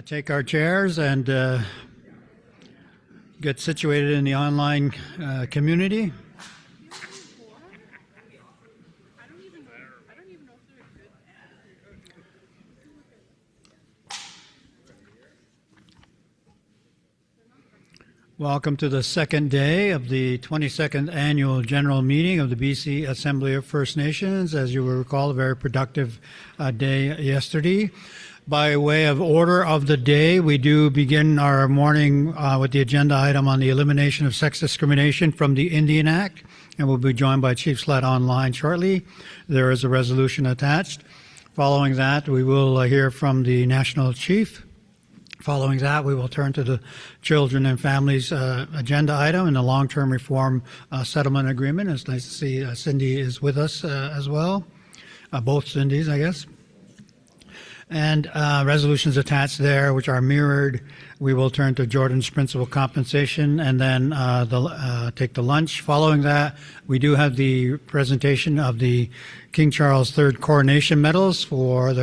Take our chairs and get situated in the online community. Welcome to the second day of the 22nd Annual General Meeting of the BC Assembly of First Nations. As you will recall, a very productive day yesterday. By way of order of the day, we do begin our morning with the agenda item on the elimination of sex discrimination from the Indian Act, and we'll be joined by Chief Slett online shortly. There is a resolution attached. Following that, we will hear from the National Chief. Following that, we will turn to the Children and Families agenda item and the long-term reform settlement agreement. It's nice to see Cindy is with us as well, both Cindys, I guess. And resolutions attached there, which are mirrored. We will turn to Jordan's principal compensation and then take the lunch. Following that, we do have the presentation of the King Charles III coronation medals. You'll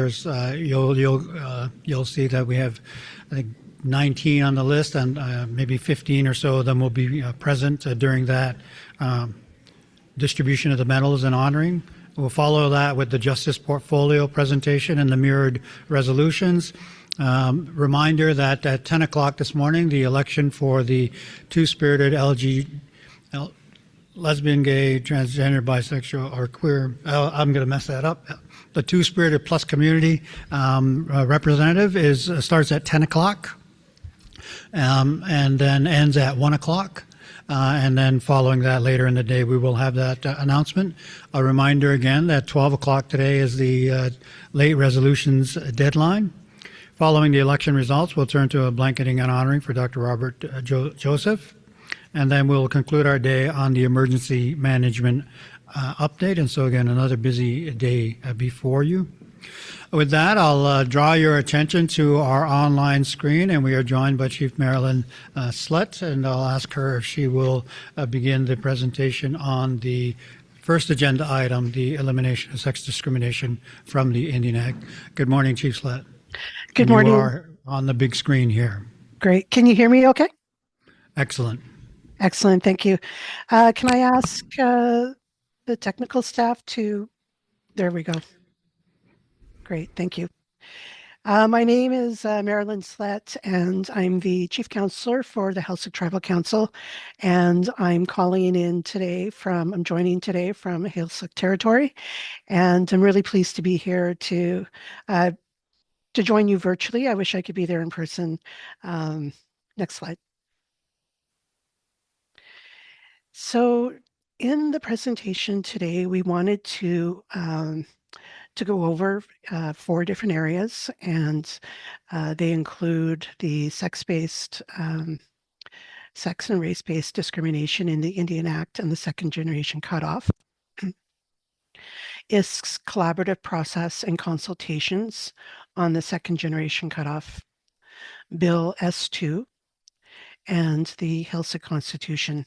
see that we have, I think, 19 on the list, and maybe 15 or so of them will be present during that distribution of the medals and honoring. We'll follow that with the Justice Portfolio presentation and the mirrored resolutions. Reminder that at 10 o'clock this morning, the election for the two-spirited lesbian, gay, transgender, bisexual, or queer, I'm going to mess that up. The two-spirited plus community representative starts at 10 o'clock and then ends at 1 o'clock. And then following that later in the day, we will have that announcement. A reminder again that 12 o'clock today is the late resolutions deadline. Following the election results, we'll turn to a blanketing and honoring for Dr. Robert Joseph. And then we'll conclude our day on the emergency management update. And so again, another busy day before you. With that, I'll draw your attention to our online screen, and we are joined by Chief Marilyn Slett, and I'll ask her if she will begin the presentation on the first agenda item, the elimination of sex discrimination from the Indian Act. Good morning, Chief Slett. Good morning. You are on the big screen here. Great. Can you hear me okay? Excellent. Excellent. Thank you. Can I ask the technical staff to, there we go. Great, thank you. My name is Marilyn Slett, and I'm the Chief Counselor for the Heiltsuk Tribal Council, and I'm joining today from Heiltsuk Territory, and I'm really pleased to be here to join you virtually. I wish I could be there in person. Next slide. So in the presentation today, we wanted to go over 4 different areas, and they include the sex and race-based discrimination in the Indian Act and the second generation cutoff, ISK's collaborative process and consultations on the second generation cutoff, Bill S2, and the Heiltsuk Constitution.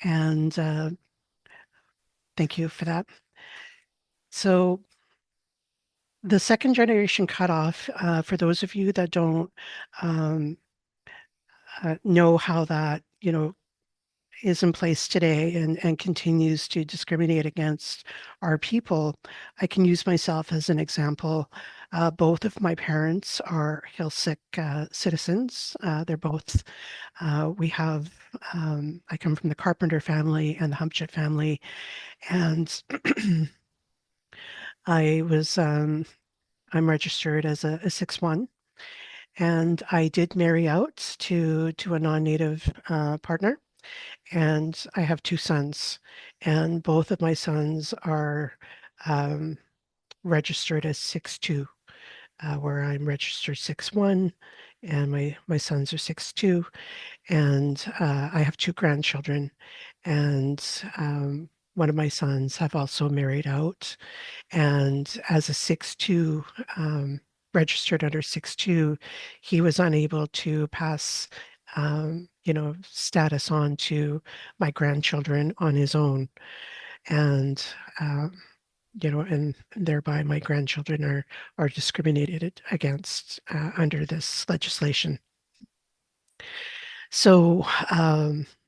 And thank you for that. So the second generation cutoff, for those of you that don't know how that, is in place today and continues to discriminate against our people, I can use myself as an example. Both of my parents are Heiltsuk citizens. They're both, I come from the Carpenter family and the Humpchit family, and I'm registered as a 6-1, and I did marry out to a non-native partner, and I have 2 sons, and both of my sons are registered as 6-2, where I'm registered 6-1, and my sons are 6-2, and I have 2 grandchildren, and one of my sons have also married out, and as a 6-2, registered under 6-2, he was unable to pass, status on to my grandchildren on his own. And and thereby my grandchildren are discriminated against under this legislation. So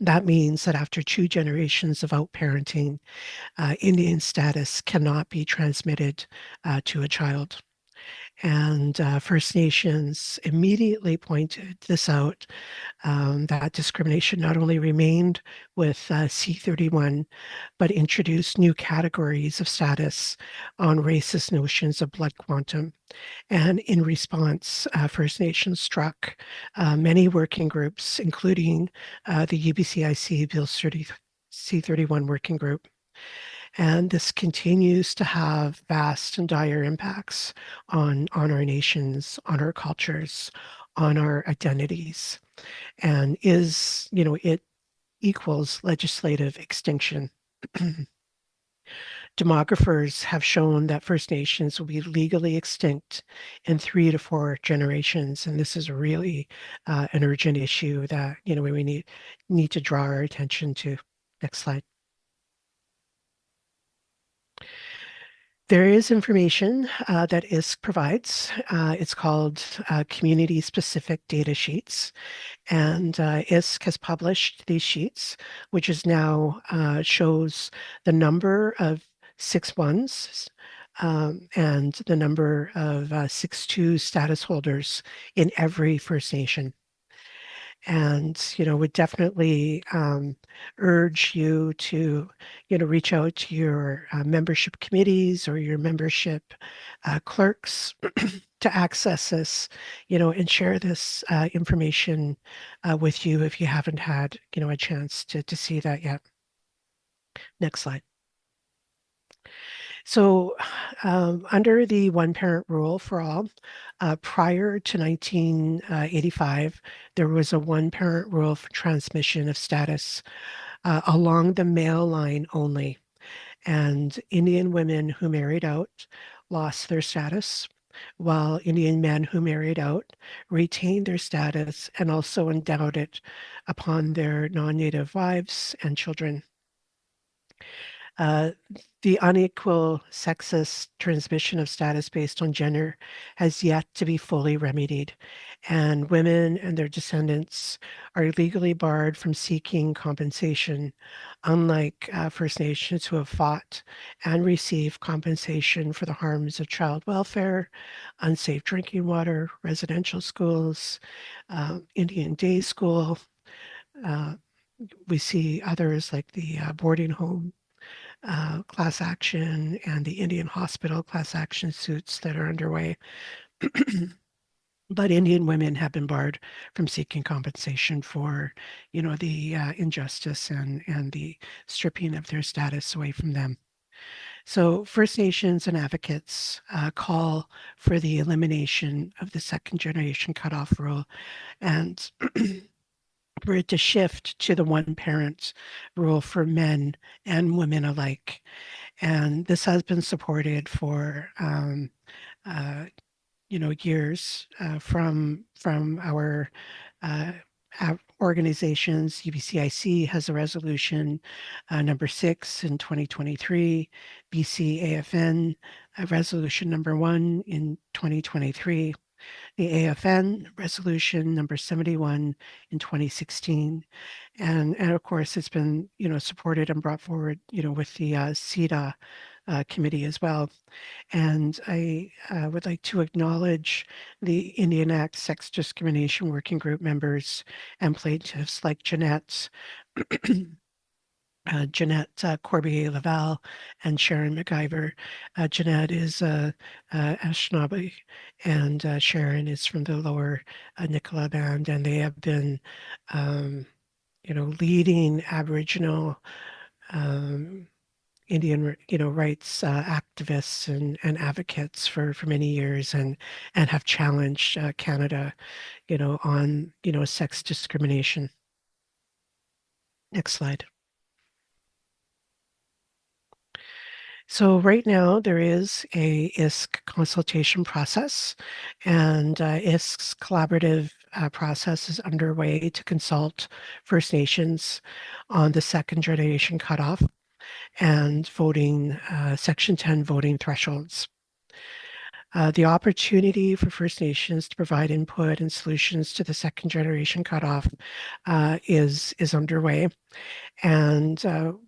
that means that after 2 generations of outparenting, Indian status cannot be transmitted to a child. And First Nations immediately pointed this out, that discrimination not only remained with C31, but introduced new categories of status on racist notions of blood quantum. And in response, First Nations struck many working groups, including the UBCIC Bill 30, C31 working group. And this continues to have vast and dire impacts on our nations, on our cultures, on our identities, and it equals legislative extinction. Demographers have shown that First Nations will be legally extinct in 3 to 4 generations, and this is really an urgent issue that we need to draw our attention to. Next slide. There is information that ISK provides. It's called community-specific data sheets, and ISK has published these sheets, which is now shows the number of 6-1s and the number of 6-2 status holders in every First Nation. And would definitely urge you to reach out to your membership committees or your membership clerks to access this, and share this information with you if you haven't had a chance to see that yet. Next slide. So under the one parent rule for all, prior to 1985, there was a one parent rule for transmission of status along the male line only. And Indian women who married out lost their status, while Indian men who married out retained their status and also endowed it upon their non-native wives and children. The unequal sexist transmission of status based on gender has yet to be fully remedied, and women and their descendants are legally barred from seeking compensation, unlike First Nations who have fought and received compensation for the harms of child welfare, unsafe drinking water, residential schools, Indian day school. We see others like the boarding home class action and the Indian hospital class action suits that are underway. But Indian women have been barred from seeking compensation for, the injustice and the stripping of their status away from them. So First Nations and advocates call for the elimination of the second generation cutoff rule and for it to shift to the one parent rule for men and women alike. And this has been supported for years from our organizations. UBCIC has a resolution number 6 in 2023, BCAFN resolution number 1 in 2023, the AFN resolution number 71 in 2016. And of course, it's been, supported and brought forward, with the CEDA committee as well. And I would like to acknowledge the Indian Act Sex Discrimination Working Group members and plaintiffs like Jeanette Corbier-Laval and Sharon McIver. Jeanette is Anishinaabe, and Sharon is from the lower Nicola Band, and they have been, leading Aboriginal Indian, rights activists and advocates for many years, and have challenged Canada, on sex discrimination. Next slide. So right now there is a ISK consultation process, and ISK's collaborative process is underway to consult First Nations on the second generation cutoff. and voting, Section 10 voting thresholds. The opportunity for First Nations to provide input and solutions to the second generation cutoff is underway. And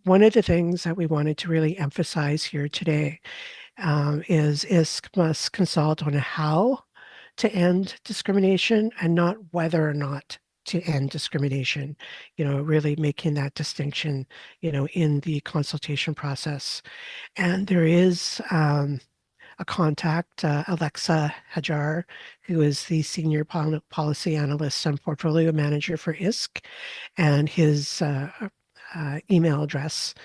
one of the things that we wanted to really emphasize here today is ISK must consult on how to end discrimination and not whether or not to end discrimination, really making that distinction, in the consultation process. And there is a contact, Alexa Hajar, who is the senior policy analyst and portfolio manager for ISK, and his email address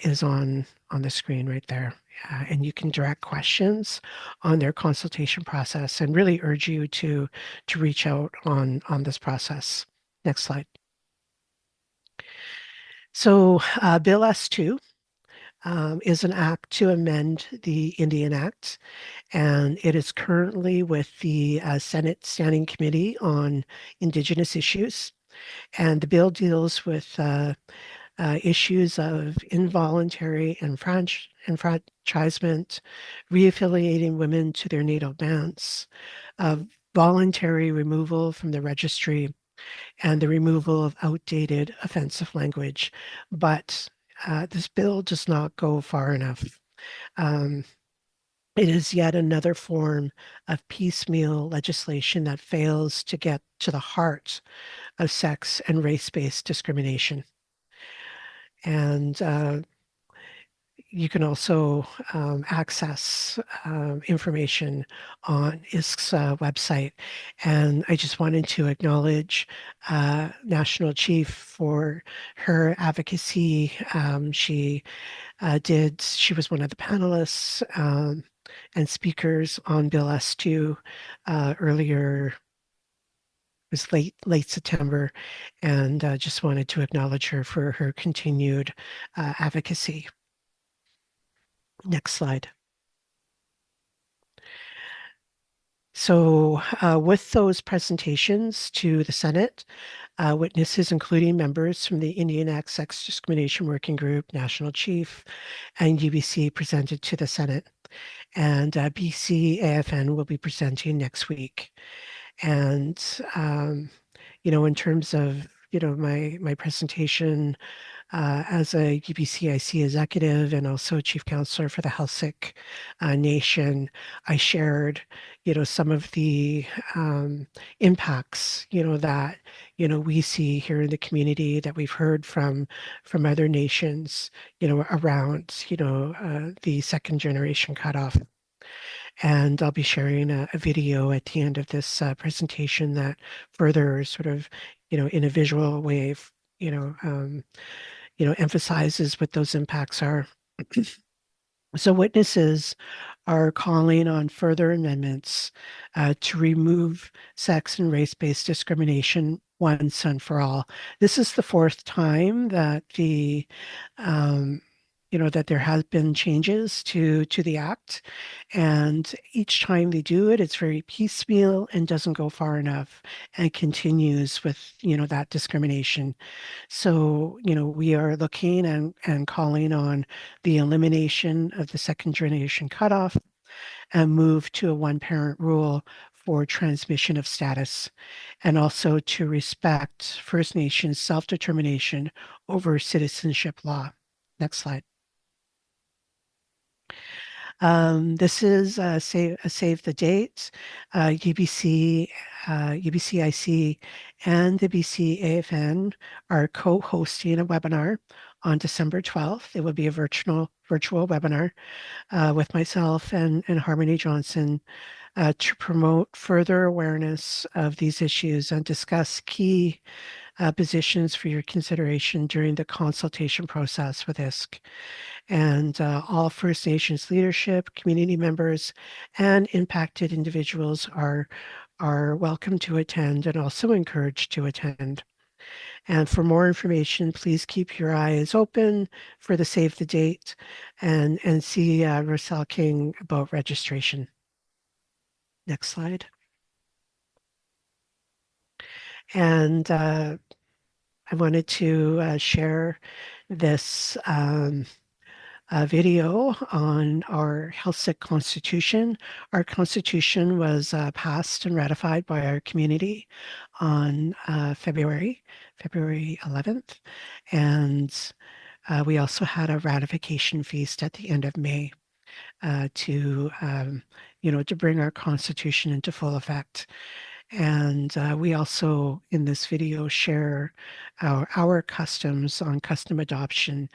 is on the screen right there. And you can direct questions on their consultation process, and really urge you to reach out on this process. Next slide. So Bill S2 is an act to amend the Indian Act, and it is currently with the Senate Standing Committee on Indigenous Issues. And the bill deals with issues of involuntary enfranchisement, reaffiliating women to their natal bands, voluntary removal from the registry, and the removal of outdated offensive language. But this bill does not go far enough. Um, it is yet another form of piecemeal legislation that fails to get to the heart of sex and race-based discrimination. And you can also access information on ISK's website. And I just wanted to acknowledge National Chief for her advocacy. She was one of the panelists and speakers on Bill S2 earlier. It was late September, and just wanted to acknowledge her for her continued advocacy. Next slide. So with those presentations to the Senate, witnesses, including members from the Indian Act Sex Discrimination Working Group, National Chief, and UBC presented to the Senate. And BCAFN will be presenting next week. And, in terms of, my presentation, as a UBCIC executive and also chief counselor for the Heiltsuk Nation, I shared, some of the impacts, that, we see here in the community that we've heard from other nations, around, the second generation cutoff. And I'll be sharing a video at the end of this presentation that further sort of, in a visual way, emphasizes what those impacts are. So witnesses are calling on further amendments to remove sex and race-based discrimination once and for all. This is the fourth time that that there has been changes to the act, and each time they do it, it's very piecemeal and doesn't go far enough, and continues with that discrimination. So we are looking and calling on the elimination of the second generation cutoff and move to a one-parent rule for transmission of status, and also to respect First Nations self-determination over citizenship law. Next slide. This is Save the Date. UBCIC and the BCAFN are co-hosting a webinar on December 12th. It will be a virtual webinar with myself and Harmony Johnson to promote further awareness of these issues and discuss key positions for your consideration during the consultation process with ISK. And all First Nations leadership, community members, and impacted individuals are welcome to attend and also encouraged to attend. And for more information, please keep your eyes open for the Save the Date and see Roselle King about registration. Next slide. And I wanted to share this video on our Helsinki Constitution. Our Constitution was passed and ratified by our community on February 11th. And we also had a ratification feast at the end of May to bring our Constitution into full effect. And we also, in this video, share our customs on custom adoption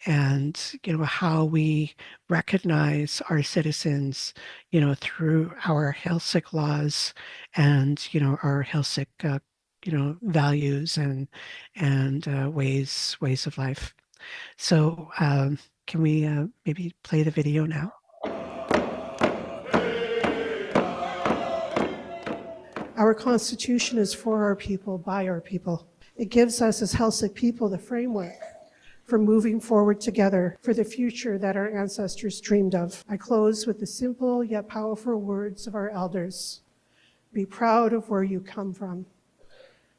and, how we recognize our citizens, through our Helsinki laws and, our Helsinki, values and ways of life. So can we maybe play the video now? Our Constitution is for our people, by our people. It gives us as Helsinki people the framework for moving forward together for the future that our ancestors dreamed of. I close with the simple yet powerful words of our elders. Be proud of where you come from.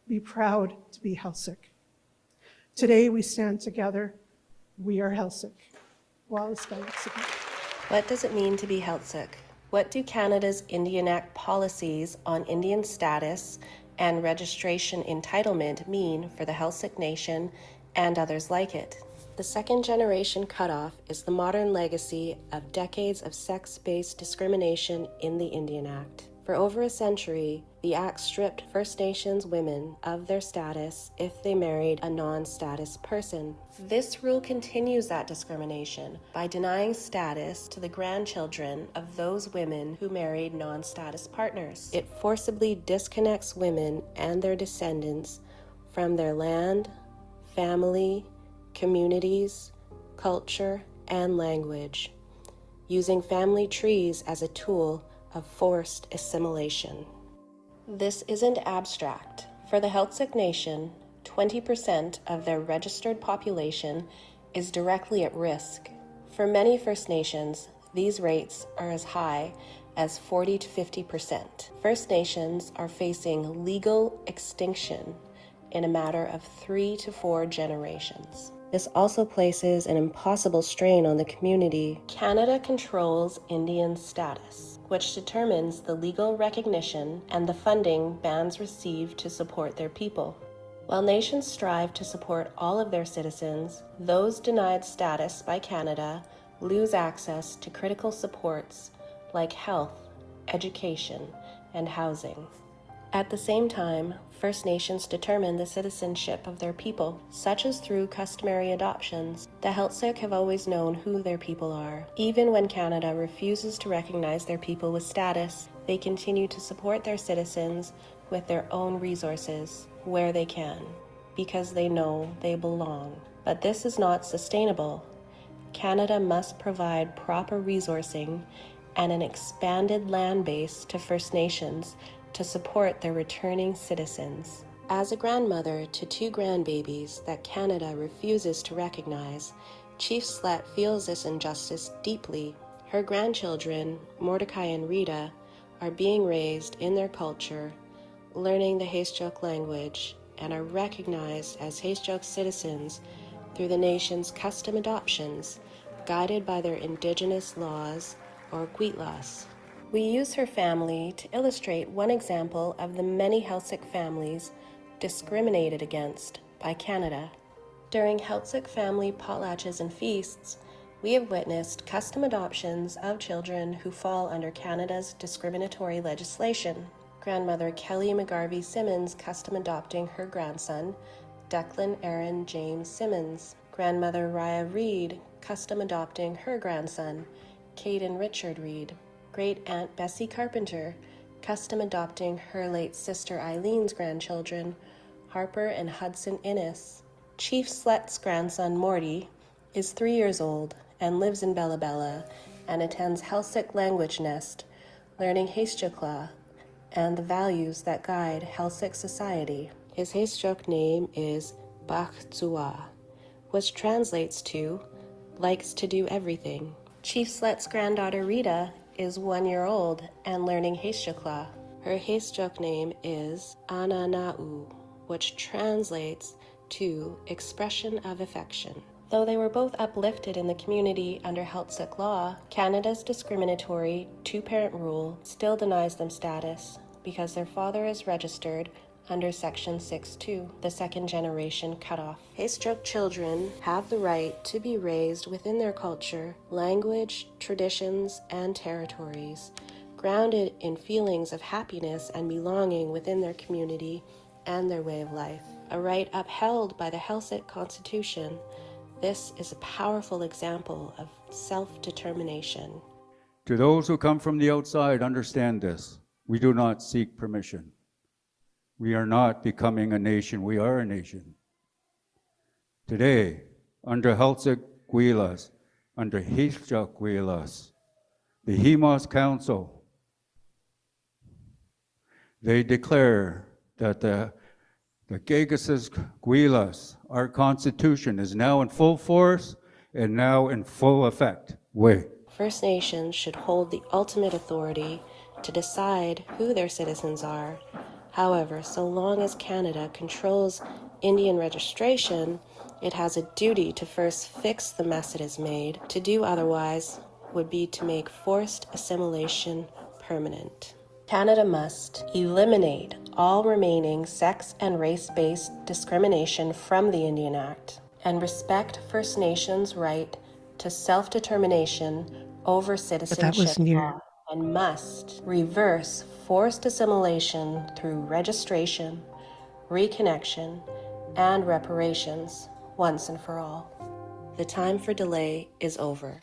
Be proud to be Helsinki. Today we stand together. We are Helsinki. What does it mean to be Helsinki? What do Canada's Indian Act policies on Indian status and registration entitlement mean for the Helsinki Nation and others like it? The second-generation cutoff is the modern legacy of decades of sex-based discrimination in the Indian Act. For over a century, the Act stripped First Nations women of their status if they married a non-status person. This rule continues that discrimination by denying status to the grandchildren of those women who married non-status partners. It forcibly disconnects women and their descendants from their land, family, communities, culture, and language, using family trees as a tool of forced assimilation. This isn't abstract. For the Helsinki Nation, 20% of their registered population is directly at risk. For many First Nations, these rates are as high as 40 to 50%. First Nations are facing legal extinction in a matter of 3 to 4 generations. This also places an impossible strain on the community. Canada controls Indian status, which determines the legal recognition and the funding bands receive to support their people. While nations strive to support all of their citizens, those denied status by Canada lose access to critical supports like health, education, and housing. At the same time, First Nations determine the citizenship of their people, such as through customary adoptions. The Helsinki have always known who their people are. Even when Canada refuses to recognize their people with status, they continue to support their citizens with their own resources where they can, because they know they belong. But this is not sustainable. Canada must provide proper resourcing and an expanded land base to First Nations to support their returning citizens. As a grandmother to 2 grandbabies that Canada refuses to recognize, Chief Slet feels this injustice deeply. Her grandchildren, Mordecai and Rita, are being raised in their culture, learning the Haistjuk language, and are recognized as Haistjuk citizens through the nation's custom adoptions, guided by their indigenous laws or Quitlas. We use her family to illustrate one example of the many Helsinki families discriminated against by Canada. During Helsinki family potlatches and feasts, we have witnessed custom adoptions of children who fall under Canada's discriminatory legislation. Grandmother Kelly McGarvey Simmons custom adopting her grandson, Declan Aaron James Simmons. Grandmother Raya Reed custom adopting her grandson, Caden Richard Reed. Great-aunt Bessie Carpenter, custom adopting her late sister Eileen's grandchildren, Harper and Hudson Innes. Chief Slet's grandson Morty is 3 years old and lives in Bella Bella and attends Helsinki Language Nest, learning Haistjuk and the values that guide Helsinki society. His Haistjuk name is Bachtzua, which translates to likes to do everything. Chief Slet's granddaughter Rita is 1 year old and learning Haistjuk. Her Haistjuk name is Ananau, which translates to expression of affection. Though they were both uplifted in the community under Heiltsuk law, Canada's discriminatory two-parent rule still denies them status because their father is registered under Section 6.2, the second generation cutoff. Hay-stroke children have the right to be raised within their culture, language, traditions, and territories, grounded in feelings of happiness and belonging within their community and their way of life, a right upheld by the Heiltsuk Constitution. This is a powerful example of self-determination. To those who come from the outside, understand this. We do not seek permission. We are not becoming a nation, we are a nation. Today, under Heiltsuk Gwilas, under Hay-stroke Gwilas, the Hemos Council, they declare that the Gegasis Gwilas, our Constitution, is now in full force and now in full effect. First Nations should hold the ultimate authority to decide who their citizens are. However, so long as Canada controls Indian registration, it has a duty to first fix the mess it has made. To do otherwise would be to make forced assimilation permanent. Canada must eliminate all remaining sex and race-based discrimination from the Indian Act and respect First Nations' right to self-determination over citizenship law, and must reverse forced assimilation through registration, reconnection, and reparations once and for all. The time for delay is over.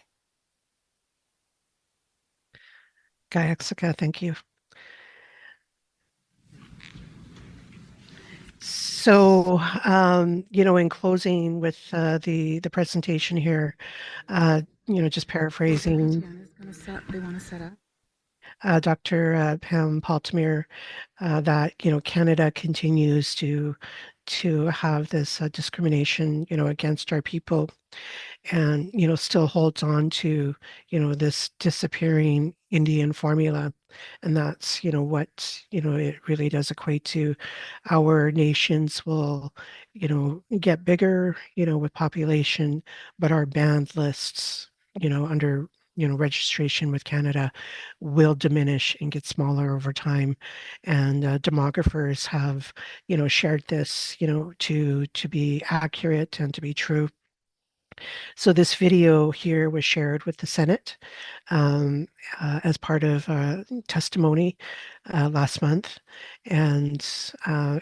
Gayaksaka, thank you. So, in closing with the presentation here, just paraphrasing They want to set up. Dr. Pam Paltmere, that Canada continues to have this discrimination against our people, and still holds on to this disappearing Indian formula, and that's what it really does equate to. Our nations will get bigger with population, but our band lists under registration with Canada will diminish and get smaller over time. And demographers have shared this to be accurate and to be true. So this video here was shared with the Senate as part of testimony last month. And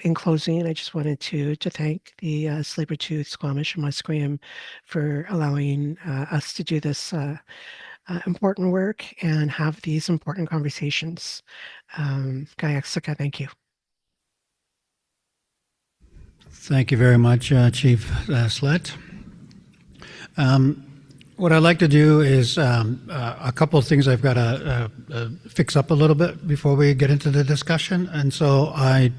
in closing, I just wanted to thank the Tsleil-Waututh, Squamish, and Musqueam for allowing us to do this important work and have these important conversations. Gayaksaka, thank you. Thank you very much, Chief Slett. What I'd like to do is a couple of things I've got to fix up a little bit before we get into the discussion. And so I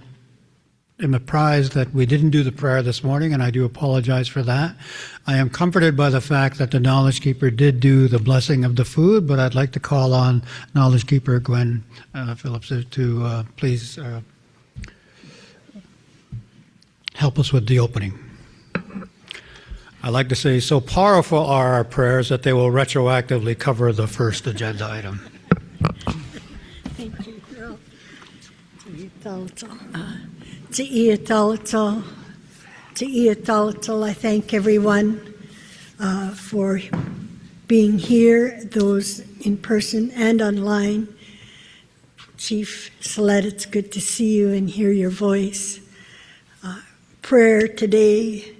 am apprised that we didn't do the prayer this morning, and I do apologize for that. I am comforted by the fact that the Knowledge Keeper did do the blessing of the food, but I'd like to call on Knowledge Keeper Gwen Phillips to please help us with the opening. I like to say, so powerful are our prayers that they will retroactively cover the first agenda item. Thank you, girl. I thank everyone for being here, those in person and online. Chief Slett, it's good to see you and hear your voice. Prayer today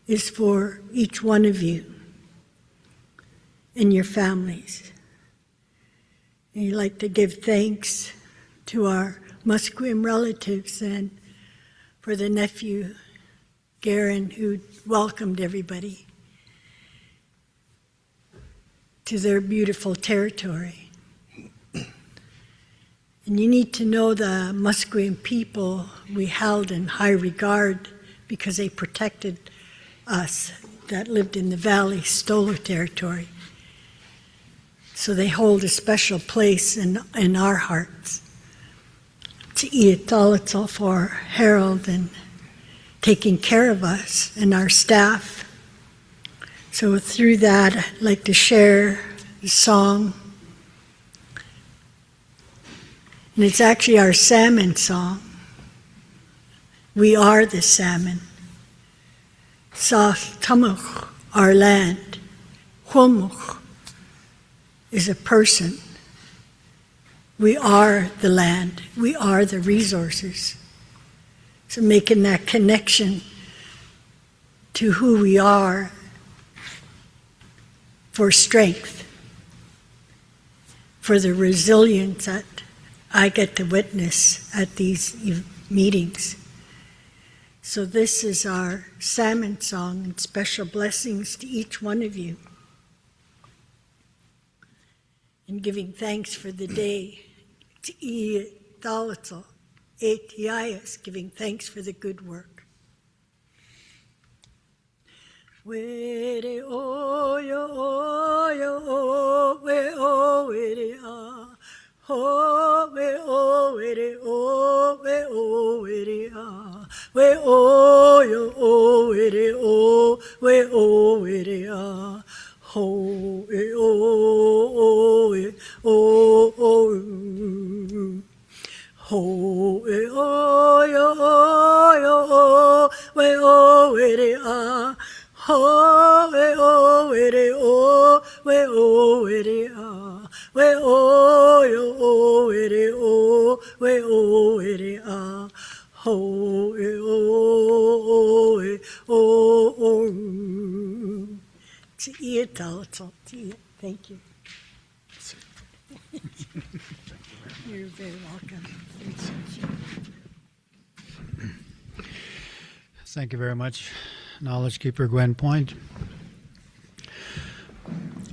is for each one of you and your families. And I'd like to give thanks to our Musqueam relatives and for the nephew, Garen, who welcomed everybody to their beautiful territory. And you need to know the Musqueam people we held in high regard because they protected us that lived in the valley, Stoller territory. So they hold a special place in our hearts. It's all for Harold and taking care of us and our staff So through that, I'd like to share a song. And it's actually our salmon song. We are the salmon. Sa tamuch, our land. Humuch is a person. We are the land. We are the resources. So making that connection to who we are for strength, for the resilience that I get to witness at these meetings. So this is our salmon song, and special blessings to each one of you. And giving thanks for the day, to Thalitzel, Atias, giving thanks for the good work. Were o yo o we o were a ho we o were o we o were a we o yo o were o we o were a ho we o we o o ho we o yo we o were a ho we o were o we o were a we o yo o were o we o were a ho we o we o o. Thank you. You're very welcome. Thank you very much, Knowledge Keeper Gwen Point.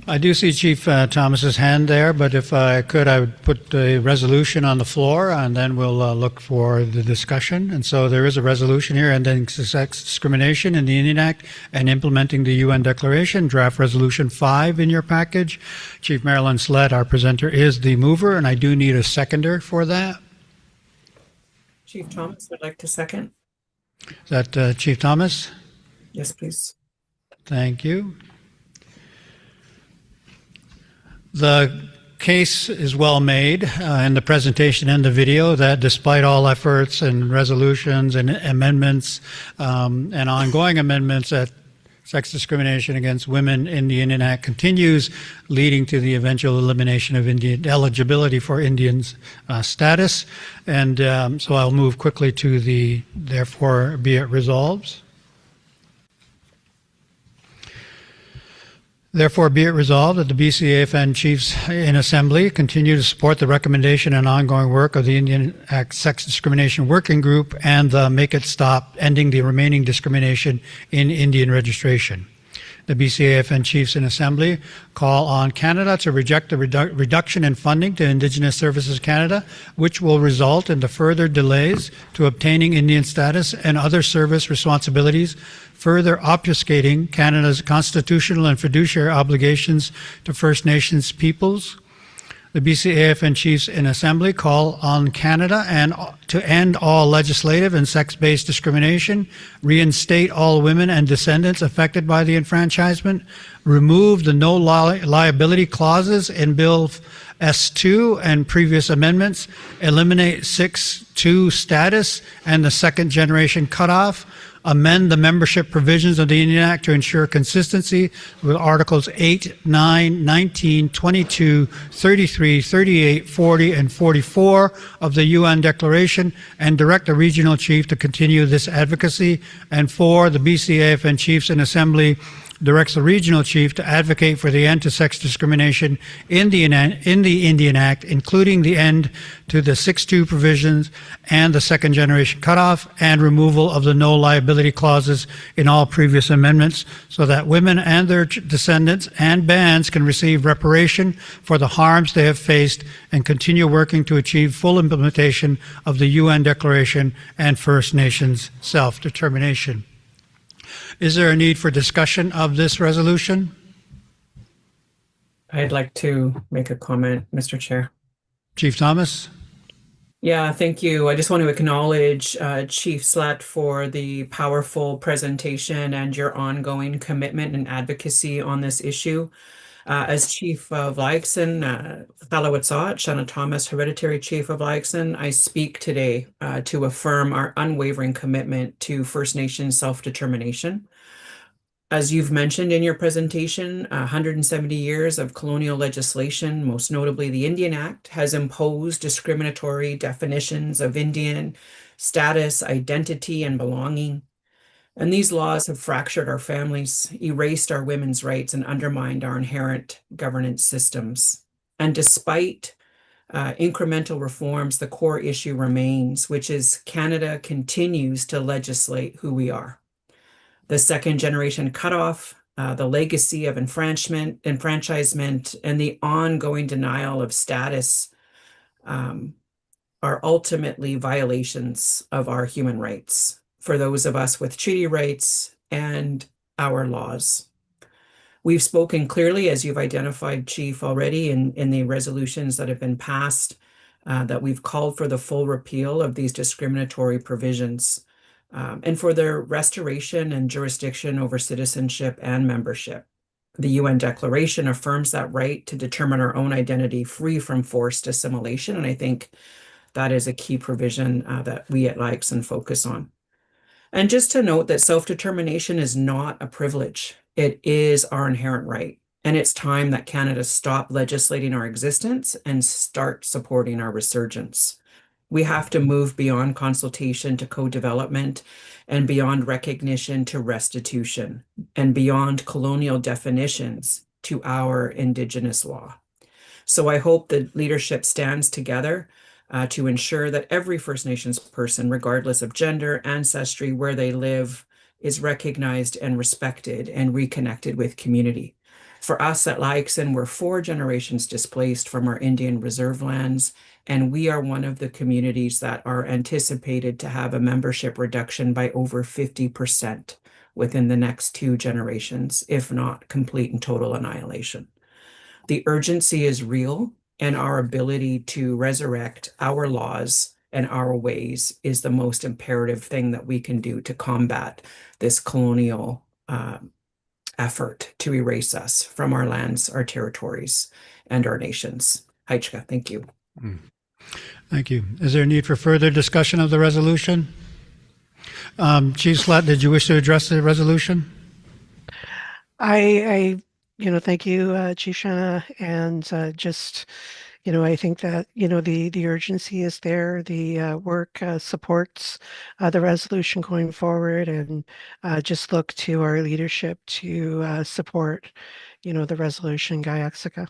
I do see Chief Thomas's hand there, but if I could, I would put the resolution on the floor, and then we'll look for the discussion. And so there is a resolution here, ending sex discrimination in the Indian Act and implementing the UN Declaration, draft resolution 5 in your package. Chief Marilyn Sled, our presenter, is the mover, and I do need a seconder for that. Chief Thomas would like to second. Is that Chief Thomas? Yes, please. Thank you. The case is well made in the presentation and the video that despite all efforts and resolutions and amendments and ongoing amendments, that sex discrimination against women in the Indian Act continues, leading to the eventual elimination of Indian eligibility for Indians status. And so I'll move quickly to the therefore be it resolved. Therefore, be it resolved that the BCAFN Chiefs in Assembly continue to support the recommendation and ongoing work of the Indian Act Sex Discrimination Working Group and the Make It Stop, Ending the Remaining Discrimination in Indian Registration. The BCAFN Chiefs in Assembly call on Canada to reject the reduction in funding to Indigenous Services Canada, which will result in the further delays to obtaining Indian status and other service responsibilities, further obfuscating Canada's constitutional and fiduciary obligations to First Nations peoples. The BCAFN Chiefs in Assembly call on Canada and to end all legislative and sex-based discrimination, reinstate all women and descendants affected by the enfranchisement, remove the no liability clauses in Bill S2 and previous amendments, eliminate 6.2 status and the second generation cutoff, amend the membership provisions of the Indian Act to ensure consistency with Articles 8, 9, 19, 22, 33, 38, 40, and 44 of the UN Declaration, and direct the regional chief to continue this advocacy. And 4, the BCAFN Chiefs in Assembly directs the regional chief to advocate for the end to sex discrimination in the Indian Act, including the end to the 6.2 provisions and the second generation cutoff and removal of the no liability clauses in all previous amendments, so that women and their descendants and bands can receive reparation for the harms they have faced and continue working to achieve full implementation of the UN Declaration and First Nations self-determination. Is there a need for discussion of this resolution? I'd like to make a comment, Mr. Chair. Chief Thomas? Yeah, thank you. I just want to acknowledge Chief Slut for the powerful presentation and your ongoing commitment and advocacy on this issue. As Chief of Lyxon, Thalawitsot, Shanna Thomas, Hereditary Chief of Lyxon, I speak today to affirm our unwavering commitment to First Nations self-determination. As you've mentioned in your presentation, 170 years of colonial legislation, most notably the Indian Act, has imposed discriminatory definitions of Indian status, identity, and belonging. And these laws have fractured our families, erased our women's rights, and undermined our inherent governance systems. And despite incremental reforms, the core issue remains, which is Canada continues to legislate who we are. The second generation cutoff, the legacy of enfranchisement, and the ongoing denial of status are ultimately violations of our human rights for those of us with treaty rights and our laws. We've spoken clearly, as you've identified, Chief, already in the resolutions that have been passed, that we've called for the full repeal of these discriminatory provisions and for their restoration and jurisdiction over citizenship and membership. The UN Declaration affirms that right to determine our own identity free from forced assimilation, and I think that is a key provision that we at Lyxon focus on. And just to note that self-determination is not a privilege. It is our inherent right. And it's time that Canada stop legislating our existence and start supporting our resurgence. We have to move beyond consultation to co-development and beyond recognition to restitution and beyond colonial definitions to our Indigenous law. So I hope the leadership stands together to ensure that every First Nations person, regardless of gender, ancestry, where they live, is recognized and respected and reconnected with community. For us at Lyxon, we're 4 generations displaced from our Indian reserve lands, and we are one of the communities that are anticipated to have a membership reduction by over 50% within the next 2 generations, if not complete and total annihilation. The urgency is real, and our ability to resurrect our laws and our ways is the most imperative thing that we can do to combat this colonial effort to erase us from our lands, our territories, and our nations. Haichka, thank you. Thank you. Is there a need for further discussion of the resolution? Chief Slut, did you wish to address the resolution? Thank you, Chief Shanna, and just, I think that, the urgency is there. The work supports the resolution going forward, and just look to our leadership to support, the resolution, Gayaksika.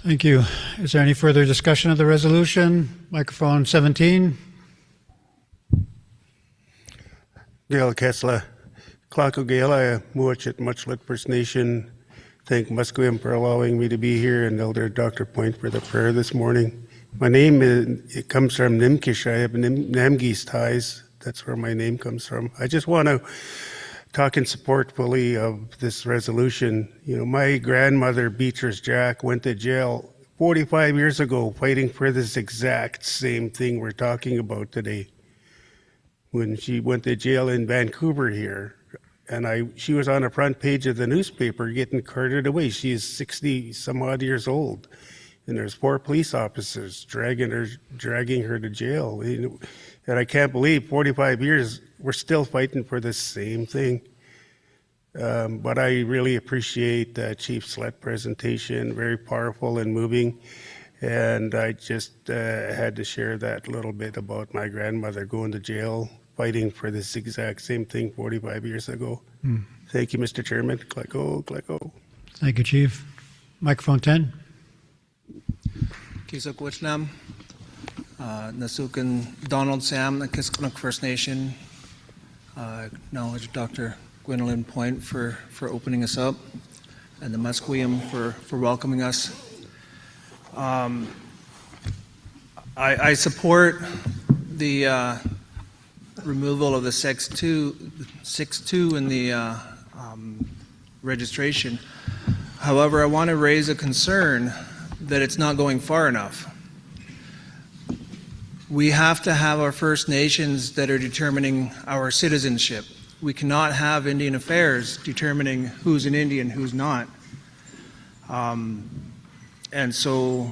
Thank you. Is there any further discussion of the resolution? Microphone 17. Gail Kessler, Clarko Gail, I Muachet Muchlet First Nation. Thank Musqueam for allowing me to be here, and Elder Dr. Point for the prayer this morning. My name it comes from Nimkish. I have Namgis ties. That's where my name comes from. I just want to talk in support fully of this resolution. My grandmother, Beatrice Jack, went to jail 45 years ago fighting for this exact same thing we're talking about today. When she went to jail in Vancouver here, and she was on the front page of the newspaper getting carted away. She is 60 some odd years old, and there's 4 police officers dragging her to jail. And I can't believe 45 years we're still fighting for the same thing. But I really appreciate Chief Slet's presentation, very powerful and moving. And I just had to share that little bit about my grandmother going to jail, fighting for this exact same thing 45 years ago. Thank you, Mr. Chairman. Klecko, Klecko. Thank you, Chief. Microphone 10. Kisok Wichnam, Nasukan Donald Sam, the Kiskalik First Nation. Acknowledge Dr. Gwendolyn Point for opening us up, and the Musqueam for welcoming us. I support the removal of the 6.2 in the registration. However, I want to raise a concern that it's not going far enough. we have to have our First Nations that are determining our citizenship. We cannot have Indian Affairs determining who's an Indian, who's not. And so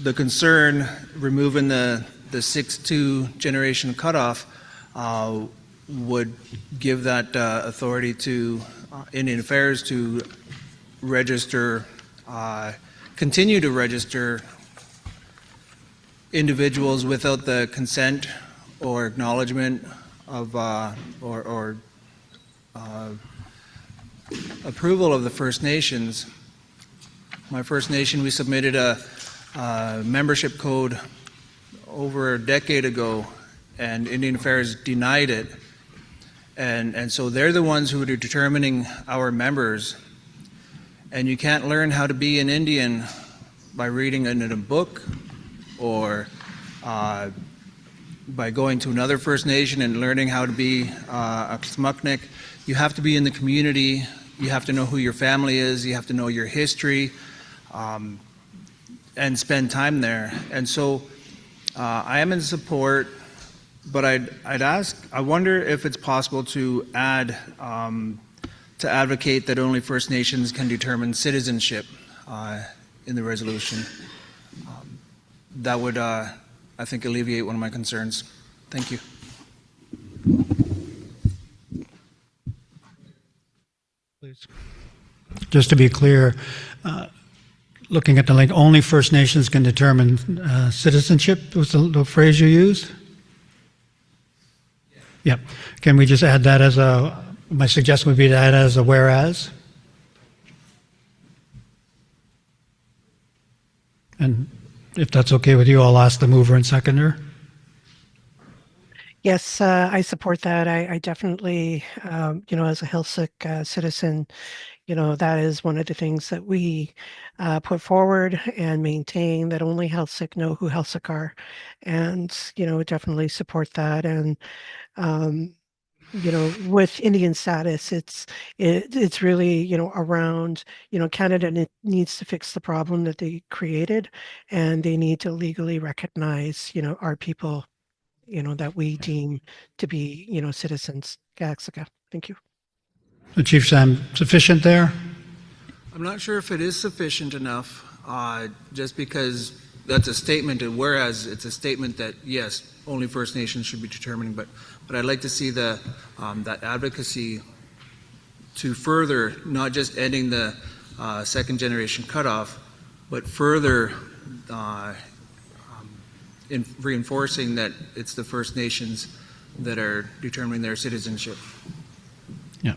the concern, removing the 6-2 generation cutoff, would give that authority to Indian Affairs to register, continue to register individuals without the consent or acknowledgement of or approval of the First Nations. My First Nation, we submitted a membership code over a decade ago, and Indian Affairs denied it. And so they're the ones who are determining our members. And you can't learn how to be an Indian by reading it in a book or by going to another First Nation and learning how to be a Ksmuknik. You have to be in the community. You have to know who your family is. You have to know your history and spend time there. And so I am in support, but I'd ask, I wonder if it's possible to add, to advocate that only First Nations can determine citizenship in the resolution. That would, I think, alleviate one of my concerns. Thank you. Please. Just to be clear, looking at the link, only First Nations can determine citizenship was the phrase you used? Yeah. Can we just add that as a, my suggestion would be to add as a whereas? And if that's okay with you, I'll ask the mover and seconder. Yes, I support that. I definitely, as a Hillsick citizen, that is one of the things that we put forward and maintain, that only Hillsick know who Hillsick are. And, definitely support that. And, with Indian status, it's really, around, Canada needs to fix the problem that they created, and they need to legally recognize, our people, that we deem to be, citizens. Gaxica. Thank you. Chief Sam, sufficient there? I'm not sure if it is sufficient enough, just because that's a statement, and whereas it's a statement that, yes, only First Nations should be determining, but I'd like to see the that advocacy to further, not just ending the second generation cutoff, but further in reinforcing that it's the First Nations that are determining their citizenship. Yeah.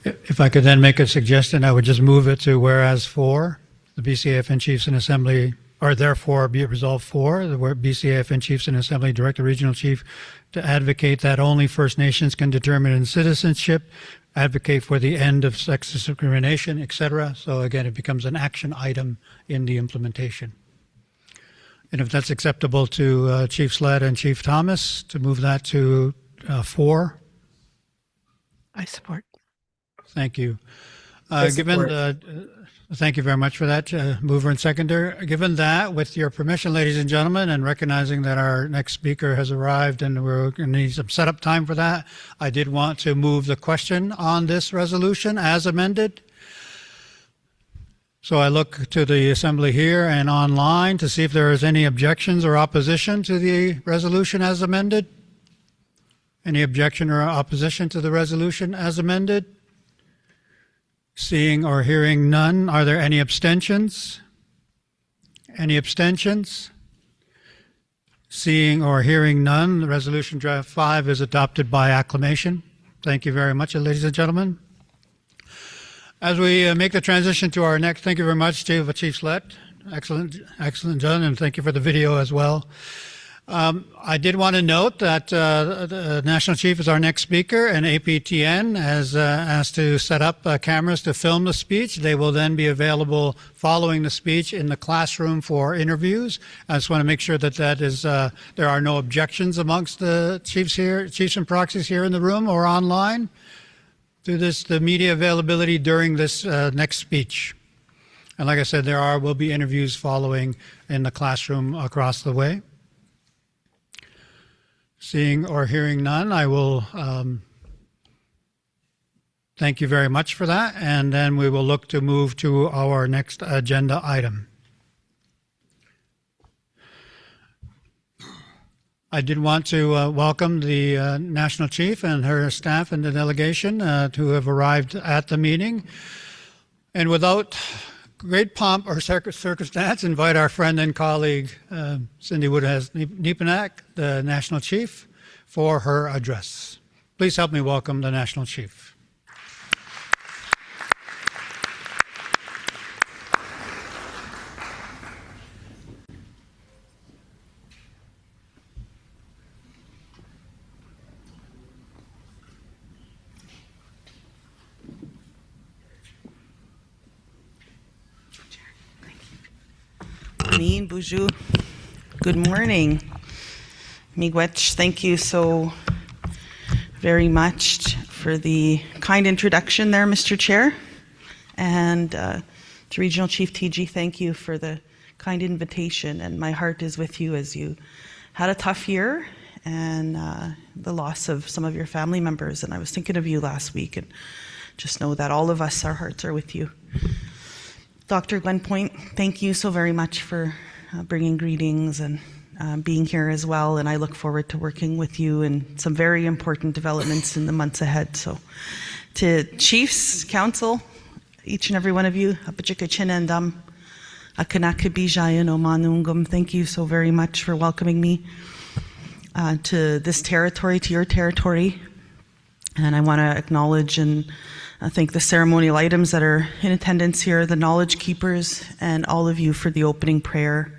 If I could then make a suggestion, I would just move it to whereas 4, the BCAFN Chiefs in Assembly, or therefore be it resolved 4, the BCAFN Chiefs in Assembly direct the regional chief to advocate that only First Nations can determine citizenship, advocate for the end of sex discrimination, etc. So again, it becomes an action item in the implementation. And if that's acceptable to Chief Sled and Chief Thomas, to move that to 4. I support. Thank you. I Given support. the, thank you very much for that, mover and seconder. Given that, with your permission, ladies and gentlemen, and recognizing that our next speaker has arrived and we're going to need some setup time for that, I did want to move the question on this resolution as amended. So I look to the Assembly here and online to see if there is any objections or opposition to the resolution as amended. Any objection or opposition to the resolution as amended? Seeing or hearing none, are there any abstentions? Any abstentions? Seeing or hearing none, the resolution draft 5 is adopted by acclamation. Thank you very much, ladies and gentlemen. As we make the transition to our next, thank you very much, Chief Slett. Excellent, John, and thank you for the video as well. I did want to note that the National Chief is our next speaker, and APTN has asked to set up cameras to film the speech. They will then be available following the speech in the classroom for interviews. I just want to make sure that there are no objections amongst the chiefs and proxies here in the room or online to the media availability during this next speech. And like I said, will be interviews following in the classroom across the way. Seeing or hearing none, I will thank you very much for that, and then we will look to move to our next agenda item. I did want to welcome the National Chief and her staff and the delegation to have arrived at the meeting. And without great pomp or circumstance, invite our friend and colleague, Cindy Woodhas-Nepanak, the National Chief, for her address. Please help me welcome the National Chief. Amin, bonjour. Good morning. Miigwech, thank you so very much for the kind introduction there, Mr. Chair. And to Regional Chief TG, thank you for the kind invitation. And my heart is with you as you had a tough year and the loss of some of your family members. And I was thinking of you last week, and just know that all of us, our hearts are with you. Dr. Gwen Point, thank you so very much for bringing greetings and being here as well. And I look forward to working with you in some very important developments in the months ahead. So to Chiefs, Council, each and every one of you, thank you so very much for welcoming me to this territory, to your territory. And I want to acknowledge and thank the ceremonial items that are in attendance here, the knowledge keepers, and all of you for the opening prayer.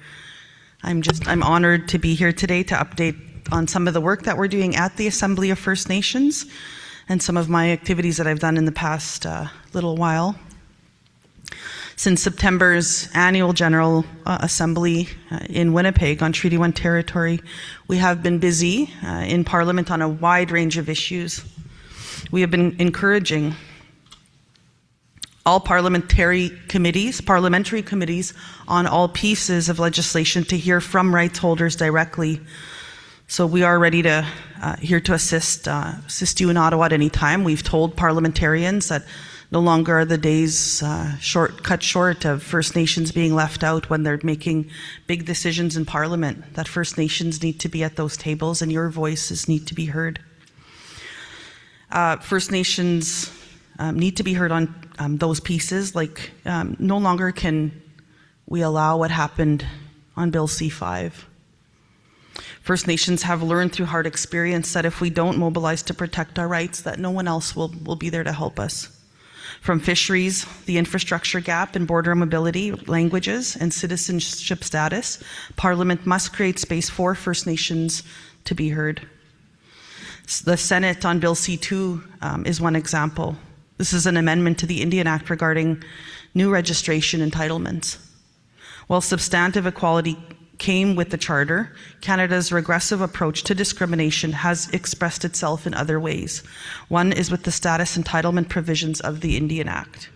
I'm honored to be here today to update on some of the work that we're doing at the Assembly of First Nations and some of my activities that I've done in the past little while. Since September's annual General Assembly in Winnipeg on Treaty 1 territory, we have been busy in Parliament on a wide range of issues. We have been encouraging all parliamentary committees on all pieces of legislation to hear from rights holders directly. So we are ready to here to assist you in Ottawa at any time. We've told parliamentarians that no longer are the days cut short of First Nations being left out when they're making big decisions in Parliament, that First Nations need to be at those tables and your voices need to be heard. First Nations need to be heard on those pieces, like no longer can we allow what happened on Bill C-5. First Nations have learned through hard experience that if we don't mobilize to protect our rights, that no one else will be there to help us. From fisheries, the infrastructure gap and border mobility, languages, and citizenship status, Parliament must create space for First Nations to be heard. The Senate on Bill C-2 is one example. This is an amendment to the Indian Act regarding new registration entitlements. While substantive equality came with the Charter, Canada's regressive approach to discrimination has expressed itself in other ways. One is with the status entitlement provisions of the Indian Act.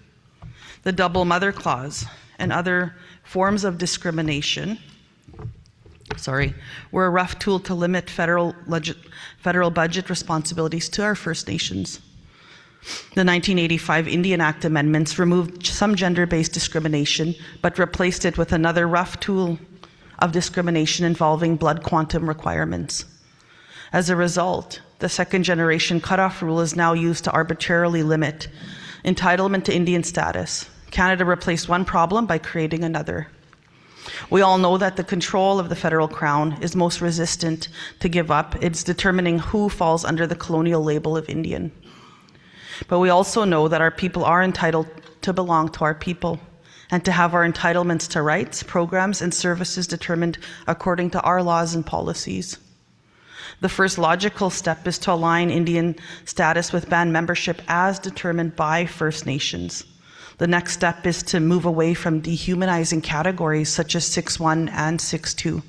The double mother clause and other forms of discrimination were a rough tool to limit federal budget responsibilities to our First Nations. The 1985 Indian Act amendments removed some gender-based discrimination, but replaced it with another rough tool of discrimination involving blood quantum requirements. As a result, the second-generation cutoff rule is now used to arbitrarily limit entitlement to Indian status. Canada replaced one problem by creating another. We all know that the control of the federal crown is most resistant to give up. It's determining who falls under the colonial label of Indian. But we also know that our people are entitled to belong to our people and to have our entitlements to rights, programs, and services determined according to our laws and policies. The first logical step is to align Indian status with band membership as determined by First Nations. The next step is to move away from dehumanizing categories such as 6.1 and 6.2.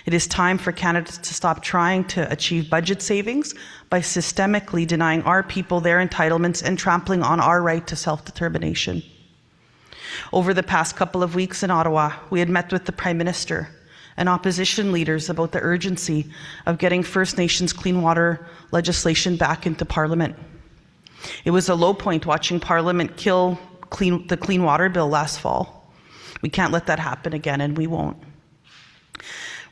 It is time for Canada to stop trying to achieve budget savings by systemically denying our people their entitlements and trampling on our right to self-determination. Over the past couple of weeks in Ottawa, we had met with the Prime Minister and opposition leaders about the urgency of getting First Nations clean water legislation back into Parliament. It was a low point watching Parliament kill the Clean Water Bill last fall. We can't let that happen again, and we won't.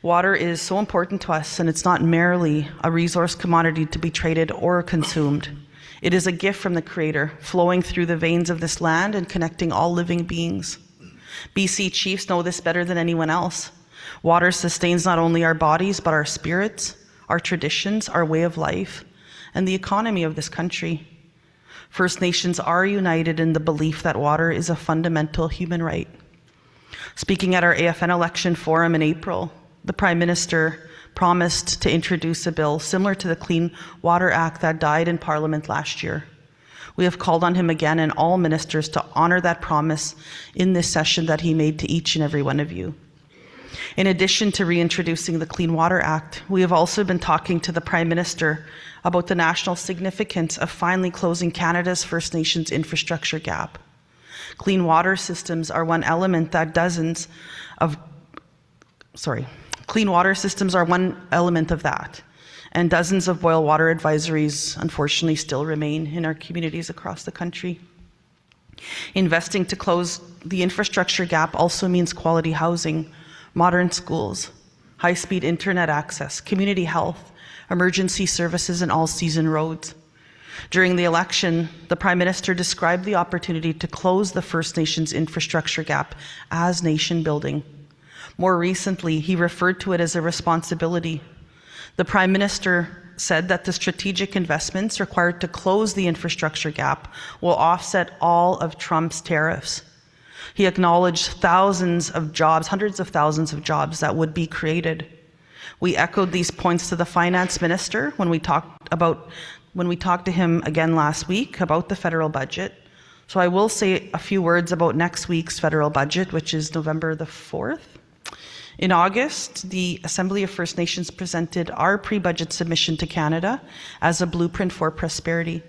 Water is so important to us, and it's not merely a resource commodity to be traded or consumed. It is a gift from the Creator, flowing through the veins of this land and connecting all living beings. BC Chiefs know this better than anyone else. Water sustains not only our bodies, but our spirits, our traditions, our way of life, and the economy of this country. First Nations are united in the belief that water is a fundamental human right. Speaking at our AFN election forum in April, the Prime Minister promised to introduce a bill similar to the Clean Water Act that died in Parliament last year. We have called on him again and all ministers to honor that promise in this session that he made to each and every one of you. In addition to reintroducing the Clean Water Act, we have also been talking to the Prime Minister about the national significance of finally closing Canada's First Nations infrastructure gap. Clean water systems are one element that Clean water systems are one element of that, and dozens of boil water advisories unfortunately still remain in our communities across the country. Investing to close the infrastructure gap also means quality housing, modern schools, high-speed internet access, community health, emergency services, and all-season roads. During the election, the Prime Minister described the opportunity to close the First Nations infrastructure gap as nation building. More recently, he referred to it as a responsibility. The Prime Minister said that the strategic investments required to close the infrastructure gap will offset all of Trump's tariffs. He acknowledged thousands of jobs, hundreds of thousands of jobs that would be created. We echoed these points to the Finance Minister when we talked to him again last week about the federal budget. So I will say a few words about next week's federal budget, which is November the 4th. In August, the Assembly of First Nations presented our pre-budget submission to Canada as a blueprint for prosperity.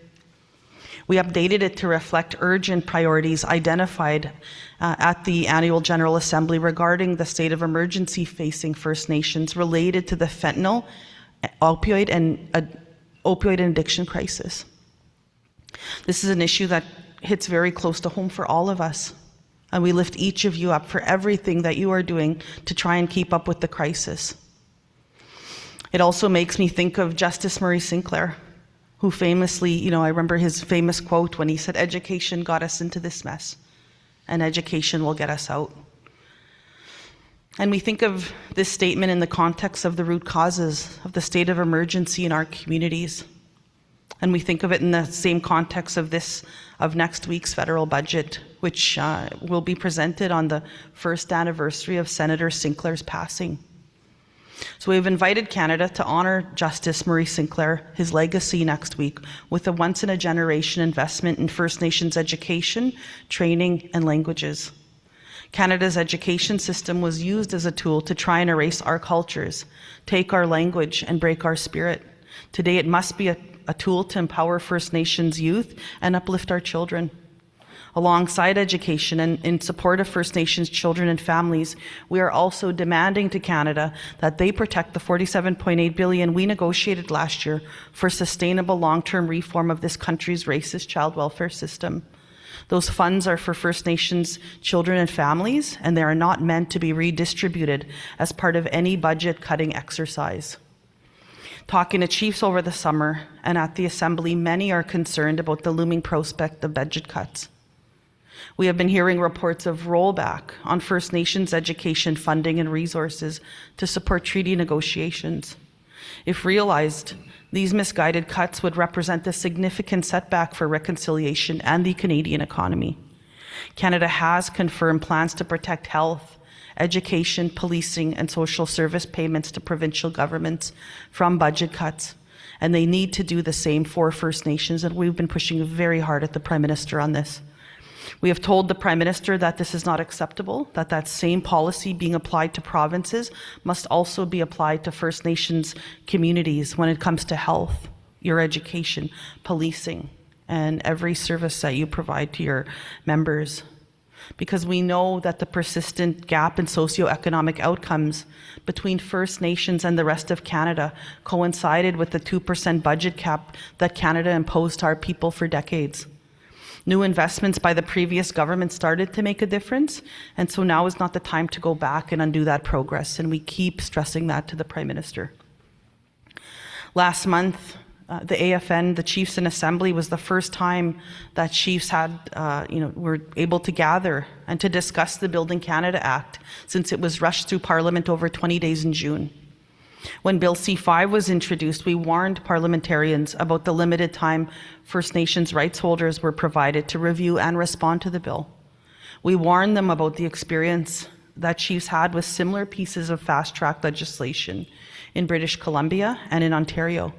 We updated it to reflect urgent priorities identified at the Annual General Assembly regarding the state of emergency facing First Nations related to the fentanyl, opioid and addiction crisis. This is an issue that hits very close to home for all of us. And we lift each of you up for everything that you are doing to try and keep up with the crisis. It also makes me think of Justice Murray Sinclair, who famously, I remember his famous quote when he said, "Education got us into this mess, and education will get us out." And we think of this statement in the context of the root causes of the state of emergency in our communities. And we think of it in the same context of next week's federal budget, which will be presented on the first anniversary of Senator Sinclair's passing. So we've invited Canada to honor Justice Murray Sinclair, his legacy next week, with a once-in-a-generation investment in First Nations education, training, and languages. Canada's education system was used as a tool to try and erase our cultures, take our language, and break our spirit. Today it must be a tool to empower First Nations youth and uplift our children. Alongside education and in support of First Nations children and families, we are also demanding to Canada that they protect the $47.8 billion we negotiated last year for sustainable long-term reform of this country's racist child welfare system. Those funds are for First Nations children and families, and they are not meant to be redistributed as part of any budget-cutting exercise. Talking to chiefs over the summer and at the Assembly, many are concerned about the looming prospect of budget cuts. We have been hearing reports of rollback on First Nations education funding and resources to support treaty negotiations. If realized, these misguided cuts would represent a significant setback for reconciliation and the Canadian economy. Canada has confirmed plans to protect health, education, policing, and social service payments to provincial governments from budget cuts, and they need to do the same for First Nations, and we've been pushing very hard at the Prime Minister on this. We have told the Prime Minister that this is not acceptable, that same policy being applied to provinces must also be applied to First Nations communities when it comes to health, your education, policing, and every service that you provide to your members. because we know that the persistent gap in socioeconomic outcomes between First Nations and the rest of Canada coincided with the 2% budget cap that Canada imposed to our people for decades. New investments by the previous government started to make a difference, and so now is not the time to go back and undo that progress, and we keep stressing that to the Prime Minister. Last month, the AFN, the Chiefs in Assembly, was the first time that Chiefs were able to gather and to discuss the Building Canada Act, since it was rushed through Parliament over 20 days in June. When Bill C-5 was introduced, we warned parliamentarians about the limited time First Nations rights holders were provided to review and respond to the bill. We warned them about the experience that Chiefs had with similar pieces of fast-track legislation in British Columbia and in Ontario.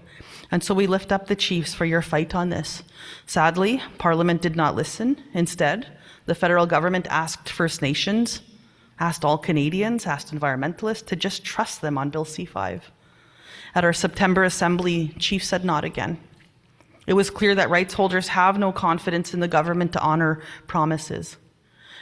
And so we lift up the Chiefs for your fight on this. Sadly, Parliament did not listen. Instead, the federal government asked First Nations, asked all Canadians, asked environmentalists to just trust them on Bill C-5. At our September Assembly, Chiefs said not again. It was clear that rights holders have no confidence in the government to honor promises.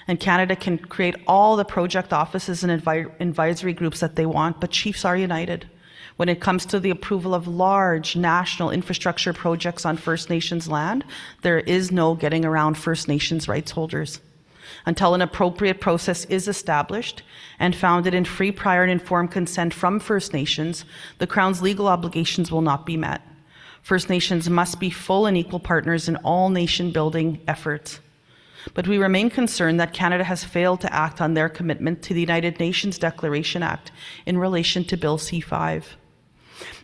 And Canada can create all the project offices and advisory groups that they want, but Chiefs are united when it comes to the approval of large national infrastructure projects on First Nations land. There is no getting around First Nations rights holders. Until an appropriate process is established and founded in free, prior, and informed consent from First Nations, the Crown's legal obligations will not be met. First Nations must be full and equal partners in all nation-building efforts. But we remain concerned that Canada has failed to act on their commitment to the United Nations Declaration Act in relation to Bill C-5.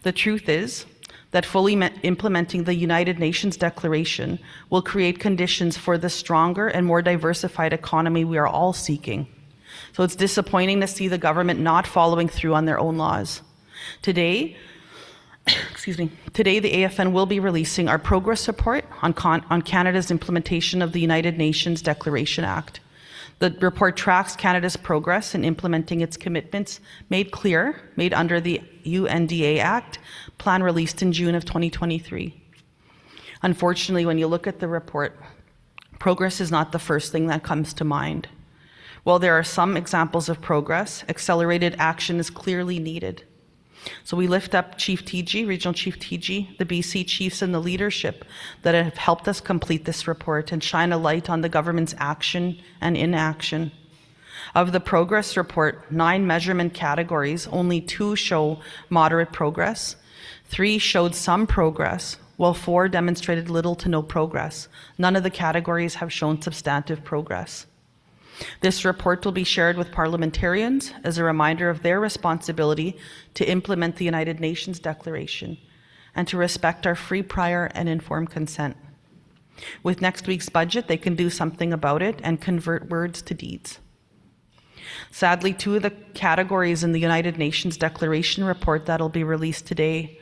The truth is that fully implementing the United Nations Declaration will create conditions for the stronger and more diversified economy we are all seeking. So it's disappointing to see the government not following through on their own laws. Today, the AFN will be releasing our progress report on Canada's implementation of the United Nations Declaration Act. The report tracks Canada's progress in implementing its commitments made under the UNDA Act, plan released in June of 2023. Unfortunately, when you look at the report, progress is not the first thing that comes to mind. While there are some examples of progress, accelerated action is clearly needed. So we lift up Chief TG, Regional Chief TG, the BC Chiefs, and the leadership that have helped us complete this report and shine a light on the government's action and inaction. Of the progress report, 9 measurement categories, only 2 show moderate progress, 3 showed some progress, while 4 demonstrated little to no progress. None of the categories have shown substantive progress. This report will be shared with parliamentarians as a reminder of their responsibility to implement the United Nations Declaration and to respect our free, prior, and informed consent. With next week's budget, they can do something about it and convert words to deeds. Sadly, 2 of the categories in the United Nations Declaration report that'll be released today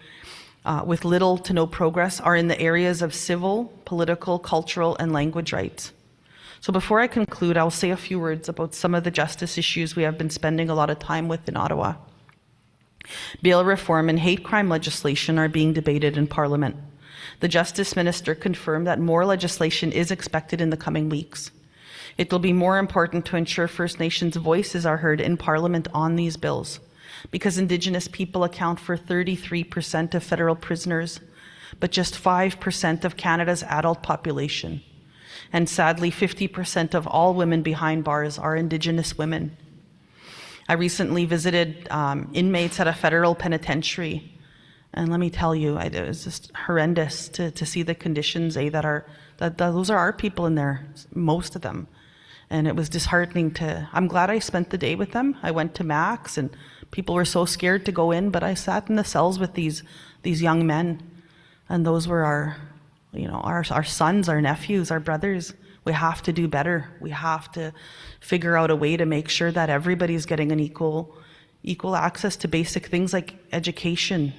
with little to no progress are in the areas of civil, political, cultural, and language rights. So before I conclude, I'll say a few words about some of the justice issues we have been spending a lot of time with in Ottawa. Bail reform and hate crime legislation are being debated in Parliament. The Justice Minister confirmed that more legislation is expected in the coming weeks. It will be more important to ensure First Nations voices are heard in Parliament on these bills, because Indigenous people account for 33% of federal prisoners, but just 5% of Canada's adult population. And sadly, 50% of all women behind bars are Indigenous women. I recently visited inmates at a federal penitentiary, and let me tell you, it was just horrendous to see the conditions. Those are our people in there, most of them, and it was disheartening I'm glad I spent the day with them. I went to Max, and people were so scared to go in, but I sat in the cells with these young men, and those were our sons, our nephews, our brothers. We have to do better. We have to figure out a way to make sure that everybody's getting an equal access to basic things like education,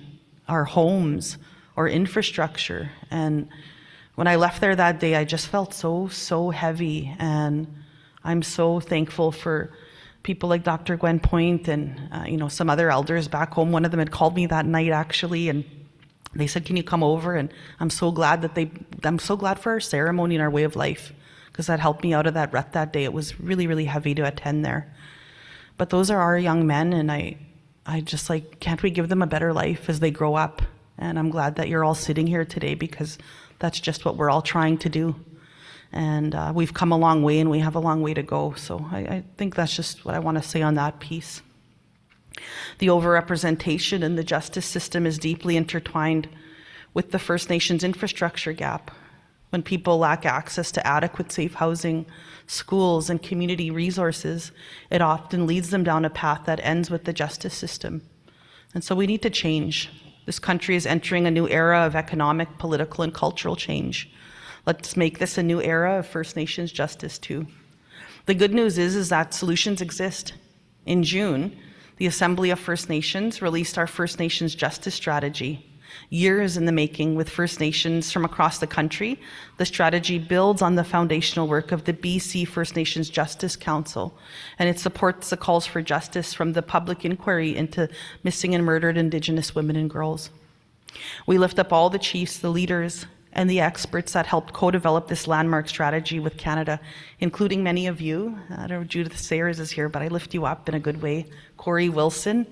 our homes, or infrastructure. And when I left there that day, I just felt so heavy. And I'm so thankful for people like Dr. Gwen Point and some other elders back home. One of them had called me that night actually, and they said, "Can you come over?" And I'm so glad for our ceremony and our way of life. because that helped me out of that rut that day. It was really, really heavy to attend there. But those are our young men, and I just like, can't we give them a better life as they grow up? And I'm glad that you're all sitting here today, because that's just what we're all trying to do. And we've come a long way, and we have a long way to go. So I think that's just what I want to say on that piece. The overrepresentation in the justice system is deeply intertwined with the First Nations infrastructure gap. When people lack access to adequate safe housing, schools, and community resources, it often leads them down a path that ends with the justice system. And so we need to change. This country is entering a new era of economic, political, and cultural change. Let's make this a new era of First Nations justice too. The good news is that solutions exist. In June, the Assembly of First Nations released our First Nations Justice Strategy. Years in the making with First Nations from across the country, the strategy builds on the foundational work of the BC First Nations Justice Council, and it supports the calls for justice from the public inquiry into missing and murdered Indigenous women and girls. We lift up all the chiefs, the leaders, and the experts that helped co-develop this landmark strategy with Canada, including many of you. I don't know if Judith Sayers is here, but I lift you up in a good way. Corey Wilson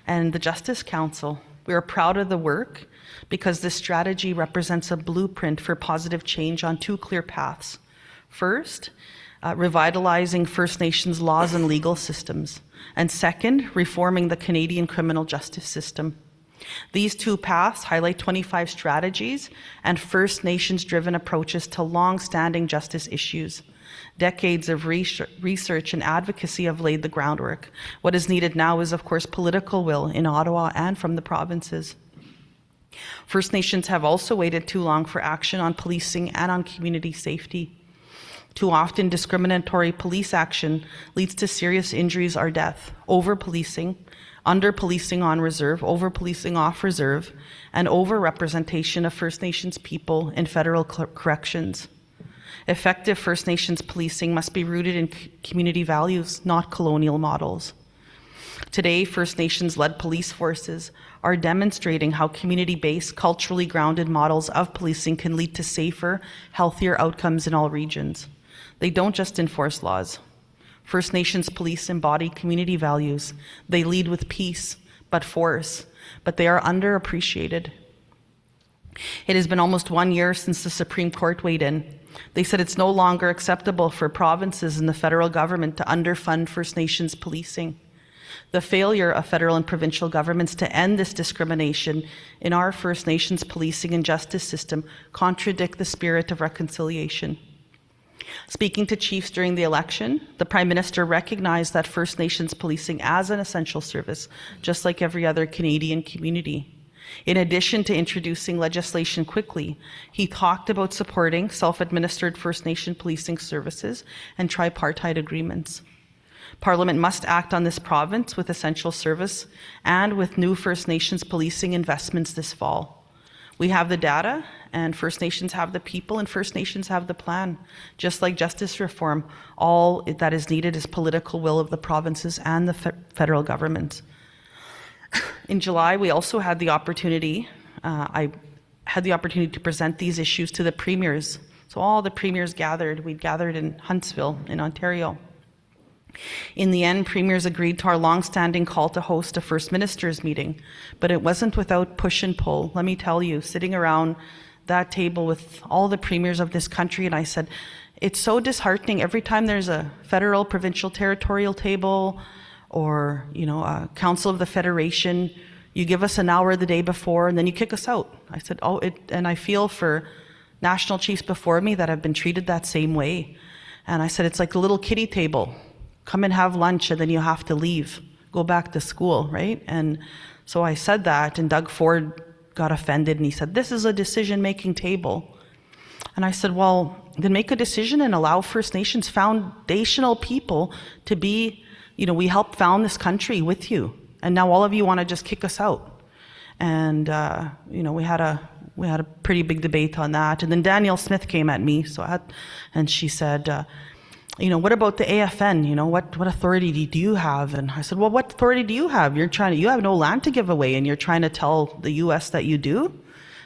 and the Justice Council. We are proud of the work because this strategy represents a blueprint for positive change on two clear paths. First, revitalizing First Nations laws and legal systems. And second, reforming the Canadian criminal justice system. These two paths highlight 25 strategies and First Nations-driven approaches to long-standing justice issues. Decades of research and advocacy have laid the groundwork. What is needed now is, of course, political will in Ottawa and from the provinces. First Nations have also waited too long for action on policing and on community safety. Too often, discriminatory police action leads to serious injuries or death. Over-policing, under-policing on reserve, over-policing off reserve, and over-representation of First Nations people in federal corrections. Effective First Nations policing must be rooted in community values, not colonial models. Today, First Nations-led police forces are demonstrating how community-based, culturally grounded models of policing can lead to safer, healthier outcomes in all regions. They don't just enforce laws. First Nations police embody community values. They lead with peace, but force, but they are underappreciated. It has been almost 1 year since the Supreme Court weighed in. They said it's no longer acceptable for provinces and the federal government to underfund First Nations policing. The failure of federal and provincial governments to end this discrimination in our First Nations policing and justice system contradict the spirit of reconciliation. Speaking to chiefs during the election, the Prime Minister recognized that First Nations policing as an essential service, just like every other Canadian community. In addition to introducing legislation quickly, he talked about supporting self-administered First Nation policing services and tripartite agreements. Parliament must act on this province with essential service and with new First Nations policing investments this fall. We have the data, and First Nations have the people, and First Nations have the plan. Just like justice reform, all that is needed is political will of the provinces and the federal government. In July, we also had the opportunity, I had the opportunity to present these issues to the premiers. So all the premiers gathered. We gathered in Huntsville in Ontario. In the end, premiers agreed to our long-standing call to host a First Ministers meeting, but it wasn't without push and pull. Let me tell you, sitting around that table with all the premiers of this country, and I said, it's so disheartening every time there's a federal, provincial, territorial table, or a Council of the Federation, you give us an hour the day before and then you kick us out. I said, and I feel for national chiefs before me that have been treated that same way. And I said, it's like the little kiddie table. Come and have lunch and then you have to leave, go back to school, right? And so I said that, and Doug Ford got offended and he said, this is a decision-making table. And I said, well, then make a decision and allow First Nations foundational people to be, we helped found this country with you. And now all of you want to just kick us out. And, we had a pretty big debate on that. And then Danielle Smith came at me, and she said, what about the AFN? What authority do you have? And I said, well, what authority do you have? You have no land to give away, and you're trying to tell the U.S. that you do?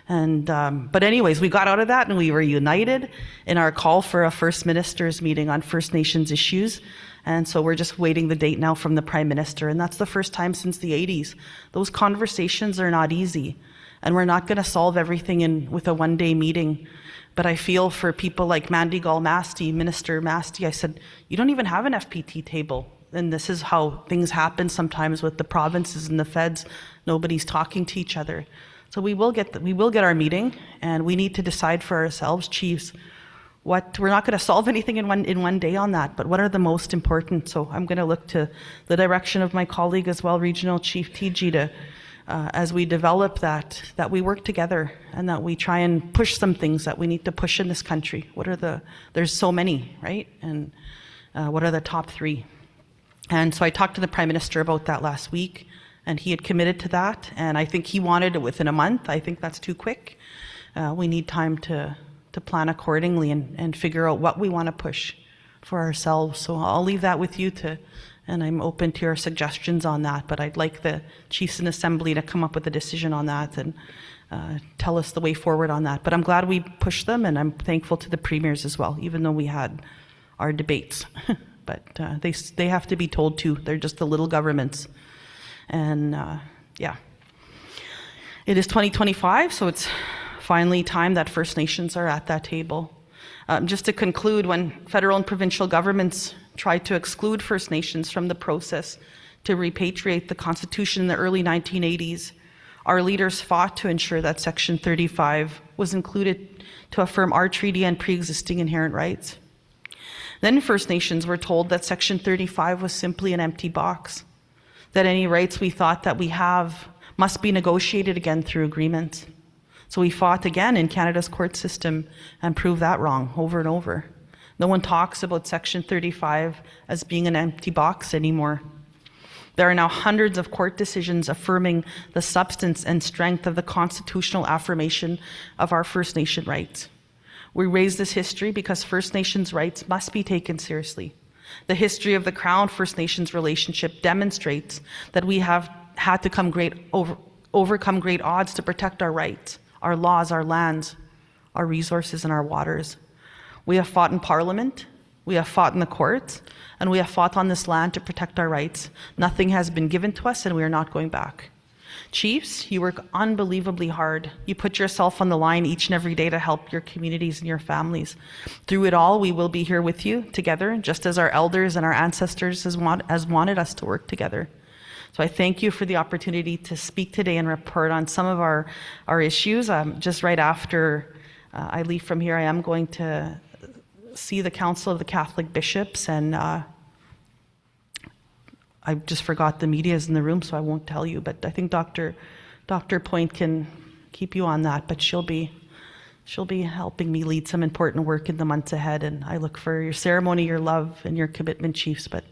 And but anyways, we got out of that and we were united in our call for a First Ministers meeting on First Nations issues. And so we're just waiting the date now from the Prime Minister, and that's the first time since the 80s. Those conversations are not easy, and we're not going to solve everything with a one-day meeting. But I feel for people like Mandy Gall-Masty, Minister Masty, I said, you don't even have an FPT table. And this is how things happen sometimes with the provinces and the feds. Nobody's talking to each other. So we will get our meeting, and we need to decide for ourselves, chiefs, we're not going to solve anything in one day on that, but what are the most important? So I'm going to look to the direction of my colleague as well, Regional Chief TG, to as we develop that we work together and that we try and push some things that we need to push in this country. There's so many, right? And what are the top 3? And so I talked to the Prime Minister about that last week, and he had committed to that, and I think he wanted it within a month. I think that's too quick. We need time to plan accordingly and figure out what we want to push for ourselves. So I'll leave that with you and I'm open to your suggestions on that, but I'd like the Chiefs in Assembly to come up with a decision on that and tell us the way forward on that. But I'm glad we pushed them, and I'm thankful to the premiers as well, even though we had our debates. But they have to be told too. They're just the little governments. And yeah. It is 2025, so it's finally time that First Nations are at that table. Just to conclude, when federal and provincial governments tried to exclude First Nations from the process to repatriate the Constitution in the early 1980s, our leaders fought to ensure that Section 35 was included to affirm our treaty and pre-existing inherent rights. Then First Nations were told that Section 35 was simply an empty box, that any rights we thought that we have must be negotiated again through agreements. So we fought again in Canada's court system and proved that wrong over and over. No one talks about Section 35 as being an empty box anymore. There are now hundreds of court decisions affirming the substance and strength of the constitutional affirmation of our First Nation rights. We raise this history because First Nations rights must be taken seriously. The history of the Crown First Nations relationship demonstrates that we have had to overcome great odds to protect our rights, our laws, our lands, our resources, and our waters. We have fought in Parliament, we have fought in the courts, and we have fought on this land to protect our rights. Nothing has been given to us, and we are not going back. Chiefs, you work unbelievably hard. You put yourself on the line each and every day to help your communities and your families. Through it all, we will be here with you together, just as our elders and our ancestors has wanted us to work together. So I thank you for the opportunity to speak today and report on some of our issues. Just right after I leave from here, I am going to see the Council of the Catholic Bishops, and I just forgot the media is in the room, so I won't tell you, but I think Dr. Point can keep you on that, but she'll be helping me lead some important work in the months ahead, and I look for your ceremony, your love, and your commitment, Chiefs, but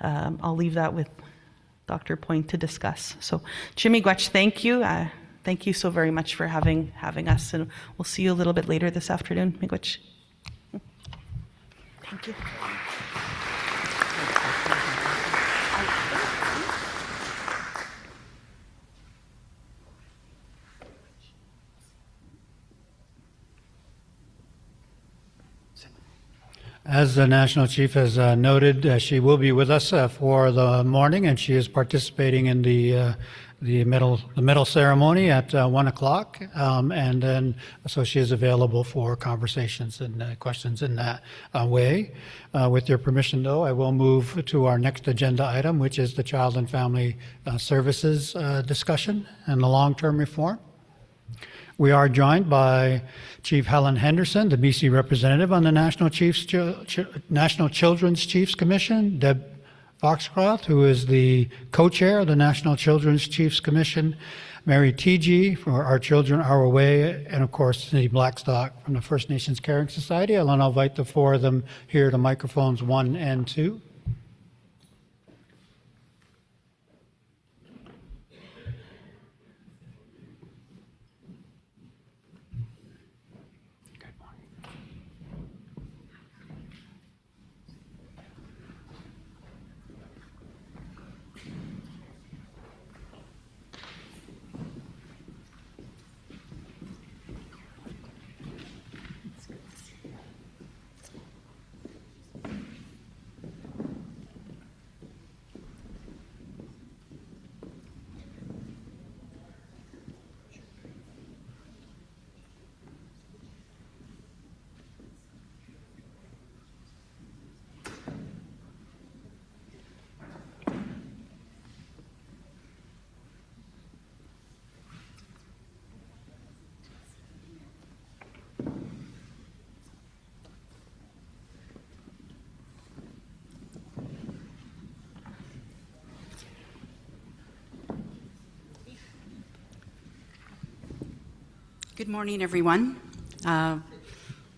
I'll leave that with Dr. Point to discuss. So, Jimmy Gwetch, thank you. Thank you so very much for having us, and we'll see you a little bit later this afternoon, Miigwech. Thank you. As the National Chief has noted, she will be with us for the morning, and she is participating in the medal ceremony at 1 o'clock, and then so she is available for conversations and questions in that way. With your permission, though, I will move to our next agenda item, which is the Child and Family Services discussion and the long-term reform. We are joined by Chief Helen Henderson, the BC representative on the National Children's Chiefs Commission, Deb Foxcroft, who is the co-chair of the National Children's Chiefs Commission, Mary TG for Our Children Our Way, and of course Cindy Blackstock from the First Nations Caring Society. I'll invite the four of them here to microphones 1 and 2. Good morning, everyone.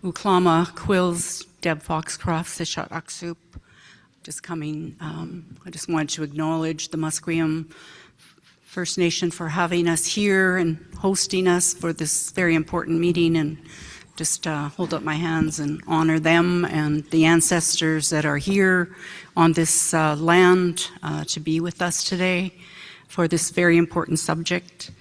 Uklama, Quills, Deb Foxcroft, Sishat Aksoup. Just coming, I just wanted to acknowledge the Musqueam First Nation for having us here and hosting us for this very important meeting, and just hold up my hands and honor them and the ancestors that are here on this land to be with us today for this very important subject.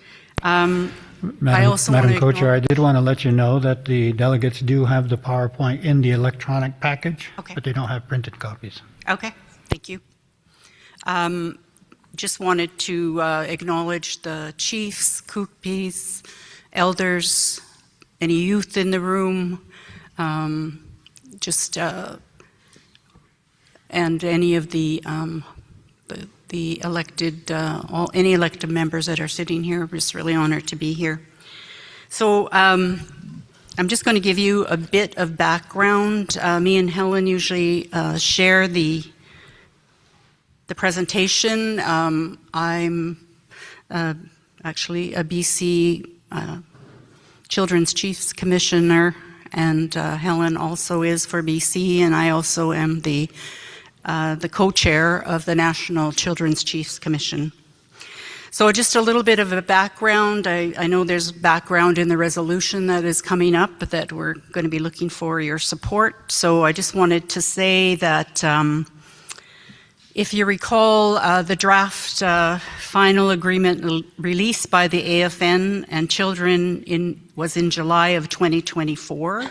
Madam Co-Chair, I did want to let you know that the delegates do have the PowerPoint in the electronic package, Okay. but they don't have printed copies. Okay, thank you. Just wanted to acknowledge the chiefs, Kukpis, elders, any youth in the room, and any of the elected, any elected members that are sitting here. We're just really honored to be here. So I'm just going to give you a bit of background. Me and Helen usually share the presentation. I'm actually a BC Children's Chiefs Commissioner, and Helen also is for BC, and I also am the co-chair of the National Children's Chiefs Commission. So just a little bit of a background. I know there's background in the resolution that is coming up, but that we're going to be looking for your support. So I just wanted to say that if you recall, the draft final agreement released by the AFN and children was in July of 2024.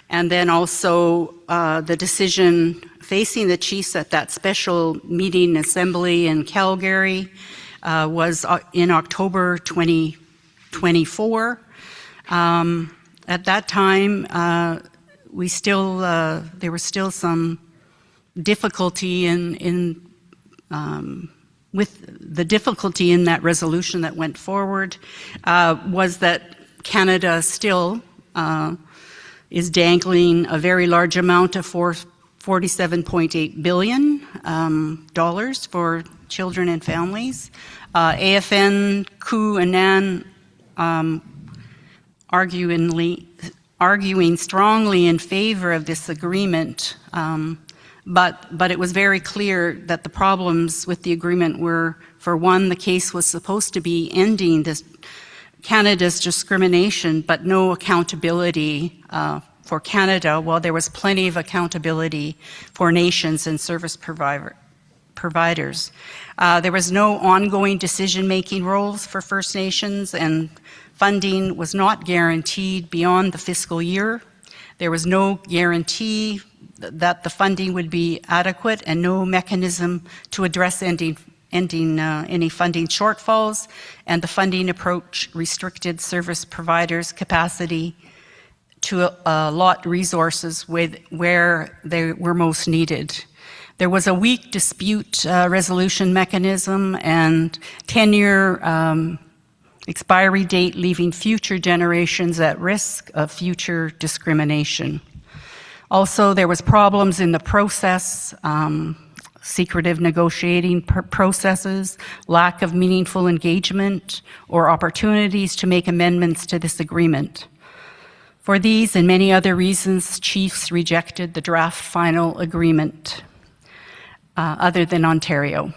And then also the decision facing the chiefs at that special meeting assembly in Calgary was in October 2024. At that time, there was still some difficulty with the difficulty in that resolution that went forward was that Canada still is dangling a very large amount of $47.8 billion for children and families. AFN, COO, and NAN arguing strongly in favor of this agreement, but it was very clear that the problems with the agreement were, for one, the case was supposed to be ending Canada's discrimination, but no accountability for Canada, while there was plenty of accountability for nations and service providers. There was no ongoing decision-making roles for First Nations, and funding was not guaranteed beyond the fiscal year. There was no guarantee that the funding would be adequate, and no mechanism to address ending any funding shortfalls, and the funding approach restricted service providers' capacity to allot resources where they were most needed. There was a weak dispute resolution mechanism and 10-year expiry date, leaving future generations at risk of future discrimination. Also, there was problems in the process, secretive negotiating processes, lack of meaningful engagement, or opportunities to make amendments to this agreement. For these and many other reasons, chiefs rejected the draft final agreement, other than Ontario.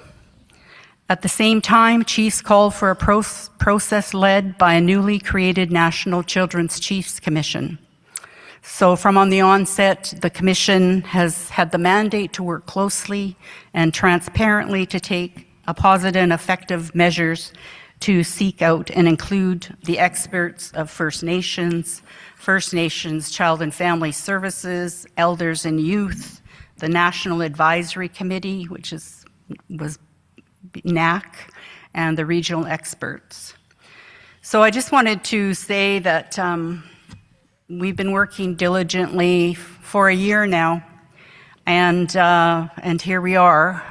At the same time, chiefs called for a process led by a newly created National Children's Chiefs Commission. So from on the onset, the Commission has had the mandate to work closely and transparently to take a positive and effective measures to seek out and include the experts of First Nations, Child and Family Services, Elders and Youth, the National Advisory Committee, which was NAC, and the regional experts. So I just wanted to say that we've been working diligently for a year now, and here we are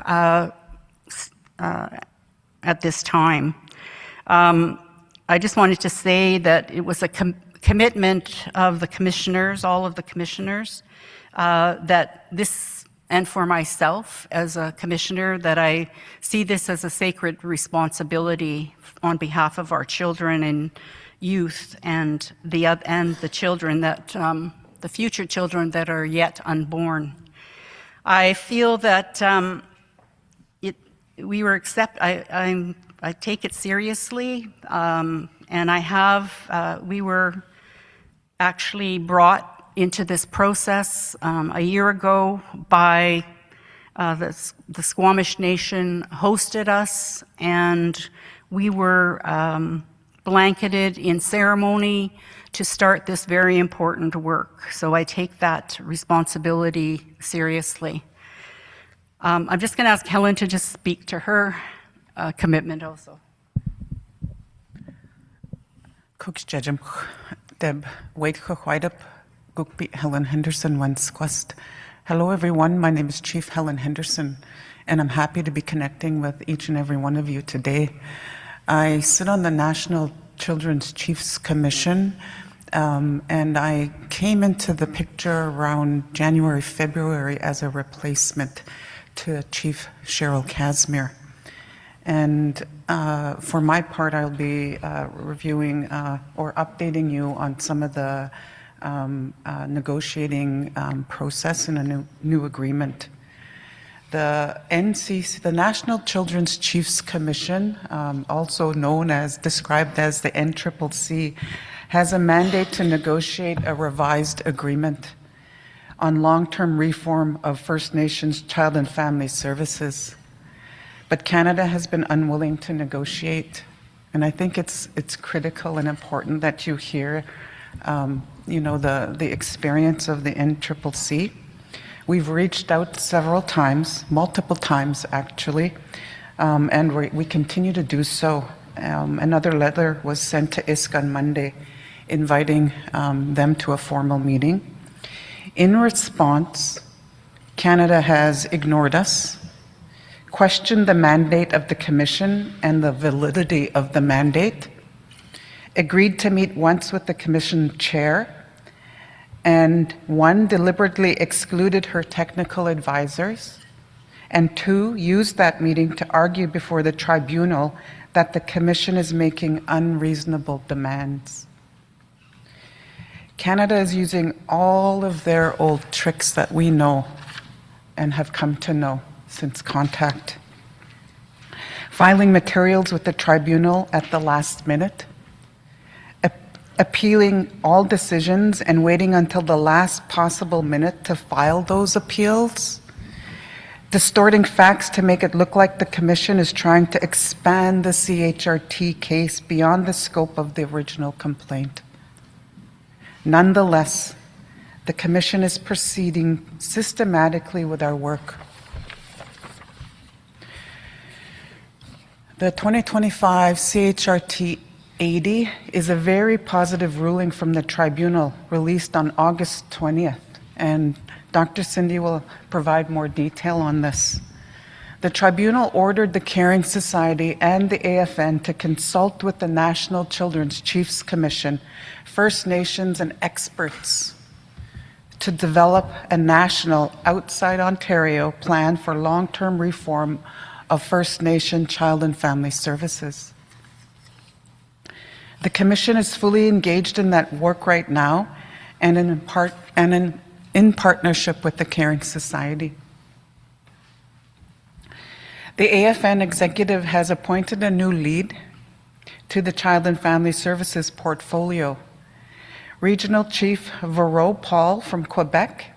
at this time. I just wanted to say that it was a commitment of the commissioners, all of the commissioners, that this and for myself as a commissioner, that I see this as a sacred responsibility on behalf of our children and youth and the children that, the future children that are yet unborn. I feel that I take it seriously, and we were actually brought into this process a year ago by the Squamish Nation hosted us, and we were blanketed in ceremony to start this very important work. So I take that responsibility seriously. I'm just going to ask Helen to just speak to her commitment also. Cookjajam Deb Wait Gukpi Helen Henderson once quest. Hello everyone, my name is Chief Helen Henderson, and I'm happy to be connecting with each and every one of you today. I sit on the National Children's Chiefs Commission, and I came into the picture around January, February as a replacement to Chief Cheryl Casimir. And for my part, I'll be reviewing or updating you on some of the negotiating process in a new agreement. The NCC, the National Children's Chiefs Commission, also described as the NCCC, has a mandate to negotiate a revised agreement on long-term reform of First Nations child and family services. But Canada has been unwilling to negotiate, and I think it's critical and important that you hear, the experience of the NCCC. We've reached out several times, multiple times actually, and we continue to do so. Another letter was sent to ISK on Monday, inviting them to a formal meeting. In response, Canada has ignored us, questioned the mandate of the Commission and the validity of the mandate, agreed to meet once with the Commission chair, and 1, deliberately excluded her technical advisors, and 2, used that meeting to argue before the tribunal that the Commission is making unreasonable demands. Canada is using all of their old tricks that we know and have come to know since contact. Filing materials with the tribunal at the last minute, appealing all decisions and waiting until the last possible minute to file those appeals, distorting facts to make it look like the Commission is trying to expand the CHRT case beyond the scope of the original complaint. Nonetheless, the Commission is proceeding systematically with our work. The 2025 CHRT 80 is a very positive ruling from the tribunal released on August 20th, and Dr. Cindy will provide more detail on this. The tribunal ordered the Caring Society and the AFN to consult with the National Children's Chiefs Commission, First Nations, and experts to develop a national, outside Ontario, plan for long-term reform of First Nation child and family services. The Commission is fully engaged in that work right now, and in partnership with the Caring Society. The AFN executive has appointed a new lead to the Child and Family Services portfolio. Regional Chief Varot Paul from Quebec.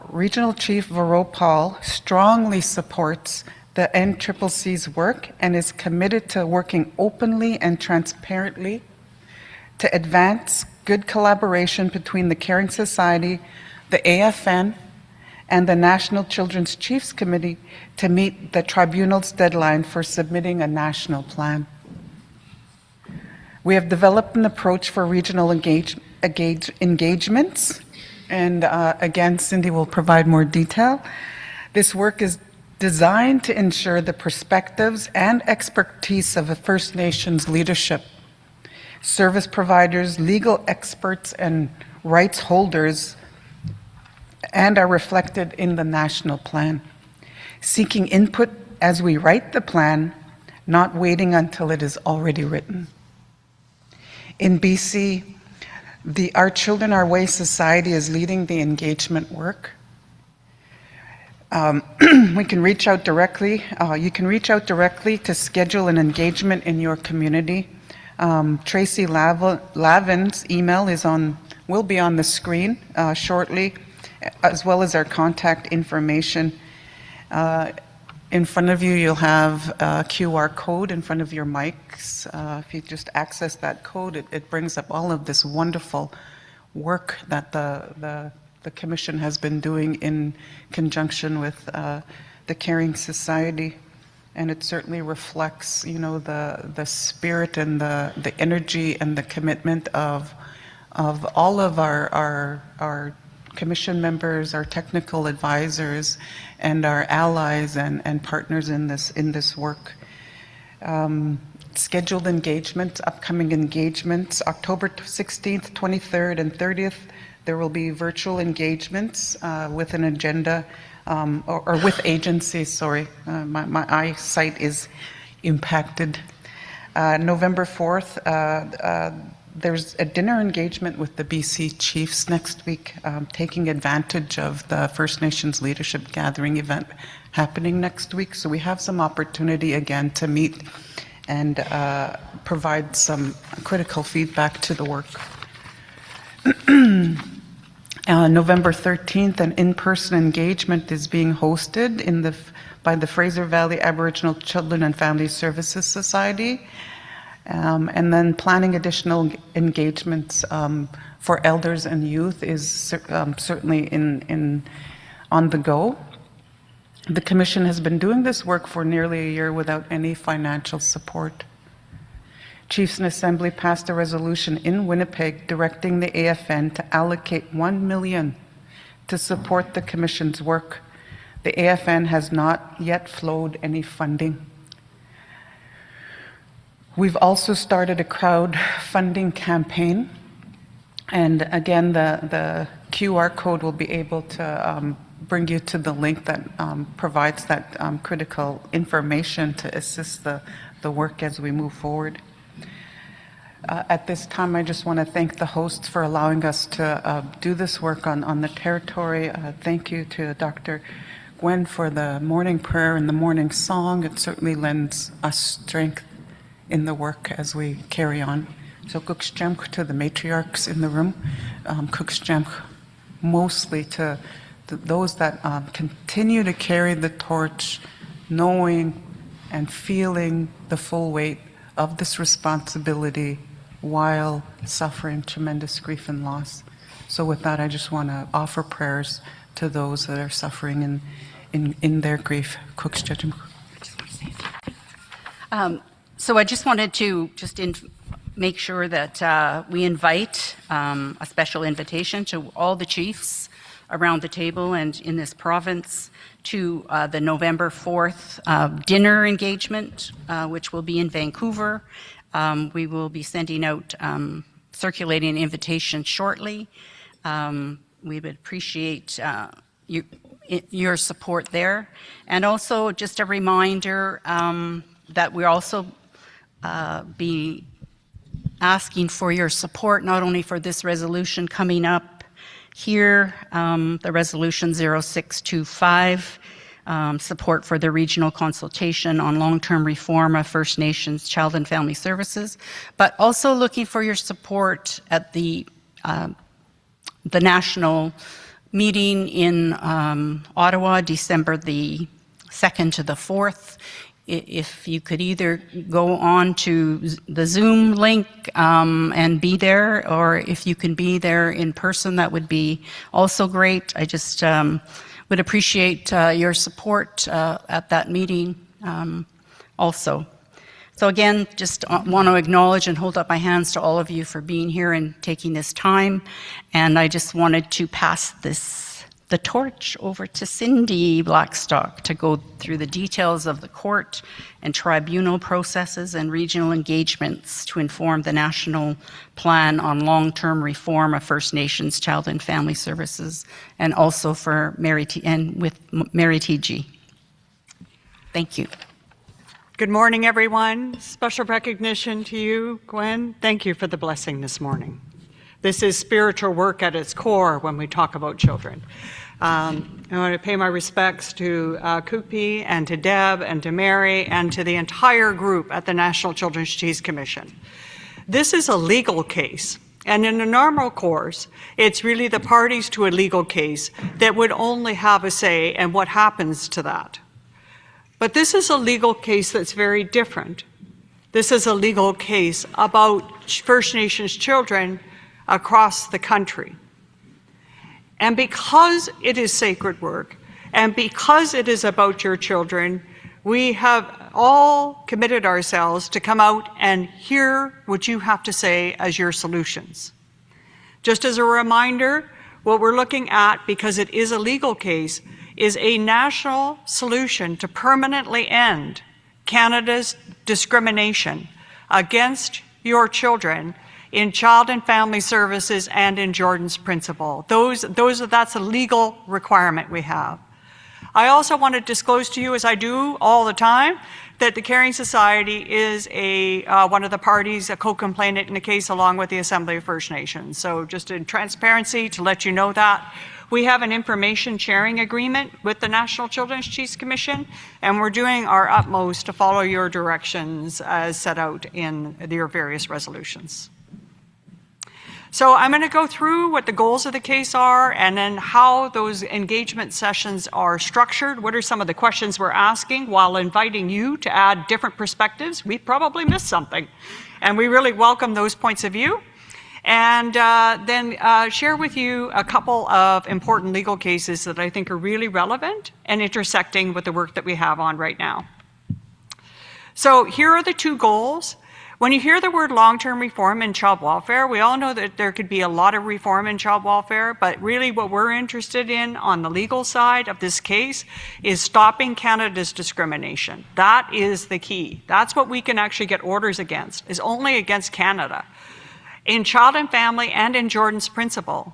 Regional Chief Varot Paul strongly supports the NCCC's work and is committed to working openly and transparently to advance good collaboration between the Caring Society, the AFN, and the National Children's Chiefs Committee to meet the tribunal's deadline for submitting a national plan. We have developed an approach for regional engagements, and again, Cindy will provide more detail. This work is designed to ensure the perspectives and expertise of the First Nations leadership, service providers, legal experts, and rights holders and are reflected in the national plan. Seeking input as we write the plan, not waiting until it is already written. In BC, the Our Children Our Way Society is leading the engagement work. We can reach out directly. You can reach out directly to schedule an engagement in your community. Tracy Lavin's email will be on the screen shortly, as well as our contact information. In front of you, you'll have a QR code in front of your mics. If you just access that code, it brings up all of this wonderful work that the Commission has been doing in conjunction with the Caring Society. And it certainly reflects, the spirit and the energy and the commitment of all of our Commission members, our technical advisors, and our allies and partners in this work. Scheduled engagements, upcoming engagements, October 16th, 23rd, and 30th, there will be virtual engagements with an agenda, or with agencies, sorry. My eyesight is impacted. November 4th, there's a dinner engagement with the BC Chiefs next week, taking advantage of the First Nations Leadership Gathering event happening next week. So we have some opportunity again to meet and provide some critical feedback to the work. November 13th, an in-person engagement is being hosted by the Fraser Valley Aboriginal Children and Family Services Society. And then planning additional engagements for elders and youth is certainly on the go. The Commission has been doing this work for nearly a year without any financial support. Chiefs and Assembly passed a resolution in Winnipeg directing the AFN to allocate $1 million to support the Commission's work. The AFN has not yet flowed any funding. We've also started a crowdfunding campaign, and again, the QR code will be able to bring you to the link that provides that critical information to assist the work as we move forward. At this time, I just want to thank the hosts for allowing us to do this work on the territory. Thank you to Dr. Gwen for the morning prayer and the morning song. It certainly lends us strength in the work as we carry on. So Kuksjamk to the matriarchs in the room, Kuksjamk mostly to those that continue to carry the torch, knowing and feeling the full weight of this responsibility while suffering tremendous grief and loss. So with that, I just want to offer prayers to those that are suffering in their grief. Kuksjamk. So I just wanted to make sure that we invite a special invitation to all the chiefs around the table and in this province to the November 4th dinner engagement, which will be in Vancouver. We will be sending out circulating invitations shortly. We would appreciate your support there. And also just a reminder that we're also be asking for your support, not only for this resolution coming up here, the resolution 0625, support for the regional consultation on long-term reform of First Nations Child and Family Services, but also looking for your support at the national meeting in Ottawa, December the 2nd to the 4th. If you could either go on to the Zoom link and be there, or if you can be there in person, that would be also great. I just would appreciate your support at that meeting also. So again, just want to acknowledge and hold up my hands to all of you for being here and taking this time. And I just wanted to pass this the torch over to Cindy Blackstock to go through the details of the court and tribunal processes and regional engagements to inform the national plan on long-term reform of First Nations Child and Family Services, and also for Mary with Mary TG. Thank you. Good morning, everyone. Special recognition to you, Gwen. Thank you for the blessing this morning. This is spiritual work at its core when we talk about children. I want to pay my respects to Kupi and to Deb and to Mary and to the entire group at the National Children's Cheese Commission. This is a legal case, and in a normal course, it's really the parties to a legal case that would only have a say in what happens to that. But this is a legal case that's very different. This is a legal case about First Nations children across the country. And because it is sacred work, and because it is about your children, we have all committed ourselves to come out and hear what you have to say as your solutions. Just as a reminder, what we're looking at, because it is a legal case, is a national solution to permanently end Canada's discrimination against your children in child and family services and in Jordan's Principle. That's a legal requirement we have. I also want to disclose to you, as I do all the time, that the Caring Society is one of the parties, a co-complainant in the case, along with the Assembly of First Nations. So just in transparency, to let you know that. We have an information sharing agreement with the National Children's Cheese Commission, and we're doing our utmost to follow your directions as set out in your various resolutions. So I'm going to go through what the goals of the case are and then how those engagement sessions are structured. What are some of the questions we're asking while inviting you to add different perspectives? We probably missed something, and we really welcome those points of view. And then share with you a couple of important legal cases that I think are really relevant and intersecting with the work that we have on right now. So here are the two goals. When you hear the word long-term reform in child welfare, we all know that there could be a lot of reform in child welfare, but really what we're interested in on the legal side of this case is stopping Canada's discrimination. That is the key. That's what we can actually get orders against, is only against Canada. In child and family and in Jordan's Principle.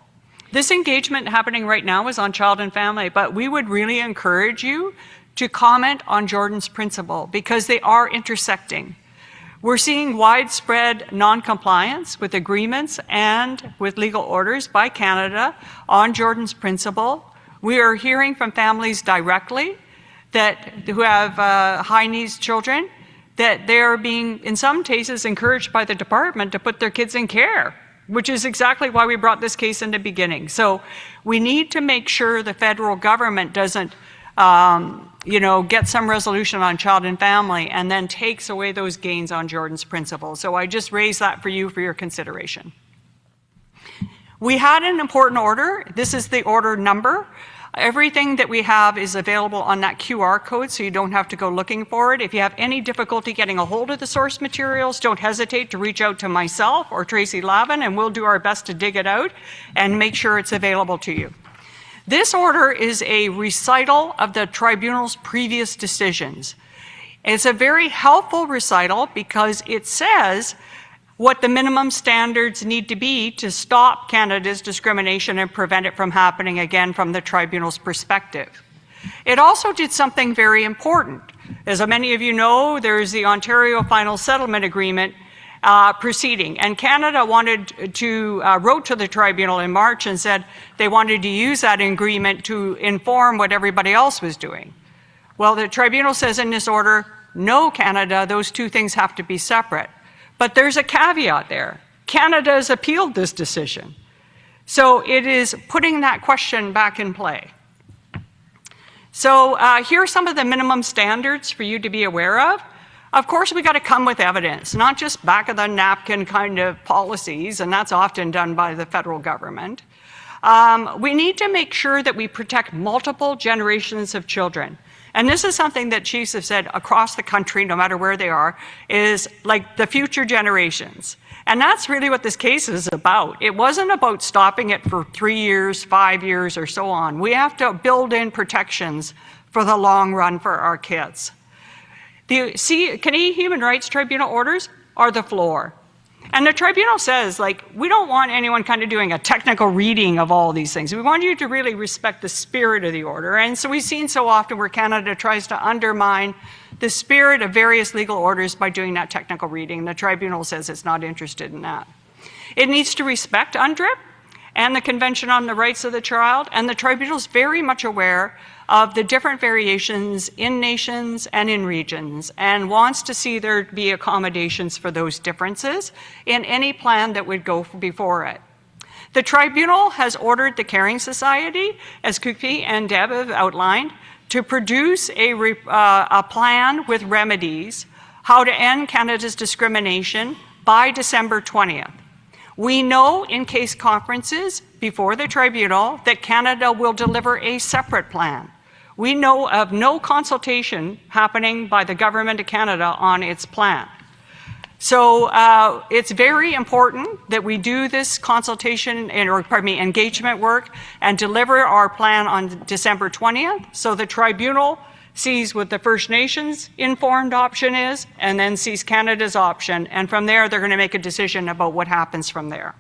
This engagement happening right now is on child and family, but we would really encourage you to comment on Jordan's Principle because they are intersecting. We're seeing widespread non-compliance with agreements and with legal orders by Canada on Jordan's Principle. We are hearing from families directly who have high needs children that they are being, in some cases, encouraged by the department to put their kids in care, which is exactly why we brought this case in the beginning. So we need to make sure the federal government doesn't get some resolution on child and family and then takes away those gains on Jordan's Principle. So I just raised that for you for your consideration. We had an important order. This is the order number. Everything that we have is available on that QR code, so you don't have to go looking for it. If you have any difficulty getting a hold of the source materials, don't hesitate to reach out to myself or Tracy Lavin, and we'll do our best to dig it out and make sure it's available to you. This order is a recital of the tribunal's previous decisions. It's a very helpful recital because it says what the minimum standards need to be to stop Canada's discrimination and prevent it from happening again from the tribunal's perspective. It also did something very important. As many of you know, there's the Ontario Final Settlement Agreement proceeding, and Canada wrote to the tribunal in March and said they wanted to use that agreement to inform what everybody else was doing. Well, the tribunal says in this order, no, Canada, those two things have to be separate. But there's a caveat there. Canada has appealed this decision. So it is putting that question back in play. So here are some of the minimum standards for you to be aware of. Of course, we got to come with evidence, not just back of the napkin kind of policies, and that's often done by the federal government. We need to make sure that we protect multiple generations of children. And this is something that chiefs have said across the country, no matter where they are, is like the future generations. And that's really what this case is about. It wasn't about stopping it for 3 years, 5 years, or so on. We have to build in protections for the long run for our kids. The Canadian Human Rights Tribunal orders are the floor. And the tribunal says, like, we don't want anyone kind of doing a technical reading of all these things. We want you to really respect the spirit of the order. And so we've seen so often where Canada tries to undermine the spirit of various legal orders by doing that technical reading. The tribunal says it's not interested in that. It needs to respect UNDRIP and the Convention on the Rights of the Child, and the tribunal is very much aware of the different variations in nations and in regions, and wants to see there be accommodations for those differences in any plan that would go before it. The tribunal has ordered the Caring Society, as Kupi and Deb have outlined, to produce a plan with remedies, how to end Canada's discrimination by December 20th. We know in case conferences before the tribunal that Canada will deliver a separate plan. We know of no consultation happening by the Government of Canada on its plan. So it's very important that we do this consultation, engagement work and deliver our plan on December 20th, so the tribunal sees what the First Nations informed option is, and then sees Canada's option, and from there they're going to make a decision about what happens from there.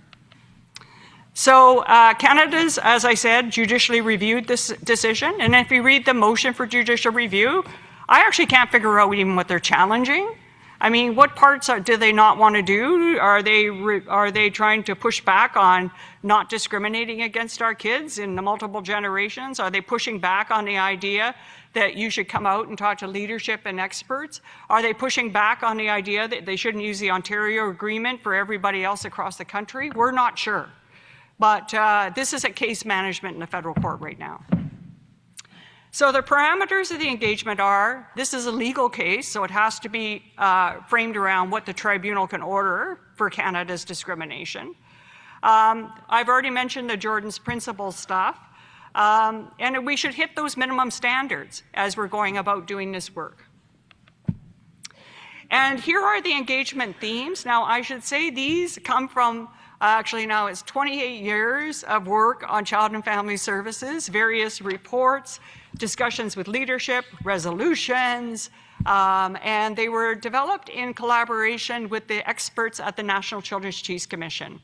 So Canada's, as I said, judicially reviewed this decision, and if you read the motion for judicial review, I actually can't figure out even what they're challenging. I mean, what parts do they not want to do? Are they trying to push back on not discriminating against our kids in the multiple generations? Are they pushing back on the idea that you should come out and talk to leadership and experts? Are they pushing back on the idea that they shouldn't use the Ontario Agreement for everybody else across the country? We're not sure. But this is a case management in the federal court right now. So the parameters of the engagement are, this is a legal case, so it has to be framed around what the tribunal can order for Canada's discrimination. I've already mentioned the Jordan's Principles stuff, and we should hit those minimum standards as we're going about doing this work. And here are the engagement themes. Now, I should say these come from, actually now it's 28 years of work on child and family services, various reports, discussions with leadership, resolutions, and they were developed in collaboration with the experts at the National Children's Chiefs Commission.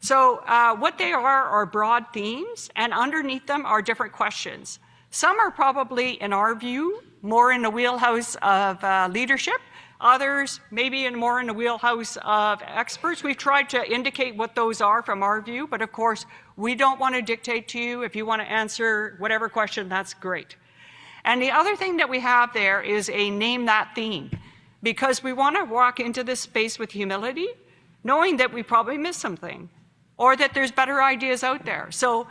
So what they are broad themes, and underneath them are different questions. Some are probably, in our view, more in the wheelhouse of leadership, others maybe more in the wheelhouse of experts. We've tried to indicate what those are from our view, but of course, we don't want to dictate to you. If you want to answer whatever question, that's great. And the other thing that we have there is a name that theme, because we want to walk into this space with humility, knowing that we probably missed something, or that there's better ideas out there. So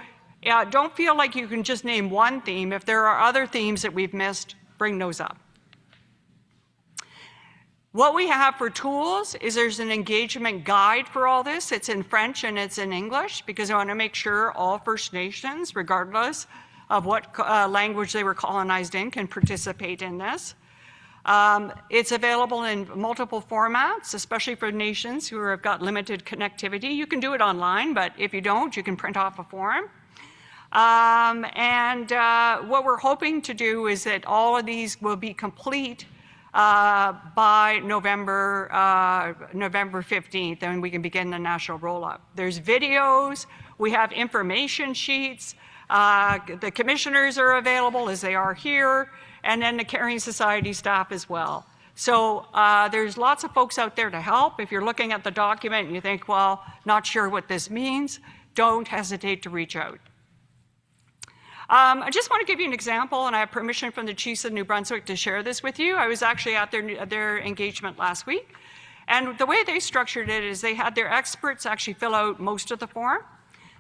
don't feel like you can just name one theme. If there are other themes that we've missed, bring those up. What we have for tools is there's an engagement guide for all this. It's in French and it's in English, because I want to make sure all First Nations, regardless of what language they were colonized in, can participate in this. It's available in multiple formats, especially for nations who have got limited connectivity. You can do it online, but if you don't, you can print off a form. What we're hoping to do is that all of these will be complete by November 15th, and we can begin the national roll-up. There's videos, we have information sheets, the commissioners are available as they are here, and then the Caring Society staff as well. So there's lots of folks out there to help. If you're looking at the document and you think, well, not sure what this means, don't hesitate to reach out. I just want to give you an example, and I have permission from the Chiefs of New Brunswick to share this with you. I was actually at their engagement last week, and the way they structured it is they had their experts actually fill out most of the form.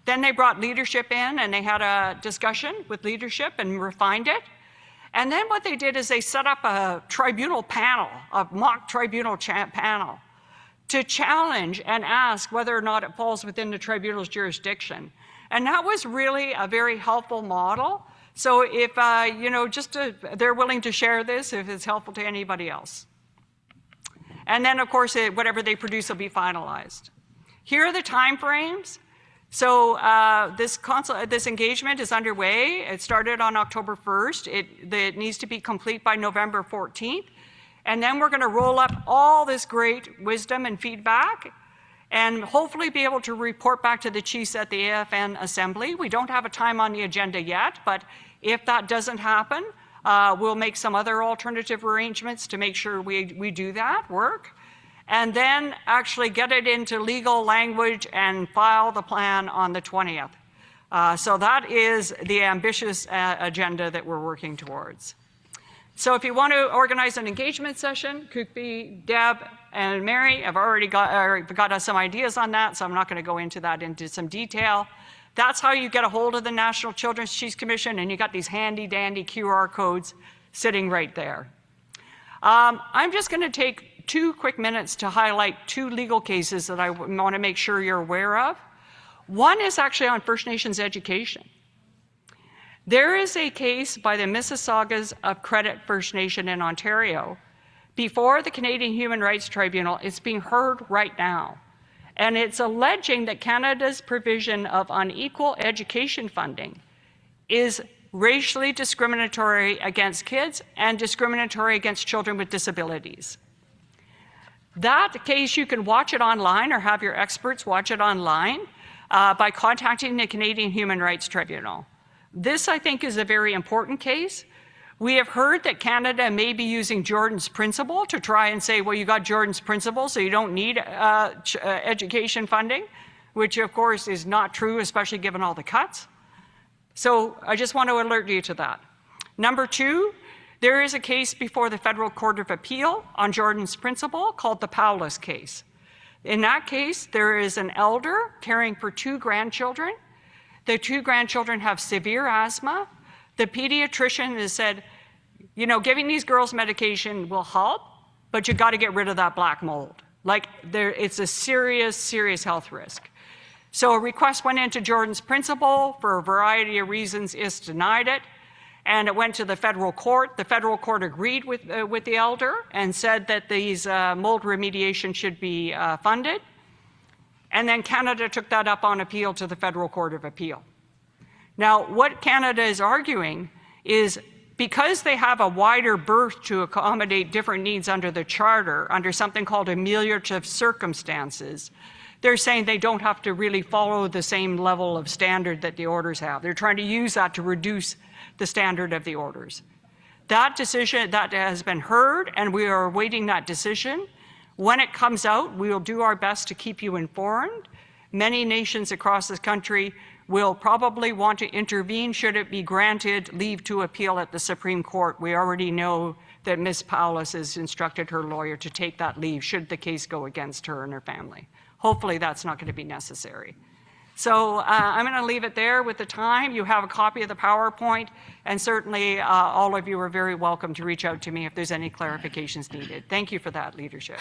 Then they brought leadership in, and they had a discussion with leadership and refined it. And then what they did is they set up a tribunal panel, a mock tribunal panel, to challenge and ask whether or not it falls within the tribunal's jurisdiction. And that was really a very helpful model, So if, they're willing to share this if it's helpful to anybody else. And then, of course, whatever they produce will be finalized. Here are the time frames. So this engagement is underway. It started on October 1st. It needs to be complete by November 14th. And then we're going to roll up all this great wisdom and feedback and hopefully be able to report back to the chiefs at the AFN Assembly. We don't have a time on the agenda yet, but if that doesn't happen, we'll make some other alternative arrangements to make sure we do that work. And then actually get it into legal language and file the plan on the 20th. So that is the ambitious agenda that we're working towards. So if you want to organize an engagement session, Kukbi, Deb, and Mary have already got us some ideas on that, so I'm not going to go into that into some detail. That's how you get a hold of the National Children's Chiefs Commission, and you got these handy dandy QR codes sitting right there. I'm just going to take 2 quick minutes to highlight 2 legal cases that I want to make sure you're aware of. One is actually on First Nations education. There is a case by the Mississaugas of Credit First Nation in Ontario before the Canadian Human Rights Tribunal. It's being heard right now. And it's alleging that Canada's provision of unequal education funding is racially discriminatory against kids and discriminatory against children with disabilities. That case, you can watch it online or have your experts watch it online by contacting the Canadian Human Rights Tribunal. This, I think, is a very important case. We have heard that Canada may be using Jordan's principle to try and say, well, you got Jordan's principle, so you don't need education funding, which of course is not true, especially given all the cuts. So I just want to alert you to that. Number 2, there is a case before the Federal Court of Appeal on Jordan's principle called the Paulus case. In that case, there is an elder caring for 2 grandchildren. The 2 grandchildren have severe asthma. The pediatrician has said, giving these girls medication will help, but you got to get rid of that black mold. It's a serious, serious health risk. So a request went into Jordan's principle for a variety of reasons. IST denied it, and it went to the federal court. The federal court agreed with the elder and said that these mold remediation should be funded. And then Canada took that up on appeal to the Federal Court of Appeal. Now, what Canada is arguing is because they have a wider berth to accommodate different needs under the Charter, under something called ameliorative circumstances, they're saying they don't have to really follow the same level of standard that the orders have. They're trying to use that to reduce the standard of the orders. That decision, that has been heard, and we are awaiting that decision. When it comes out, we will do our best to keep you informed. Many nations across this country will probably want to intervene should it be granted leave to appeal at the Supreme Court. We already know that Ms. Paulus has instructed her lawyer to take that leave should the case go against her and her family. Hopefully that's not going to be necessary. So I'm going to leave it there with the time. You have a copy of the PowerPoint, and certainly all of you are very welcome to reach out to me if there's any clarifications needed. Thank you for that leadership.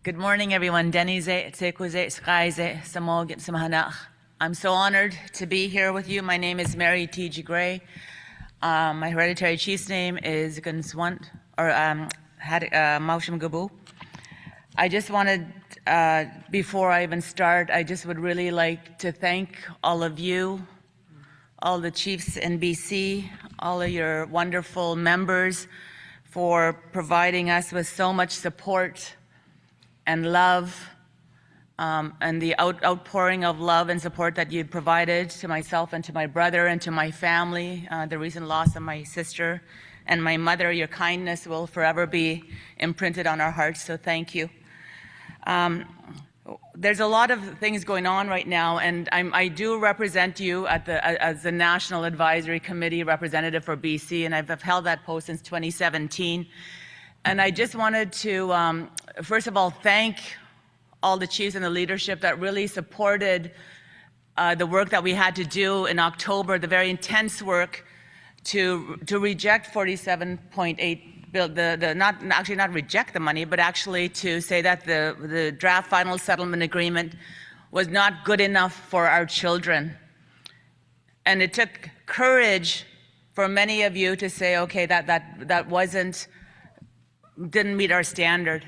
Good morning, everyone. I'm so honored to be here with you. My name is Mary T.G. Gray. My hereditary chief's name is Gunswant, or Mausham Gabu. I just wanted, before I even start, I just would really like to thank all of you, all the chiefs in BC, all of your wonderful members for providing us with so much support and love, and the outpouring of love and support that you provided to myself and to my brother and to my family, the recent loss of my sister and my mother. Your kindness will forever be imprinted on our hearts, so thank you. There's a lot of things going on right now, and I do represent you as the National Advisory Committee representative for BC, and I've held that post since 2017. And I just wanted to, first of all, thank all the chiefs and the leadership that really supported the work that we had to do in October, the very intense work to reject $47.8 not reject the money, but actually to say that the draft final settlement agreement was not good enough for our children. And it took courage for many of you to say, okay, that didn't meet our standard.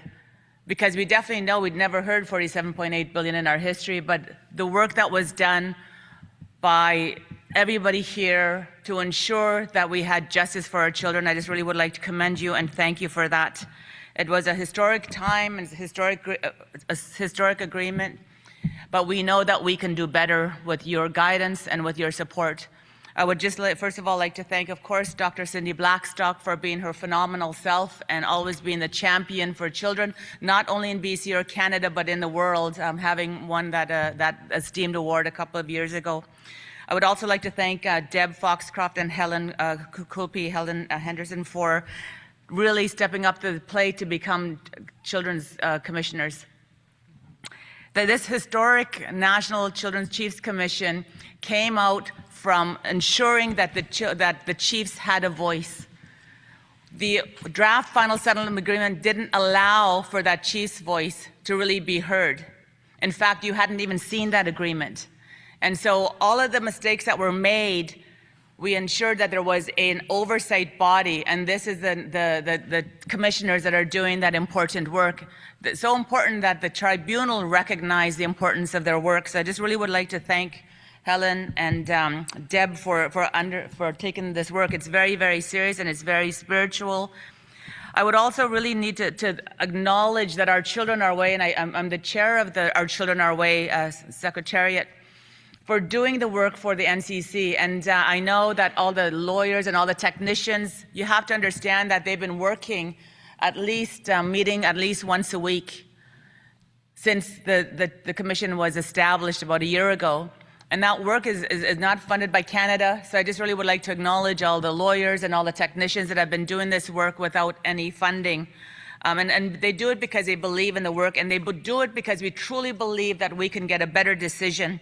Because we definitely know we'd never heard $47.8 billion in our history, but the work that was done by everybody here to ensure that we had justice for our children, I just really would like to commend you and thank you for that. It was a historic time and a historic agreement, but we know that we can do better with your guidance and with your support. I would just first of all like to thank, of course, Dr. Cindy Blackstock for being her phenomenal self and always being the champion for children, not only in BC or Canada, but in the world, having won that esteemed award a couple of years ago. I would also like to thank Deb Foxcroft and Helen Henderson for really stepping up to the plate to become children's commissioners. This historic National Children's Chiefs Commission came out from ensuring that the chiefs had a voice. The draft final settlement agreement didn't allow for that chief's voice to really be heard. In fact, you hadn't even seen that agreement. And so all of the mistakes that were made, we ensured that there was an oversight body, and this is the commissioners that are doing that important work. It's so important that the tribunal recognize the importance of their work. So I just really would like to thank Helen and Deb for taking this work. It's very, very serious and it's very spiritual. I would also really need to acknowledge that Our Children Our Way, and I'm the chair of the Our Children Our Way Secretariat, for doing the work for the NCC. And I know that all the lawyers and all the technicians, you have to understand that they've been working at least, meeting at least once a week since the commission was established about a year ago. And that work is not funded by Canada. So I just really would like to acknowledge all the lawyers and all the technicians that have been doing this work without any funding. And they do it because they believe in the work, and they do it because we truly believe that we can get a better decision.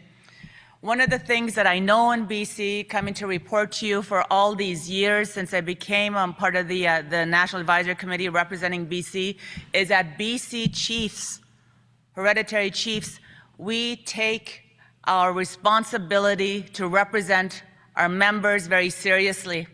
One of the things that I know in BC, coming to report to you for all these years since I became part of the National Advisory Committee representing BC, is that BC chiefs, hereditary chiefs, we take our responsibility to represent our members very seriously.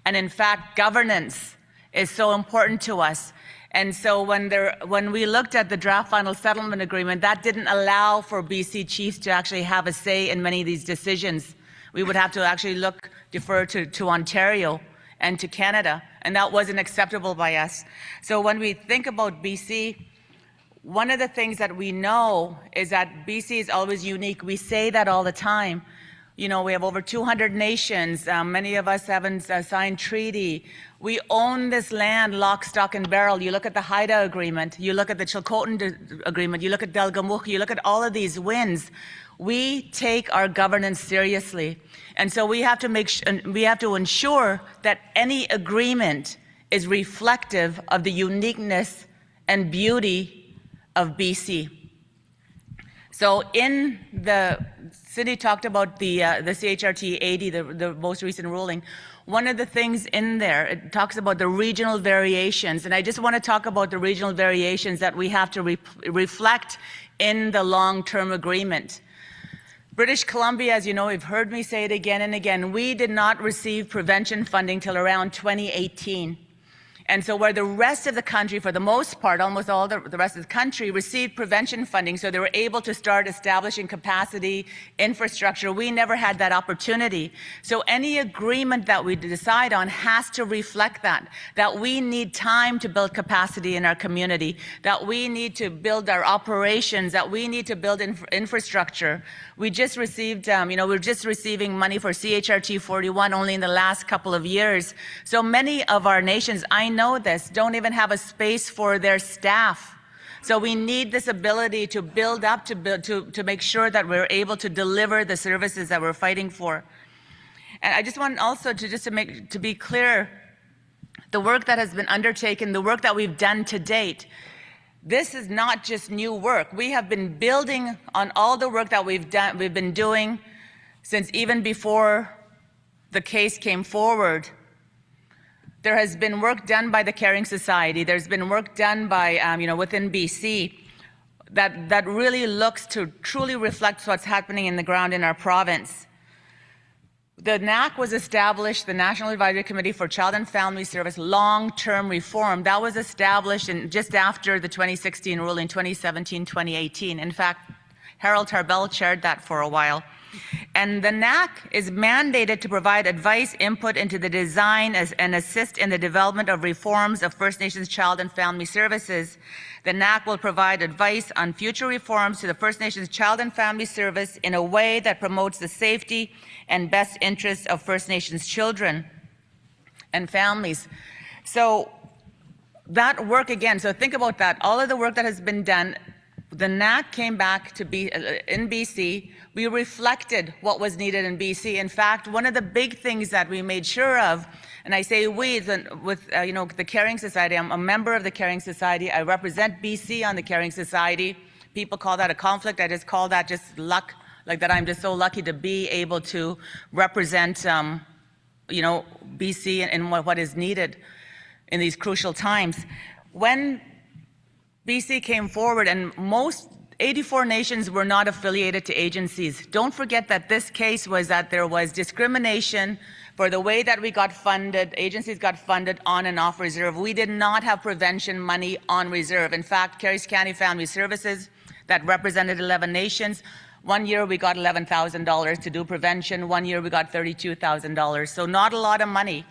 And in fact, governance is so important to us. And so when we looked at the draft final settlement agreement, that didn't allow for BC chiefs to actually have a say in many of these decisions. We would have to actually defer to Ontario and to Canada, and that wasn't acceptable by us. So when we think about BC, one of the things that we know is that BC is always unique. We say that all the time. You know, we have over 200 nations. Many of us haven't signed treaty. We own this land lock, stock, and barrel. You look at the Haida Agreement. You look at the Chilcotin Agreement. You look at Delgamuukw. You look at all of these wins. We take our governance seriously. And so we have to ensure that any agreement is reflective of the uniqueness and beauty of BC. So in Cindy talked about the CHRT 80, the most recent ruling. One of the things in there, it talks about the regional variations, and I just want to talk about the regional variations that we have to reflect in the long-term agreement. British Columbia, as you know, you've heard me say it again and again, we did not receive prevention funding till around 2018. And so where the rest of the country, for the most part, almost all the rest of the country received prevention funding, so they were able to start establishing capacity, infrastructure. We never had that opportunity. So any agreement that we decide on has to reflect that we need time to build capacity in our community, that we need to build our operations, that we need to build infrastructure. We just received, we're just receiving money for CHRT 41 only in the last couple of years. So many of our nations, I know this, don't even have a space for their staff. So we need this ability to build up, to make sure that we're able to deliver the services that we're fighting for. And I just want also to be clear, the work that has been undertaken, the work that we've done to date, this is not just new work. We have been building on all the work that we've been doing since even before the case came forward. There has been work done by the Caring Society. There's been work done by, within BC that really looks to truly reflect what's happening in the ground in our province. The NAC was established, the National Advisory Committee for Child and Family Service Long-Term Reform. That was established just after the 2016 ruling, 2017, 2018. In fact, Harold Tarbell chaired that for a while. And the NAC is mandated to provide advice, input into the design and assist in the development of reforms of First Nations child and family services. The NAC will provide advice on future reforms to the First Nations Child and Family Service in a way that promotes the safety and best interests of First Nations children and families. So that work again, so think about that. All of the work that has been done, the NAC came back to be in BC. We reflected what was needed in BC. In fact, one of the big things that we made sure of, and I say we, with the Caring Society, I'm a member of the Caring Society. I represent BC on the Caring Society. People call that a conflict. I just call that just luck, like that I'm just so lucky to be able to represent, BC and what is needed in these crucial times. When BC came forward, and most 84 nations were not affiliated to agencies. Don't forget that this case was that there was discrimination for the way that we got funded, agencies got funded on and off reserve. We did not have prevention money on reserve. In fact, Caries County Family Services, that represented 11 nations, one year we got $11,000 to do prevention, one year we got $32,000, so not a lot of money.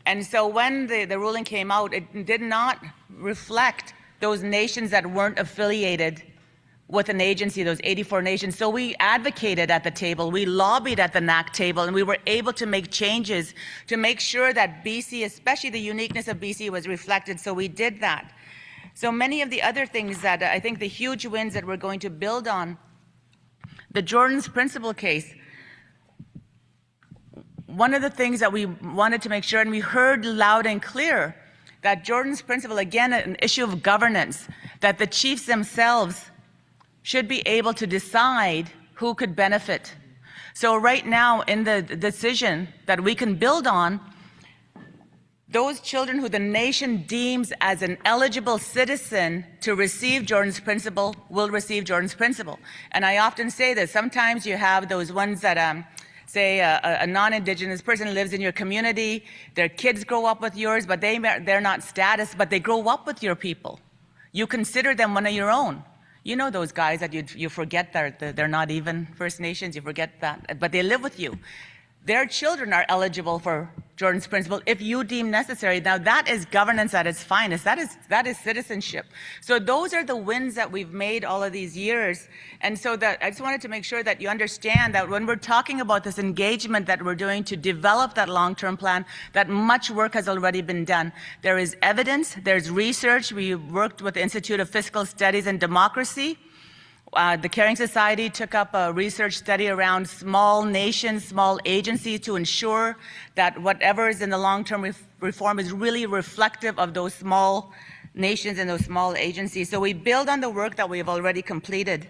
And so when the ruling came out, it did not reflect those nations that weren't affiliated with an agency, those 84 nations. So we advocated at the table, we lobbied at the NAC table, and we were able to make changes to make sure that BC, especially the uniqueness of BC, was reflected. So we did that. So many of the other things that I think the huge wins that we're going to build on, the Jordan's Principle case, one of the things that we wanted to make sure, and we heard loud and clear, that Jordan's Principle, again, an issue of governance, that the chiefs themselves should be able to decide who could benefit. So right now, in the decision that we can build on, those children who the nation deems as an eligible citizen to receive Jordan's Principle will receive Jordan's Principle. And I often say this, sometimes you have those ones that say a non-Indigenous person lives in your community, their kids grow up with yours, but they're not status, but they grow up with your people. You consider them one of your own. You know those guys that you forget that they're not even First Nations, you forget that, but they live with you. Their children are eligible for Jordan's Principle if you deem necessary. Now that is governance at its finest. That is citizenship. So those are the wins that we've made all of these years. And so that I just wanted to make sure that you understand that when we're talking about this engagement that we're doing to develop that long-term plan, that much work has already been done. There is evidence, there's research. We worked with the Institute of Fiscal Studies and Democracy. The Caring Society took up a research study around small nations, small agencies to ensure that whatever is in the long-term reform is really reflective of those small nations and those small agencies. So we build on the work that we have already completed.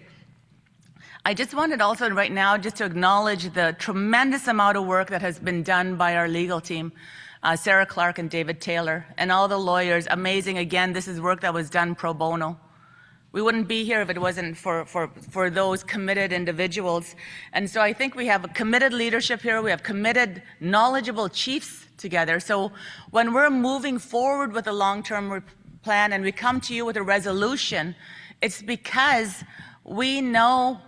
I just wanted also right now just to acknowledge the tremendous amount of work that has been done by our legal team, Sarah Clark and David Taylor, and all the lawyers. Amazing. Again, this is work that was done pro bono. We wouldn't be here if it wasn't for those committed individuals. And so I think we have a committed leadership here. We have committed, knowledgeable chiefs together. So when we're moving forward with a long-term plan and we come to you with a resolution, it's because we know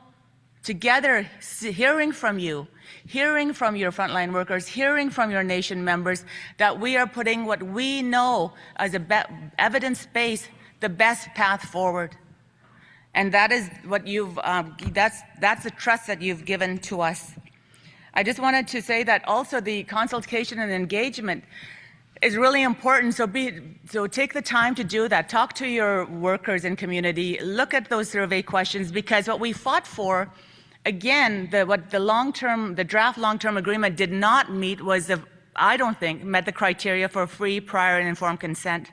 together, hearing from you, hearing from your frontline workers, hearing from your nation members, that we are putting what we know as evidence-based, the best path forward. And that is what that's the trust that you've given to us. I just wanted to say that also the consultation and engagement is really important. So take the time to do that. Talk to your workers and community. Look at those survey questions, because what we fought for, again, what the draft long-term agreement did not meet was I don't think, met the criteria for free, prior, and informed consent.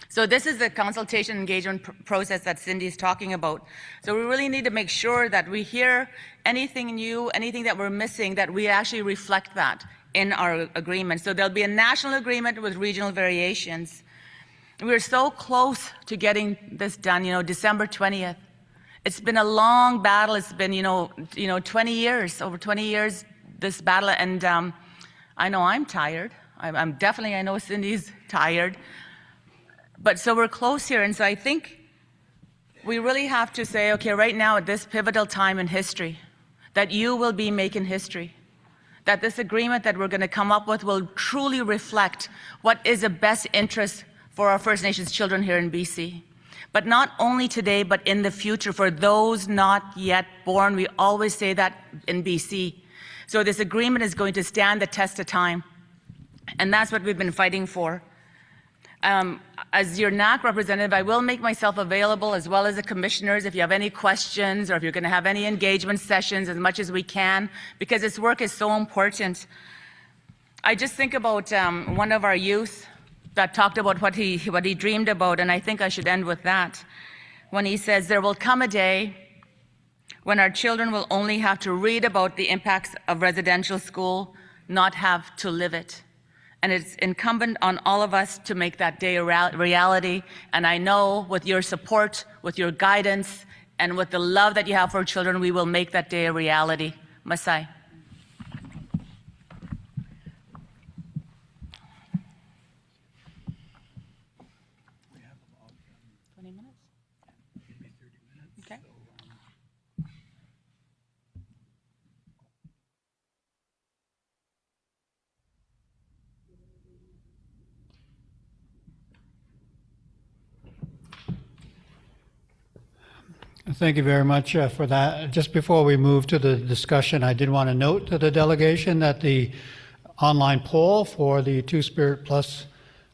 So this is the consultation engagement process that Cindy's talking about. So we really need to make sure that we hear anything new, anything that we're missing, that we actually reflect that in our agreement. So there'll be a national agreement with regional variations. We're so close to getting this done, December 20th. It's been a long battle. It's been, 20 years, over 20 years, this battle. And I know I'm tired. I'm definitely, I know Cindy's tired. But so we're close here. And so I think we really have to say, okay, right now at this pivotal time in history, that you will be making history, that this agreement that we're going to come up with will truly reflect what is the best interest for our First Nations children here in BC. But not only today, but in the future for those not yet born. We always say that in BC. So this agreement is going to stand the test of time. And that's what we've been fighting for. As your NAC representative, I will make myself available, as well as the commissioners, if you have any questions or if you're going to have any engagement sessions, as much as we can, because this work is so important. I just think about one of our youth that talked about what he dreamed about, and I think I should end with that, when he says, there will come a day when our children will only have to read about the impacts of residential school, not have to live it. And it's incumbent on all of us to make that day a reality. And I know with your support, with your guidance, and with the love that you have for children, we will make that day a reality. Masai. Thank you very much for that. Just before we move to the discussion, I did want to note to the delegation that the online poll for the Two-Spirit Plus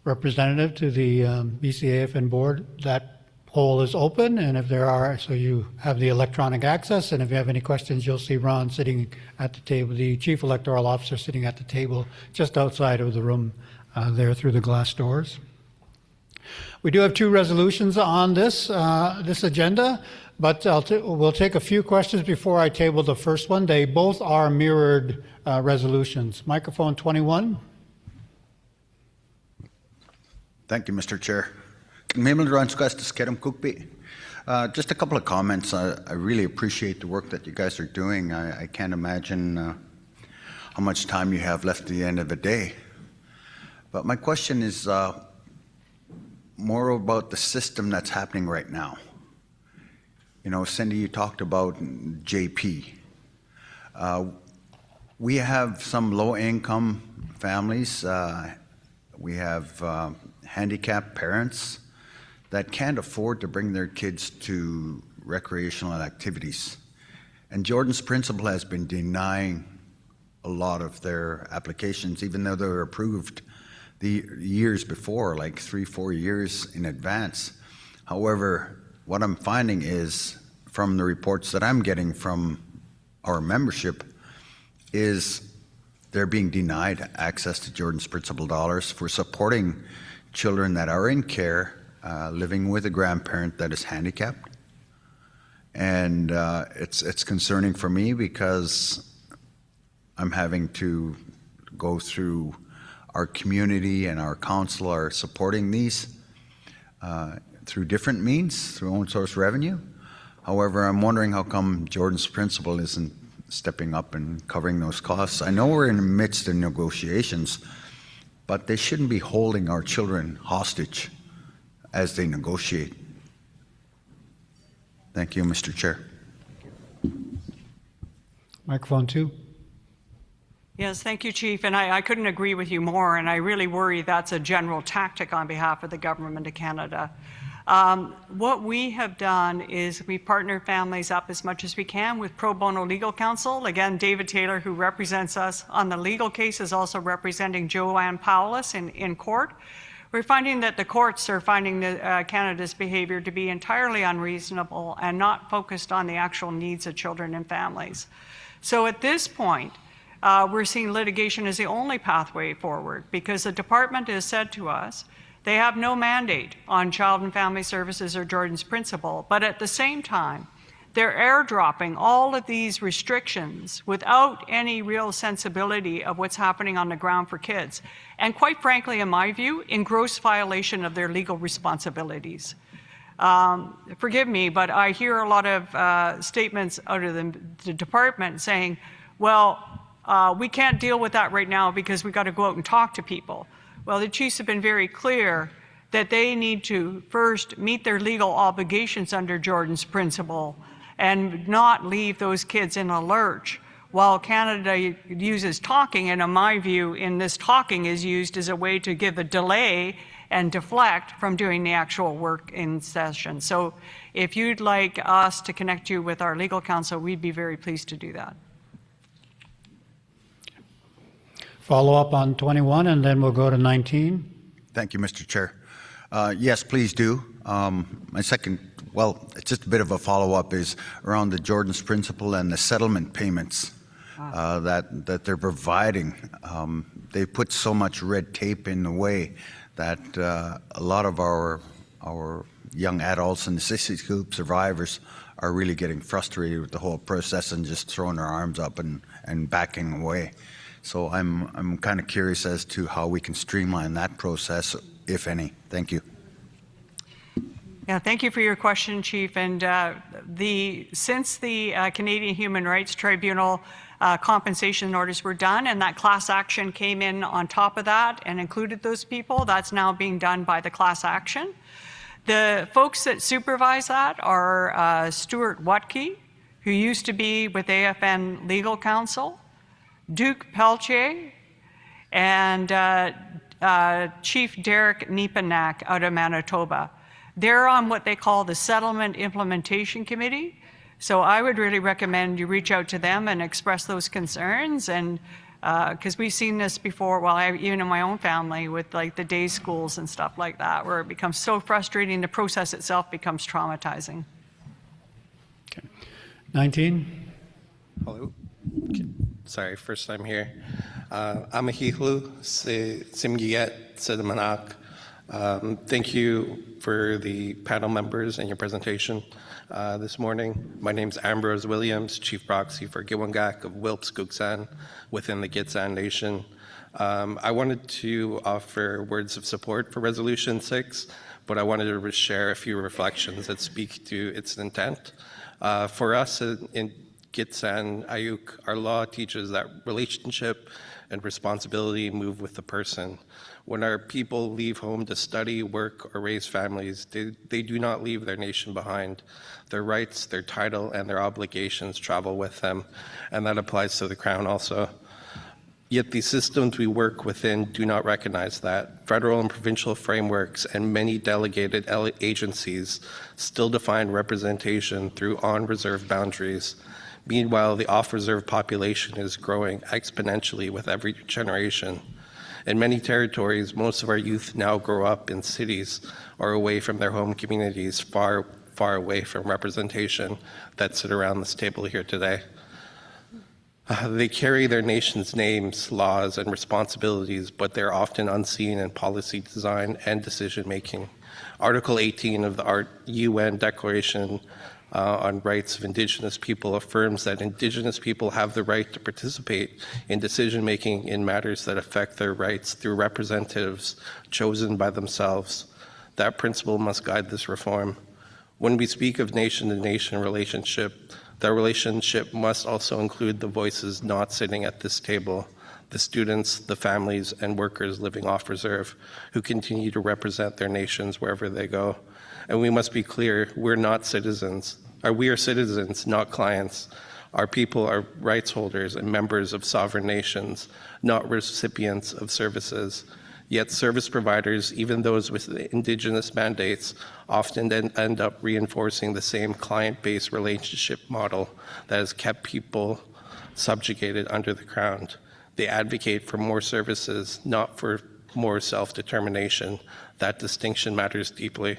representative to the BCAFN board, that poll is open, and if there are, so you have the electronic access, and if you have any questions, you'll see Ron sitting at the table, the Chief Electoral Officer sitting at the table just outside of the room there through the glass doors. We do have two resolutions on this agenda, but we'll take a few questions before I table the first one. They both are mirrored resolutions. Microphone 21. Thank you, Mr. Chair. Just a couple of comments. I really appreciate the work that you guys are doing. I can't imagine how much time you have left at the end of the day. But my question is more about the system that's happening right now. Cindy, you talked about JP. We have some low-income families. We have handicapped parents that can't afford to bring their kids to recreational activities. And Jordan's principal has been denying a lot of their applications, even though they were approved the years before, like 3-4 years in advance. However, what I'm finding is, from the reports that I'm getting from our membership, is they're being denied access to Jordan's Principal dollars for supporting children that are in care, living with a grandparent that is handicapped. And it's concerning for me because I'm having to go through our community, and our council are supporting these through different means, through own source revenue. However, I'm wondering how come Jordan's Principal isn't stepping up and covering those costs. I know we're in the midst of negotiations, but they shouldn't be holding our children hostage as they negotiate. Thank you, Mr. Chair. Microphone 2. Yes, thank you, Chief. And I couldn't agree with you more. And I really worry that's a general tactic on behalf of the Government of Canada. What we have done is we partner families up as much as we can with pro bono legal counsel. Again, David Taylor, who represents us on the legal case, is also representing Joanne Powless in court. We're finding that the courts are finding Canada's behavior to be entirely unreasonable and not focused on the actual needs of children and families. So at this point, we're seeing litigation as the only pathway forward, because the department has said to us they have no mandate on Child and Family Services or Jordan's Principal, but at the same time, They're airdropping all of these restrictions without any real sensibility of what's happening on the ground for kids. And quite frankly, in my view, in gross violation of their legal responsibilities. Forgive me, but I hear a lot of statements out of the department saying, well, we can't deal with that right now because we got to go out and talk to people. Well, the chiefs have been very clear that they need to first meet their legal obligations under Jordan's principle and not leave those kids in a lurch while Canada uses talking, and in my view, in this talking is used as a way to give a delay and deflect from doing the actual work in session. So if you'd like us to connect you with our legal counsel, we'd be very pleased to do that. Follow up on 21, and then we'll go to 19. Thank you, Mr. Chair. Yes, please do. My second, well, it's just a bit of a follow-up, is around the Jordan's principle and the settlement payments that they're providing. They put so much red tape in the way that a lot of our young adults and assisted group survivors are really getting frustrated with the whole process and just throwing their arms up and backing away. So I'm kind of curious as to how we can streamline that process, if any. Thank you. Yeah, thank you for your question, Chief. And since the Canadian Human Rights Tribunal compensation orders were done and that class action came in on top of that and included those people, that's now being done by the class action. The folks that supervise that are Stuart Watke, who used to be with AFN Legal Counsel, Duke Peltier, and Chief Derek Nepanak out of Manitoba. They're on what they call the Settlement Implementation Committee. So I would really recommend you reach out to them and express those concerns. And because we've seen this before, well, even in my own family with like the day schools and stuff like that, where it becomes so frustrating, the process itself becomes traumatizing. Okay. 19. Hello. Okay. Sorry, first time here. Amahihlu se Simgiet Sedamanak. Thank you for the panel members and your presentation this morning. My name is Ambrose Williams, Chief Proxy for Giwangak of Wilps Gugsan within the Gitsan Nation. I wanted to offer words of support for Resolution 6, but I wanted to share a few reflections that speak to its intent. For us in Gitsan Ayuk, our law teaches that relationship and responsibility move with the person. When our people leave home to study, work, or raise families, they do not leave their nation behind. Their rights, their title, and their obligations travel with them, and that applies to the Crown also. Yet the systems we work within do not recognize that. Federal and provincial frameworks and many delegated agencies still define representation through on-reserve boundaries. Meanwhile, the off-reserve population is growing exponentially with every generation. In many territories, most of our youth now grow up in cities or away from their home communities, far, far away from representation that sit around this table here today. They carry their nation's names, laws, and responsibilities, but they're often unseen in policy design and decision-making. Article 18 of the UN Declaration on Rights of Indigenous People affirms that Indigenous people have the right to participate in decision-making in matters that affect their rights through representatives chosen by themselves. That principle must guide this reform. When we speak of nation-to-nation relationship, that relationship must also include the voices not sitting at this table, the students, the families, and workers living off reserve who continue to represent their nations wherever they go. And we must be clear, we're not citizens. We are citizens, not clients. Our people are rights holders and members of sovereign nations, not recipients of services. Yet service providers, even those with Indigenous mandates, often then end up reinforcing the same client-based relationship model that has kept people subjugated under the Crown. They advocate for more services, not for more self-determination. That distinction matters deeply.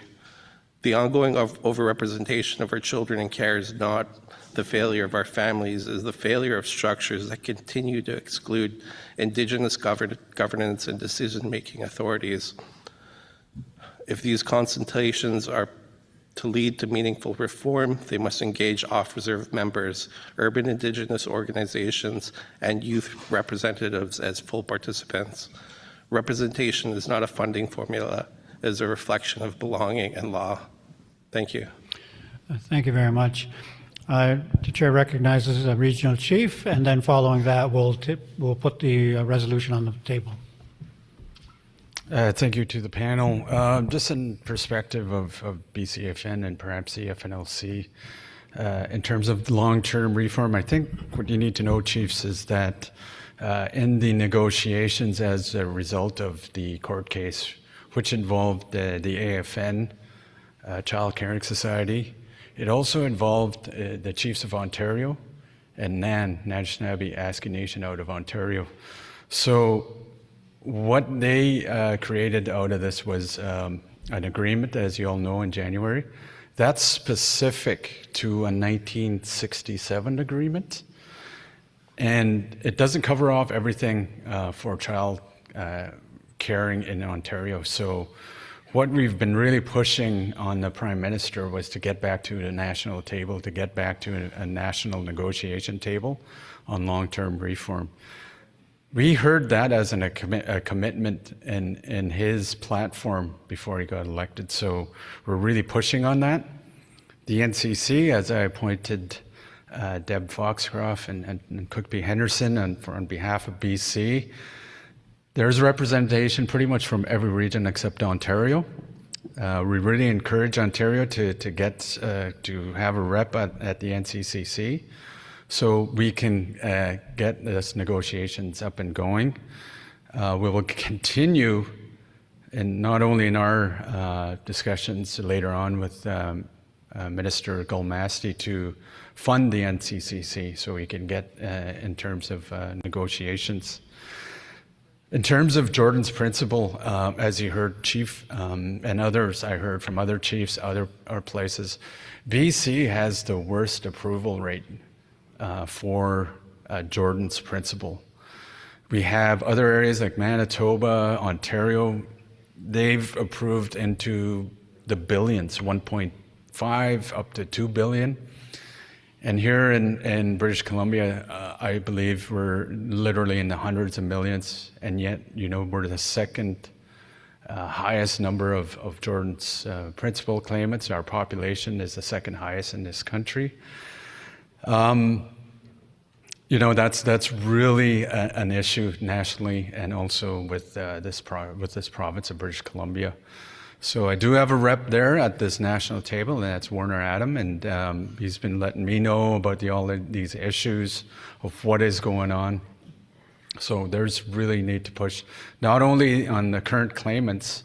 The ongoing overrepresentation of our children in care is not the failure of our families, it is the failure of structures that continue to exclude Indigenous governance and decision-making authorities. If these consultations are To lead to meaningful reform, they must engage off-reserve members, urban Indigenous organizations, and youth representatives as full participants. Representation is not a funding formula, it is a reflection of belonging and law. Thank you. Thank you very much. The chair recognizes the regional chief, and then following that, we'll put the resolution on the table. Thank you to the panel. Just in perspective of BCAFN and perhaps the FNLC, in terms of long-term reform, I think what you need to know, chiefs, is that in the negotiations as a result of the court case, which involved the AFN, Child Caring Society, it also involved the Chiefs of Ontario and NAN, Anishinaabe Aski Nation out of Ontario. So what they created out of this was an agreement, as you all know, in January. That's specific to a 1967 agreement. And it doesn't cover off everything for child caring in Ontario. So what we've been really pushing on the Prime Minister was to get back to the national table, to get back to a national negotiation table on long-term reform. We heard that as a commitment in his platform before he got elected. So we're really pushing on that. The NCC, as I appointed Deb Foxcroft and Cookby Henderson on behalf of BC, there's representation pretty much from every region except Ontario. We really encourage Ontario to have a rep at the NCCC so we can get this negotiations up and going. We will continue, and not only in our discussions later on with Minister Gulmasti to fund the NCCC so we can get in terms of negotiations. In terms of Jordan's principle, as you heard, Chief, and others I heard from other chiefs, other places, BC has the worst approval rate for Jordan's principle. We have other areas like Manitoba, Ontario, they've approved into the billions, 1.5 up to 2 billion. And here in British Columbia, I believe we're literally in the hundreds of millions, and yet, we're the second highest number of Jordan's principal claimants. Our population is the second highest in this country. That's really an issue nationally, and also with this province of British Columbia. So I do have a rep there at this national table, and that's Warner Adam, and he's been letting me know about all of these issues of what is going on. So there's really need to push not only on the current claimants,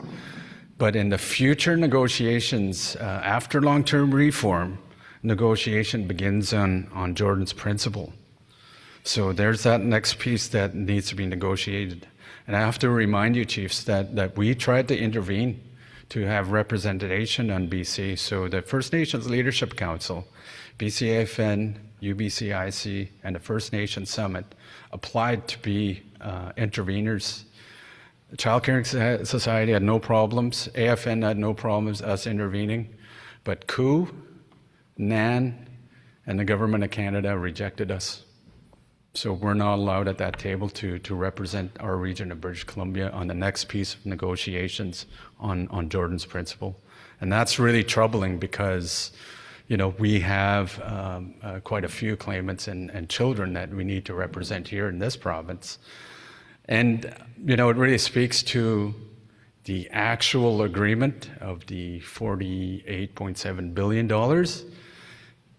but in the future negotiations after long-term reform, negotiation begins on Jordan's principle. So there's that next piece that needs to be negotiated. And I have to remind you, chiefs, that we tried to intervene to have representation on BC. So the First Nations Leadership Council, BCAFN, UBCIC, and the First Nations Summit applied to be interveners. The Child Caring Society had no problems. AFN had no problems us intervening. But COO, NAN, and the Government of Canada rejected us. So we're not allowed at that table to represent our region of British Columbia on the next piece of negotiations on Jordan's principle. And that's really troubling because, we have quite a few claimants and children that we need to represent here in this province. And, it really speaks to the actual agreement of the $48.7 billion.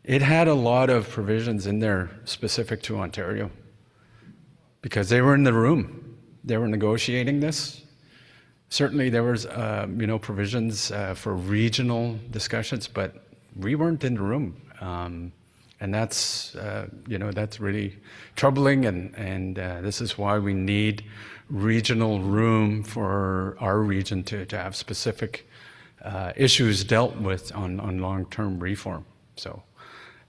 It had a lot of provisions in there specific to Ontario because they were in the room. They were negotiating this. Certainly there was, provisions for regional discussions, but we weren't in the room. And that's, that's really troubling. And this is why we need regional room for our region to have specific issues dealt with on long-term reform. So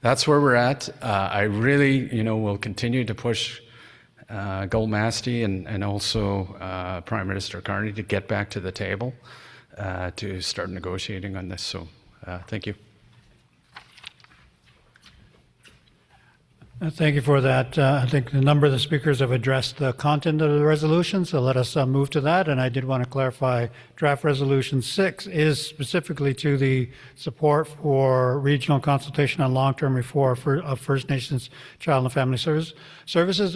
that's where we're at. I really, will continue to push Gulmasti and also Prime Minister Carney to get back to the table to start negotiating on this. So Thank you. Thank you for that. I think a number of the speakers have addressed the content of the resolution, so let us move to that. And I did want to clarify, draft resolution 6 is specifically to the support for regional consultation on long-term reform of First Nations Child and Family Services.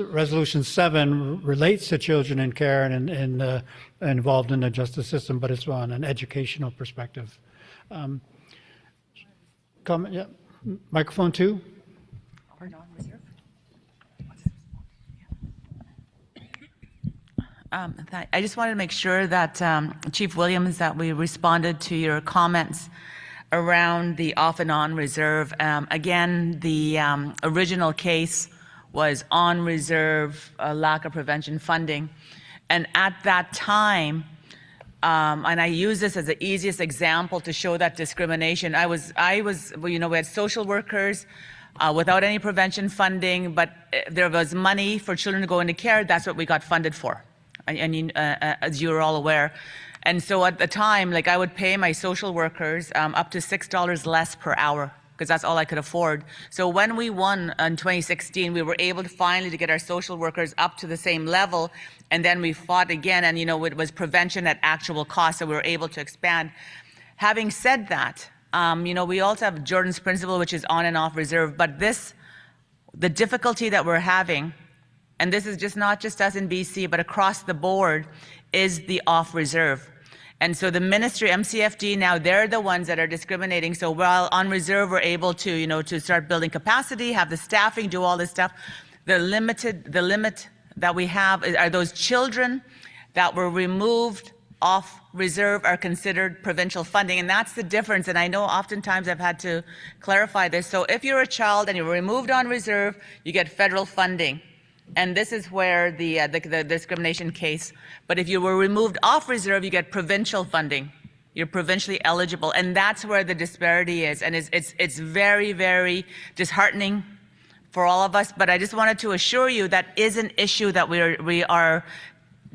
Resolution 7 relates to children in care and involved in the justice system, but it's on an educational perspective. Comment, yeah. Microphone 2. I just wanted to make sure that, Chief Williams, that we responded to your comments around the off and on reserve. Again, the original case was on reserve, lack of prevention funding. And at that time, and I use this as the easiest example to show that discrimination. We had social workers without any prevention funding, but there was money for children to go into care. That's what we got funded for. As you're all aware. And so at the time, I would pay my social workers up to $6 less per hour, because that's all I could afford. So when we won in 2016, we were able to finally get our social workers up to the same level, and then we fought again, and it was prevention at actual cost, so we were able to expand. Having said that, we also have Jordan's principle, which is on and off reserve, but the difficulty that we're having, and this is not just us in BC, but across the board, is the off reserve. And so the ministry, MCFD, now they're the ones that are discriminating. So while on reserve, we're able to, to start building capacity, have the staffing, do all this stuff. The limit that we have are those children that were removed off reserve are considered provincial funding. And that's the difference. And I know oftentimes I've had to clarify this. So if you're a child and you're removed on reserve, you get federal funding. And this is where the discrimination case. But if you were removed off reserve, you get provincial funding. You're provincially eligible, and that's where the disparity is. And it's very, very disheartening for all of us. But I just wanted to assure you that is an issue that we are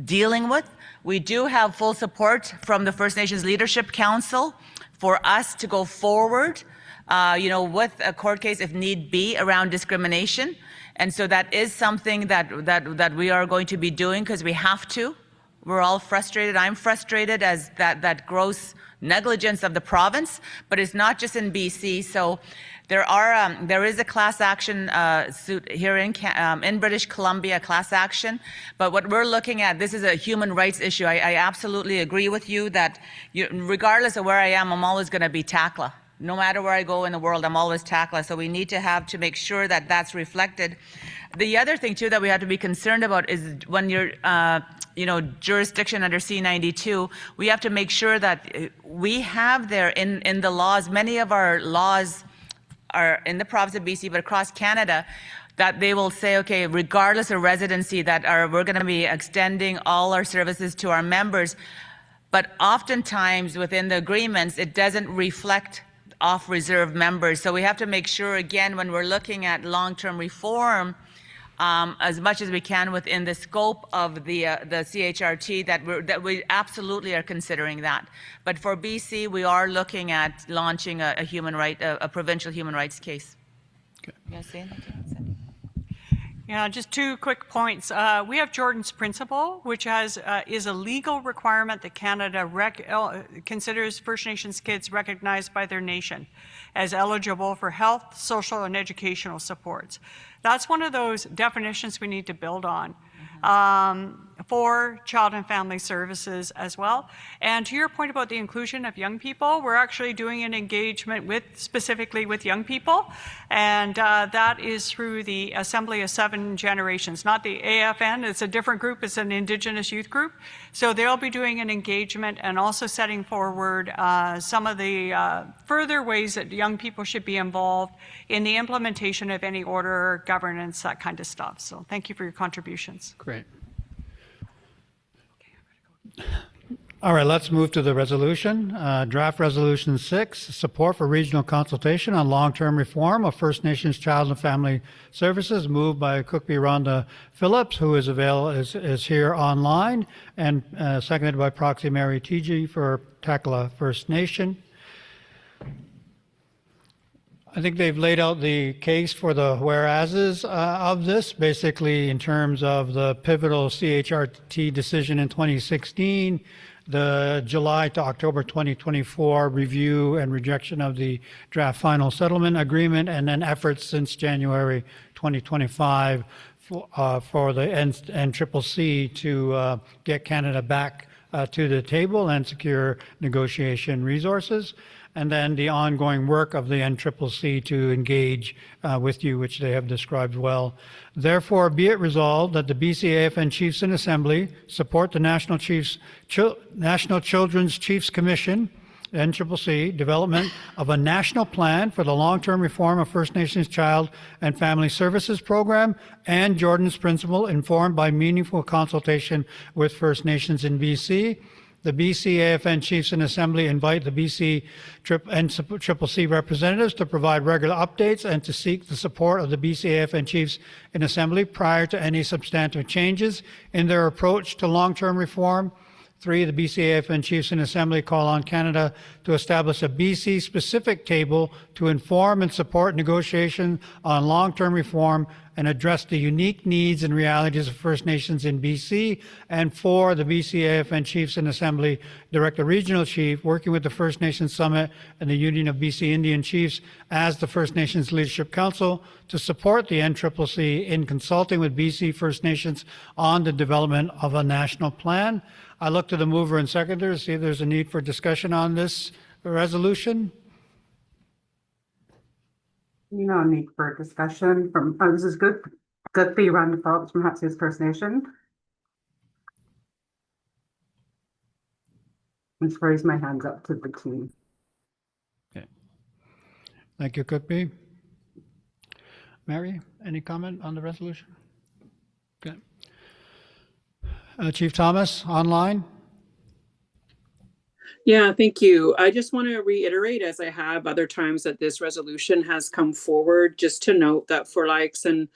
dealing with. We do have full support from the First Nations Leadership Council for us to go forward, with a court case if need be around discrimination. And so that is something that we are going to be doing because we have to. We're all frustrated. I'm frustrated as that gross negligence of the province, but it's not just in BC. So there is a class action suit here in British Columbia, class action. But what we're looking at, this is a human rights issue. I absolutely agree with you that regardless of where I am, I'm always going to be TACLA. No matter where I go in the world, I'm always TACLA. So we need to make sure that that's reflected. The other thing too that we have to be concerned about is when you're, jurisdiction under C-92, we have to make sure that we have there in the laws, many of our laws are in the province of BC, but across Canada, that they will say, okay, regardless of residency, we're going to be extending all our services to our members. But oftentimes within the agreements, it doesn't reflect off-reserve members. So we have to make sure, again, when we're looking at long-term reform, as much as we can within the scope of the CHRT, that we absolutely are considering that. But for BC, we are looking at launching a provincial human rights case. Okay. You want to say anything? Yeah, just 2 quick points. We have Jordan's Principle, which is a legal requirement that Canada considers First Nations kids recognized by their nation as eligible for health, social, and educational supports. That's one of those definitions we need to build on for child and family services as well. And to your point about the inclusion of young people, we're actually doing an engagement specifically with young people, and that is through the Assembly of 7 Generations, not the AFN. It's a different group. It's an Indigenous youth group. So they'll be doing an engagement and also setting forward some of the further ways that young people should be involved in the implementation of any order, governance, that kind of stuff. So thank you for your contributions. Great. All right, let's move to the resolution. Draft Resolution 6, support for regional consultation on long-term reform of First Nations Child and Family Services, moved by Cookby Rhonda Phillips, who is here online, and seconded by proxy Mary Teege for Takla First Nation. I think they've laid out the case for the whereases of this, basically in terms of the pivotal CHRT decision in 2016, the July to October 2024 review and rejection of the draft final settlement agreement, and then efforts since January 2025 for the NCCC to get Canada back to the table and secure negotiation resources, and then the ongoing work of the NCCC to engage with you, which they have described well. Therefore, be it resolved that the BCAFN Chiefs in Assembly support the National Children's Chiefs Commission, NCCC, development of a national plan for the long-term reform of First Nations Child and Family Services Program and Jordan's Principle, informed by meaningful consultation with First Nations in BC. The BCAFN Chiefs in Assembly invite the NCCC representatives to provide regular updates and to seek the support of the BCAFN Chiefs in Assembly prior to any substantive changes in their approach to long-term reform. 3, the BCAFN Chiefs in Assembly call on Canada to establish a BC-specific table to inform and support negotiation on long-term reform and address the unique needs and realities of First Nations in BC. And 4, the BCAFN Chiefs in Assembly direct the Regional Chief, working with the First Nations Summit and the Union of BC Indian Chiefs as the First Nations Leadership Council, to support the NCCC in consulting with BC First Nations on the development of a national plan. I look to the mover and seconder to see if there's a need for discussion on this resolution. No need for discussion from, this is good. Guthrie Run Phillips from Hudson's First Nation. Let's raise my hands up to the team. Okay. Thank you, Cookby. Mary, any comment on the resolution? Okay. Chief Thomas, online. Yeah, thank you. I just want to reiterate, as I have other times that this resolution has come forward, just to note that for and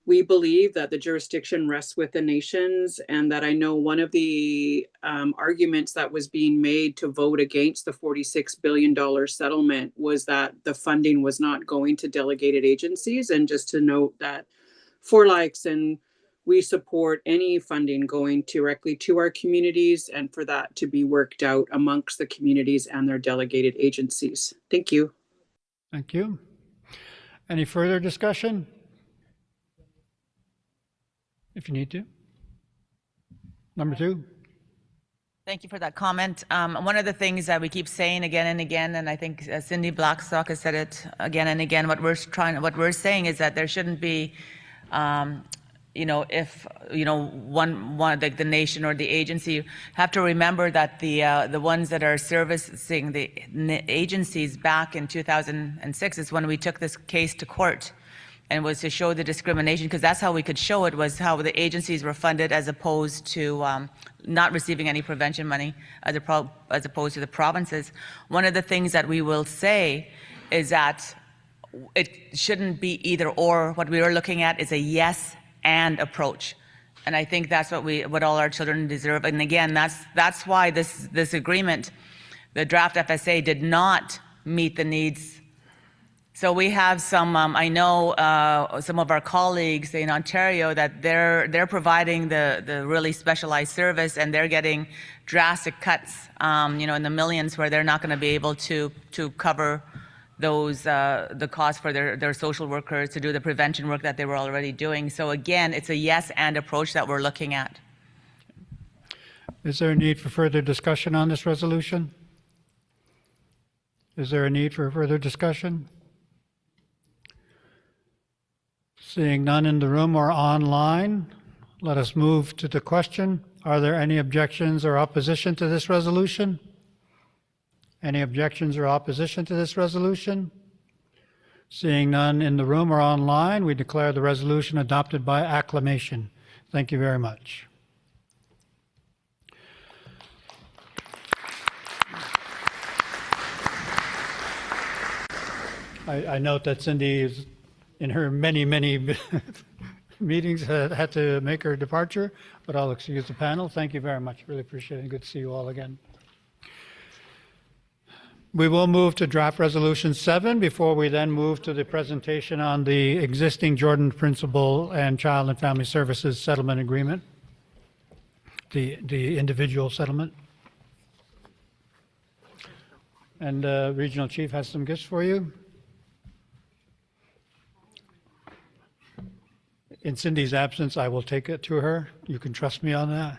we believe that the jurisdiction rests with the nations, and that I know one of the arguments that was being made to vote against the $46 billion settlement was that the funding was not going to delegated agencies. And just to note that for and we support any funding going directly to our communities, and for that to be worked out amongst the communities and their delegated agencies. Thank you. Thank you. Any further discussion? If you need to. Number 2. Thank you for that comment. One of the things that we keep saying again and again, and I think Cindy Blackstock has said it again and again, what we're saying is that there shouldn't be if the nation or the agency, have to remember that the ones that are servicing the agencies back in 2006 is when we took this case to court, and was to show the discrimination, because that's how we could show it, was how the agencies were funded as opposed to not receiving any prevention money as opposed to the provinces. One of the things that we will say is that it shouldn't be either or. What we are looking at is a yes and approach, and I think that's what all our children deserve. And again, that's why this agreement, the draft FSA, did not meet the needs. So we have some, I know some of our colleagues in Ontario that they're providing the really specialized service, and they're getting drastic cuts, in the millions, where they're not going to be able to cover those the cost for their social workers to do the prevention work that they were already doing. So again, it's a yes and approach that we're looking at. Is there a need for further discussion on this resolution? Is there a need for further discussion? Seeing none in the room or online, let us move to the question. Are there any objections or opposition to this resolution? Any objections or opposition to this resolution? Seeing none in the room or online, we declare the resolution adopted by acclamation. Thank you very much. I note that Cindy is, in her many meetings, had to make her departure, but I'll excuse the panel. Thank you very much. Really appreciate it. Good to see you all again. We will move to draft resolution 7 before we then move to the presentation on the existing Jordan Principal and Child and Family Services settlement agreement, the individual settlement. And Regional Chief has some gifts for you. In Cindy's absence, I will take it to her. You can trust me on that.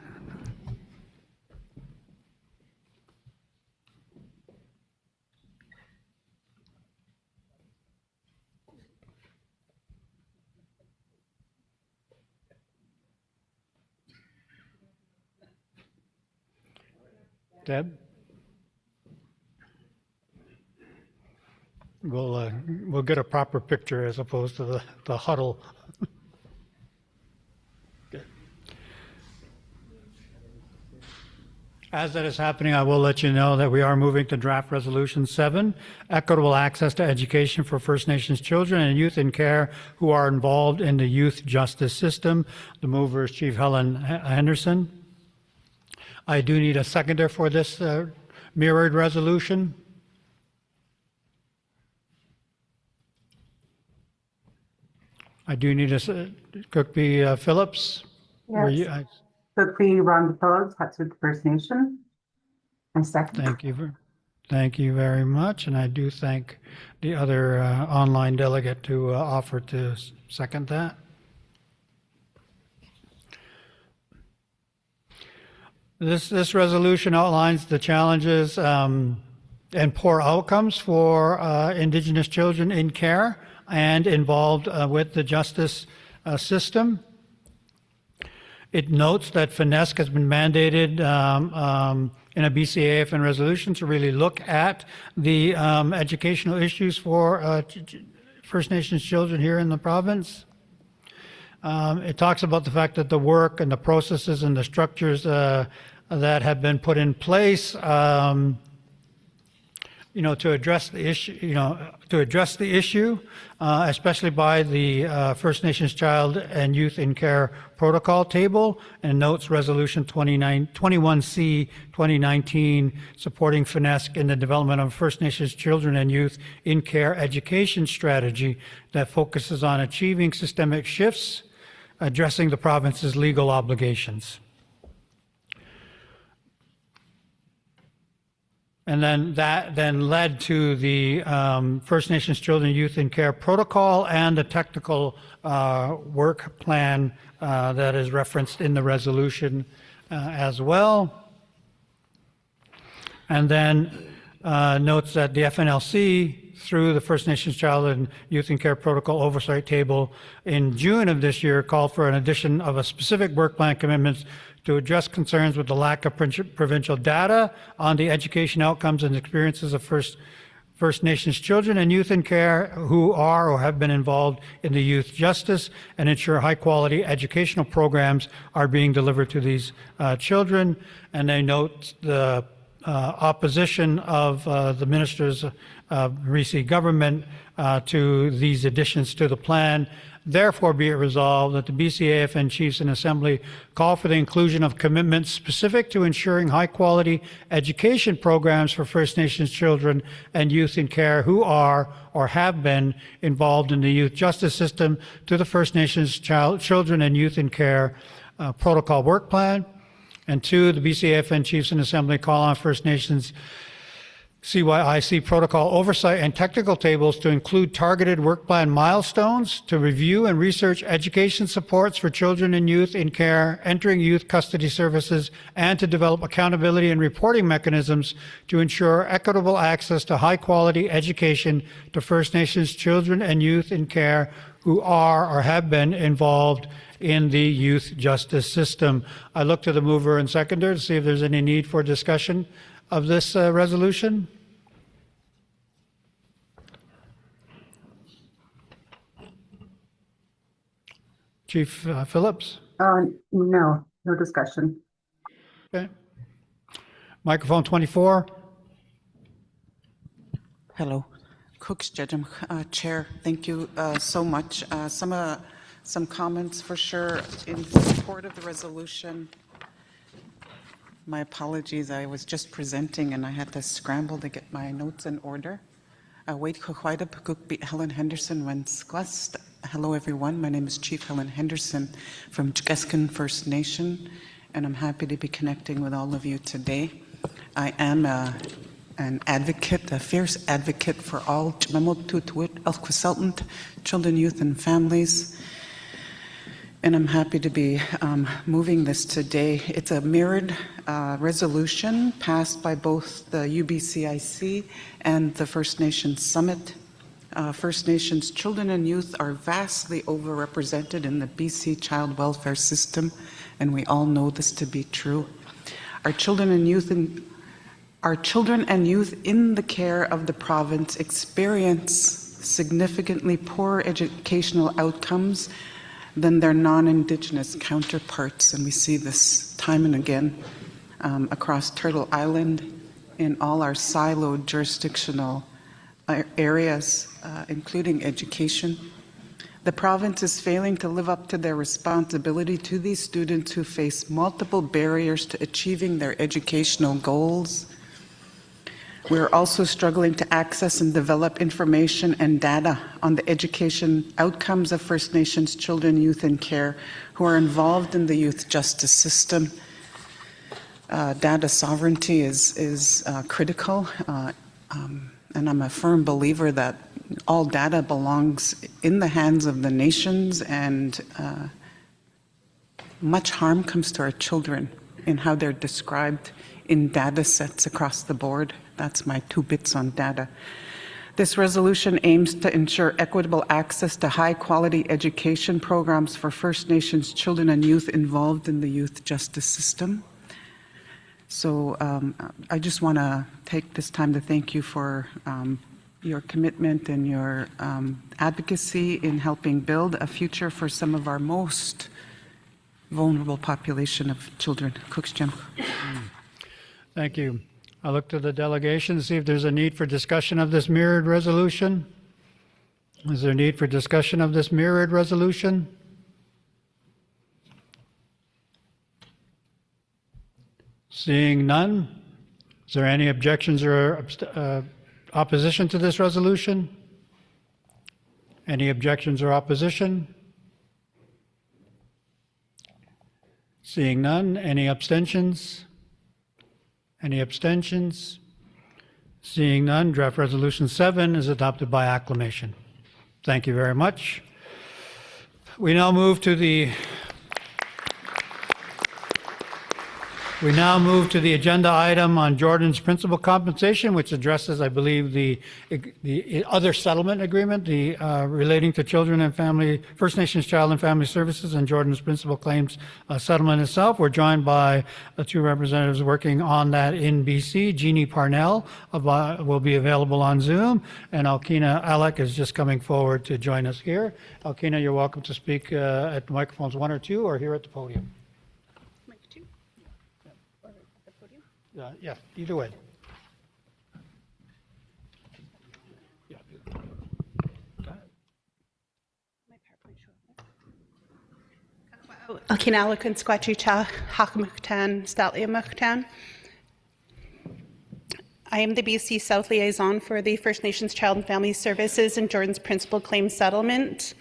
Deb? We'll get a proper picture as opposed to the huddle. As that is happening, I will let you know that we are moving to draft resolution 7, equitable access to education for First Nations children and youth in care who are involved in the youth justice system. The mover is Chief Helen Henderson. I do need a seconder for this mirrored resolution. I do need a Cookby Phillips. Yes. Cookby Ron Phillips, Hartswood First Nation. I second. Thank you very much, and I do thank the other online delegate to offer to second that. This resolution outlines the challenges and poor outcomes for Indigenous children in care and involved with the justice system. It notes that FNESC has been mandated in a BCAFN resolution to really look at the educational issues for First Nations children here in the province. It talks about the fact that the work and the processes and the structures that have been put in place, to address the issue, especially by the First Nations Child and Youth in Care Protocol Table, and notes Resolution 21C 2019 supporting FNESC in the development of First Nations children and youth in care education strategy that focuses on achieving systemic shifts, addressing the province's legal obligations. And then that led to the First Nations Children and Youth in Care Protocol and the technical work plan that is referenced in the resolution as well. And then notes that the FNLC, through the First Nations Child and Youth in Care Protocol Oversight Table in June of this year, called for an addition of a specific work plan commitments to address concerns with the lack of provincial data on the education outcomes and experiences of First Nations children and youth in care who are or have been involved in the youth justice, and ensure high quality educational programs are being delivered to these children. And they note the opposition of the ministers of BC government to these additions to the plan. Therefore, be it resolved that the BCAFN Chiefs and Assembly call for the inclusion of commitments specific to ensuring high-quality education programs for First Nations children and youth in care who are or have been involved in the youth justice system to the First Nations Children and Youth in Care Protocol Work Plan. And 2, the BCAFN Chiefs and Assembly call on First Nations CYIC protocol oversight and technical tables to include targeted work plan milestones, to review and research education supports for children and youth in care entering youth custody services, and to develop accountability and reporting mechanisms to ensure equitable access to high quality education to First Nations children and youth in care who are or have been involved in the youth justice system. I look to the mover and seconder to see if there's any need for discussion of this resolution. Chief Phillips? No discussion. Okay. Microphone 24. Hello. Cooks Judgem, Chair, thank you so much. Some comments for sure in support of the resolution. My apologies, I was just presenting and I had to scramble to get my notes in order. Wait, Helen Henderson, Wensquest. Hello, everyone. My name is Chief Helen Henderson from Chukeskin First Nation, and I'm happy to be connecting with all of you today. I am an advocate, a fierce advocate for all consultant, children, youth, and families. And I'm happy to be moving this today. It's a mirrored resolution passed by both the UBCIC and the First Nations Summit. First Nations children and youth are vastly overrepresented in the BC child welfare system, and we all know this to be true. Our children and youth in the care of the province experience significantly poorer educational outcomes than their non-Indigenous counterparts, and we see this time and again across Turtle Island in all our siloed jurisdictional areas, including education. The province is failing to live up to their responsibility to these students who face multiple barriers to achieving their educational goals. We're also struggling to access and develop information and data on the education outcomes of First Nations children, youth, and care who are involved in the youth justice system. Data sovereignty is critical, and I'm a firm believer that all data belongs in the hands of the nations, and much harm comes to our children in how they're described in data sets across the board. That's my 2 bits on data. This resolution aims to ensure equitable access to high-quality education programs for First Nations children and youth involved in the youth justice system. So I just want to take this time to thank you for your commitment and your advocacy in helping build a future for some of our most vulnerable population of children. Thank you. I look to the delegation to see if there's a need for discussion of this mirrored resolution. Is there a need for discussion of this mirrored resolution? Seeing none, is there any objections or opposition to this resolution? Any objections or opposition? Seeing none, any abstentions? Any abstentions? Seeing none, draft resolution 7 is adopted by acclamation. Thank you very much. We now move to the agenda item on Jordan's principal compensation, which addresses, I believe, the other settlement agreement, the relating to children and family, First Nations Child and Family Services and Jordan's principal claims settlement itself. We're joined by 2 representatives working on that in BC. Jeannie Parnell will be available on Zoom, and Alkina Alec is just coming forward to join us here. Alkina, you're welcome to speak at microphones 1 or 2 or here at the podium. Yeah, either way. Yeah. Alkinalakan Squachicha Hakmuktan Staliamuktan. I am the BC South Liaison for the First Nations Child and Family Services and Jordan's Principal Claims Settlement.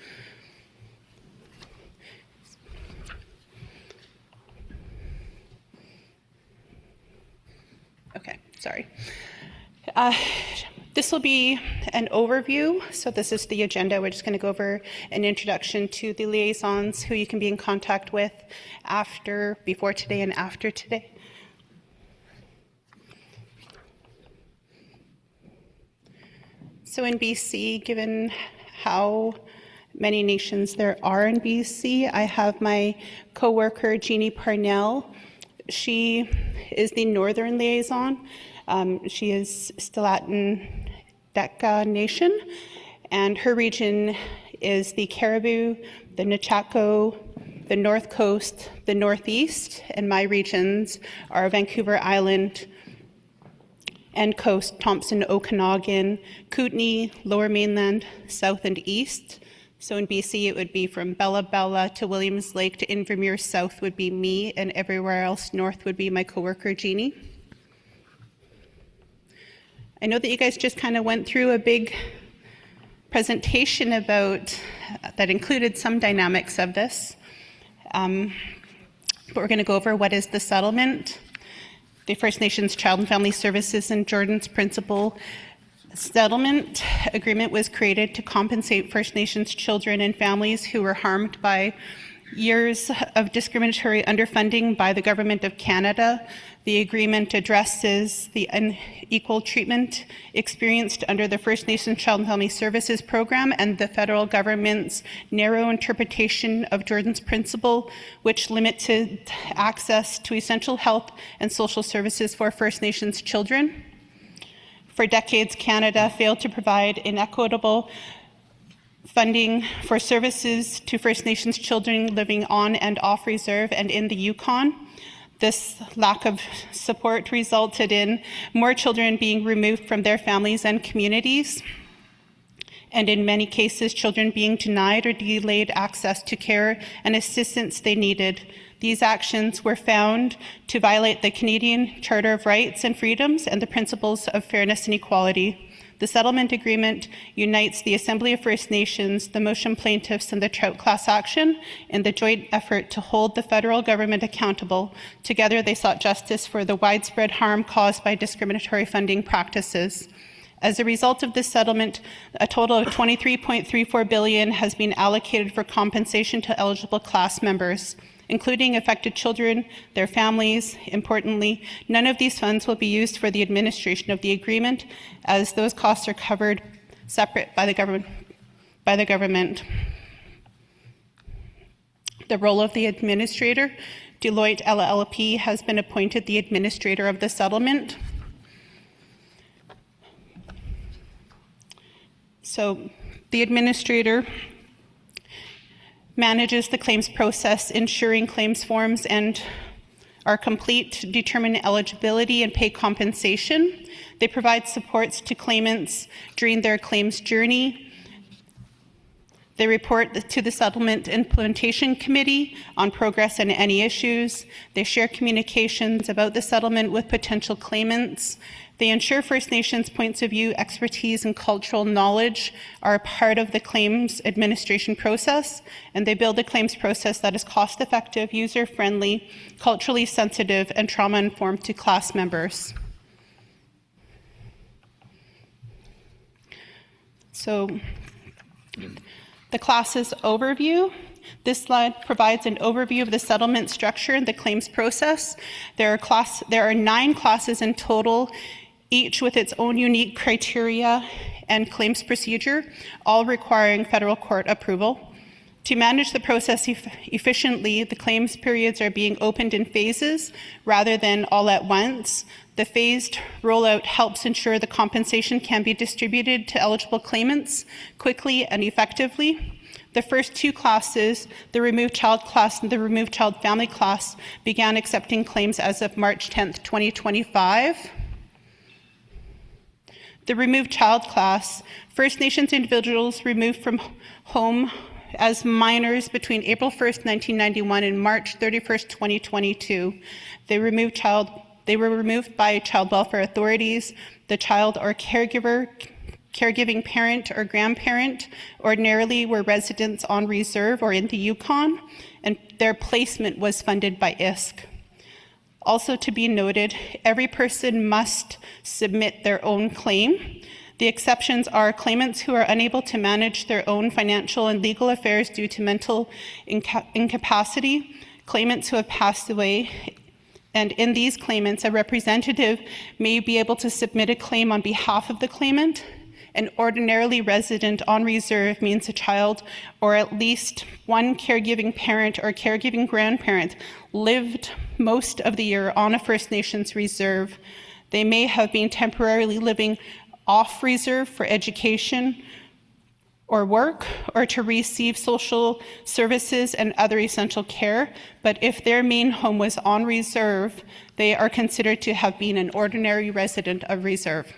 Okay, sorry. This will be an overview. So this is the agenda. We're just going to go over an introduction to the liaisons who you can be in contact with before today and after today. So in BC, given how many nations there are in BC, I have my coworker Jeannie Parnell. She is the Northern Liaison. She is Stilatin Deka Nation, and her region is the Cariboo, the Nechako, the North Coast, the Northeast, and my regions are Vancouver Island and Coast, Thompson, Okanagan, Kootenay, Lower Mainland, South and East, So in BC, it would be from Bella Bella to Williams Lake to Invermere South would be me, and everywhere else north would be my coworker, Jeannie. I know that you guys just kind of went through a big presentation about that included some dynamics of this. But we're going to go over what is the settlement. The First Nations Child and Family Services and Jordan's Principle Settlement Agreement was created to compensate First Nations children and families who were harmed by years of discriminatory underfunding by the Government of Canada. The agreement addresses the unequal treatment experienced under the First Nations Child and Family Services Program and the federal government's narrow interpretation of Jordan's Principle, which limited access to essential health and social services for First Nations children. For decades, Canada failed to provide inequitable funding for services to First Nations children living on and off reserve and in the Yukon. This lack of support resulted in more children being removed from their families and communities, and in many cases, children being denied or delayed access to care and assistance they needed. These actions were found to violate the Canadian Charter of Rights and Freedoms and the principles of fairness and equality. The settlement agreement unites the Assembly of First Nations, the motion plaintiffs, and the Trout class action in the joint effort to hold the federal government accountable. Together, they sought justice for the widespread harm caused by discriminatory funding practices. As a result of this settlement, a total of $23.34 billion has been allocated for compensation to eligible class members, including affected children, their families. Importantly, none of these funds will be used for the administration of the agreement, as those costs are covered separate by the government. The role of the administrator, Deloitte LLP has been appointed the administrator of the settlement. So the administrator manages the claims process, ensuring claims forms are complete, determine eligibility, and pay compensation. They provide supports to claimants during their claims journey. They report to the Settlement Implementation Committee on progress and any issues. They share communications about the settlement with potential claimants. They ensure First Nations points of view, expertise, and cultural knowledge are a part of the claims administration process, and they build a claims process that is cost-effective, user-friendly, culturally sensitive, and trauma-informed to class members. So, the class's overview. This slide provides an overview of the settlement structure and the claims process. There are 9 classes in total, each with its own unique criteria and claims procedure, all requiring federal court approval. To manage the process efficiently, the claims periods are being opened in phases rather than all at once. The phased rollout helps ensure the compensation can be distributed to eligible claimants quickly and effectively. The first 2 classes, the Removed Child class and the Removed Child Family class, began accepting claims as of March 10th, 2025. The Removed Child class, First Nations individuals removed from home as minors between April 1st, 1991 and March 31st, 2022. They were removed by child welfare authorities. The child or caregiving parent or grandparent ordinarily were residents on reserve or in the Yukon, and their placement was funded by ISK. Also to be noted, every person must submit their own claim. The exceptions are claimants who are unable to manage their own financial and legal affairs due to mental incapacity, claimants who have passed away, and in these claimants, a representative may be able to submit a claim on behalf of the claimant. An ordinarily resident on reserve means a child or at least one caregiving parent or caregiving grandparent lived most of the year on a First Nations reserve. They may have been temporarily living off reserve for education or work or to receive social services and other essential care, but if their main home was on reserve, they are considered to have been an ordinary resident of reserve.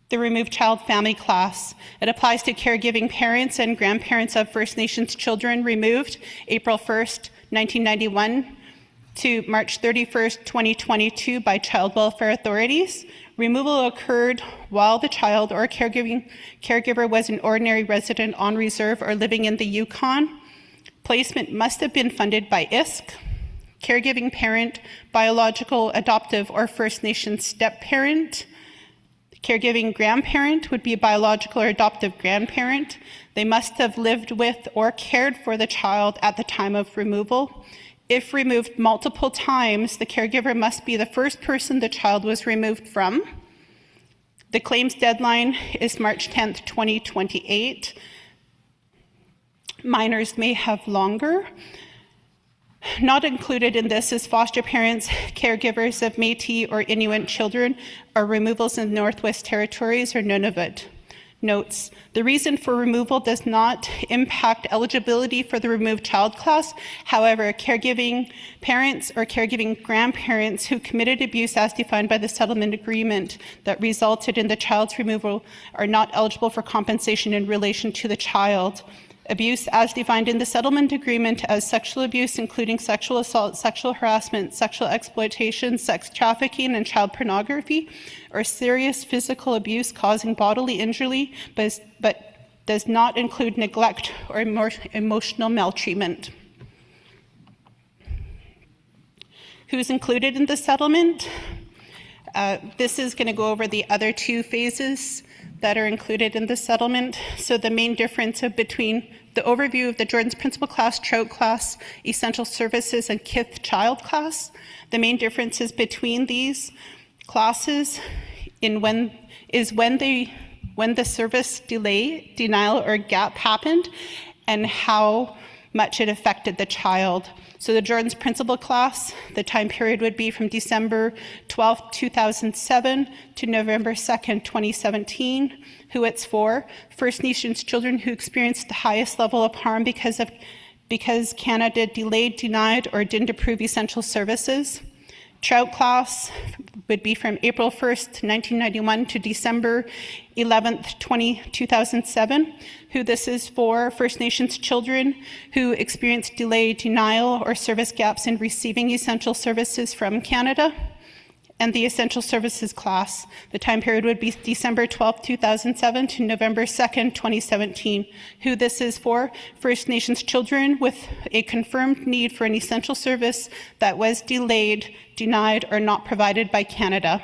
The removed child family class. It applies to caregiving parents and grandparents of First Nations children removed April 1st, 1991 to March 31st, 2022 by child welfare authorities. Removal occurred while the child or caregiver was an ordinary resident on reserve or living in the Yukon. Placement must have been funded by ISK. Caregiving parent, biological, adoptive, or First Nation step-parent. Caregiving grandparent would be a biological or adoptive grandparent. They must have lived with or cared for the child at the time of removal. If removed multiple times, the caregiver must be the first person the child was removed from. The claims deadline is March 10th, 2028. Minors may have longer. Not included in this is foster parents, caregivers of Métis or Inuit children, or removals in Northwest Territories, or Nunavut. Notes, the reason for removal does not impact eligibility for the removed child class. However, caregiving parents or caregiving grandparents who committed abuse as defined by the settlement agreement that resulted in the child's removal are not eligible for compensation in relation to the child. Abuse as defined in the settlement agreement as sexual abuse, including sexual assault, sexual harassment, sexual exploitation, sex trafficking, and child pornography, or serious physical abuse causing bodily injury, but does not include neglect or emotional maltreatment. Who's included in the settlement? This is going to go over the other two phases that are included in the settlement. So the main difference between the overview of the Jordan's Principal Class, Trout Class, Essential Services, and Kith Child Class. The main differences between these classes when the service delay, denial, or gap happened, and how much it affected the child. So the Jordan's Principal Class, the time period would be from December 12, 2007 to November 2nd, 2017. Who it's for? First Nations children who experienced the highest level of harm because Canada delayed, denied, or didn't approve essential services. Trout Class would be from April 1st, 1991 to December 11th, 2007. Who this is for? First Nations children who experienced delay, denial, or service gaps in receiving essential services from Canada. And the Essential Services Class, the time period would be December 12th, 2007 to November 2nd, 2017. Who this is for? First Nations children with a confirmed need for an essential service that was delayed, denied, or not provided by Canada.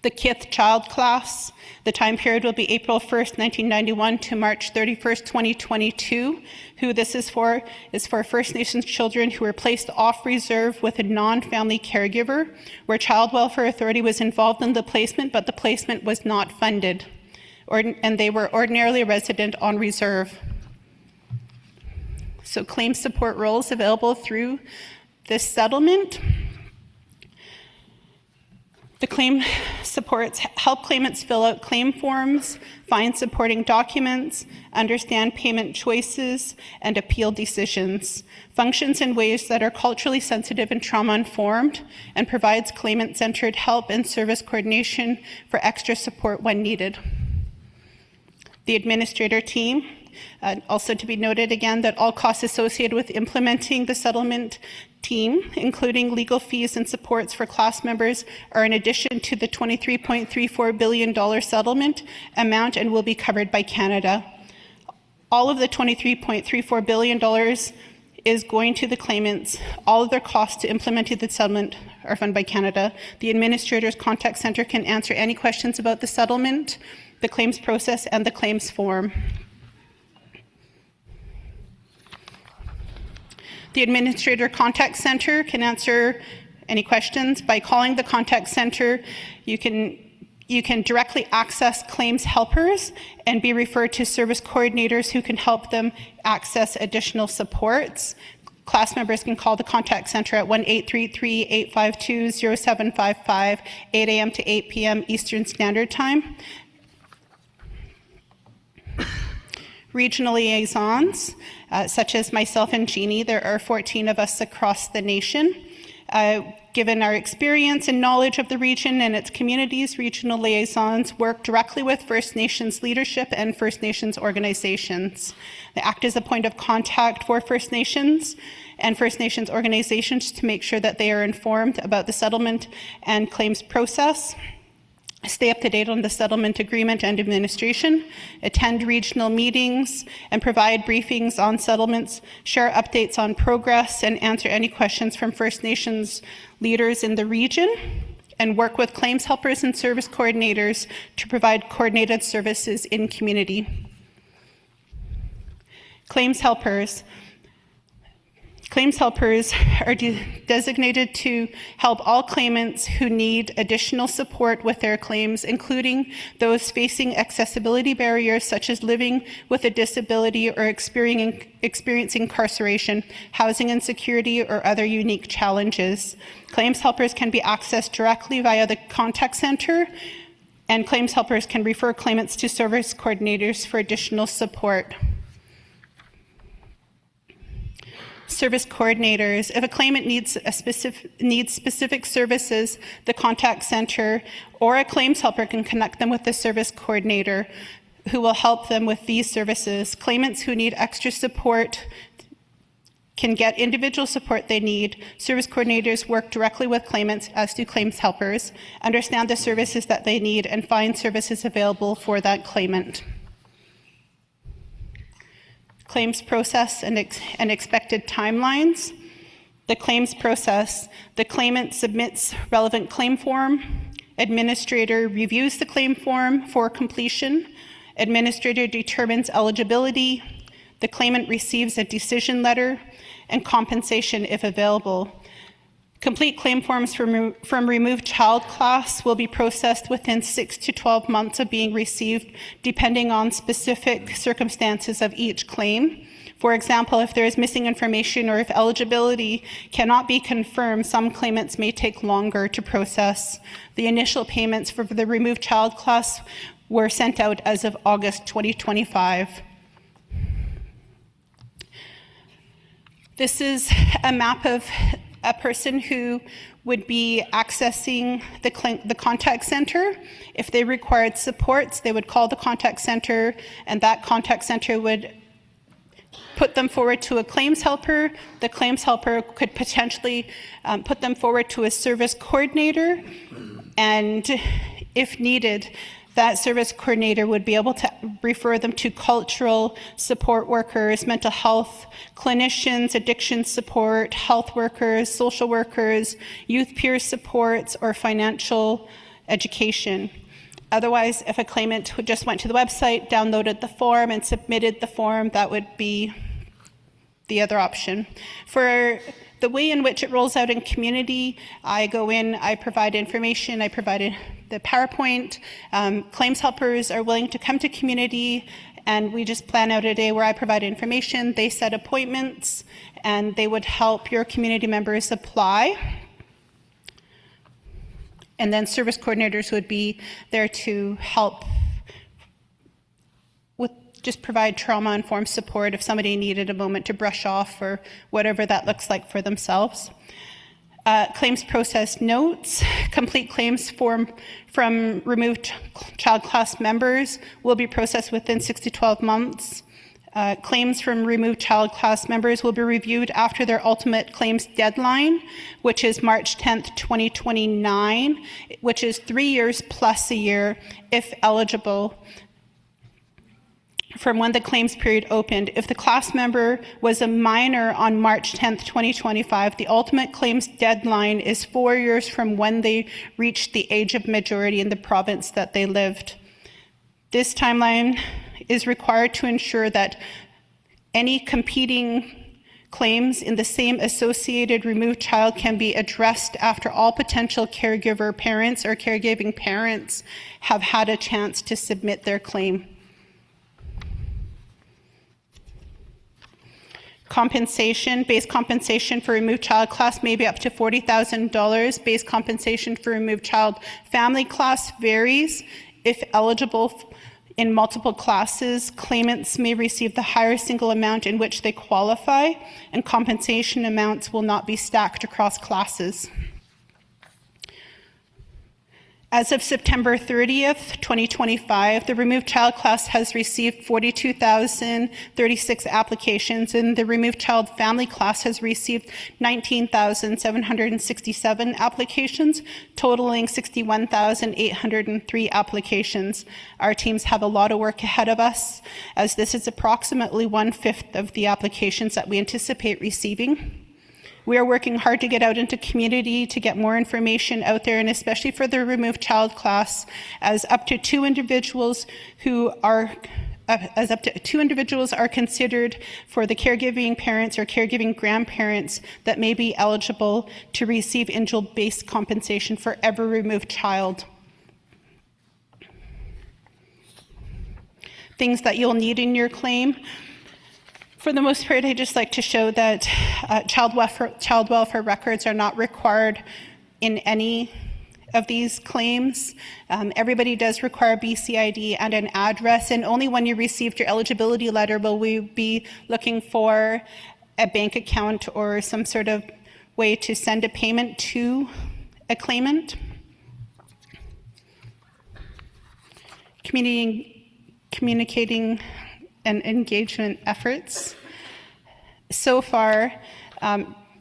The Kith Child Class, the time period will be April 1st, 1991 to March 31st, 2022. Who this is for First Nations children who were placed off reserve with a non-family caregiver, where Child Welfare Authority was involved in the placement, but the placement was not funded, and they were ordinarily a resident on reserve. So claim support roles available through this settlement. The claim supports help claimants fill out claim forms, find supporting documents, understand payment choices, and appeal decisions. Functions in ways that are culturally sensitive and trauma-informed, and provides claimant-centered help and service coordination for extra support when needed. The administrator team. Also to be noted again that all costs associated with implementing the settlement team, including legal fees and supports for class members, are in addition to the $23.34 billion settlement amount and will be covered by Canada. All of the $23.34 billion is going to the claimants. All of their costs to implementing the settlement are funded by Canada. The Administrator's Contact Centre can answer any questions about the settlement, the claims process, and the claims form. The Administrator Contact Centre can answer any questions. By calling the Contact Centre, you can directly access claims helpers and be referred to service coordinators who can help them access additional supports. Class members can call the Contact Centre at 1-833-852-0755, 8 a.m. to 8 p.m. Eastern Standard Time. Regional liaisons, such as myself and Jeannie, there are 14 of us across the nation. Given our experience and knowledge of the region and its communities, regional liaisons work directly with First Nations leadership and First Nations organizations. They act as a point of contact for First Nations and First Nations organizations to make sure that they are informed about the settlement and claims process, stay up to date on the settlement agreement and administration, attend regional meetings, and provide briefings on settlements, share updates on progress, and answer any questions from First Nations leaders in the region, and work with claims helpers and service coordinators to provide coordinated services in community. Claims helpers. Claims helpers are designated to help all claimants who need additional support with their claims, including those facing accessibility barriers such as living with a disability or experiencing incarceration, housing insecurity, or other unique challenges. Claims helpers can be accessed directly via the contact center, and claims helpers can refer claimants to service coordinators for additional support. Service coordinators. If a claimant needs specific services, the contact center or a claims helper can connect them with the service coordinator who will help them with these services. Claimants who need extra support can get individual support they need. Service coordinators work directly with claimants, as do claims helpers, understand the services that they need, and find services available for that claimant. Claims process and expected timelines. The claims process, the claimant submits relevant claim form, administrator reviews the claim form for completion, administrator determines eligibility, the claimant receives a decision letter, and compensation if available. Complete claim forms from removed child class will be processed within 6 to 12 months of being received, depending on specific circumstances of each claim. For example, if there is missing information or if eligibility cannot be confirmed, some claimants may take longer to process. The initial payments for the removed child class were sent out as of August 2025. This is a map of a person who would be accessing the contact center. If they required supports, they would call the contact center, and that contact center would put them forward to a claims helper. The claims helper could potentially put them forward to a service coordinator, and if needed, that service coordinator would be able to refer them to cultural support workers, mental health clinicians, addiction support, health workers, social workers, youth peer supports, or financial education. Otherwise, if a claimant just went to the website, downloaded the form, and submitted the form, that would be the other option. For the way in which it rolls out in community, I go in, I provide information, I provided the PowerPoint. Claims helpers are willing to come to community, and we just plan out a day where I provide information, they set appointments, and they would help your community members apply. And then service coordinators would be there to help with just provide trauma-informed support if somebody needed a moment to brush off or whatever that looks like for themselves. Claims process notes. Complete claims form from removed child class members will be processed within 6 to 12 months. Claims from removed child class members will be reviewed after their ultimate claims deadline, which is March 10th, 2029, which is 3 years plus a year if eligible from when the claims period opened. If the class member was a minor on March 10th, 2025, the ultimate claims deadline is 4 years from when they reached the age of majority in the province that they lived. This timeline is required to ensure that any competing claims in the same associated removed child can be addressed after all potential caregiver parents or caregiving parents have had a chance to submit their claim. Compensation, base compensation for removed child class may be up to $40,000. Base compensation for removed child family class varies. If eligible, In multiple classes, claimants may receive the higher single amount in which they qualify, and compensation amounts will not be stacked across classes. As of September 30th, 2025, the removed child class has received 42,036 applications, and the removed child family class has received 19,767 applications, totaling 61,803 applications. Our teams have a lot of work ahead of us, as this is approximately 1/5 of the applications that we anticipate receiving. We are working hard to get out into community to get more information out there, and especially for the removed child class, as up to two individuals are considered for the caregiving parents or caregiving grandparents that may be eligible to receive individual-based compensation for every removed child. Things that you'll need in your claim. For the most part, I just like to show that child welfare records are not required in any of these claims. Everybody does require BCID and an address, and only when you received your eligibility letter will we be looking for a bank account or some sort of way to send a payment to a claimant. Communicating and engagement efforts. So far,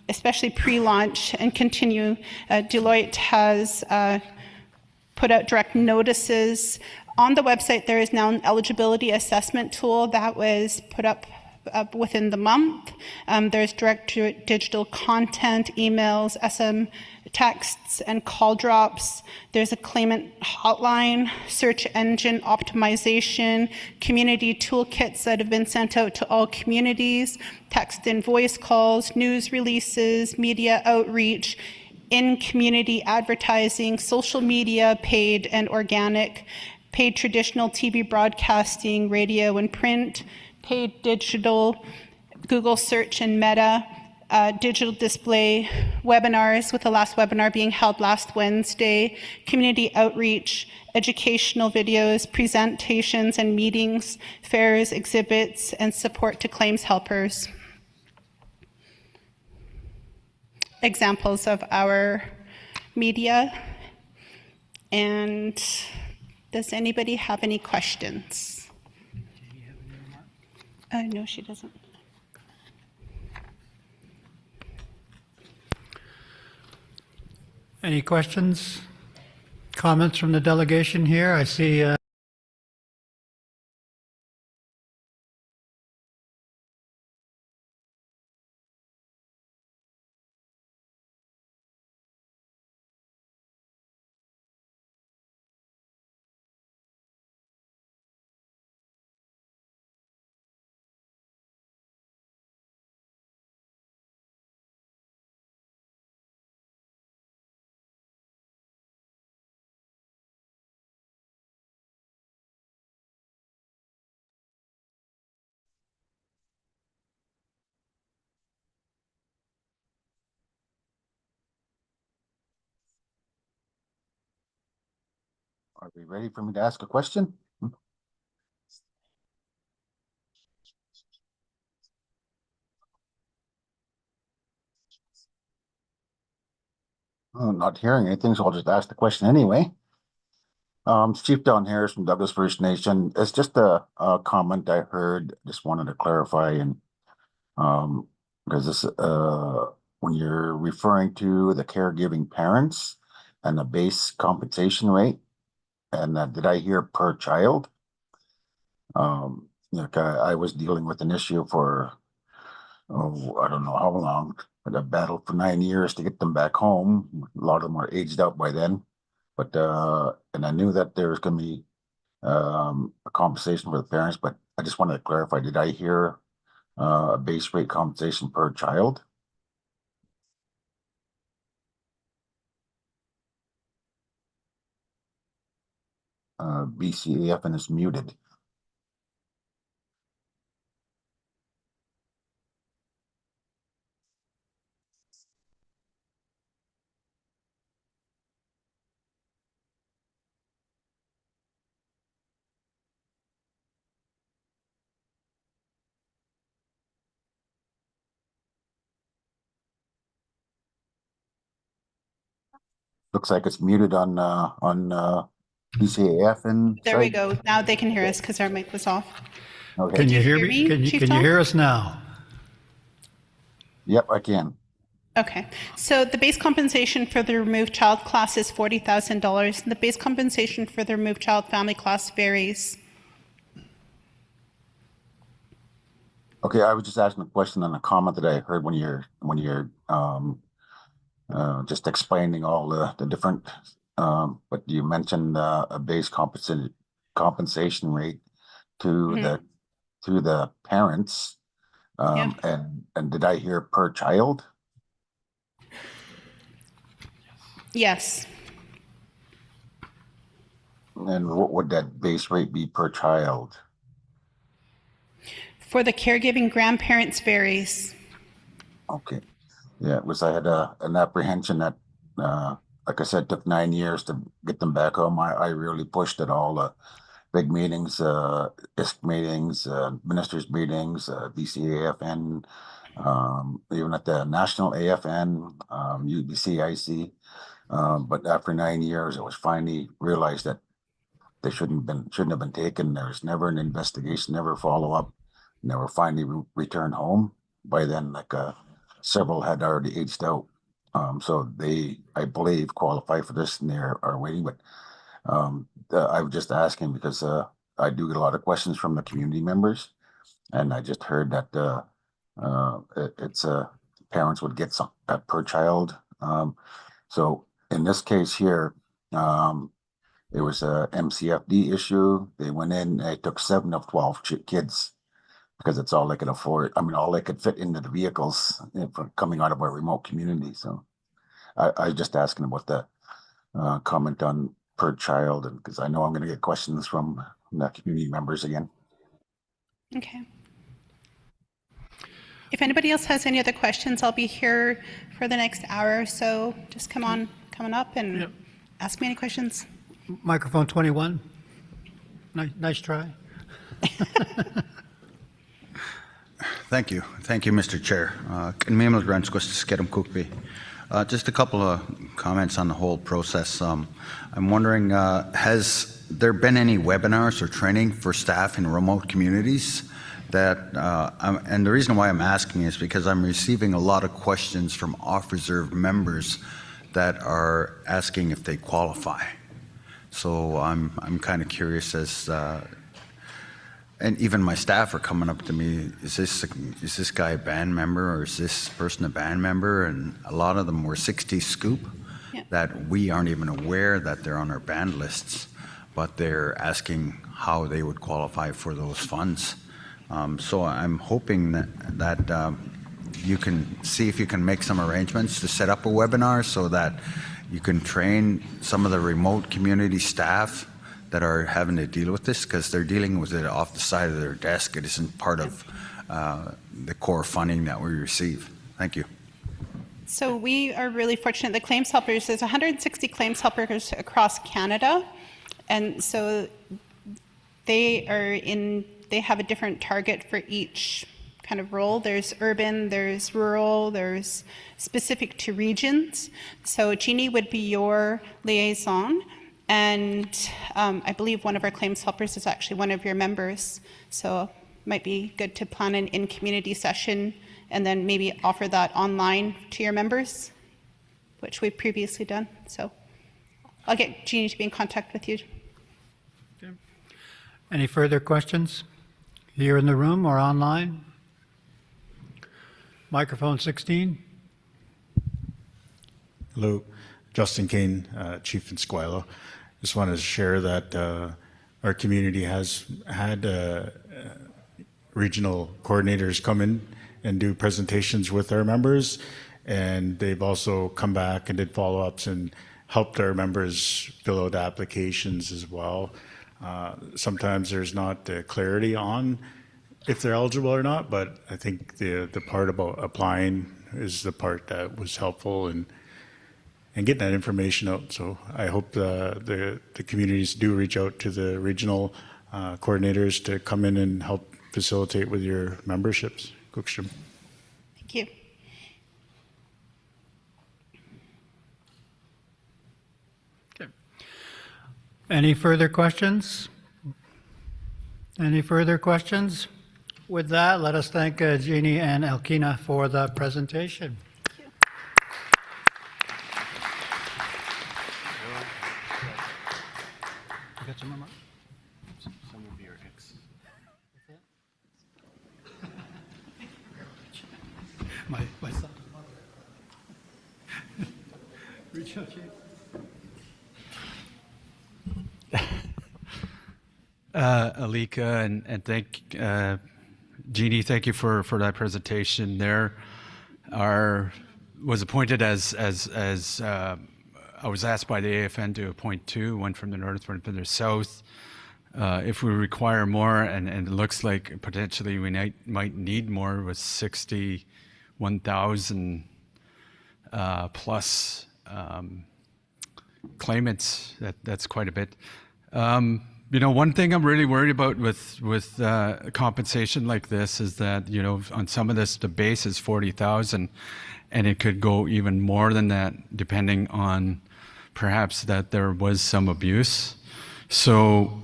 especially pre-launch and continue, Deloitte has put out direct notices. On the website, there is now an eligibility assessment tool that was put up within the month. There's direct digital content, emails, SM texts, and call drops. There's a claimant hotline, search engine optimization, community toolkits that have been sent out to all communities, text and voice calls, news releases, media outreach, in-community advertising, social media, paid and organic, paid traditional TV broadcasting, radio and print, paid digital, Google search and Meta, digital display, webinars, with the last webinar being held last Wednesday, community outreach, educational videos, presentations and meetings, fairs, exhibits, and support to claims helpers. Examples of our media. And does anybody have any questions? No, she doesn't. Any questions, comments from the delegation here? I see Are we ready for me to ask a question? I'm not hearing anything, so I'll just ask the question anyway. It's Chief Don Harris from Douglas First Nation. It's just a comment I heard. Just wanted to clarify, and because this when you're referring to the caregiving parents and the base compensation rate, and did I hear per child? Like I was dealing with an issue for I don't know how long, but I battled for 9 years to get them back home. A lot of them are aged out by then, but and I knew that there was going to be a compensation for the parents, but I just wanted to clarify: did I hear a base rate compensation per child? BCAFN is muted. looks like it's muted on BCAFN There we side. go. Now they can hear us because our mic was off. Okay. Can you hear hear me? me, Can you, Chief can you Tom? hear us now? Yep, I can. Okay, so the base compensation for the removed child class is $40,000, and the base compensation for the removed child family class varies. Okay, I was just asking a question on a comment that I heard when you're just explaining all the different, but you mentioned a base compensation rate to the parents, and did I hear per child? Yes. And what would that base rate be per child? For the caregiving grandparents varies. Okay. Yeah, it was, I had an apprehension that, like I said, took 9 years to get them back home. I really pushed at all the big meetings, ISC meetings, ministers meetings, BCAFN, even at the national AFN, UBCIC. But after 9 years, it was finally realized that they shouldn't have been taken. There was never an investigation, never follow up, never finally returned home. By then, several had already aged out. So they, I believe, qualify for this and they are waiting. But I was just asking because I do get a lot of questions from the community members, and I just heard that it's parents would get some per child. So in this case here, it was a MCFD issue. They went in, they took 7 of 12 kids because it's all they could afford. I mean, all they could fit into the vehicles for coming out of a remote community. So I was just asking about the comment on per child, and because I know I'm going to get questions from the community members again. Okay. If anybody else has any other questions, I'll be here for the next hour or so. Just come on up and ask me any questions. Microphone 21. Nice try. Thank you, Mr. Chair. Just a couple of comments on the whole process. I'm wondering, has there been any webinars or training for staff in remote communities? And the reason why I'm asking is because I'm receiving a lot of questions from off-reserve members that are asking if they qualify. So I'm kind of curious as, and even my staff are coming up to me, is this guy a band member or is this person a band member? And a lot of them were 60 scoop that we aren't even aware that they're on our band lists, but they're asking how they would qualify for those funds. So I'm hoping that you can see if you can make some arrangements to set up a webinar so that you can train some of the remote community staff that are having to deal with this, because they're dealing with it off the side of their desk. It isn't part of the core funding that we receive. Thank you. So we are really fortunate. The claims helpers, there's 160 claims helpers across Canada. And so they have a different target for each kind of role. There's urban, there's rural, there's specific to regions. So Jeannie would be your liaison. And I believe one of our claims helpers is actually one of your members. So it might be good to plan an in-community session and then maybe offer that online to your members, which we've previously done. So I'll get Jeannie to be in contact with you. Okay. Any further questions here in the room or online? Microphone 16. Hello, Justin Kane, Chief in Squilo. Just wanted to share that our community has had regional coordinators come in and do presentations with our members, and they've also come back and did follow-ups and helped our members fill out applications as well. Sometimes there's not clarity on if they're eligible or not, but I think the part about applying is the part that was helpful and getting that information out. So I hope the communities do reach out to the regional coordinators to come in and help facilitate with your memberships. Cookstrom. Thank you. Any further questions? Any further questions? With that, let us thank Jeannie and Elkina for the presentation. You got some more? Some will be your ex. My son. Reach out, Chief. Alika, and thank Jeannie, thank you for that presentation. There was appointed as I was asked by the AFN to appoint two, one from the north, one from the south. If we require more, and it looks like potentially we might need more with 61,000 plus claimants, that's quite a bit. One thing I'm really worried about with compensation like this is that, on some of this, the base is 40,000, and it could go even more than that, depending on perhaps that there was some abuse. So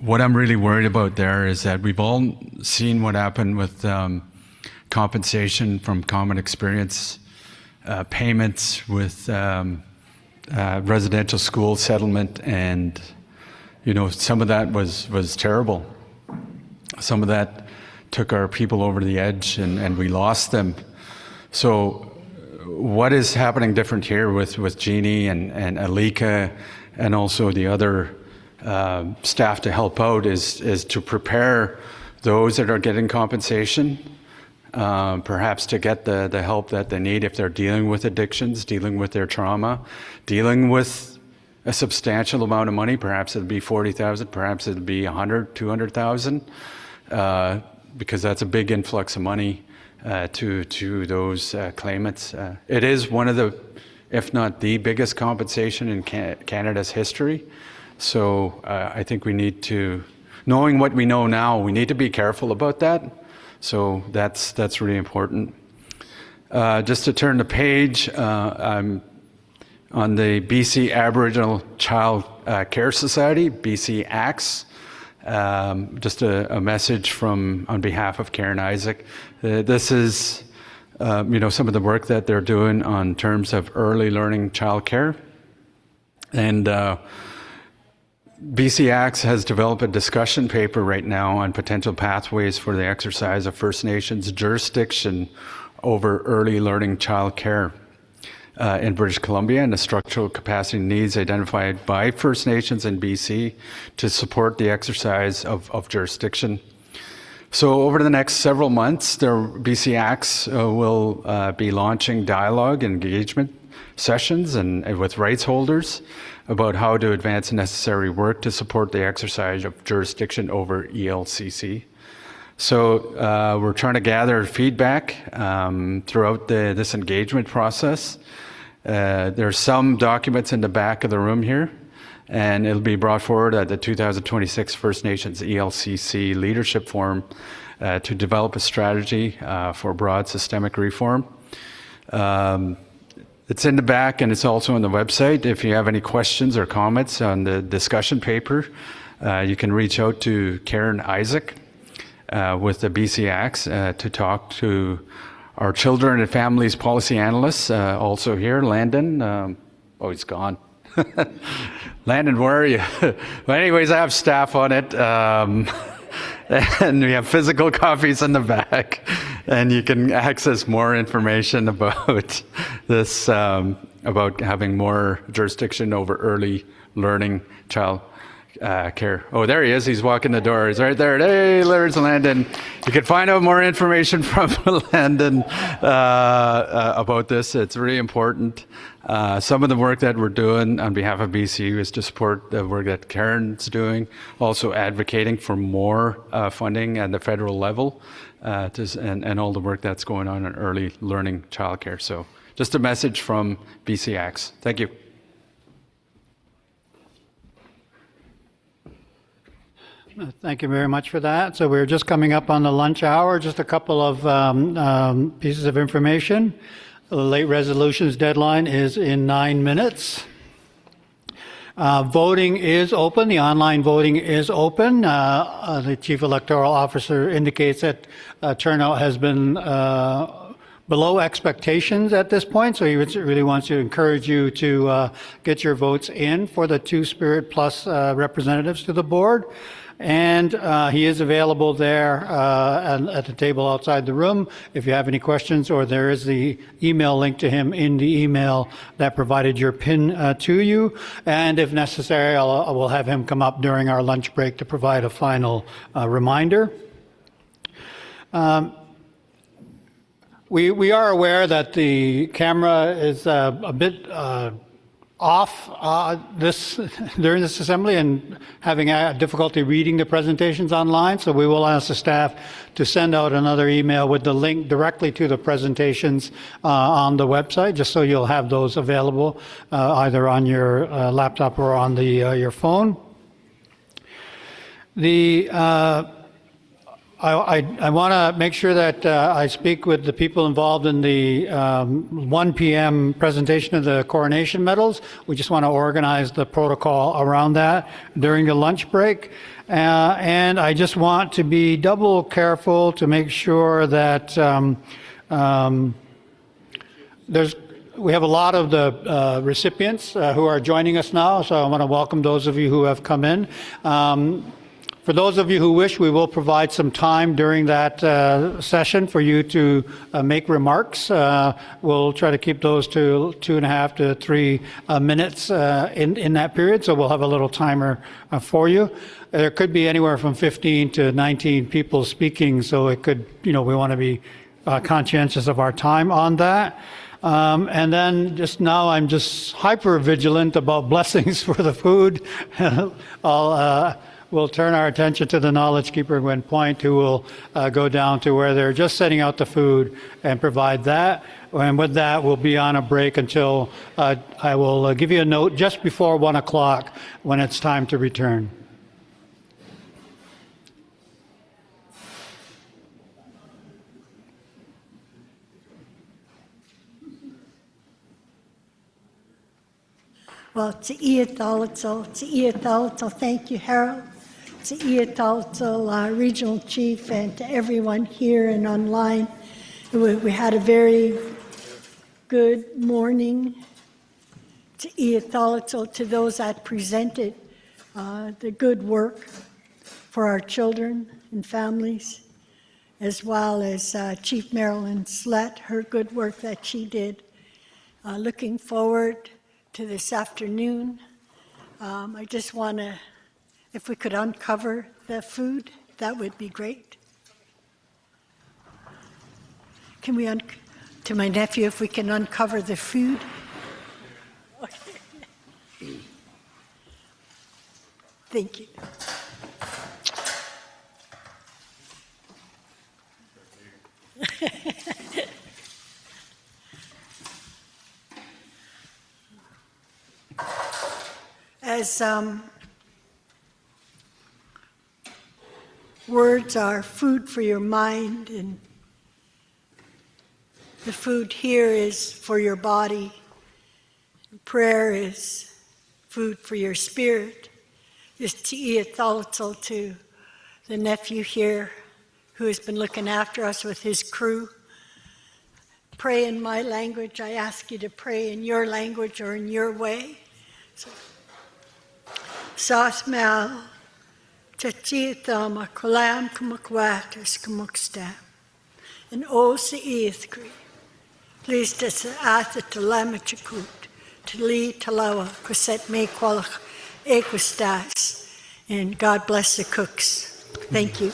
what I'm really worried about there is that we've all seen what happened with compensation from common experience, payments with residential school settlement, and some of that was terrible. Some of that took our people over the edge, and we lost them. So what is happening different here with Jeannie and Alika and also the other staff to help out is to prepare those that are getting compensation, perhaps to get the help that they need if they're dealing with addictions, dealing with their trauma, dealing with a substantial amount of money. Perhaps it'll be 40,000, perhaps it'll be 100, 200,000, because that's a big influx of money to those claimants. It is one of the, if not the biggest compensation in Canada's history. So I think we need to, knowing what we know now, we need to be careful about that. So that's really important. Just to turn the page, I'm on the BC Aboriginal Child Care Society, BCAFN. Just a message on behalf of Karen Isaac. This is, some of the work that they're doing on terms of early learning childcare. And BCAFN has developed a discussion paper right now on potential pathways for the exercise of First Nations jurisdiction over early learning childcare in British Columbia, and the structural capacity needs identified by First Nations in BC to support the exercise of jurisdiction. So over the next several months, BCAFN will be launching dialogue and engagement sessions and with rights holders about how to advance necessary work to support the exercise of jurisdiction over ELCC. So we're trying to gather feedback throughout this engagement process. There's some documents in the back of the room here, and it'll be brought forward at the 2026 First Nations ELCC Leadership Forum to develop a strategy for broad systemic reform. It's in the back, and it's also on the website. If you have any questions or comments on the discussion paper, you can reach out to Karen Isaac with the BCAFN to talk to our children and families policy analysts, also here, Landon. Oh, he's gone. Landon, where are you? Well, anyways, I have staff on it. And we have physical copies in the back, and you can access more information about this, about having more jurisdiction over early learning child care. Oh, there he is. He's walking the door. He's right there. Hey, there's Landon. You can find out more information from Landon about this. It's really important. Some of the work that we're doing on behalf of BC is to support the work that Karen's doing, also advocating for more funding at the federal level, and all the work that's going on in early learning childcare. So just a message from BCAFN. Thank you. Thank you very much for that. So we're just coming up on the lunch hour. Just a couple of pieces of information. The late resolutions deadline is in 9 minutes. Voting is open. The online voting is open. The Chief Electoral Officer indicates that turnout has been below expectations at this point, so he really wants to encourage you to get your votes in for the two Spirit Plus representatives to the board. And he is available there at the table outside the room if you have any questions, or there is the email link to him in the email that provided your PIN to you. And if necessary, I will have him come up during our lunch break to provide a final reminder. We are aware that the camera is a bit off during this assembly and having difficulty reading the presentations online, so we will ask the staff to send out another email with the link directly to the presentations on the website, just so you'll have those available either on your laptop or on your phone. I want to make sure that I speak with the people involved in the 1 p.m. presentation of the coronation medals. We just want to organize the protocol around that during the lunch break. And I just want to be double careful to make sure that we have a lot of the recipients who are joining us now, so I want to welcome those of you who have come in. For those of you who wish, we will provide some time during that session for you to make remarks. We'll try to keep those to 2.5 to 3 minutes in that period, so we'll have a little timer for you. There could be anywhere from 15 to 19 people speaking, so it could, we want to be conscientious of our time on that. And then just now I'm just hyper vigilant about blessings for the food. We'll turn our attention to the knowledge keeper, Gwen Point, who will go down to where they're just setting out the food and provide that. And with that, we'll be on a break until I will give you a note just before 1 o'clock when it's time to return. Well, thank you, Harold. Regional Chief, and to everyone here and online. We had a very good morning. To those that presented the good work for our children and families, as well as Chief Marilyn Slett, her good work that she did. Looking forward to this afternoon. I just want to, if we could uncover the food, that would be great. Can we, to my nephew, if we can uncover the food? Okay. Thank you. As words are food for your mind, and the food here is for your body. Prayer is food for your spirit. Just to the nephew here who has been looking after us with his crew. Pray in my language. I ask you to pray in your language or in your way. Sasmal Chachithama Kolam Kumakwatas Kumuksta and O Seethkri. Please to Asa to Lamachakut, to Lee Talawa, Kuset Me Kwalach Ekustas, and God bless the cooks. Thank you.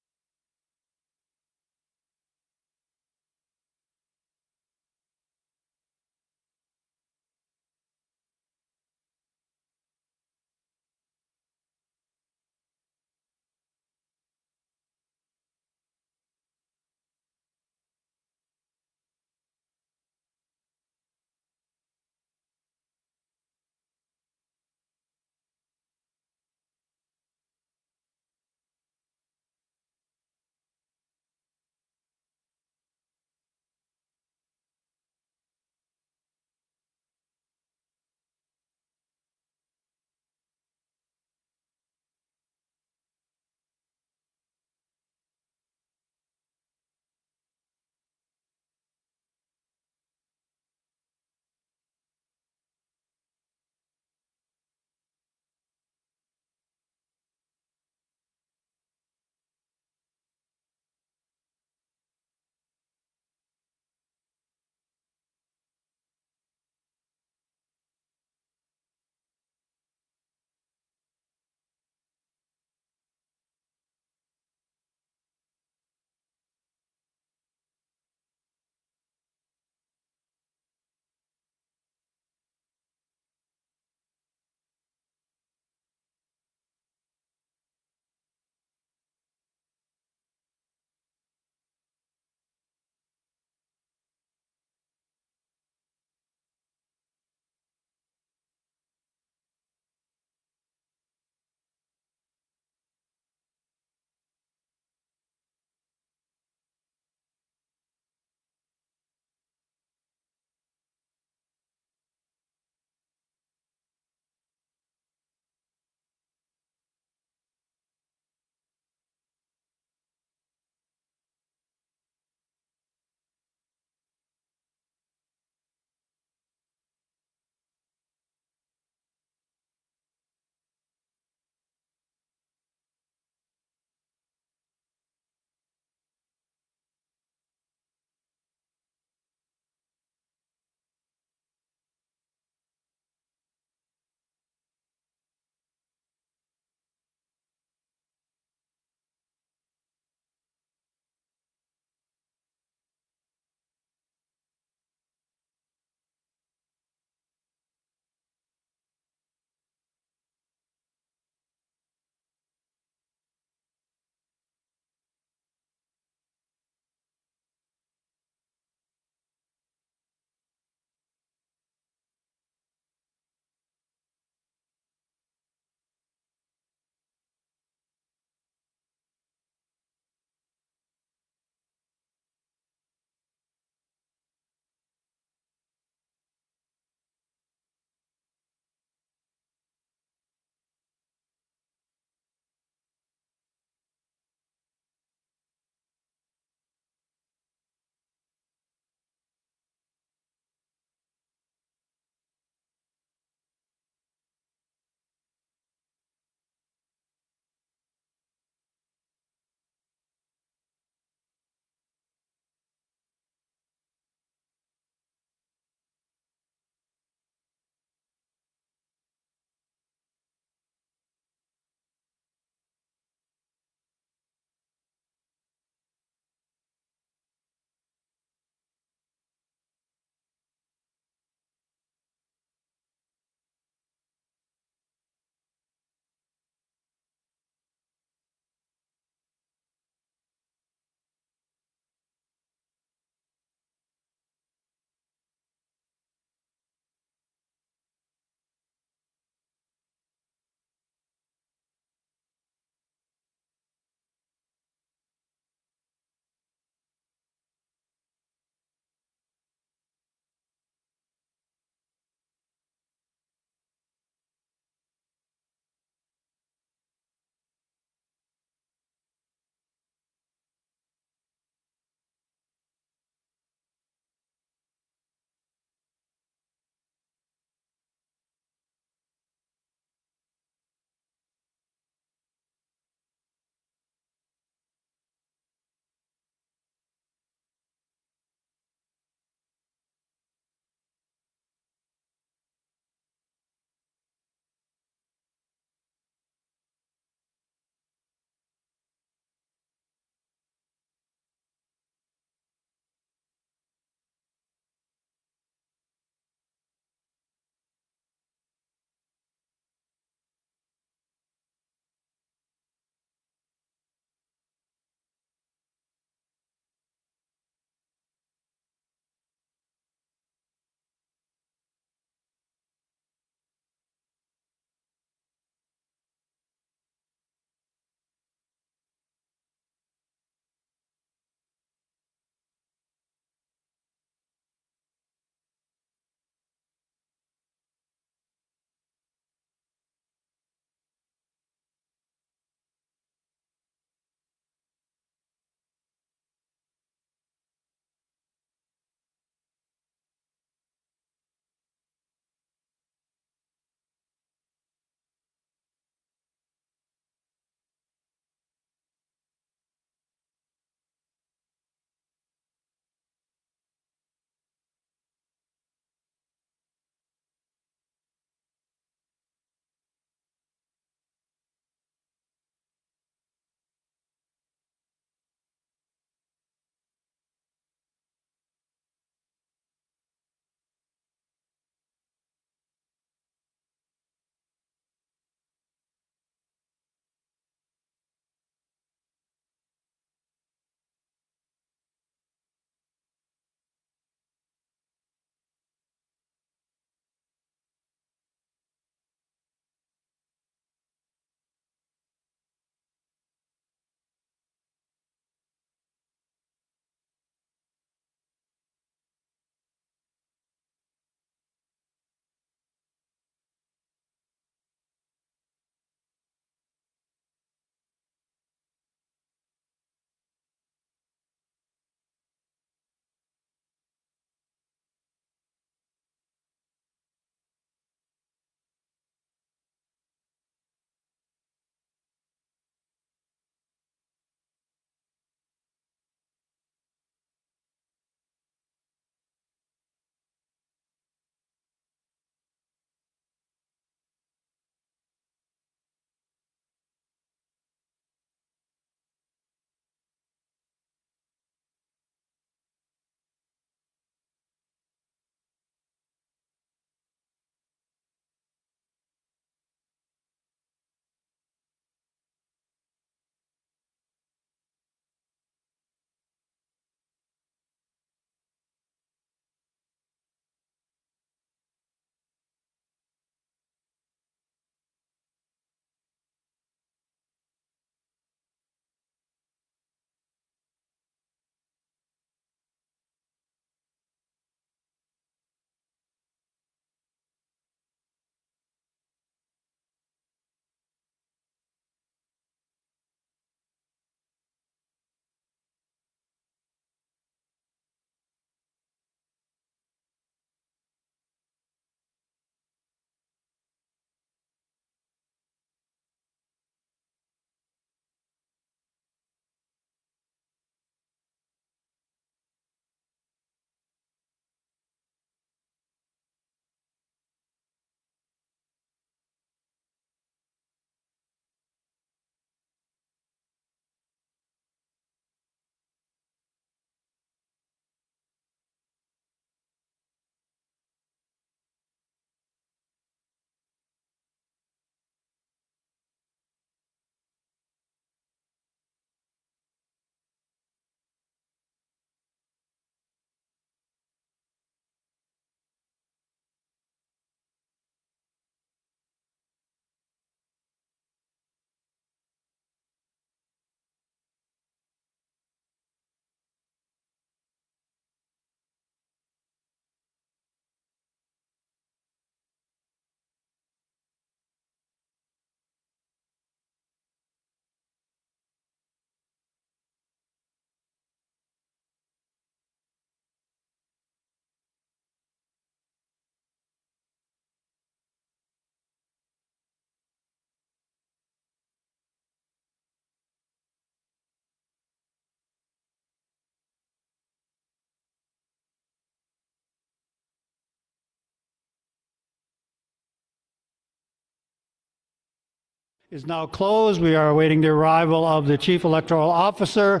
is now closed. We are awaiting the arrival of the Chief Electoral Officer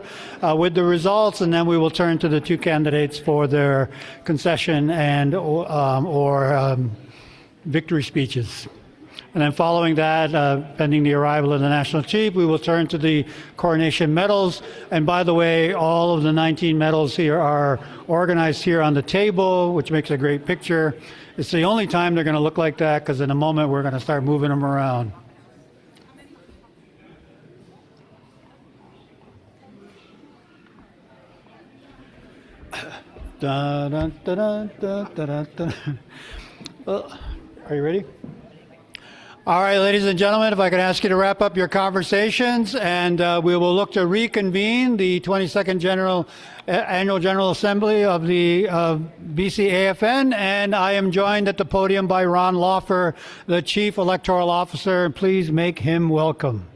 with the results, and then we will turn to the two candidates for their concession and or victory speeches. And then following that, pending the arrival of the National Chief, we will turn to the coronation medals. And by the way, all of the 19 medals here are organized here on the table, which makes a great picture. It's the only time they're going to look like that, because in a moment we're going to start moving them around. Dun, dun, dun, dun, dun, dun, dun. Are you ready? All right, ladies and gentlemen, if I could ask you to wrap up your conversations, and we will look to reconvene the 22nd Annual General Assembly of the BCAFN, and I am joined at the podium by Ron Laufer, the Chief Electoral Officer. Please make him welcome.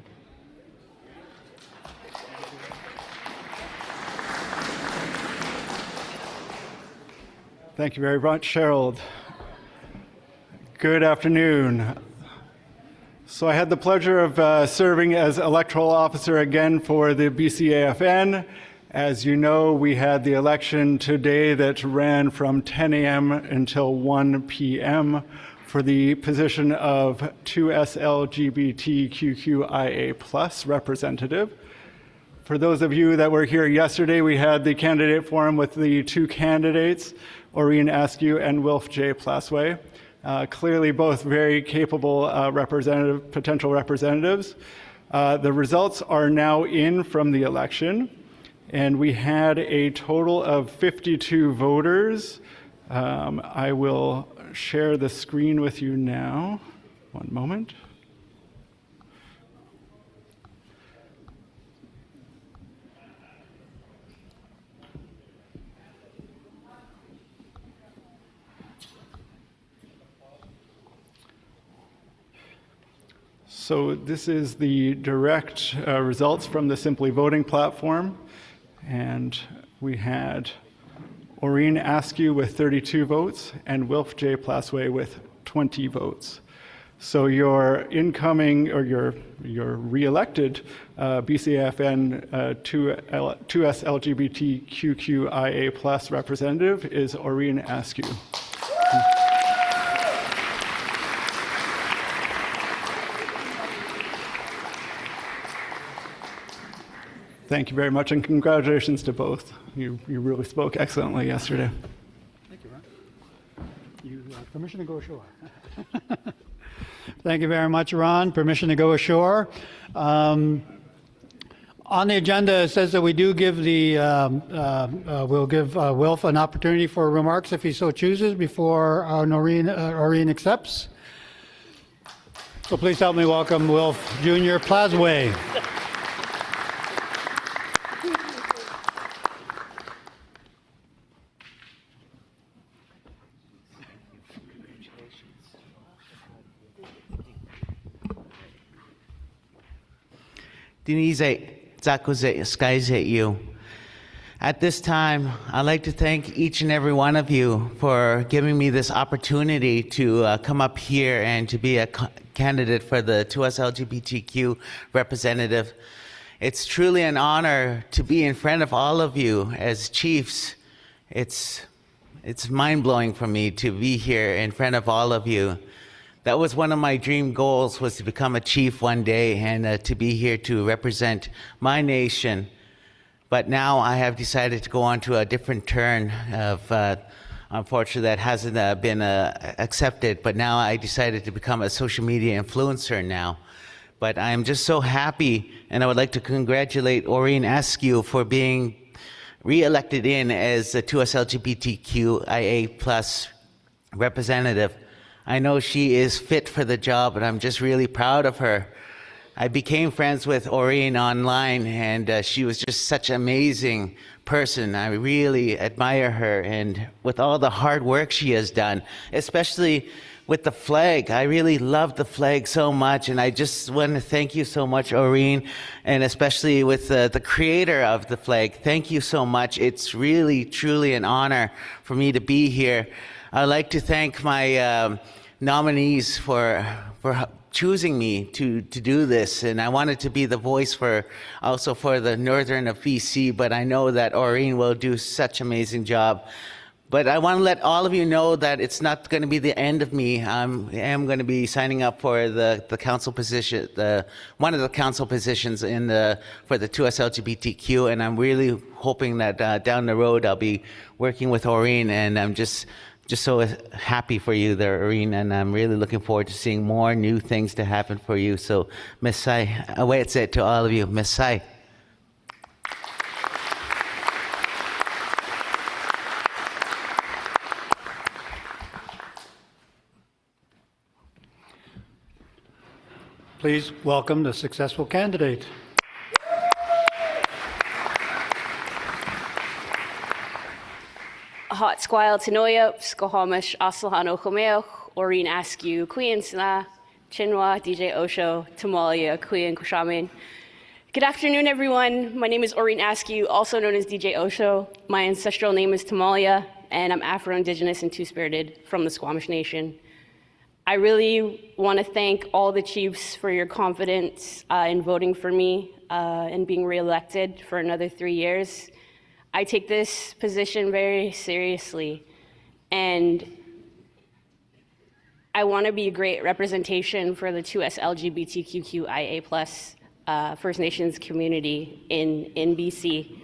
Thank you very much, Harold. Good afternoon. So I had the pleasure of serving as electoral officer again for the BCAFN. As you know, we had the election today that ran from 10 a.m. until 1 p.m. for the position of 2S LGBTQIA+ representative. For those of you that were here yesterday, we had the candidate forum with the two candidates, Oreen Askew and Wilf J. Plasway. Clearly both very capable potential representatives. The results are now in from the election, and we had a total of 52 voters. I will share the screen with you now. One moment. So this is the direct results from the Simply Voting platform. And we had Oreen Askew with 32 votes and Wilf J. Plasway with 20 votes. So your incoming or your re-elected BCAFN 2S LGBTQIA+ representative is Oreen Askew. Thank you very much, and congratulations to both. You really spoke excellently yesterday. Thank you, Ron. You have permission to go ashore. Thank you very much, Ron. Permission to go ashore. On the agenda, it says that we do give we'll give Wilf an opportunity for remarks if he so chooses before Oreen accepts. So please help me welcome Wilf Jr. Plasway. Denise, skies at you. At this time, I'd like to thank each and every one of you for giving me this opportunity to come up here and to be a candidate for the 2S LGBTQ representative. It's truly an honor to be in front of all of you as chiefs. It's mind-blowing for me to be here in front of all of you. That was one of my dream goals, was to become a chief one day and to be here to represent my nation. But now I have decided to go on to a different turn of, unfortunately that hasn't been accepted, but now I decided to become a social media influencer now. But I'm just so happy, and I would like to congratulate Oreen Askew for being re-elected in as the 2S LGBTQIA+ representative. I know she is fit for the job, and I'm just really proud of her. I became friends with Oreen online, and she was just such an amazing person. I really admire her, and with all the hard work she has done, especially with the flag. I really love the flag so much, and I just want to thank you so much, Oreen, and especially with the creator of the flag. Thank you so much. It's really, truly an honor for me to be here. I'd like to thank my nominees for choosing me to do this. And I wanted to be the voice for also for the northern of BC, but I know that Aureen will do such an amazing job. But I want to let all of you know that it's not going to be the end of me. I am going to be signing up for the council position, one of the council positions for the 2S LGBTQ, and I'm really hoping that down the road I'll be working with Aureen, and I'm just so happy for you there, Aureen, and I'm really looking forward to seeing more new things to happen for you. So, Miss Sai, away it's it to all of you, Miss Sai. Please welcome the successful candidate. Hot squile Tanoia, Skohomish, Aslahano Homeoch, Oreen Askew, Queen Sna, Chinwa, DJ Osho, Tamalia, Queen Kushamin. Good afternoon, everyone. My name is Oreen Askew, also known as DJ Osho. My ancestral name is Tamalia, and I'm Afro-Indigenous and Two-Spirited from the Squamish Nation. I really want to thank all the chiefs for your confidence in voting for me and being reelected for another 3 years. I take this position very seriously, and I want to be a great representation for the 2S LGBTQIA+ First Nations community in BC.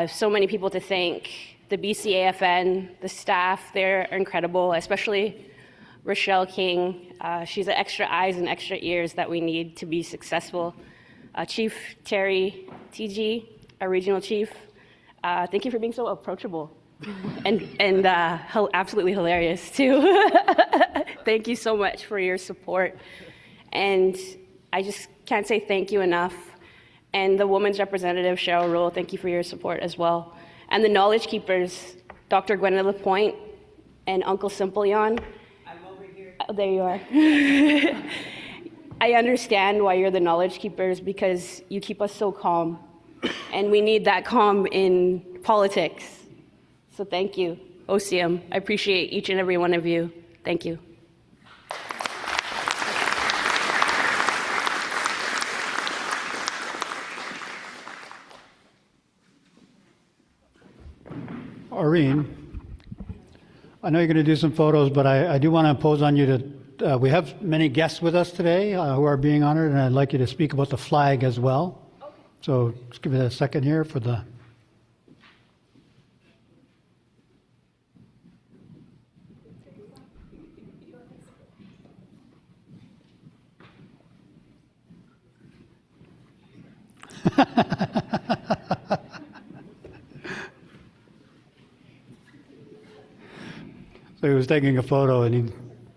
So many people to thank. The BCAFN, the staff, they're incredible, especially Rochelle King. She's the extra eyes and extra ears that we need to be successful. Chief Terry TG, our regional chief, thank you for being so approachable and absolutely hilarious too. Thank you so much for your support. And I just can't say thank you enough. And the women's representative, Cheryl Rule, thank you for your support as well. And the knowledge keepers, Dr. Gwenda Lapointe and Uncle Simpleon. Oh, there you are. I understand why you're the knowledge keepers, because you keep us so calm. And we need that calm in politics. So thank you, OCM. I appreciate each and every one of you. Thank you. Aureen, I know you're going to do some photos, but I do want to impose on you to, we have many guests with us today who are being honored, and I'd like you to speak about the flag as well. Okay. So just give it a second here for the... So he was taking a photo and he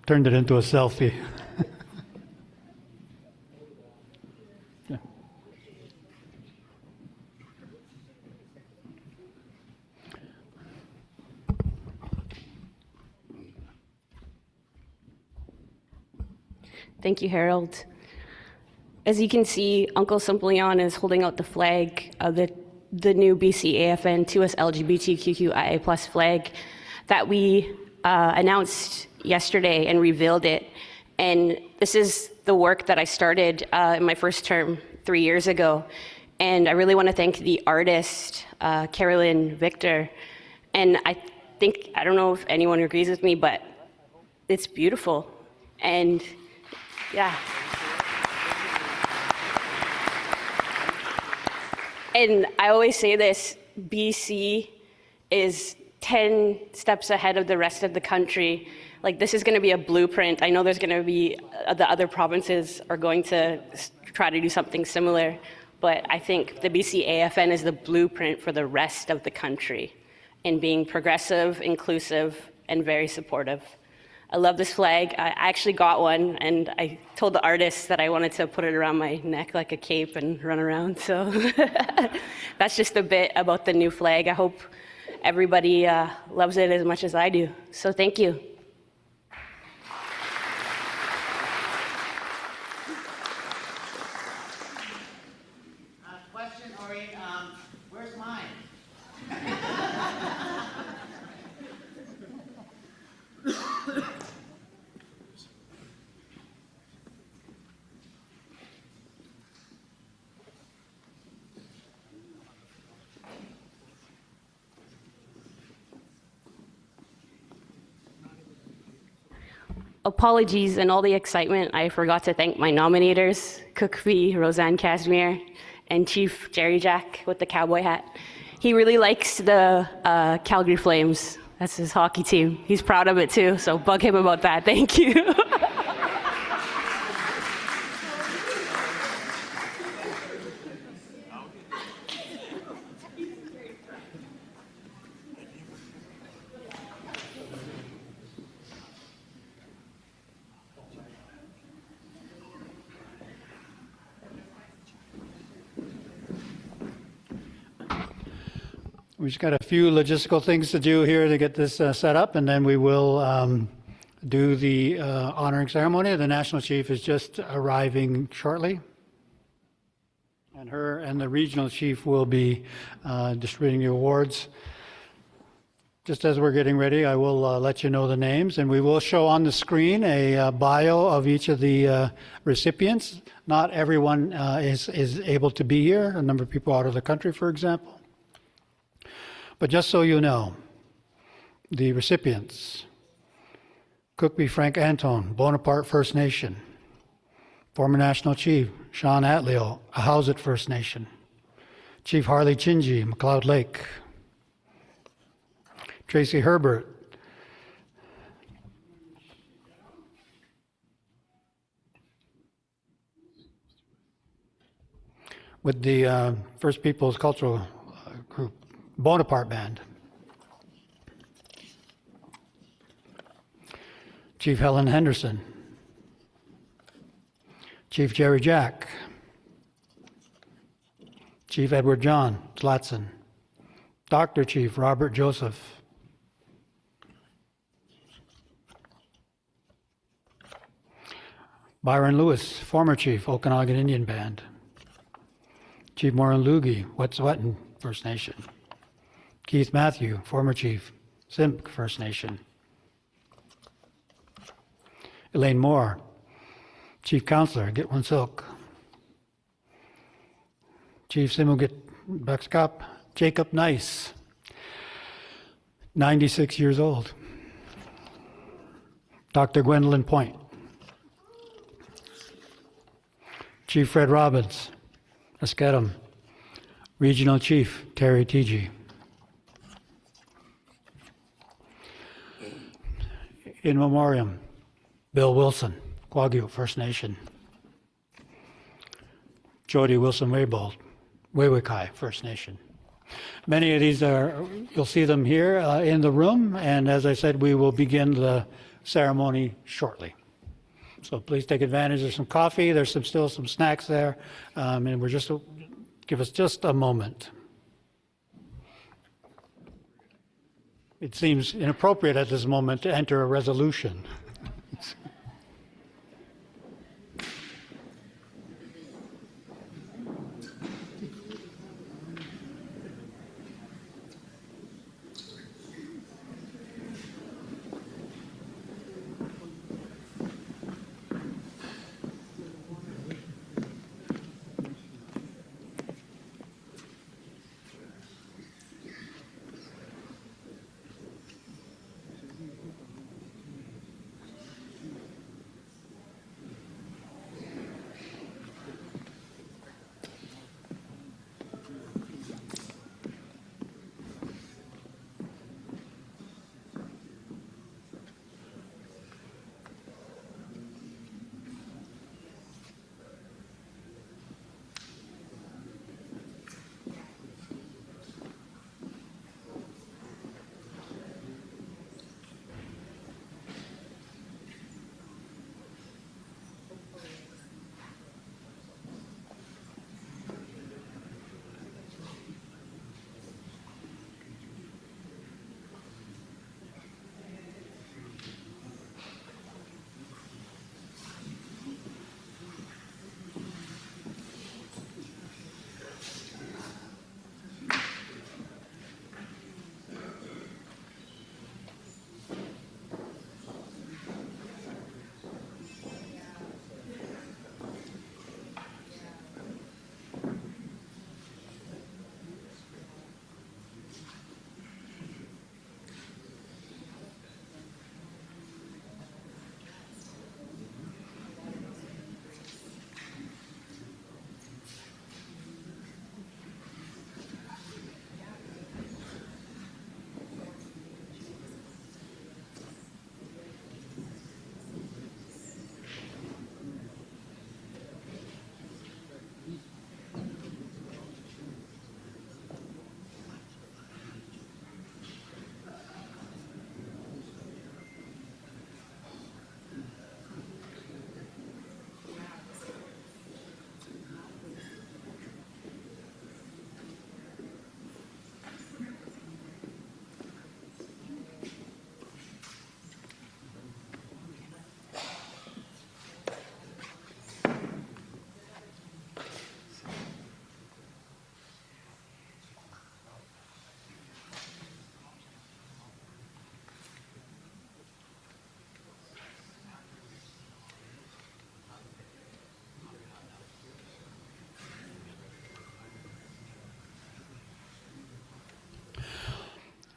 turned it into a selfie. Yeah. Thank you, Harold. As you can see, Uncle Simpleon is holding out the flag of the new BCAFN 2S LGBTQIA+ flag that we announced yesterday and revealed it. And this is the work that I started in my first term 3 years ago. And I really want to thank the artist, Carolyn Victor. And I don't know if anyone agrees with me, but it's beautiful. And yeah. And I always say this, BC is 10 steps ahead of the rest of the country. Like, this is going to be a blueprint. I know there's going to be, the other provinces are going to try to do something similar, but I think the BCAFN is the blueprint for the rest of the country in being progressive, inclusive, and very supportive. I love this flag. I actually got one, and I told the artist that I wanted to put it around my neck like a cape and run around. So that's just a bit about the new flag. I hope everybody loves it as much as I do. So thank you. Question, Aureen, where's mine? apologies and all the excitement, I forgot to thank my nominators, Cookby, Roseanne Casimir, and Chief Jerry Jack with the cowboy hat. He really likes the Calgary Flames. That's his hockey team. He's proud of it too, so bug him about that. Thank you. We just got a few logistical things to do here to get this set up, and then we will do the honoring ceremony. The National Chief is just arriving shortly, and her and the Regional Chief will be distributing the awards. Just as we're getting ready, I will let you know the names, and we will show on the screen a bio of each of the recipients. Not everyone is able to be here, a number of people out of the country, for example. But just so you know, the recipients: Cookby Frank Anton, Bonaparte First Nation; former National Chief Sean Atleo, Ahousaht First Nation; Chief Harley Chinji, McLeod Lake; Tracy Herbert, with the First Peoples Cultural Group, Bonaparte Band; Chief Helen Henderson; Chief Jerry Jack; Chief Edward John Slatson; Dr. Chief Robert Joseph; Byron Lewis, former Chief, Okanagan Indian Band; Chief Maureen Loogie, Wet'suwet'en First Nation; Keith Matthew, former Chief, Simpk First Nation; Elaine Moore, Chief Counselor, Gitwansuk; Chief Simugit Bekskap, Jacob Nice, 96 years old; Dr. Gwendolyn Point; Chief Fred Robbins, Askedum; Regional Chief Terry Teegee. In memoriam, Bill Wilson, Quagio First Nation; Jody Wilson-Raybould, Wewikai First Nation. Many of these you'll see them here in the room, and as I said, we will begin the ceremony shortly. So please take advantage of some coffee. There's still some snacks there, and give us just a moment. It seems inappropriate at this moment to enter a resolution.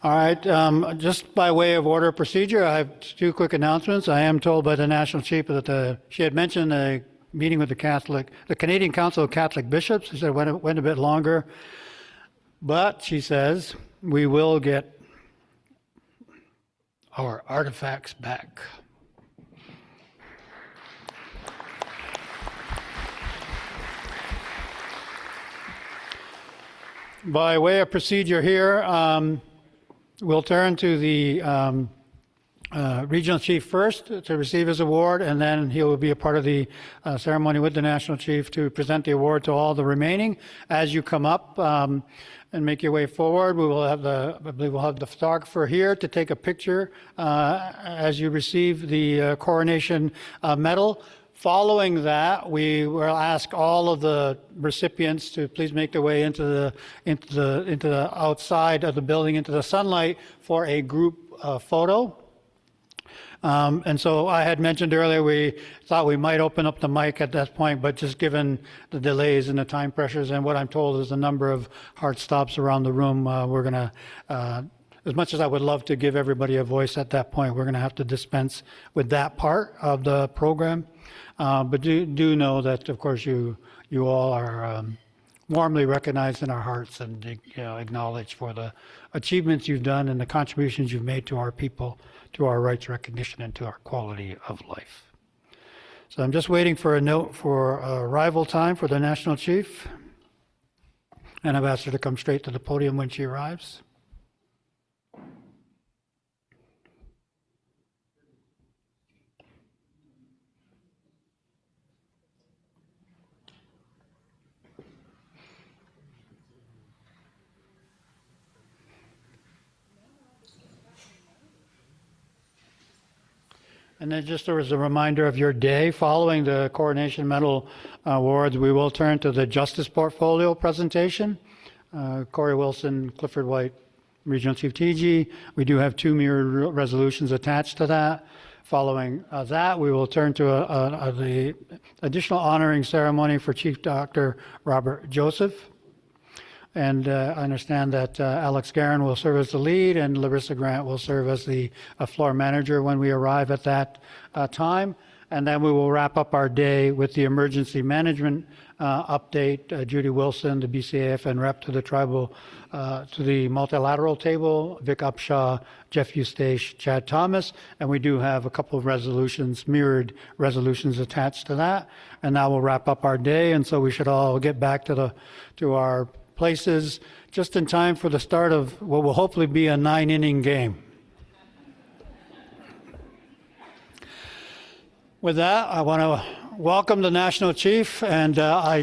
All right, just by way of order of procedure, I have two quick announcements. I am told by the National Chief that she had mentioned a meeting with the Canadian Council of Catholic Bishops. She said it went a bit longer, but she says we will get our artifacts back. By way of procedure here, we'll turn to the regional chief first to receive his award, and then he will be a part of the ceremony with the national chief to present the award to all the remaining. As you come up and make your way forward, we will have I believe we'll have the photographer here to take a picture as you receive the coronation medal. Following that, we will ask all of the recipients to please make their way into the outside of the building, into the sunlight, for a group photo. And so I had mentioned earlier we thought we might open up the mic at that point, but just given the delays and the time pressures and what I'm told is a number of hard stops around the room, we're going to, as much as I would love to give everybody a voice at that point, we're going to have to dispense with that part of the program. But do know that, of course, you all are warmly recognized in our hearts and acknowledged for the achievements you've done and the contributions you've made to our people, to our rights recognition, and to our quality of life. So I'm just waiting for a note for arrival time for the national chief, and I've asked her to come straight to the podium when she arrives. And then just as a reminder of your day, following the Coronation Medal Awards, we will turn to the Justice Portfolio presentation. Corey Wilson, Clifford White, Regional Chief TG. We do have two mirrored resolutions attached to that. Following that, we will turn to the additional honoring ceremony for Chief Dr. Robert Joseph. And I understand that Alex Guerin will serve as the lead and Larissa Grant will serve as the floor manager when we arrive at that time. And then we will wrap up our day with the emergency management update. Judy Wilson, the BCAFN rep to the tribal, to the multilateral table, Vic Upshaw, Jeff Eustache, Chad Thomas, and we do have a couple of resolutions, mirrored resolutions attached to that. And that will wrap up our day. And so we should all get back to our places just in time for the start of what will hopefully be a 9-inning game. With that, I want to welcome the National Chief, and we did that,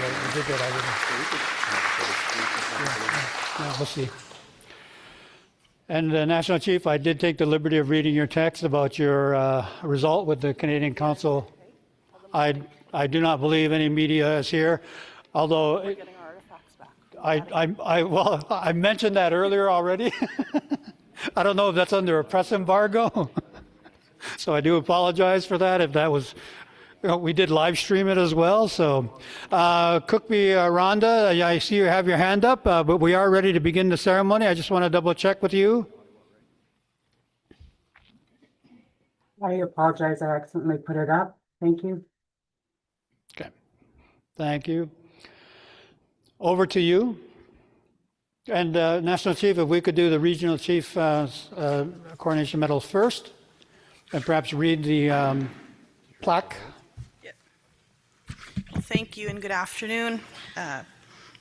right? We did that. Yeah, we'll see. And National Chief, I did take the liberty of reading your text about your result with the Canadian Council. I do not believe any media is here, although we're getting our artifacts back. I mentioned that earlier already. I don't know if that's under a press embargo, so I do apologize for that. If that was, we did live stream it as well. So, Cookby Rhonda, I see you have your hand up, but we are ready to begin the ceremony. I just want to double check with you. I apologize, I accidentally put it up. Thank you. Okay, thank you. Over to you. And National Chief, if we could do the Regional Chief coronation medals first, and perhaps read the plaque. Yeah. Well, thank you and good afternoon.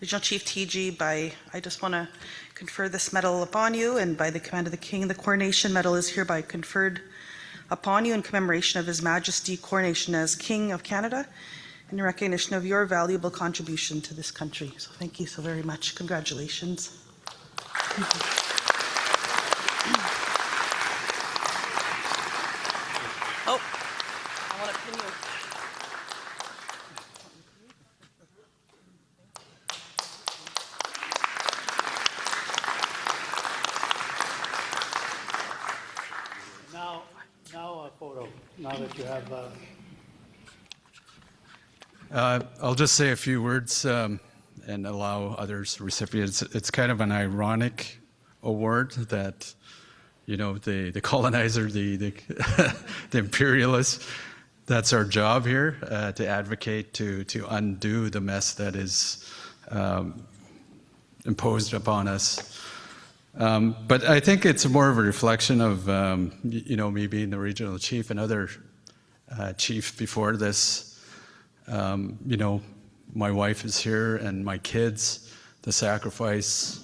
Regional Chief TG, I just want to confer this medal upon you, and by the command of the King, the coronation medal is hereby conferred upon you in commemoration of His Majesty coronation as King of Canada, in recognition of your valuable contribution to this country. So thank you so very much. Congratulations. Oh, I want to pin you. you have. I'll just say a few words and allow others recipients. It's kind of an ironic award that, you know, the colonizer, the imperialist, that's our job here, to advocate to undo the mess that is imposed upon us. But I think it's more of a reflection of, you know, me being the regional chief and other chiefs before this. You know, my wife is here and my kids, the sacrifice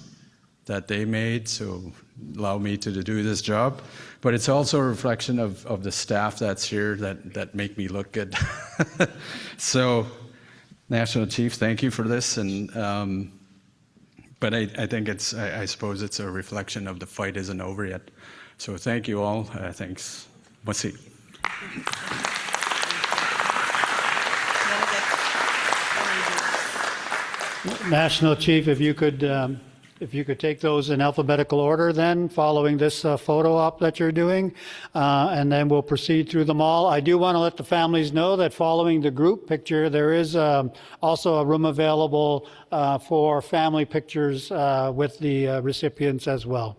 that they made to allow me to do this job. But it's also a reflection of the staff that's here that make me look good. So, National Chief, thank you for this. And but I think I suppose it's a reflection of the fight isn't over yet. So thank you all. Thanks. Merci. National Chief, if you could take those in alphabetical order then, following this photo op that you're doing, and then we'll proceed through them all. I do want to let the families know that following the group picture, there is also a room available for family pictures with the recipients as well.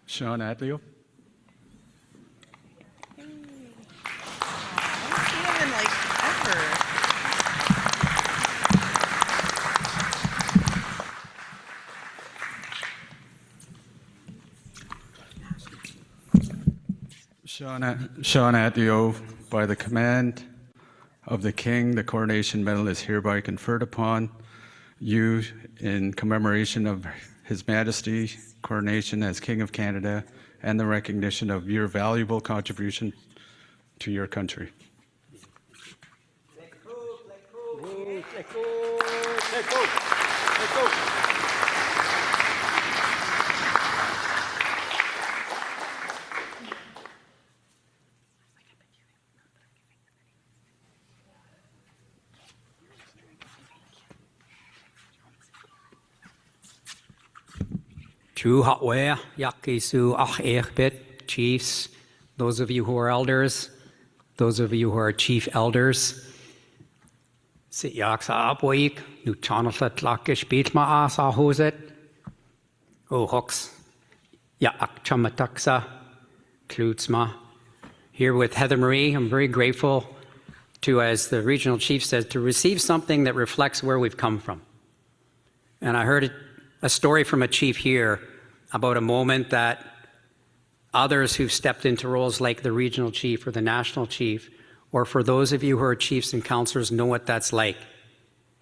Sean Atleo. Sean Atleo, by the command of the King, the Coronation Medal is hereby conferred upon you in commemoration of His Majesty coronation as King of Canada and the recognition of your valuable contribution to your country. True Hotware, Yakisu, Ach Erbit, chiefs, those of you who are elders, those of you who are chief elders. Sit Yaksa Abweek, Nu Chanatlat Lakish Beatma Asa Hoset, O Hooks, Yak Chamataksa, Klutzma. Here with Heather Marie, I'm very grateful to, as the regional chief said, to receive something that reflects where we've come from. And I heard a story from a chief here about a moment that others who've stepped into roles like the regional chief or the national chief, or for those of you who are chiefs and counselors, know what that's like.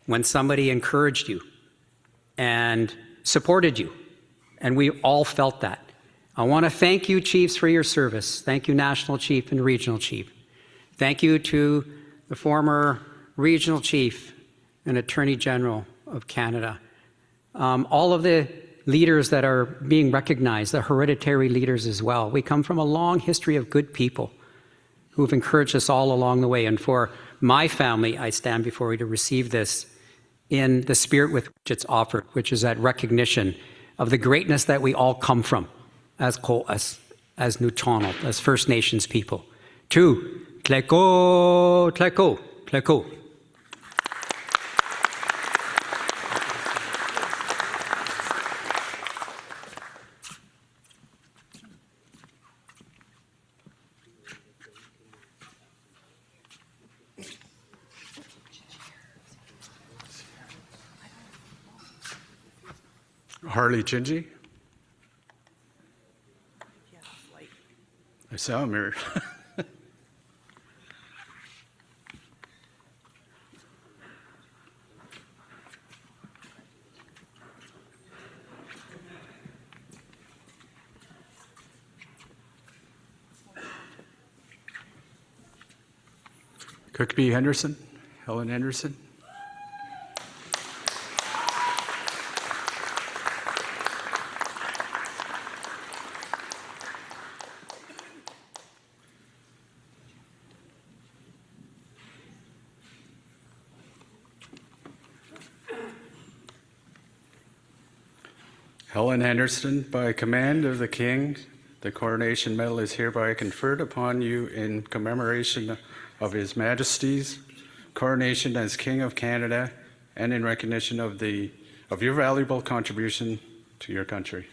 When somebody encouraged you and supported you, and we all felt that. I want to thank you, chiefs, for your service. Thank you, national chief and regional chief. Thank you to the former regional chief and attorney general of Canada. All of the leaders that are being recognized, the hereditary leaders as well. We come from a long history of good people who've encouraged us all along the way. And for my family, I stand before you to receive this in the spirit with which it's offered, which is that recognition of the greatness that we all come from as Nuu-chah-nulth, as First Nations people. Two, Tleko, Tleko, Tleko. Harley Chinji. I saw him here. Cookby Henderson, Helen Henderson. Helen Henderson, by command of the King, the Coronation Medal is hereby conferred upon you in commemoration of His Majesty's coronation as King of Canada and in recognition of your valuable contribution to your country.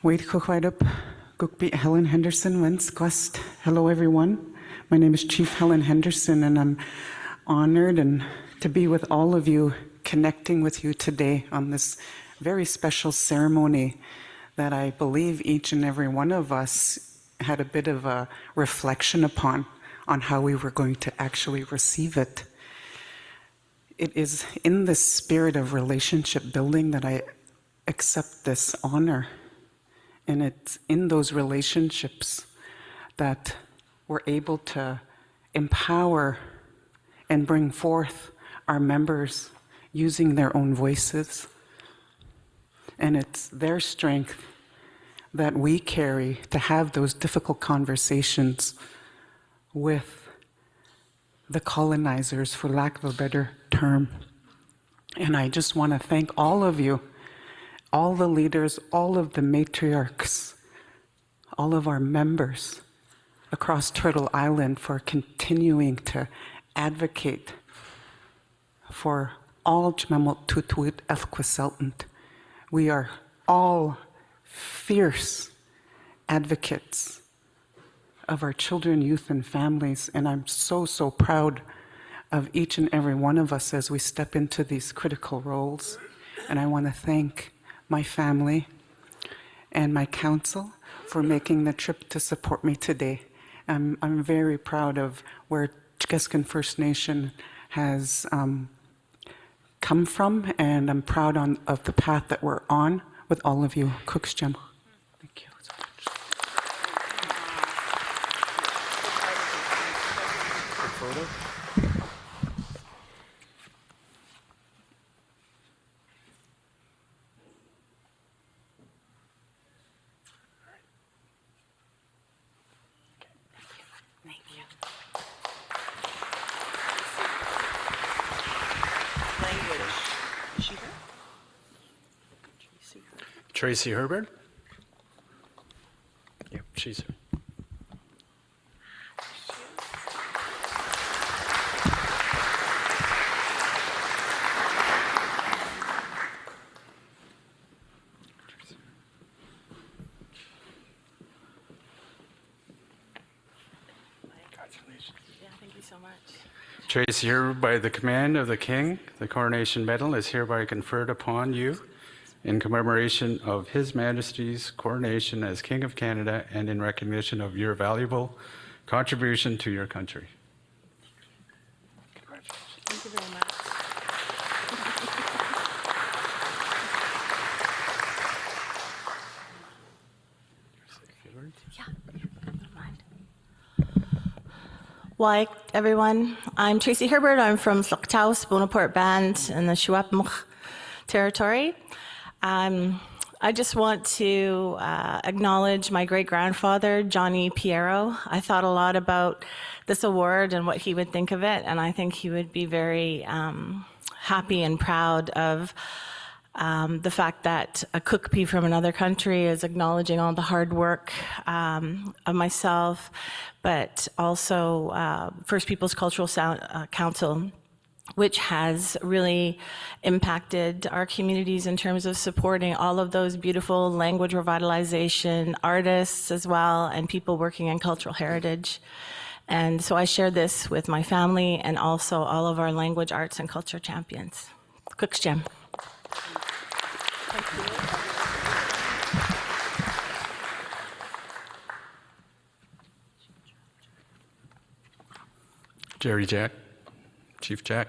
Wait, Gukbi Helen Henderson, Wens Quest. Hello, everyone. My name is Chief Helen Henderson, and I'm honored to be with all of you, connecting with you today on this very special ceremony that I believe each and every one of us had a bit of a reflection upon on how we were going to actually receive it. It is in the spirit of relationship building that I accept this honor. And it's in those relationships that we're able to empower and bring forth our members using their own voices. And it's their strength that we carry to have those difficult conversations with the colonizers, for lack of a better term. And I just want to thank all of you, all the leaders, all of the matriarchs, all of our members across Turtle Island for continuing to advocate for all Jmemot Tutwit Elkwaseltant. We are all fierce advocates of our children, youth, and families, and I'm so, so proud of each and every one of us as we step into these critical roles. And I want to thank my family and my council for making the trip to support me today. I'm very proud of where Chikeskan First Nation has come from, and I'm proud of the path that we're on with all of you. Kuksjam. Thank you so much. Photo? Tracy Herbert? Yep, she's here. Congratulations. Yeah, thank you so much. Tracy Herbert, by the command of the King, the Coronation Medal is hereby conferred upon you in commemoration of His Majesty's coronation as King of Canada and in recognition of your valuable contribution to your country. Congratulations. Thank you very much. Yeah, never mind. Why, everyone. I'm Tracy Herbert. I'm from Sluktaus, Bonaparte Band in the Shuapmukh territory. I just want to acknowledge my great-grandfather, Johnny Piero. I thought a lot about this award and what he would think of it, and I think he would be very happy and proud of the fact that a cookpea from another country is acknowledging all the hard work of myself, but also First Peoples Cultural Council, which has really impacted our communities in terms of supporting all of those beautiful language revitalization artists as well, and people working in cultural heritage. And so I share this with my family and also all of our language, arts, and culture champions. Kuksjem. Thank you. Jerry Jack, Chief Jack.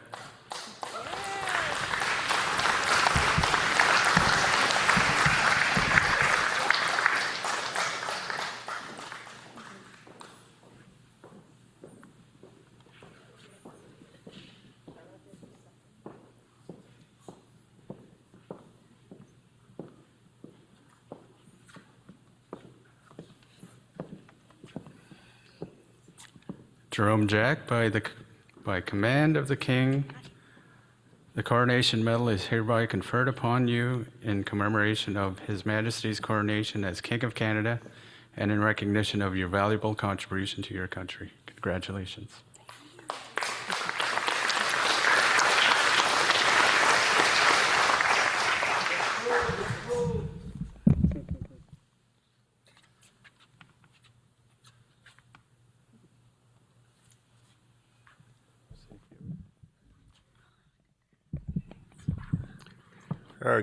Jerome Jack, by command of the King, the Coronation Medal is hereby conferred upon you in commemoration of His Majesty's coronation as King of Canada and in recognition of your valuable contribution to your country. Congratulations.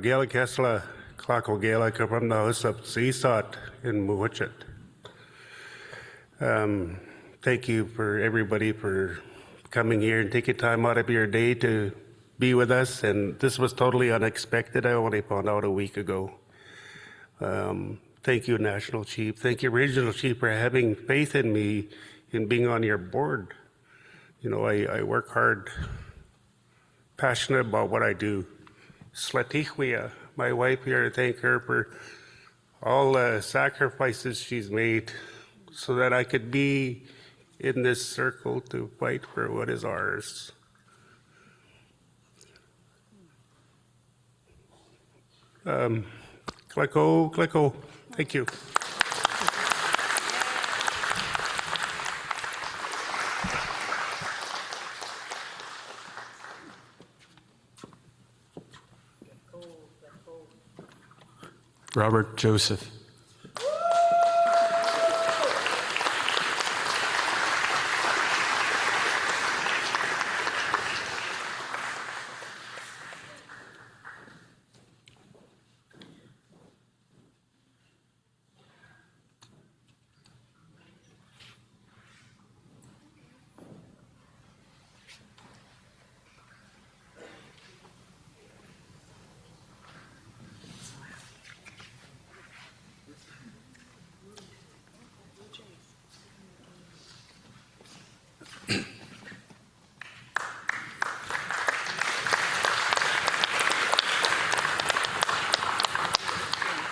Gaelic Hesla, Claco Gaelic from the house of Seasot in Muwitchet. Thank you for everybody for coming here and taking time out of your day to be with us. And this was totally unexpected. I only found out a week ago. Thank you, National Chief. Thank you, Regional Chief, for having faith in me in being on your board. You know, I work hard, passionate about what I do. Slatichwia, my wife here, I thank her for all the sacrifices she's made so that I could be in this circle to fight for what is ours. Clicko, thank you. Robert Joseph.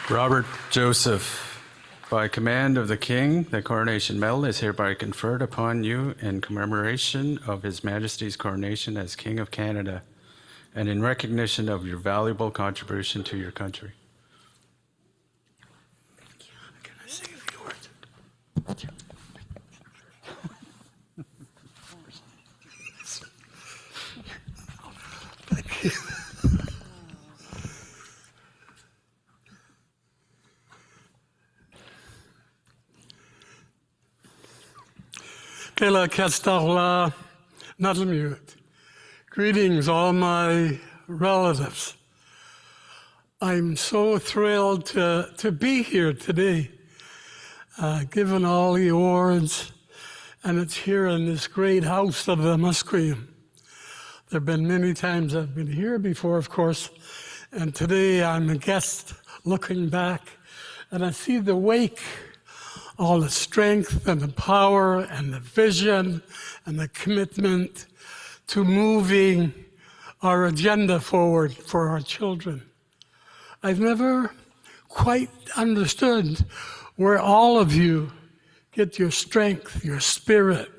Robert Joseph, by command of the King, the Coronation Medal is hereby conferred upon you in commemoration of His Majesty's coronation as King of Canada and in recognition of your valuable contribution to your country. Can I say a few words? Thank you. Greetings, all my relatives. I'm so thrilled to be here today, given all the awards, and it's here in this great house of the Musqueam. There have been many times I've been here before, of course, and today I'm a guest looking back, and I see the wake, all the strength and the power and the vision and the commitment to moving our agenda forward for our children. I've never quite understood where all of you get your strength, your spirit,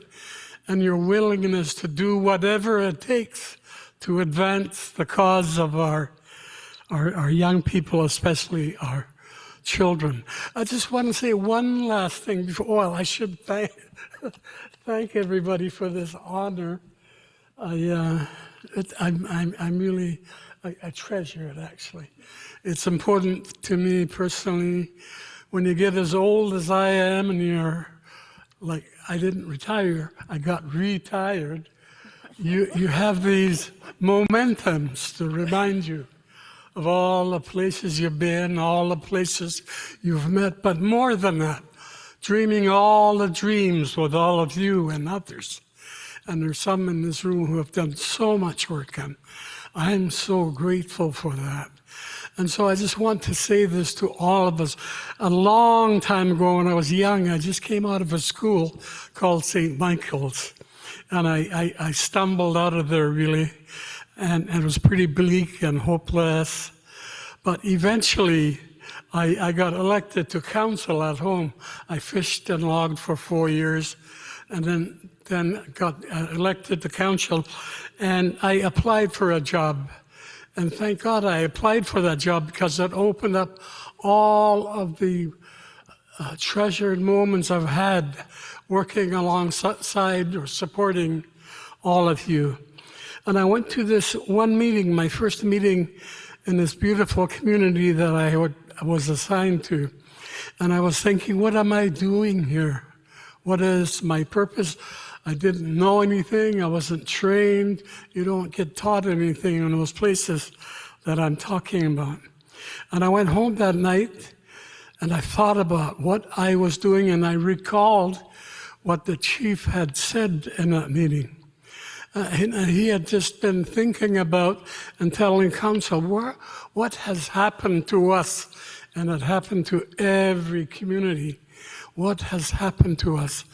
and your willingness to do whatever it takes to advance the cause of our young people, especially our children. I just want to say one last thing before, well, I should thank everybody for this honor. I treasure it, actually. It's important to me personally. When you get as old as I am and you're like, I didn't retire, I got retired, you have these momentums to remind you of all the places you've been, all the places you've met, but more than that, dreaming all the dreams with all of you and others. And there's some in this room who have done so much work, and I'm so grateful for that. And so I just want to say this to all of us. A long time ago when I was young, I just came out of a school called St. Michael's. And I stumbled out of there, really. And it was pretty bleak and hopeless. But eventually, I got elected to council at home. I fished and logged for 4 years. and then got elected to council, and I applied for a job. And thank God I applied for that job, because it opened up all of the treasured moments I've had working alongside or supporting all of you. And I went to this one meeting, my first meeting in this beautiful community that I was assigned to. And I was thinking, what am I doing here? What is my purpose? I didn't know anything. I wasn't trained. You don't get taught anything in those places that I'm talking about. And I went home that night and I thought about what I was doing, and I recalled what the chief had said in that meeting. He had just been thinking about and telling council what has happened to us, and it happened to every community. What has happened to us?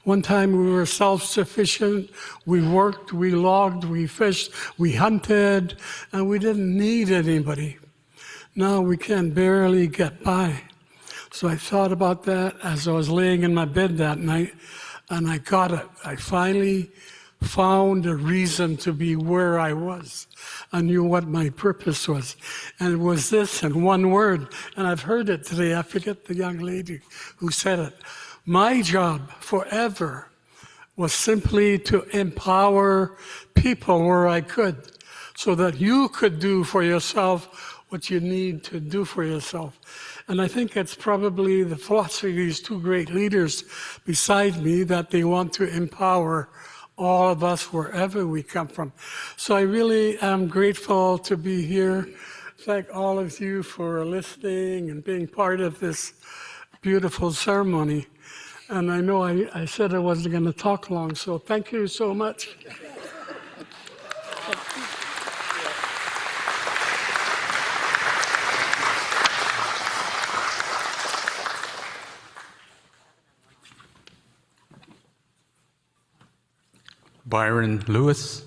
One time we were self-sufficient, we worked, we logged, we fished, we hunted, and we didn't need anybody. Now we can barely get by. So I thought about that as I was laying in my bed that night, and I got it. I finally found a reason to be where I was. I knew what my purpose was. And it was this in one word. And I've heard it today. I forget the young lady who said it. My job forever was simply to empower people where I could, so that you could do for yourself what you need to do for yourself. And I think it's probably the philosophy of these two great leaders beside me, that they want to empower all of us wherever we come from. So I really am grateful to be here. Thank all of you for listening and being part of this beautiful ceremony. And I know I said I wasn't going to talk long, so thank you so much. Byron Lewis.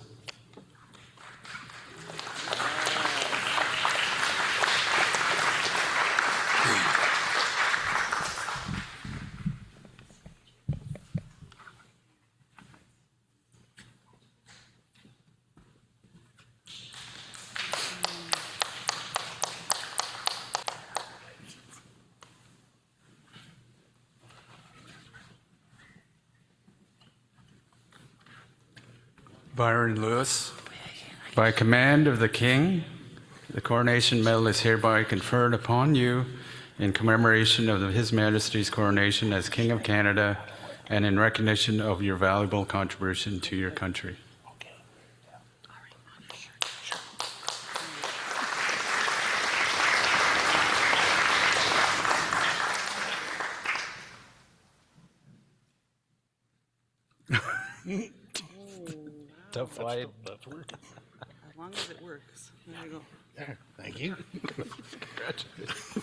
Byron Lewis. By command of the King, the Coronation Medal is hereby conferred upon you in commemoration of His Majesty's coronation as King of Canada and in recognition of your valuable contribution to your country. Tough fight. As long as it works. There you go. There, thank you. Congratulations.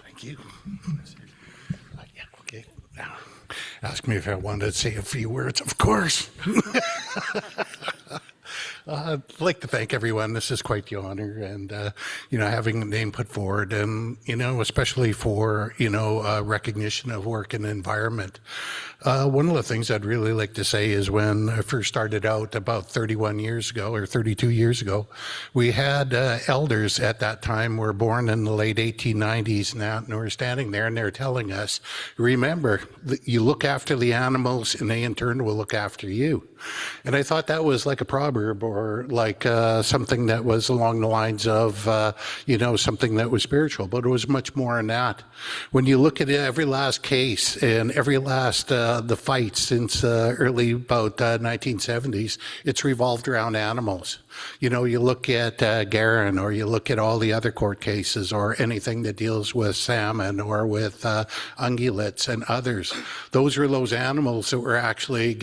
Thank you. Yeah, okay. Now, ask me if I wanted to say a few words. Of course. I'd like to thank everyone. This is quite the honor, and having the name put forward, and especially for recognition of work and environment. One of the things I'd really like to say is when I first started out about 31 years ago or 32 years ago, we had elders at that time were born in the late 1890s now, and were standing there and they're telling us, remember, you look after the animals and they in turn will look after you. And I thought that was like a proverb, or like something that was along the lines of, something that was spiritual, but it was much more than that. When you look at every last case and every last the fight since early about 1970s, it's revolved around animals. You look at Garin, or you look at all the other court cases, or anything that deals with salmon or with ungulates and others. Those are those animals that were actually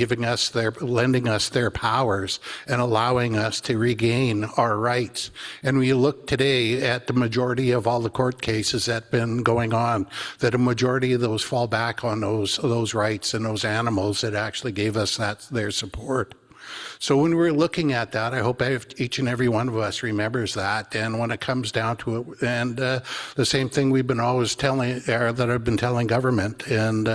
lending us their powers and allowing us to regain our rights. And we look today at the majority of all the court cases that have been going on, that a majority of those fall back on those rights and those animals that actually gave us their support. So when we're looking at that, I hope each and every one of us remembers that. And when it comes down to it, and the same thing we've been always telling, that I've been telling government, and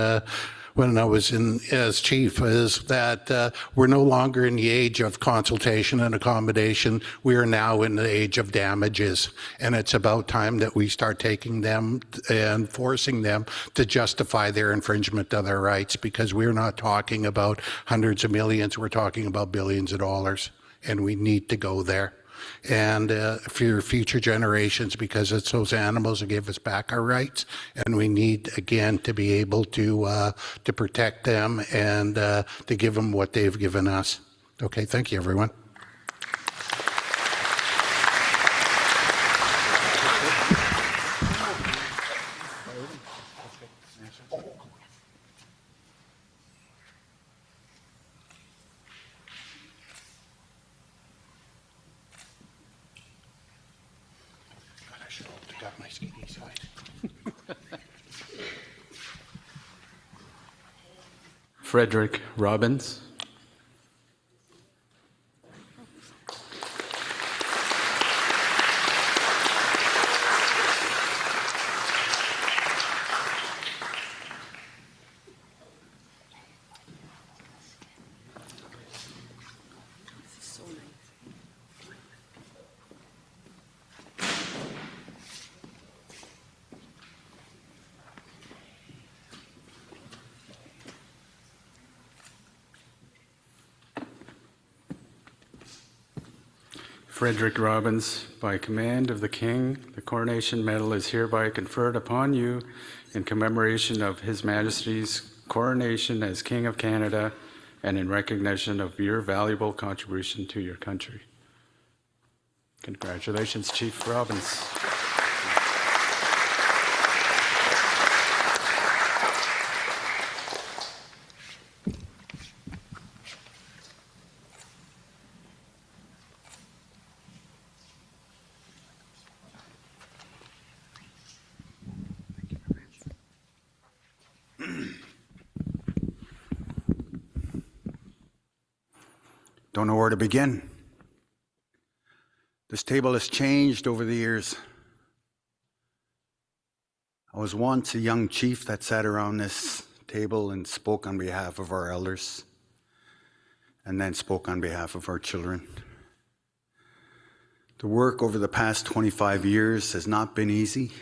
when I was in as chief, is that we're no longer in the age of consultation and accommodation. We are now in the age of damages, and it's about time that we start taking them and forcing them to justify their infringement of their rights, because we're not talking about hundreds of millions, we're talking about billions of dollars, and we need to go there. And for future generations, because it's those animals that give us back our rights, and we need again to be able to protect them and to give them what they've given us. Okay, thank you, everyone. Frederick Robbins. Frederick Robbins, by command of the King, the Coronation Medal is hereby conferred upon you in commemoration of His Majesty's coronation as King of Canada and in recognition of your valuable contribution to your country. Congratulations, Chief Robbins. Don't know where to begin. This table has changed over the years. I was once a young chief that sat around this table and spoke on behalf of our elders, and then spoke on behalf of our children. The work over the past 25 years has not been easy,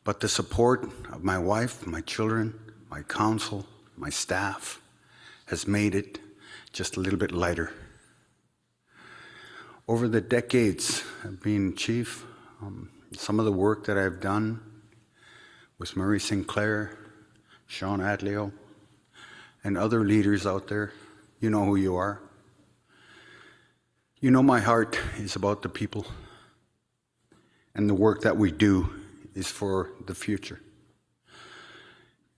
but the support of my wife, my children, my council, my staff has made it just a little bit lighter. Over the decades of being chief, some of the work that I've done with Murray Sinclair, Sean Atleo, and other leaders out there, you know who you are. You know my heart is about the people, and the work that we do is for the future.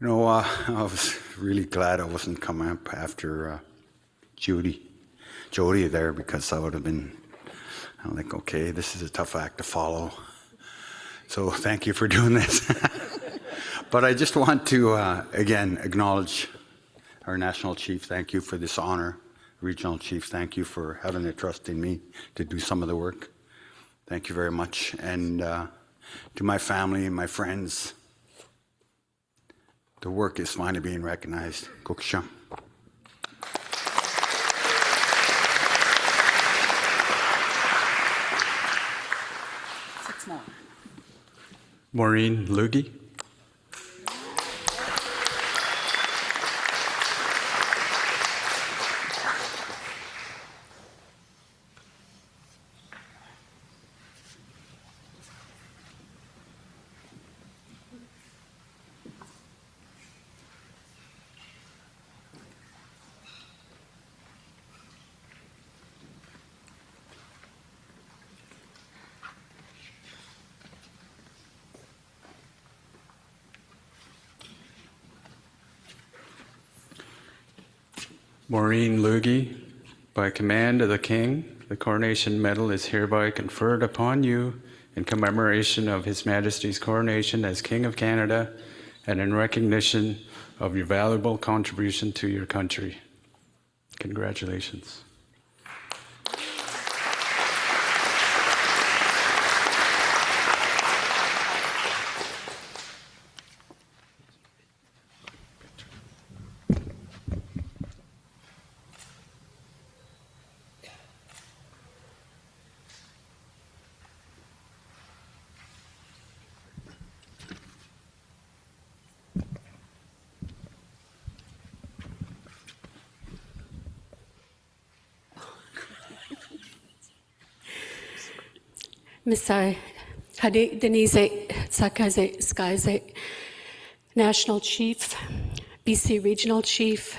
You know, I was really glad I wasn't coming up after Jody there, because I would have been, I'm like, okay, this is a tough act to follow. So thank you for doing this. But I just want to, again, acknowledge our national chief. Thank you for this honor. Regional chief, thank you for having the trust in me to do some of the work. Thank you very much. And to my family and my friends, the work is finally being recognized. Kuksham. Maureen Lugie. Maureen Lugie, by command of the King, the Coronation Medal is hereby conferred upon you in commemoration of His Majesty's coronation as King of Canada and in recognition of your valuable contribution to your country. Congratulations. Misai, Hade Denise Sakaze Skyze, National Chief, BC Regional Chief,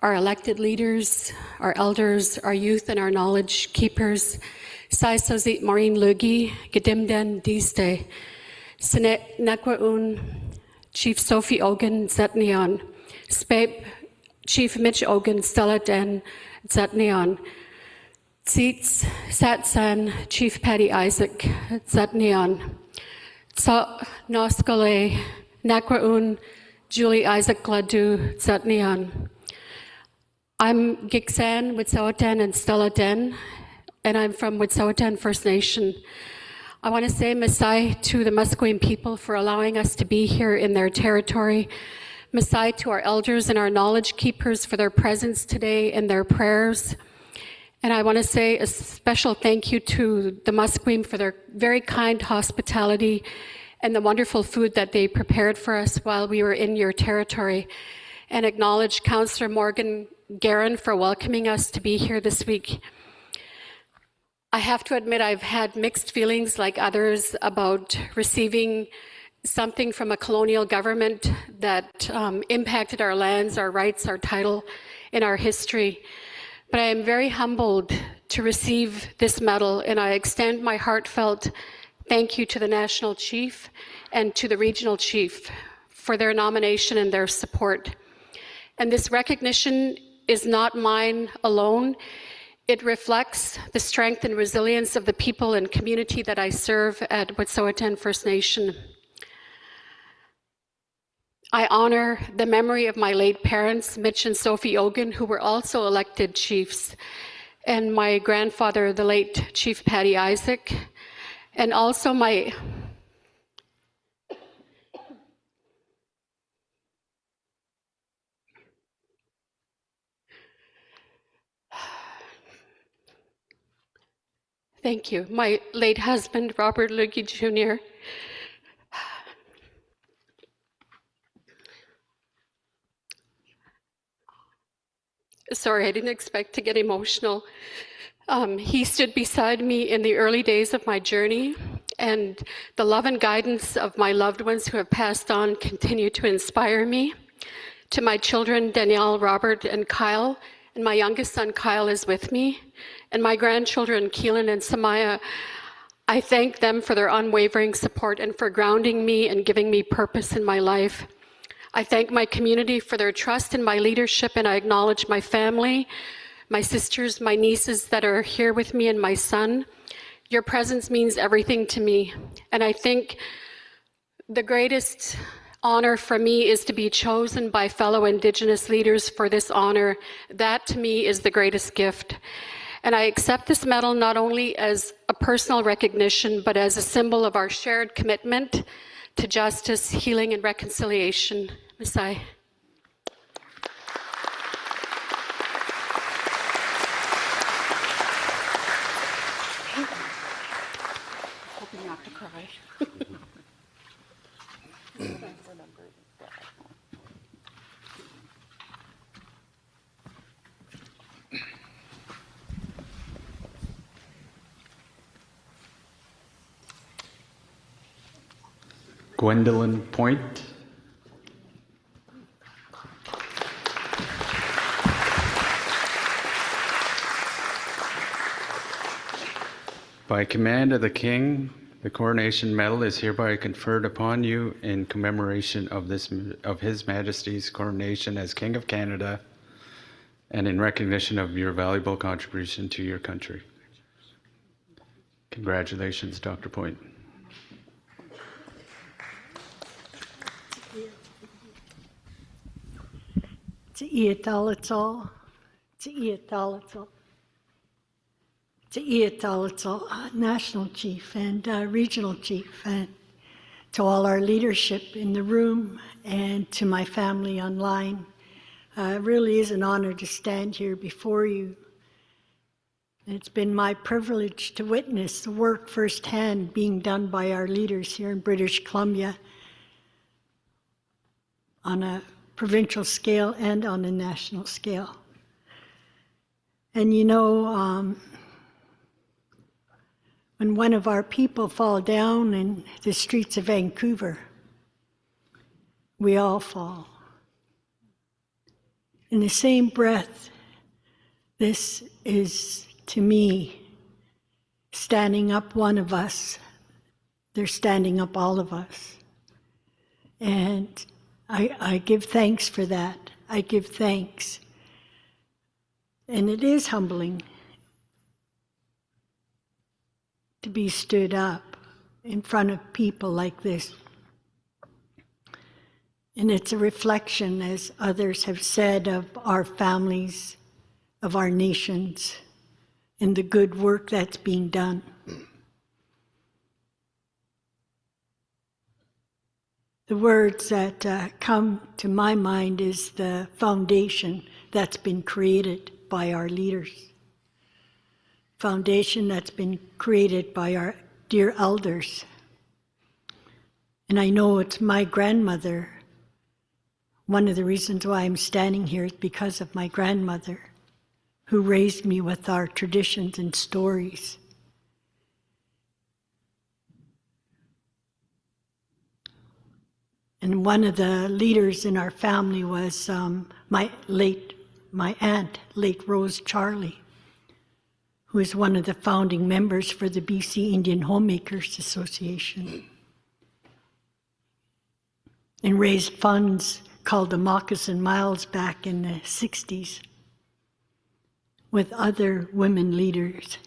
our elected leaders, our elders, our youth, and our knowledge keepers, Sai Sozi Maureen Lugi, Gedimden Diste, Sine Nakwaun, Chief Sophie Ogan Zetnion, Spape, Chief Mitch Ogan Stella Den Zetnion, Seats Satsan, Chief Patty Isaac Zetnion, Tsa Noskale, Nakwaun, Julie Isaac Gladu Zetnion. I'm Giksan, Wet'suwet'en, and Stella Den, and I'm from Wet'suwet'en First Nation. I want to say Masai to the Musqueam people for allowing us to be here in their territory. Masai to our elders and our knowledge keepers for their presence today and their prayers. And I want to say a special thank you to the Musqueam for their very kind hospitality and the wonderful food that they prepared for us while we were in your territory. And acknowledge Councillor Morgan Guerin for welcoming us to be here this week. I have to admit I've had mixed feelings like others about receiving something from a colonial government that impacted our lands, our rights, our title in our history. But I am very humbled to receive this medal, and I extend my heartfelt thank you to the National Chief and to the Regional Chief for their nomination and their support. And this recognition is not mine alone. It reflects the strength and resilience of the people and community that I serve at Wet'suwet'en First Nation. I honor the memory of my late parents, Mitch and Sophie Ogan, who were also elected chiefs, and my grandfather, the late Chief Patty Isaac, and also my thank you, my late husband, Robert Lugie Jr. Sorry, I didn't expect to get emotional. He stood beside me in the early days of my journey, and the love and guidance of my loved ones who have passed on continue to inspire me. To my children, Danielle, Robert, and Kyle, and my youngest son, Kyle, is with me, and my grandchildren, Keelan and Samaya, I thank them for their unwavering support and for grounding me and giving me purpose in my life. I thank my community for their trust in my leadership, and I acknowledge my family, my sisters, my nieces that are here with me, and my son. Your presence means everything to me, and I think the greatest honor for me is to be chosen by fellow Indigenous leaders for this honor. That to me is the greatest gift. And I accept this medal not only as a personal recognition, but as a symbol of our shared commitment to justice, healing, and reconciliation. Masai. Hoping not to cry. Gwendolyn Point. By command of the King, the Coronation Medal is hereby conferred upon you in commemoration of His Majesty's coronation as King of Canada and in recognition of your valuable contribution to your country. Congratulations, Dr. Point. To Iatalatal, National Chief and Regional Chief, and to all our leadership in the room and to my family online. It really is an honor to stand here before you. It's been my privilege to witness the work firsthand being done by our leaders here in British Columbia on a provincial scale and on a national scale. And you know, when one of our people fall down in the streets of Vancouver, we all fall. In the same breath, this is, to me, standing up one of us. They're standing up all of us. And I give thanks for that. I give thanks. And it is humbling to be stood up in front of people like this. And it's a reflection, as others have said, of our families, of our nations, and the good work that's being done. The words that come to my mind is the foundation that's been created by our leaders. Foundation that's been created by our dear elders. And I know it's my grandmother. One of the reasons why I'm standing here is because of my grandmother, who raised me with our traditions and stories. And one of the leaders in our family was my aunt, late Rose Charlie, who is one of the founding members for the BC Indian Homemakers Association, and raised funds called the Moccasin Miles back in the 60s with other women leaders.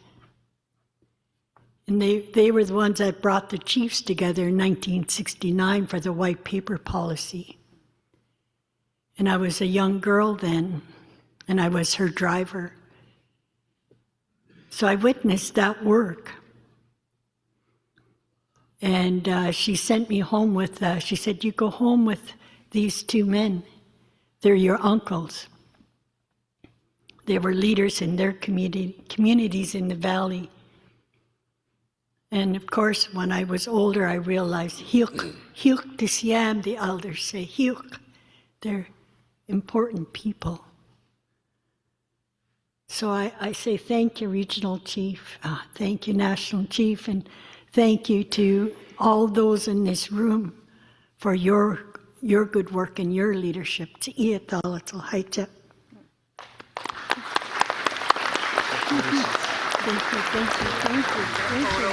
And they were the ones that brought the chiefs together in 1969 for the white paper policy. And I was a young girl then, and I was her driver. So I witnessed that work. And she sent me home with, she said, you go home with these two men. They're your uncles. They were leaders in their communities in the valley. And of course, when I was older, I realized, Hiuk de Siam, the elders say, Hiuk. They're important people. So I say thank you, Regional Chief. Thank you, National Chief. And thank you to all those in this room for your good work and your leadership. Thank you, thank you, thank you, thank you.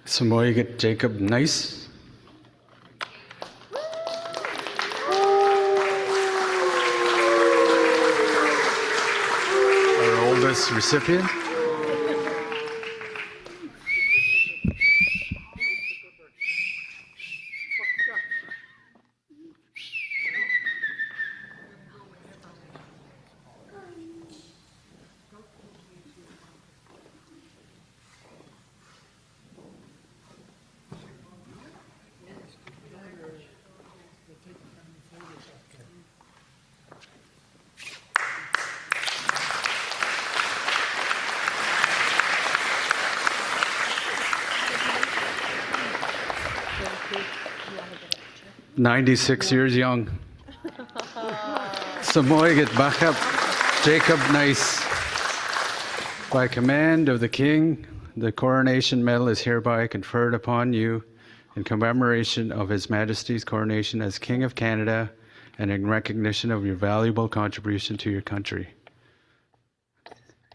Samoyed Jacob Nice. Our oldest recipient. – 96 years young. Samoyed Bachap Jacob Nice. By command of the King, the Coronation Medal is hereby conferred upon you in commemoration of His Majesty's coronation as King of Canada and in recognition of your valuable contribution to your country.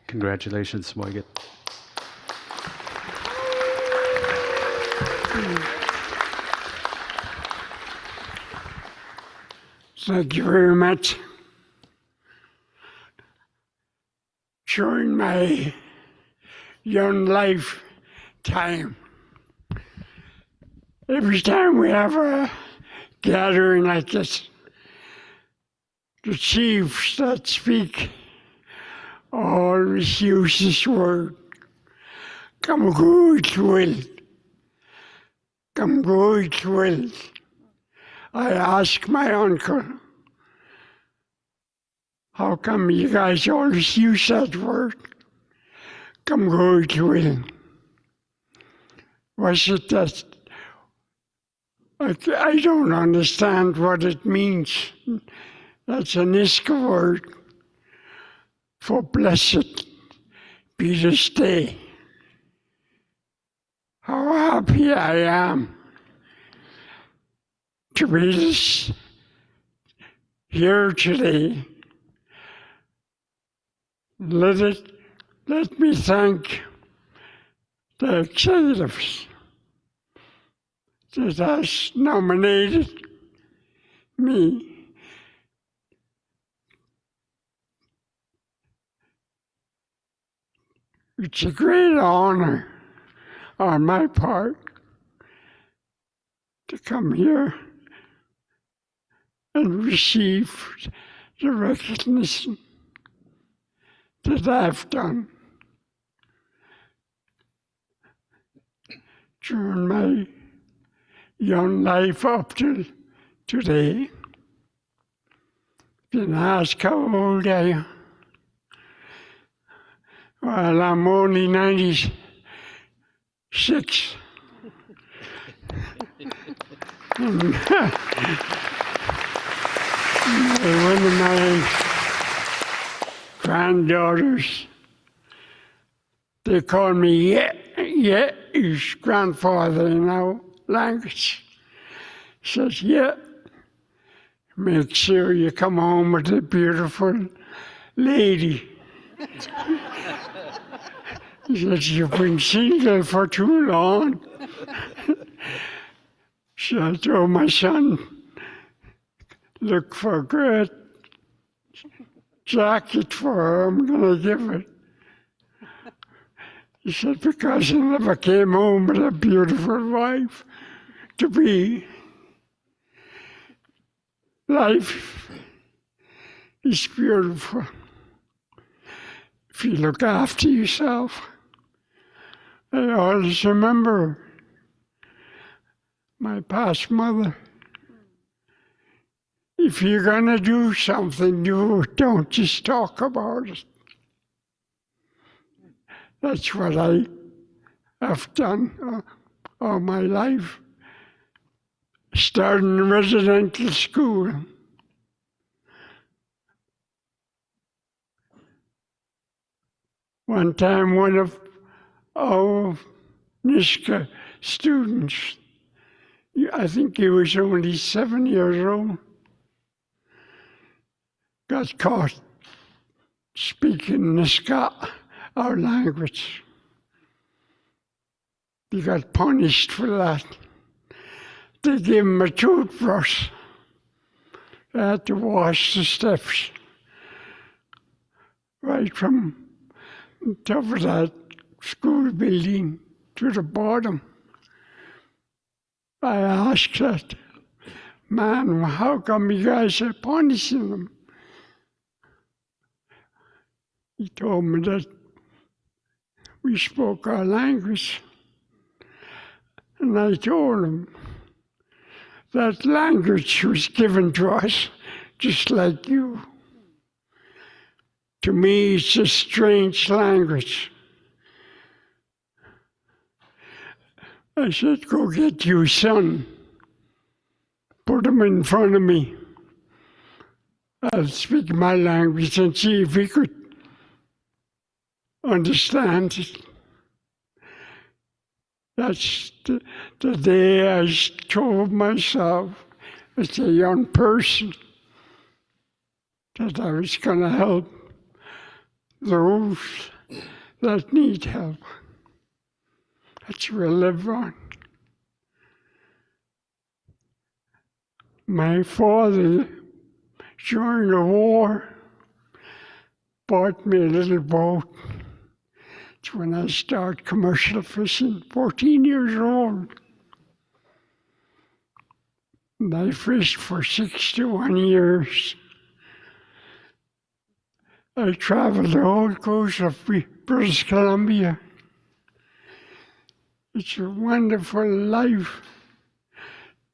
Congratulations, Samoyed. Thank you very much. during my young lifetime. Every time we have a gathering like this, the chiefs that speak always use this word, come good will. Come good will. I asked my uncle, how come you guys always use that word? Come good will. Was it that I don't understand what it means. That's an Iska word for blessed be this day. How happy I am to be here today. Let me thank the executives that has nominated me. It's a great honor on my part to come here and receive the recognition that I've done during my young life up to today. Been asked how old I am. Well, I'm only 96. And one of my granddaughters, they call me his grandfather in our language. Says, make sure you come home with a beautiful lady. He says, you've been single for too long. So I told my son, look for a great jacket for her, I'm going to give it. He said, because I never came home with a beautiful wife to be. Life is beautiful if you look after yourself. I always remember my past mother. If you're going to do something, don't just talk about it. That's what I have done all my life. Starting in residential school. One time, one of our Niska students, I think he was only 7 years old, got caught speaking Niska, our language. He got punished for that. They gave him a toothbrush. They had to wash the steps right from the top of that school building to the bottom. I asked that man, how come you guys are punishing them? He told me that we spoke our language. And I told him that language was given to us just like you. To me, it's a strange language. I said, go get your son. Put him in front of me. I'll speak my language and see if he could understand it. That's the day I told myself as a young person that I was going to help those that need help. That's where I live on. My father, during the war, bought me a little boat. It's when I started commercial fishing, 14 years old. And I fished for 61 years. I traveled the whole coast of British Columbia. It's a wonderful life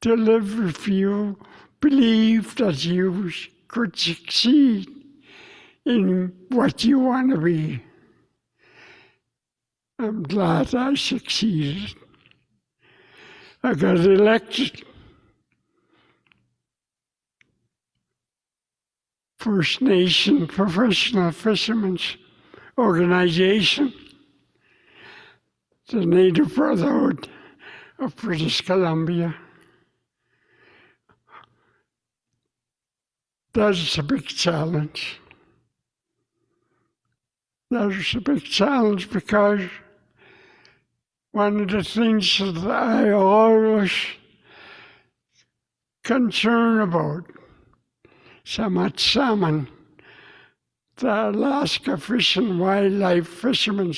to live if you believe that you could succeed in what you want to be. I'm glad I succeeded. I got elected First Nation Professional Fishermen's Organization, the Native Brotherhood of British Columbia. That is a big challenge. That is a big challenge because one of the things that I always concern about, so much salmon, the Alaska Fish and Wildlife fishermen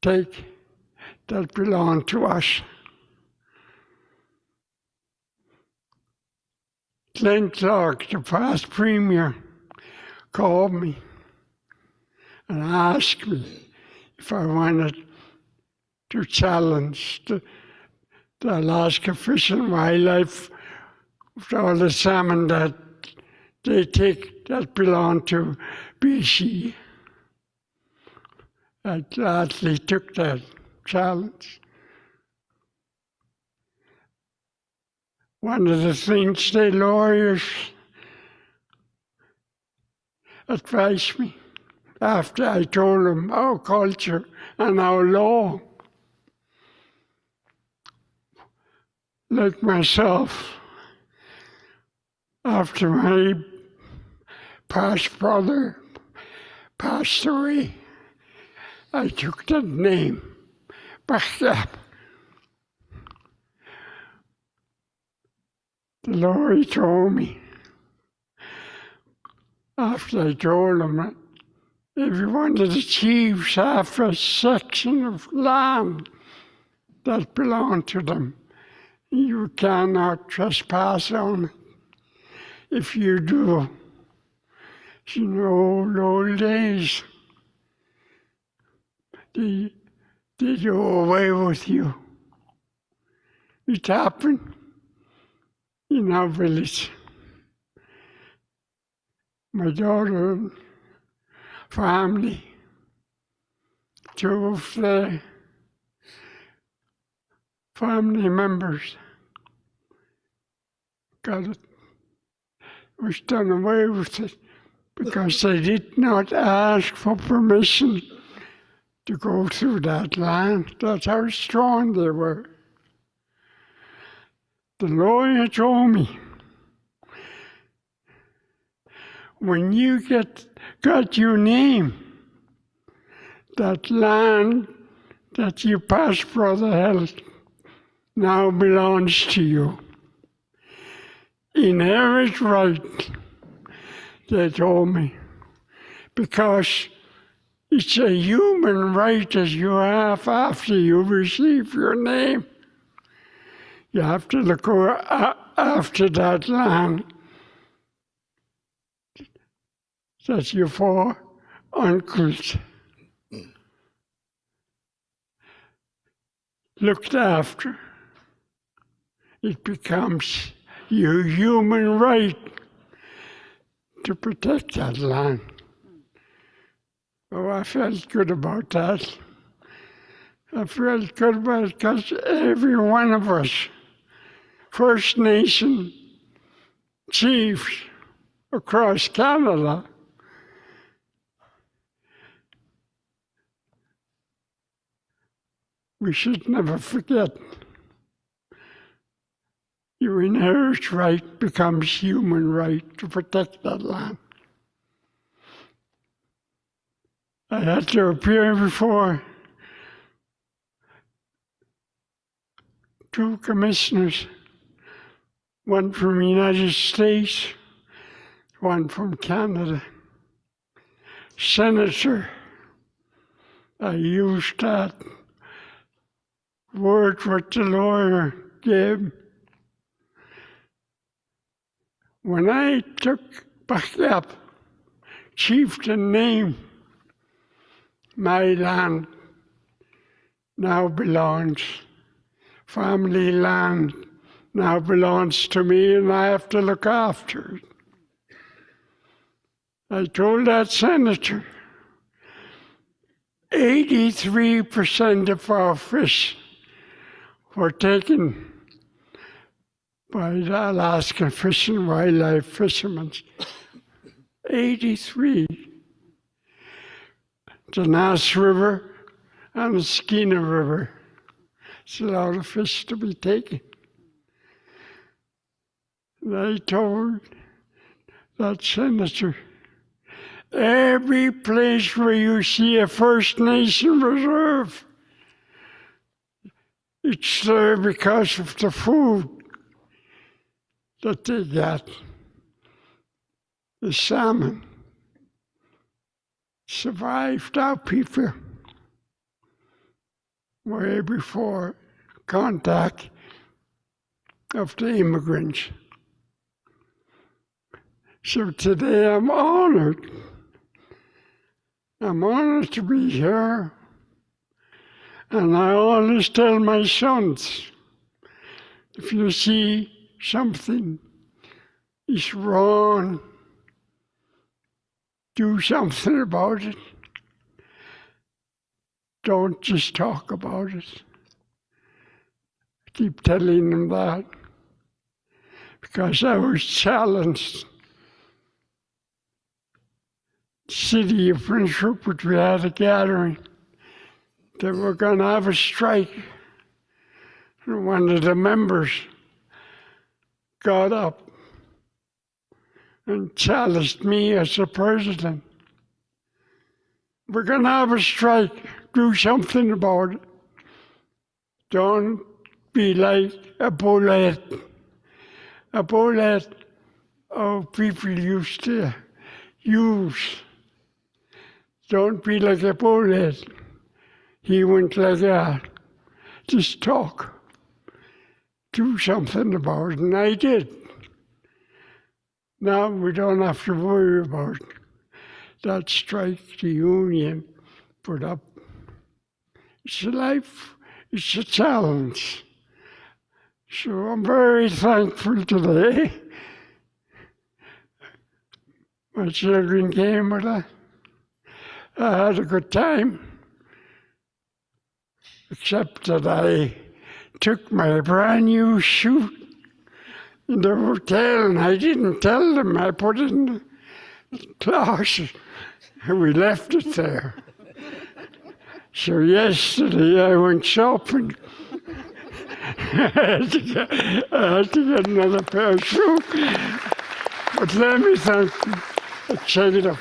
take that belong to us. Glenn Clark, the past premier, called me and asked me if I wanted to challenge the Alaska Fish and Wildlife with all the salmon that they take that belong to BC. I gladly took that challenge. One of the things the lawyers advised me after I told them our culture and our law, like myself, after my past brother passed away, I took that name back up. The lawyer told me, after I told him that if one of the chiefs have a section of land that belonged to them, you cannot trespass on it. If you do, in the old days, they do away with you. It happened in our village. My daughter and family, two of the family members got it, was done away with it because they did not ask for permission to go through that land. That's how strong they were. The lawyer told me, when you got your name, that land that your past brother held now belongs to you. Inherent right, they told me, because it's a human right that you have after you receive your name. You have to look after that land that your four uncles looked after. It becomes your human right to protect that land. Oh, I felt good about that. I felt good about it because every one of us, First Nation chiefs across Canada, we should never forget. Your inherent right becomes human right to protect that land. I had to appear before two commissioners, one from the United States, one from Canada, senator, I used that word what the lawyer gave. When I took back up chieftain name, my land now belongs, family land now belongs to me, and I have to look after it. I told that senator, 83% of our fish were taken by the Alaska Fish and Wildlife fishermen. 83. The Nass River and the Skeena River. It's a lot of fish to be taken. And I told that senator, every place where you see a First Nation reserve, it's there because of the food that they get. The salmon survived our people way before contact of the immigrants. So today I'm honored. I'm honored to be here. And I always tell my sons, if you see something is wrong, do something about it. Don't just talk about it. I keep telling them that because I was challenged. City of Prince Rupert, we had a gathering. They were going to have a strike. And one of the members got up and challenged me as the president. We're going to have a strike. Do something about it. Don't be like a bullet. A bullet people used to use. Don't be like a bullet. He went like that. Just talk. Do something about it. And I did. Now we don't have to worry about that strike the union put up. It's a life, it's a challenge. So I'm very thankful today. My children came with us. I had a good time. Except that I took my brand new suit in the hotel and I didn't tell them. I put it in the closet and we left it there. So yesterday I went shopping. I had to get another pair of shoes. But let me thank you. Check it out.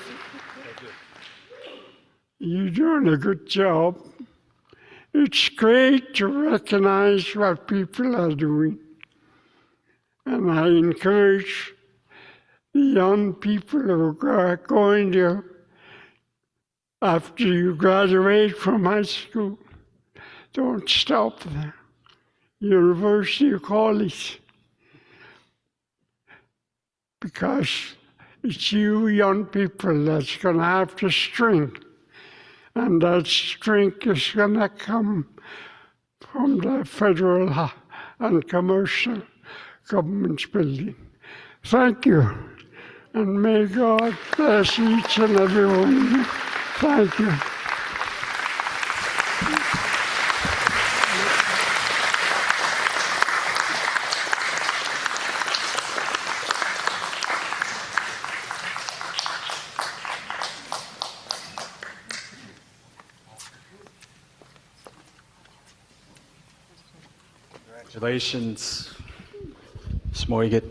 You're doing a good job. It's great to recognize what people are doing. And I encourage the young people who are going there after you graduate from high school, don't stop there. University or college. Because it's you young people that's going to have the strength. And that strength is going to come from the federal and commercial government's building. Thank you. And may God bless each and every one of you. Thank you. Congratulations, Smoigit.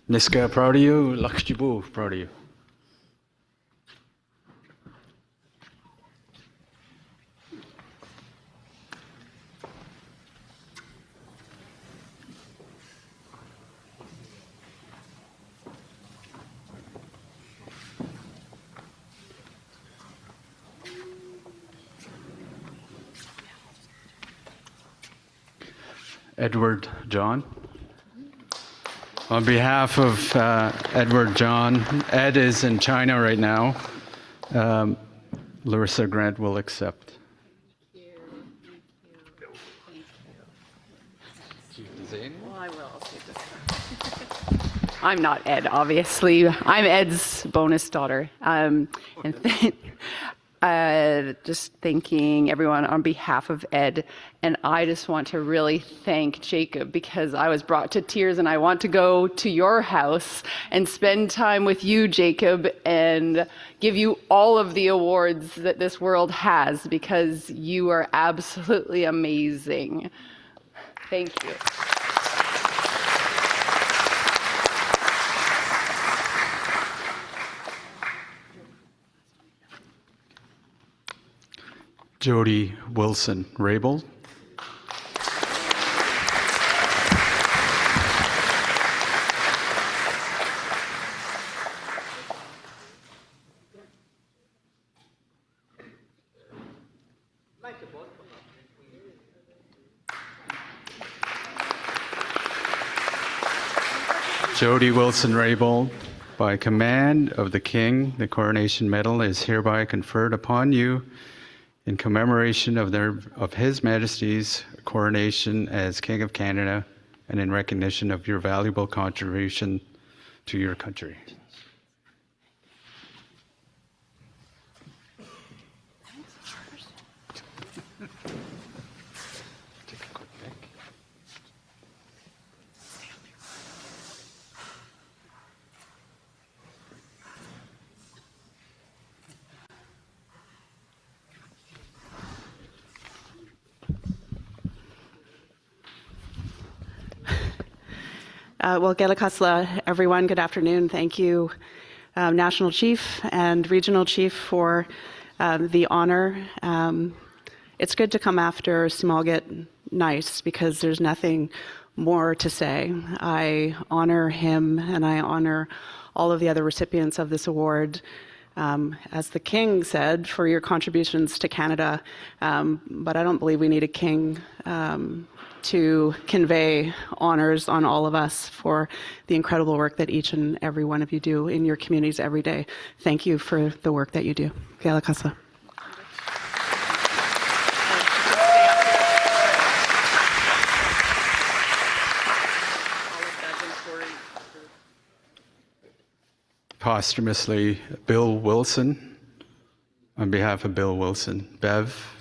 Niska, proud of you. Lakshjibu, proud of you. Edward John. On behalf of Edward John, Ed is in China right now. Larissa Grant will accept. I'm not Ed, obviously. I'm Ed's bonus daughter. Just thanking everyone on behalf of Ed. And I just want to really thank Jacob because I was brought to tears and I want to go to your house and spend time with you, Jacob, and give you all of the awards that this world has because you are absolutely amazing. Thank you. Jody Wilson Rabel. Jody Wilson Rabel, by command of the King, the Coronation Medal is hereby conferred upon you in commemoration of His Majesty's coronation as King of Canada and in recognition of your valuable contribution to your country. Well, Gelakasla, everyone, good afternoon. Thank you, National Chief and Regional Chief, for the honor. It's good to come after Smallgit Nice because there's nothing more to say. I honor him and I honor all of the other recipients of this award. As the King said, for your contributions to Canada, but I don't believe we need a king to convey honors on all of us for the incredible work that each and every one of you do in your communities every day. Thank you for the work that you do. Kela Kasla. Posthumously, Bill Wilson, on behalf of Bill Wilson, Bev,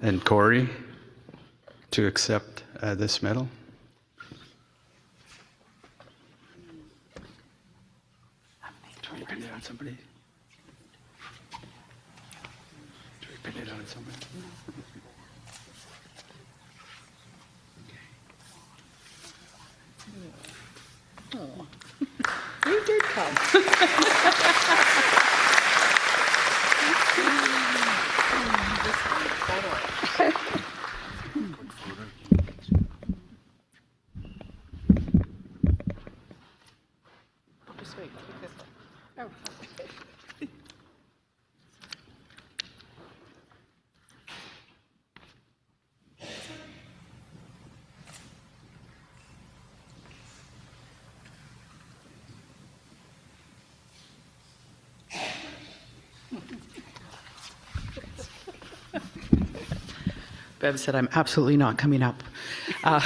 and Corey, to accept this medal. Do we pin it on somebody? Do we pin it on somebody? Oh. You did come. Bev said, I'm absolutely not coming up. I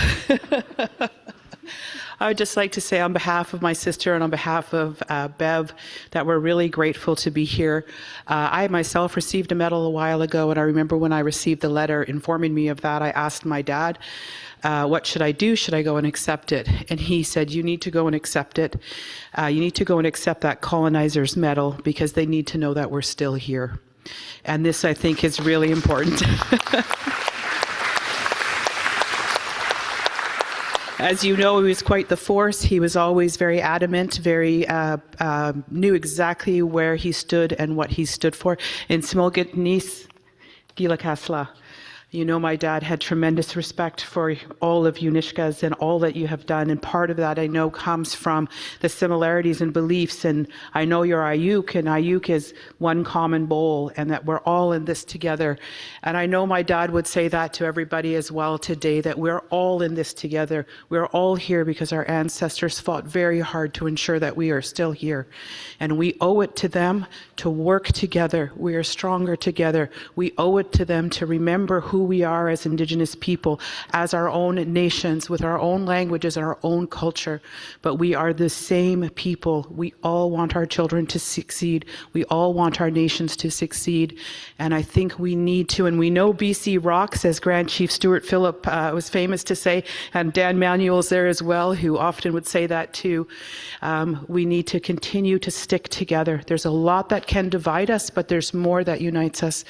would just like to say on behalf of my sister and on behalf of Bev that we're really grateful to be here. I myself received a medal a while ago, and I remember when I received the letter informing me of that, I asked my dad, what should I do? Should I go and accept it? And he said, you need to go and accept it. You need to go and accept that colonizer's medal because they need to know that we're still here. And this, I think, is really important. As you know, he was quite the force. He was always very adamant, very knew exactly where he stood and what he stood for. In Smolgit Nis, Gila Kasla. You know, my dad had tremendous respect for all of you Nishkas and all that you have done. And part of that I know comes from the similarities and beliefs. And I know you're Ayuk, and Ayuk is one common bowl, and that we're all in this together. And I know my dad would say that to everybody as well today, that we're all in this together. We're all here because our ancestors fought very hard to ensure that we are still here. And we owe it to them to work together. We are stronger together. We owe it to them to remember who we are as Indigenous people, as our own nations, with our own languages and our own culture. But we are the same people. We all want our children to succeed. We all want our nations to succeed. And I think we need to, and we know BC rocks, as Grand Chief Stuart Phillip was famous to say, and Dan Manuel's there as well, who often would say that too. We need to continue to stick together. There's a lot that can divide us, but there's more that unites us.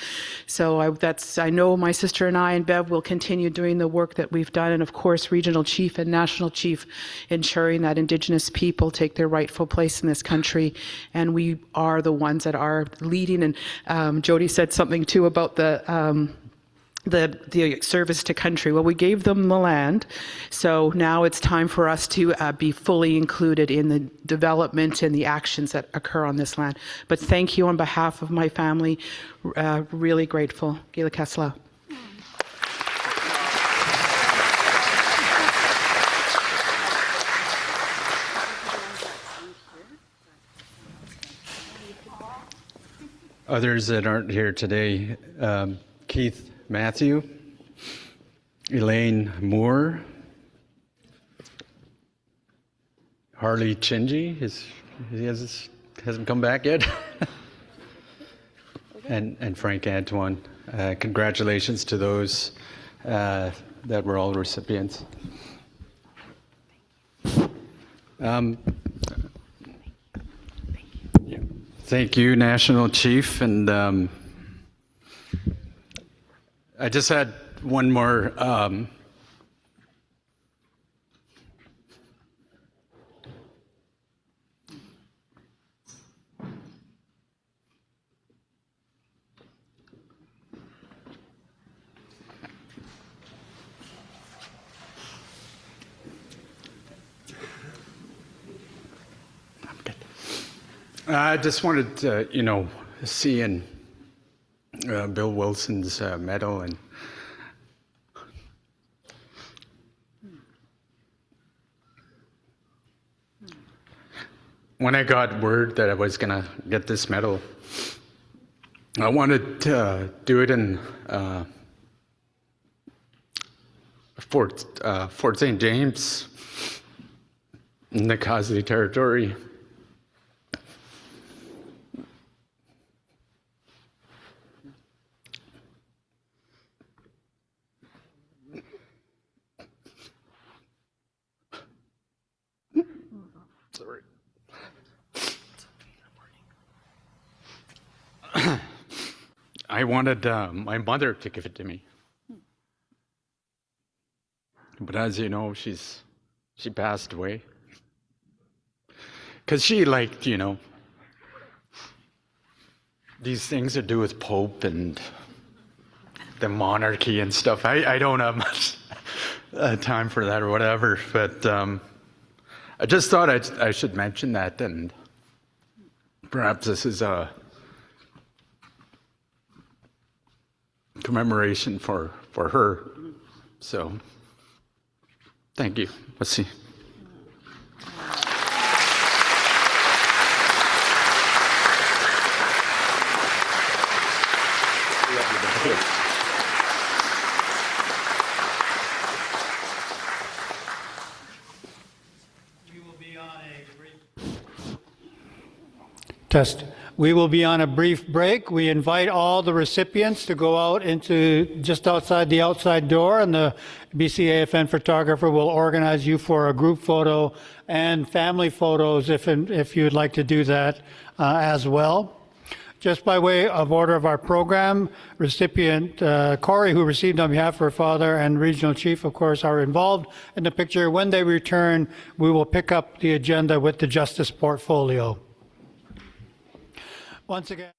So I know my sister and I and Bev will continue doing the work that we've done, and of course Regional Chief and National Chief, ensuring that Indigenous people take their rightful place in this country, and we are the ones that are leading. And Jody said something too about the service to country. Well, we gave them the land, so now it's time for us to be fully included in the development and the actions that occur on this land. But thank you on behalf of my family. Really grateful. Gila Kasla. Others that aren't here today, Keith Matthew, Elaine Moore, Harley Chingy, he hasn't come back yet, and Frank Antoine. Congratulations to those that were all recipients. Thank you, National Chief, and I just had one more I just wanted to, see in Bill Wilson's medal, and when I got word that I was going to get this medal, I wanted to do it in Fort St. James in the Kazi Territory. Sorry. I wanted my mother to give it to me. But as you know, she passed away. Because she liked, these things to do with Pope and the monarchy and stuff. I don't have much time for that or whatever, but I just thought I should mention that, and perhaps this is a commemoration for her. So, thank you. Let's see. Test. We will be on a brief break. We invite all the recipients to go out into just outside the outside door, and the BCAFN photographer will organize you for a group photo and family photos if you'd like to do that as well. Just by way of order of our program, recipient Corey, who received on behalf of her father, and Regional Chief, of course, are involved in the picture. When they return, we will pick up the agenda with the Justice portfolio. Once again.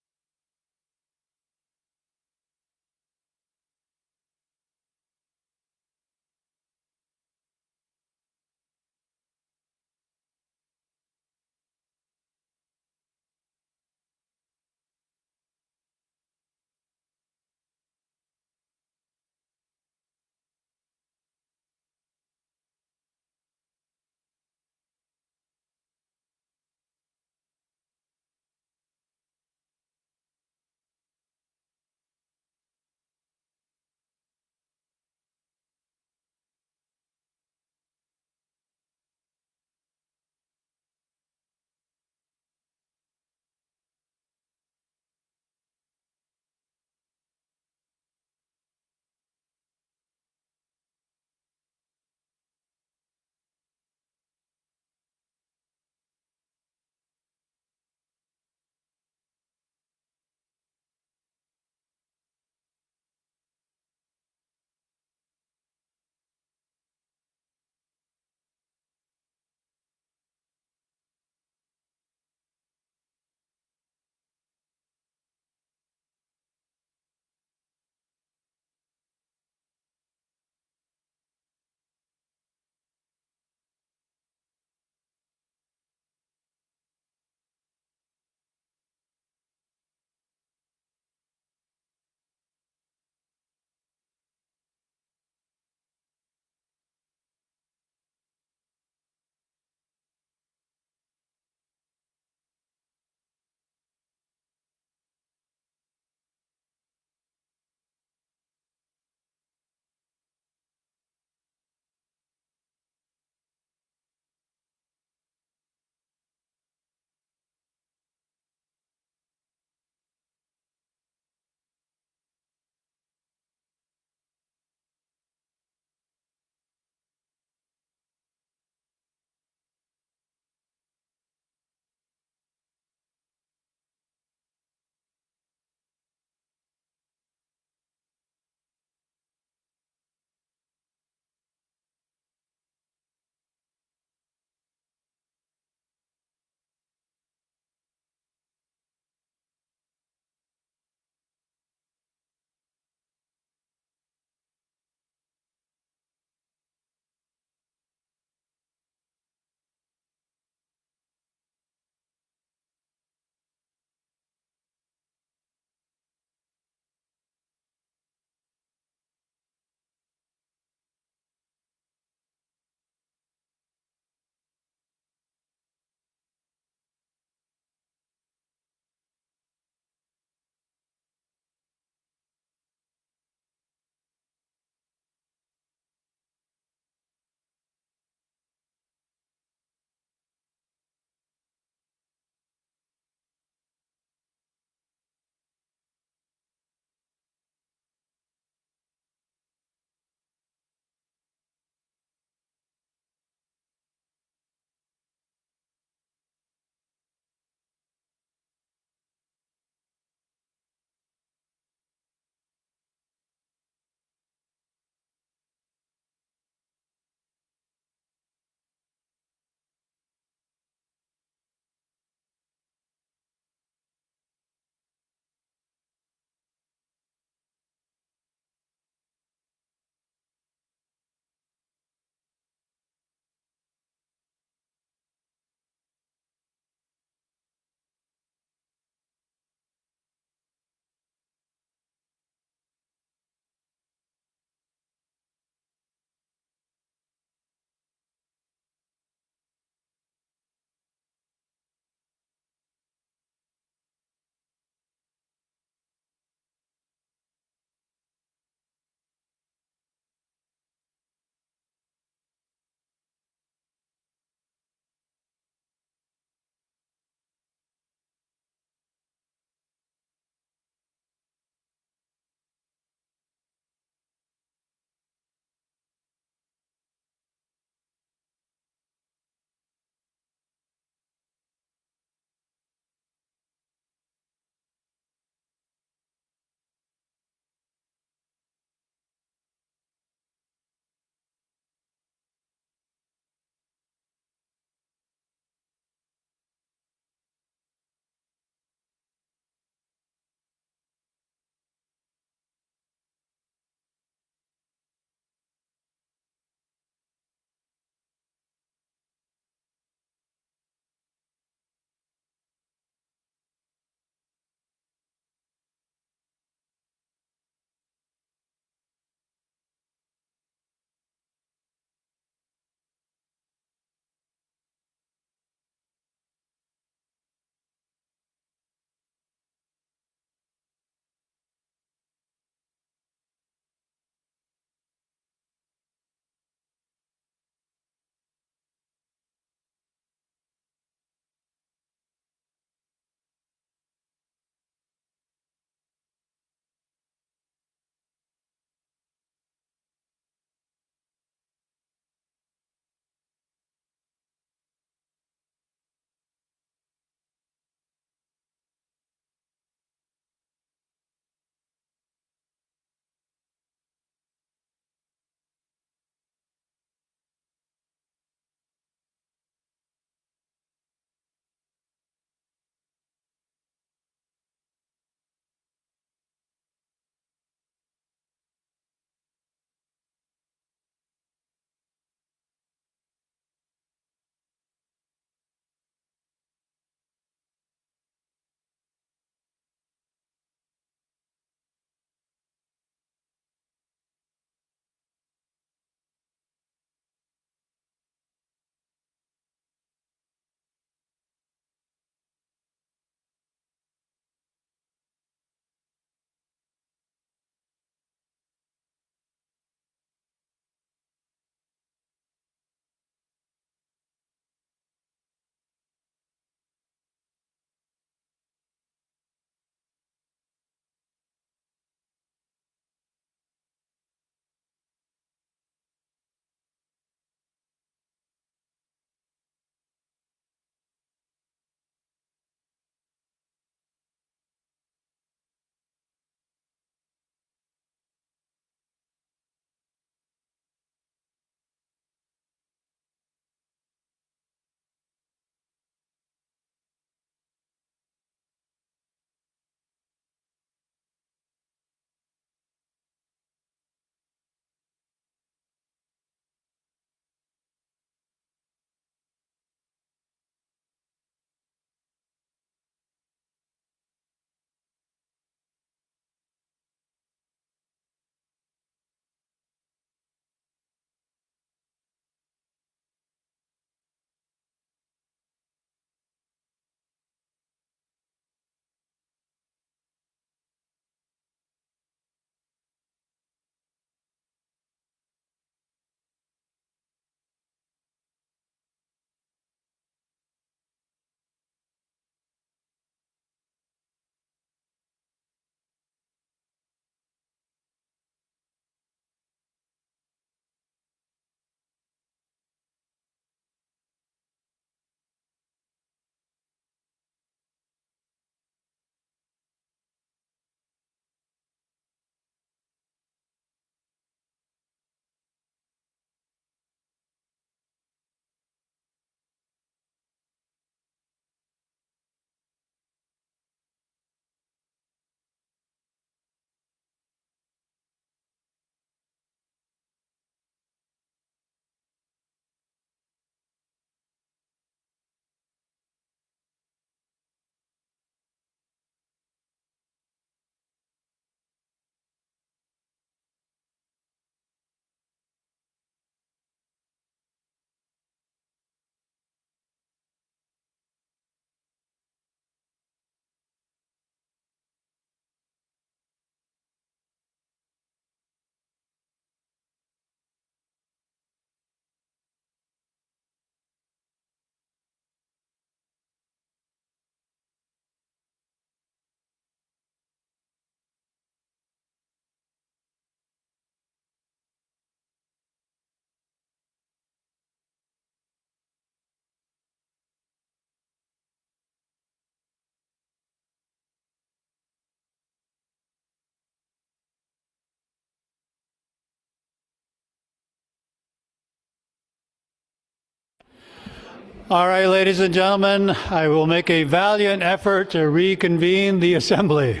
All right, ladies and gentlemen, I will make a valiant effort to reconvene the assembly.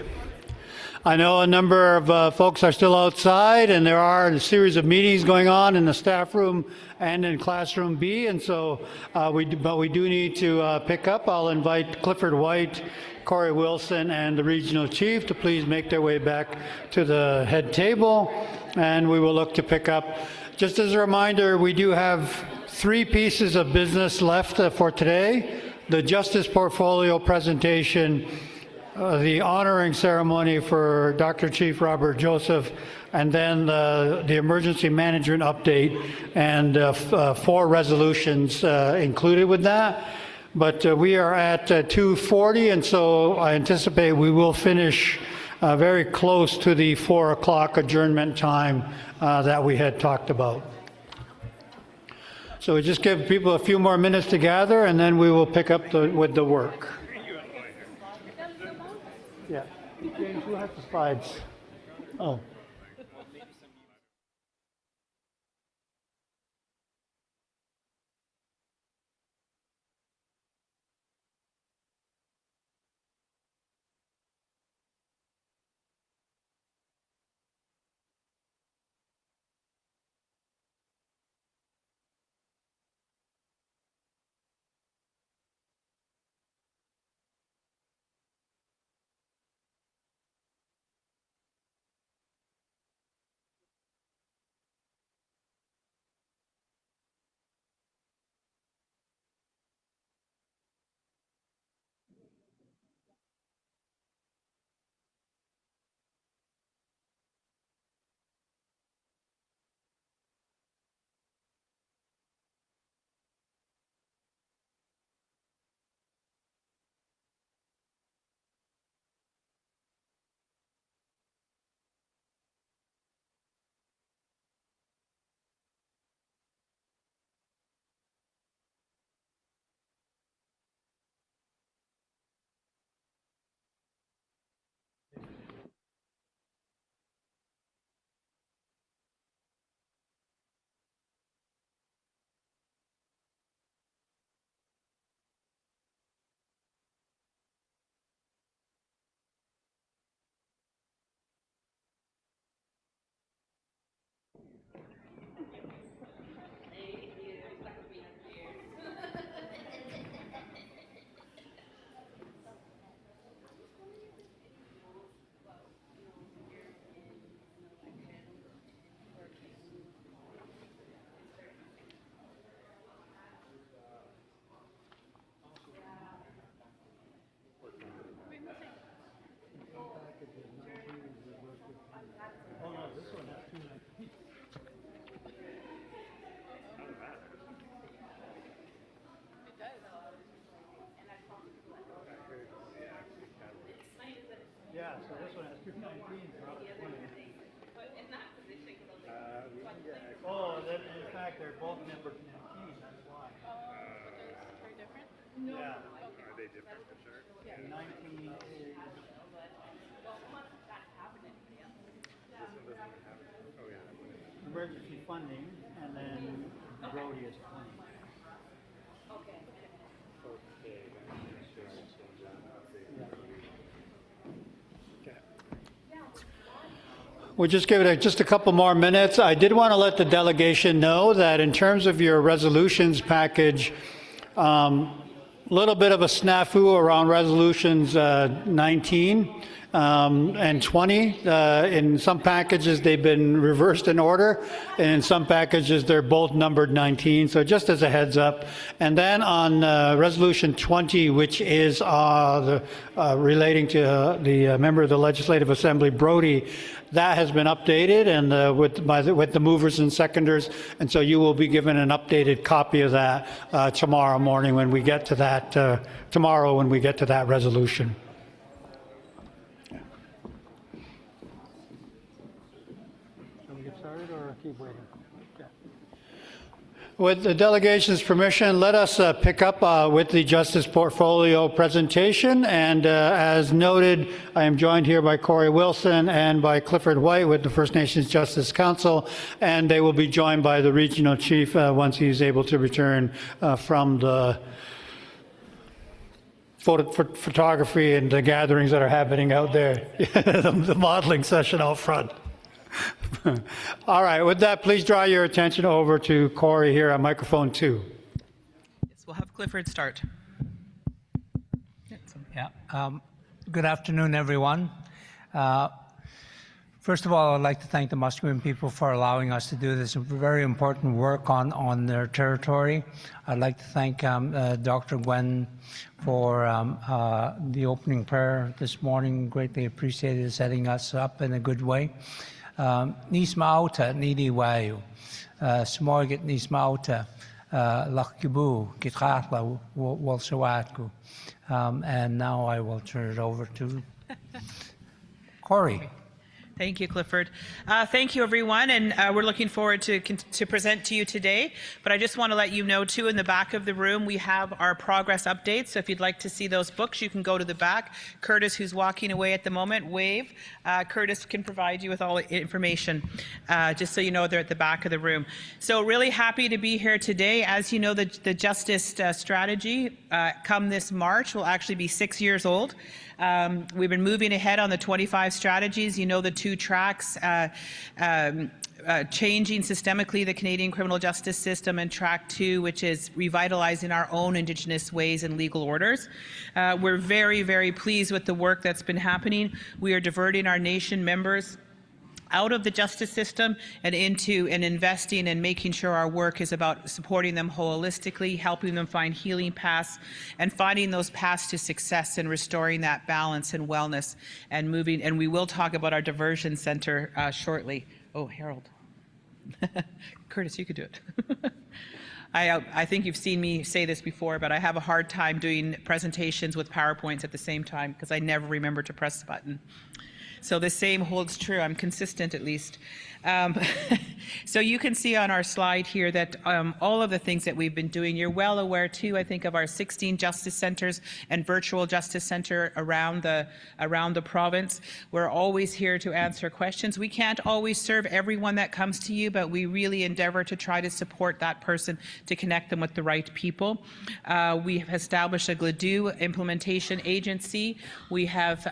I know a number of folks are still outside, and there are a series of meetings going on in the staff room and in classroom B, and so we do need to pick up. I'll invite Clifford White, Corey Wilson, and the regional chief to please make their way back to the head table, and we will look to pick up. Just as a reminder, we do have 3 pieces of business left for today: the justice portfolio presentation, the honoring ceremony for Dr. Chief Robert Joseph, and then the emergency management update, and 4 resolutions included with that. But we are at 2:40, and so I anticipate we will finish very close to the 4 o'clock adjournment time that we had talked about. So we just give people a few more minutes to gather, and then we will pick up with the work. Yeah. James, who has the slides? Oh. Yeah, so this one has 219. Oh, in fact, they're both numbered 19, that's why. They're different? Yeah. Are they different for sure? 19 is... emergency funding, and then Brody is 20. We'll just give it just a couple more minutes. I did want to let the delegation know that in terms of your resolutions package, little bit of a snafu around resolutions 19 and 20. In some packages, they've been reversed in order, and in some packages, they're both numbered 19. So just as a heads up. And then on resolution 20, which is relating to the member of the Legislative Assembly, Brody, that has been updated and with the movers and seconders, and so you will be given an updated copy of that tomorrow morning when we get to that. Tomorrow when we get to that resolution. Shall we get started or keep waiting? Okay. With the delegation's permission, let us pick up with the Justice Portfolio presentation. And as noted, I am joined here by Corey Wilson and by Clifford White with the First Nations Justice Council, and they will be joined by the Regional Chief once he's able to return from the photography and the gatherings that are happening out there, the modeling session out front. All right, with that, please draw your attention over to Corey here on microphone 2. Yes, we'll have Clifford start. Good afternoon, everyone. First of all, I'd like to thank the Musqueam people for allowing us to do this very important work on their territory. I'd like to thank Dr. Gwen for the opening prayer this morning. Greatly appreciated setting us up in a good way. Nismauta nidi wayu, smorgit nismauta, lakkibu, kitratla walsawatku. And now I will turn it over to Corey. Thank you, Clifford. Thank you, everyone, and we're looking forward to present to you today. But I just want to let you know, too, in the back of the room, we have our progress updates. So if you'd like to see those books, you can go to the back. Curtis, who's walking away at the moment, wave. Curtis can provide you with all the information, just so you know they're at the back of the room. So really happy to be here today. As you know, the Justice Strategy, come this March, will actually be 6 years old. We've been moving ahead on the 25 strategies. You know the 2 tracks, changing systemically the Canadian criminal justice system, and track 2, which is revitalizing our own Indigenous ways and legal orders. We're very, very pleased with the work that's been happening. We are diverting our nation members out of the justice system and into and investing and making sure our work is about supporting them holistically, helping them find healing paths, and finding those paths to success and restoring that balance and wellness and moving. And we will talk about our diversion center shortly. Oh, Harold. Curtis, you could do it. I think you've seen me say this before, but I have a hard time doing presentations with PowerPoints at the same time because I never remember to press the button. So the same holds true. I'm consistent, at least. So you can see on our slide here that all of the things that we've been doing, you're well aware too, I think, of our 16 justice centers and virtual justice center around the province. We're always here to answer questions. We can't always serve everyone that comes to you, but we really endeavor to try to support that person to connect them with the right people. We have established a GLADU implementation agency. We have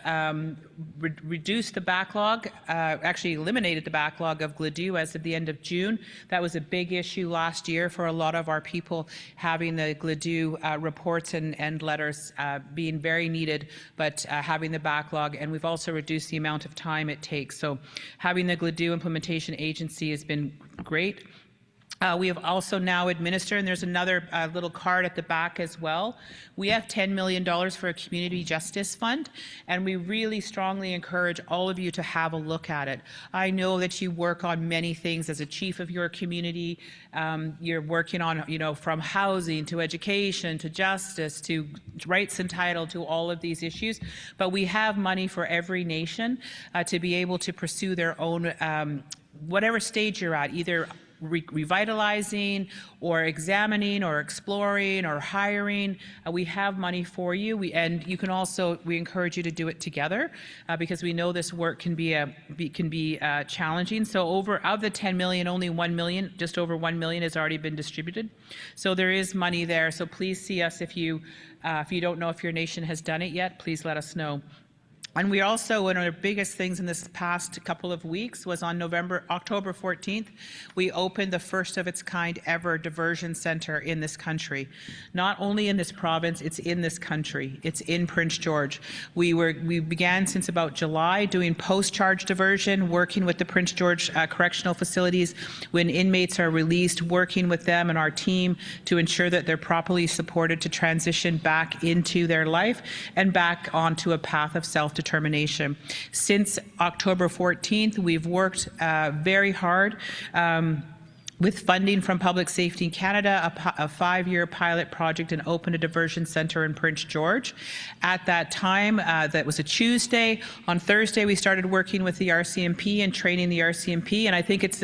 reduced the backlog, actually eliminated the backlog of GLADU as of the end of June. That was a big issue last year for a lot of our people, having the GLADU reports and letters being very needed, but having the backlog. And we've also reduced the amount of time it takes. So having the GLADU implementation agency has been great. We have also now administered, and there's another little card at the back as well. We have $10 million for a community justice fund, and we really strongly encourage all of you to have a look at it. I know that you work on many things as a chief of your community. You're working on, from housing to education to justice to rights and title to all of these issues. But we have money for every nation to be able to pursue their own, whatever stage you're at, either revitalizing or examining or exploring or hiring. We have money for you, and you can also, we encourage you to do it together because we know this work can be challenging. So of the 10 million, only 1 million, just over 1 million has already been distributed. So there is money there. So please see us if you don't know if your nation has done it yet, please let us know. And we also, one of the biggest things in this past couple of weeks was on October 14th, we opened the first of its kind ever diversion center in this country. Not only in this province, it's in this country. It's in Prince George. We began since about July doing post-charge diversion, working with the Prince George correctional facilities when inmates are released, working with them and our team to ensure that they're properly supported to transition back into their life and back onto a path of self-determination. Since October 14th, we've worked very hard with funding from Public Safety Canada, a 5-year pilot project and opened a diversion center in Prince George. At that time, that was a Tuesday. On Thursday, we started working with the RCMP and training the RCMP, and I think it's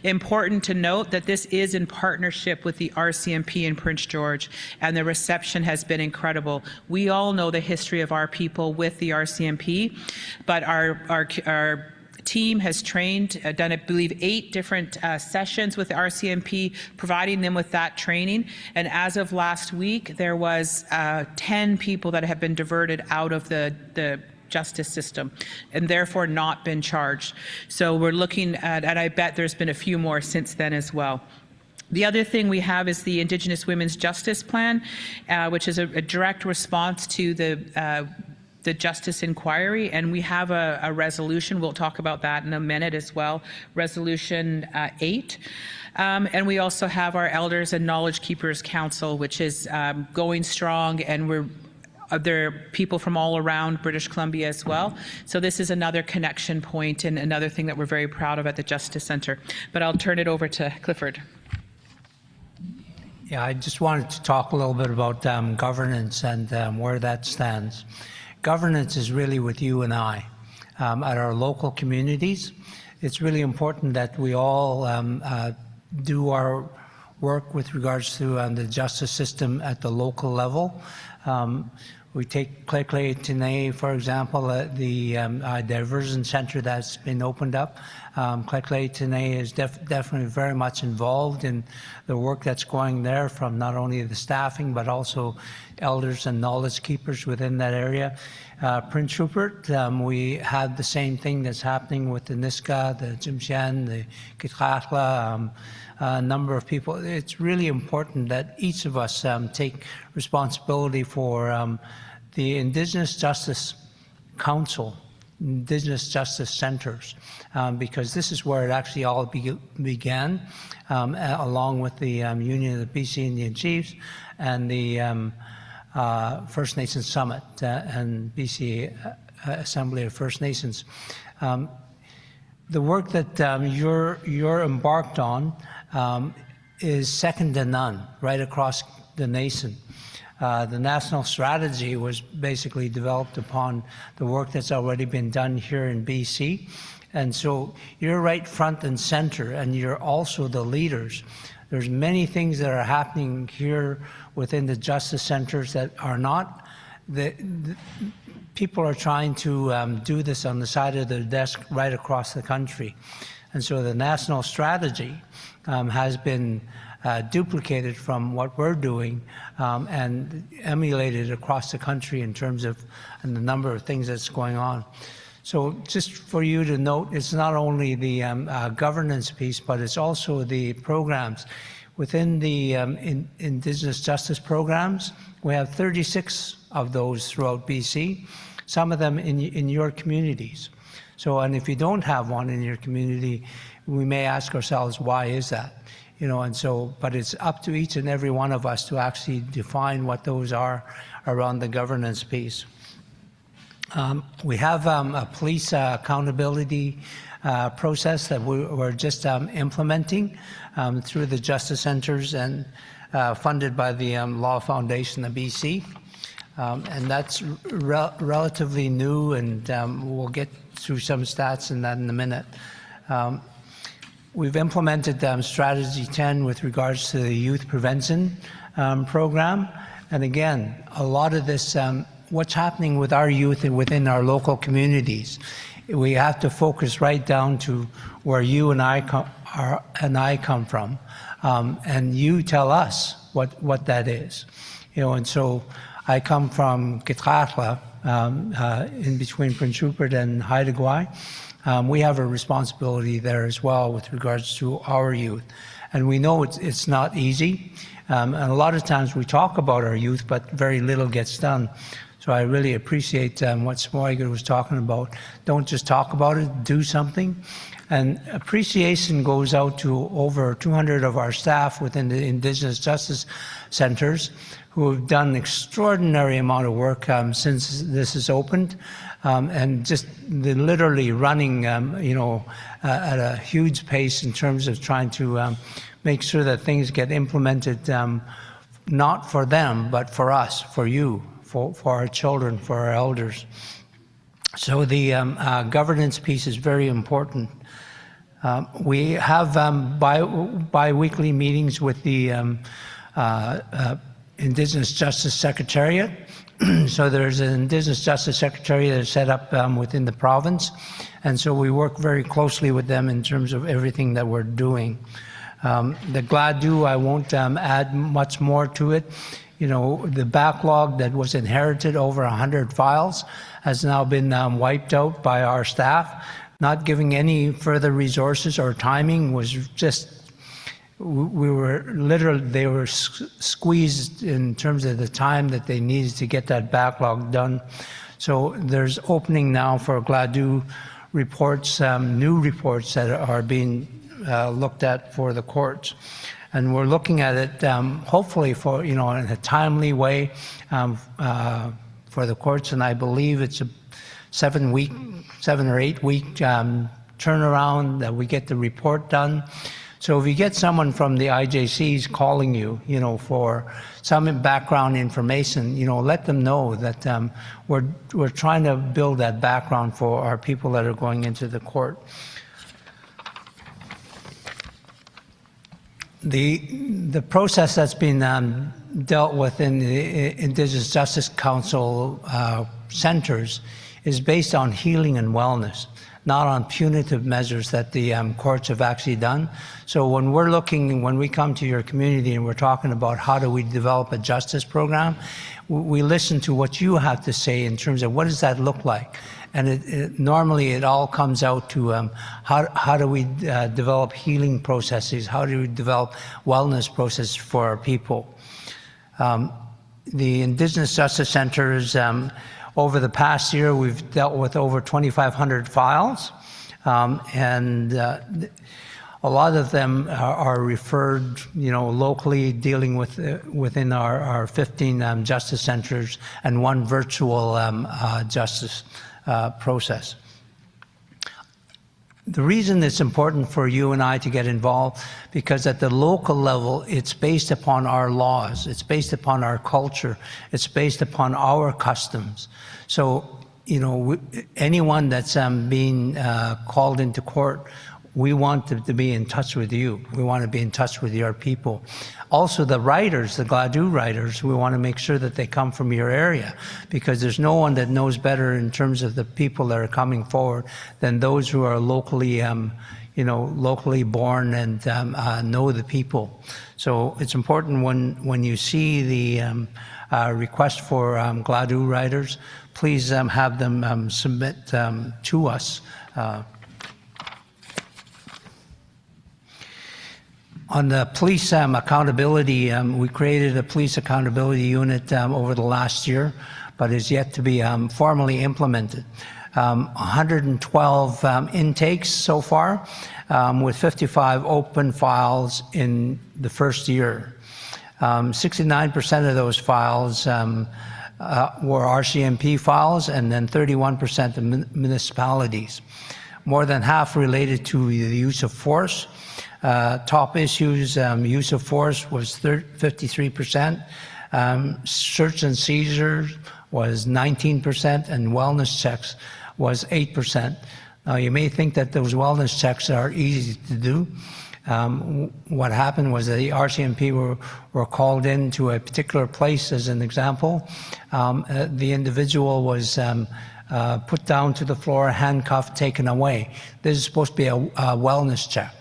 important to note that this is in partnership with the RCMP in Prince George, and the reception has been incredible. We all know the history of our people with the RCMP, but our team has trained, done, I believe, 8 different sessions with the RCMP, providing them with that training. And as of last week, there was 10 people that have been diverted out of the justice system and therefore not been charged. So we're looking at, and I bet there's been a few more since then as well. The other thing we have is the Indigenous Women's Justice Plan, which is a direct response to the Justice Inquiry, and we have a resolution. We'll talk about that in a minute as well, Resolution 8. And we also have our Elders and Knowledge Keepers Council, which is going strong, and there are people from all around British Columbia as well. So this is another connection point and another thing that we're very proud of at the Justice Centre. But I'll turn it over to Clifford. Yeah, I just wanted to talk a little bit about governance and where that stands. Governance is really with you and I at our local communities. It's really important that we all do our work with regards to the justice system at the local level. We take Clé-Clé-Tenay, for example, the diversion center that's been opened up. Clé-Clé-Tenay is definitely very much involved in the work that's going there, from not only the staffing but also elders and knowledge keepers within that area. Prince Rupert, we have the same thing that's happening with the Niska, the Tsimshian, the Kitrakla, a number of people. It's really important that each of us take responsibility for the Indigenous Justice Council, Indigenous Justice Centres, because this is where it actually all began, along with the Union of the BC Indian Chiefs and the First Nations Summit and BC Assembly of First Nations. The work that you're embarked on is second to none right across the nation. The national strategy was basically developed upon the work that's already been done here in BC. And so you're right front and center, and you're also the leaders. There's many things that are happening here within the justice centers that are not. People are trying to do this on the side of their desk right across the country. And so the national strategy has been duplicated from what we're doing and emulated across the country in terms of the number of things that's going on. So just for you to note, it's not only the governance piece, but it's also the programs. Within the Indigenous Justice programs, we have 36 of those throughout BC, some of them in your communities. So, and if you don't have one in your community, we may ask ourselves, why is that? You know, and so, but it's up to each and every one of us to actually define what those are around the governance piece. We have a police accountability process that we're just implementing through the justice centers and funded by the Law Foundation of BC. And that's relatively new, and we'll get through some stats in that in a minute. We've implemented Strategy 10 with regards to the youth prevention program. And again, a lot of this, what's happening with our youth and within our local communities, we have to focus right down to where you and I come from. And you tell us what that is. You know, and so I come from Kitrakla, in between Prince Rupert and Haida Gwaii. We have a responsibility there as well with regards to our youth. And we know it's not easy. And a lot of times we talk about our youth, but very little gets done. So I really appreciate what Smoiger was talking about. Don't just talk about it, do something. And appreciation goes out to over 200 of our staff within the Indigenous Justice Centres who have done an extraordinary amount of work since this is opened. And just literally running, you know, at a huge pace in terms of trying to make sure that things get implemented, not for them, but for us, for you, for our children, for our elders. So the governance piece is very important. We have bi-weekly meetings with the Indigenous Justice Secretariat. So there's an Indigenous Justice Secretariat that is set up within the province, and so we work very closely with them in terms of everything that we're doing. The GLADU, I won't add much more to it. You know, the backlog that was inherited, over 100 files, has now been wiped out by our staff. Not giving any further resources or timing was just, we were literally, they were squeezed in terms of the time that they needed to get that backlog done. So there's opening now for GLADU reports, new reports that are being looked at for the courts. And we're looking at it hopefully for, you know, in a timely way for the courts, and I believe it's a 7 or 8 week turnaround that we get the report done. So if you get someone from the IJCs calling you, you know, for some background information, you know, let them know that we're trying to build that background for our people that are going into the court. The process that's been dealt with in the Indigenous Justice Council centers is based on healing and wellness, not on punitive measures that the courts have actually done. So when we're looking, when we come to your community and we're talking about how do we develop a justice program, we listen to what you have to say in terms of what does that look like. And normally it all comes out to how do we develop healing processes, how do we develop wellness processes for our people. The Indigenous Justice Centers, over the past year, we've dealt with over 2,500 files, and a lot of them are referred, you know, locally, dealing with within our 15 justice centers and 1 virtual justice process. The reason it's important for you and I to get involved, because at the local level, it's based upon our laws, it's based upon our culture, it's based upon our customs. So, you know, anyone that's being called into court, we want to be in touch with you. We want to be in touch with your people. Also, the writers, the GLADU writers, we want to make sure that they come from your area, because there's no one that knows better in terms of the people that are coming forward than those who are locally, you know, locally born and know the people. So it's important when you see the request for GLADU writers, please have them submit to us. On the police accountability, we created a police accountability unit over the last year, but is yet to be formally implemented. 112 intakes so far, with 55 open files in the first year. 69% of those files were RCMP files, and then 31% of municipalities. More than half related to the use of force. Top issues, use of force was 53%, search and seizures was 19%, and wellness checks was 8%. Now you may think that those wellness checks are easy to do. What happened was that the RCMP were called in to a particular place, as an example. The individual was put down to the floor, handcuffed, taken away. This is supposed to be a wellness check.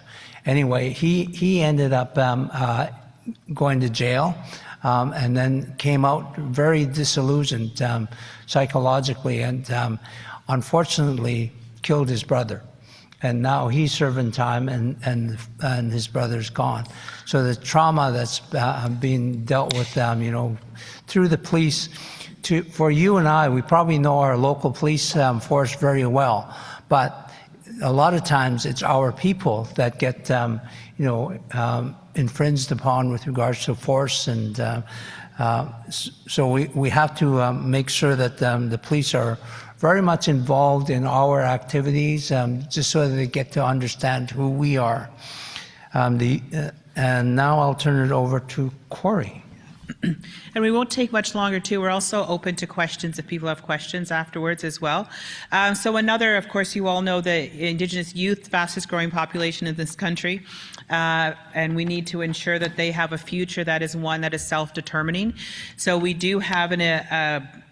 Anyway, he ended up going to jail, and then came out very disillusioned psychologically, and unfortunately killed his brother. And now he's serving time, and his brother's gone. So the trauma that's being dealt with, you know, through the police. For you and I, we probably know our local police force very well, but a lot of times it's our people that get, you know, infringed upon with regards to force, and so we have to make sure that the police are very much involved in our activities, just so that they get to understand who we are. And And now I'll turn it over to Corey. And we won't take much longer, too. We're also open to questions if people have questions afterwards as well. So another, of course, you all know the Indigenous youth, fastest growing population in this country. And we need to ensure that they have a future that is one that is self-determining. So we do have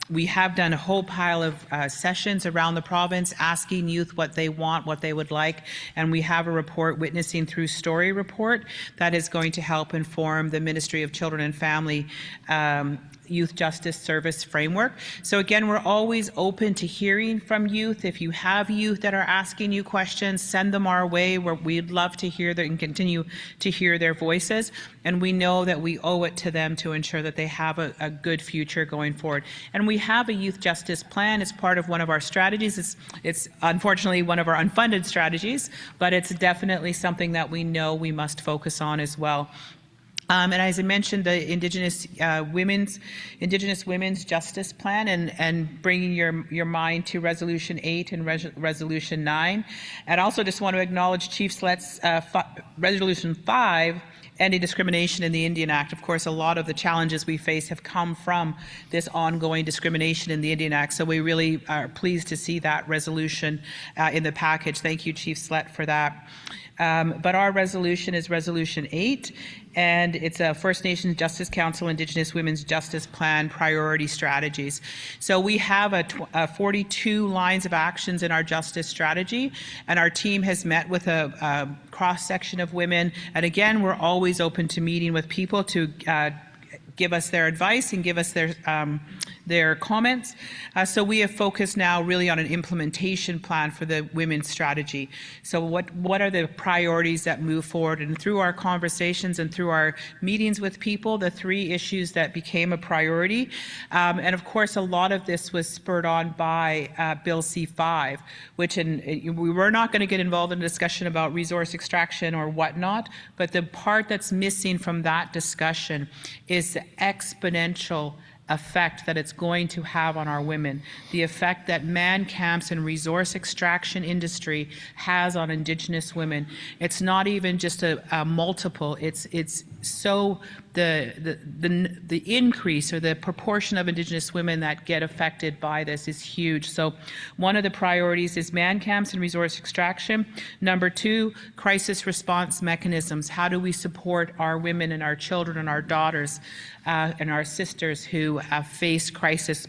we have done a whole pile of sessions around the province asking youth what they want, what they would like, and we have a report, Witnessing Through Story report, that is going to help inform the Ministry of Children and Family Youth Justice Service framework. So again, we're always open to hearing from youth. If you have youth that are asking you questions, send them our way. We'd love to hear them and continue to hear their voices. And we know that we owe it to them to ensure that they have a good future going forward. And we have a youth justice plan as part of one of our strategies. It's unfortunately one of our unfunded strategies, but it's definitely something that we know we must focus on as well. And as I mentioned, the Indigenous Women's Justice Plan, and bringing your mind to Resolution 8 and Resolution 9. And also just want to acknowledge Chief Slet's Resolution 5, Ending Discrimination in the Indian Act. Of course, a lot of the challenges we face have come from this ongoing discrimination in the Indian Act. So we really are pleased to see that resolution in the package. Thank you, Chief Slet, for that. But our resolution is Resolution 8, and it's a First Nations Justice Council Indigenous Women's Justice Plan priority strategies. So we have 42 lines of actions in our justice strategy, and our team has met with a cross-section of women. And again, we're always open to meeting with people to give us their advice and give us their comments. So we have focused now really on an implementation plan for the women's strategy. So what are the priorities that move forward? And through our conversations and through our meetings with people, the 3 issues that became a priority. And of course, a lot of this was spurred on by Bill C-5, which we were not going to get involved in a discussion about resource extraction or whatnot, but the part that's missing from that discussion is the exponential effect that it's going to have on our women, the effect that man camps and resource extraction industry has on Indigenous women. It's not even just a multiple, it's so the increase or the proportion of Indigenous women that get affected by this is huge. So one of the priorities is man camps and resource extraction. Number 2, crisis response mechanisms. How do we support our women and our children and our daughters and our sisters who face crisis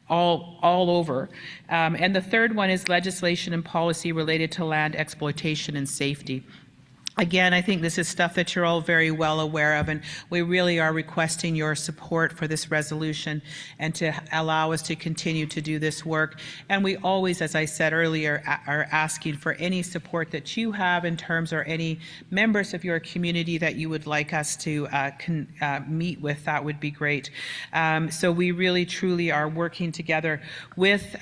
all over? And the third one is legislation and policy related to land exploitation and safety. Again, I think this is stuff that you're all very well aware of, and we really are requesting your support for this resolution and to allow us to continue to do this work. And we always, as I said earlier, are asking for any support that you have in terms or any members of your community that you would like us to meet with. That would be great. So we really, truly are working together with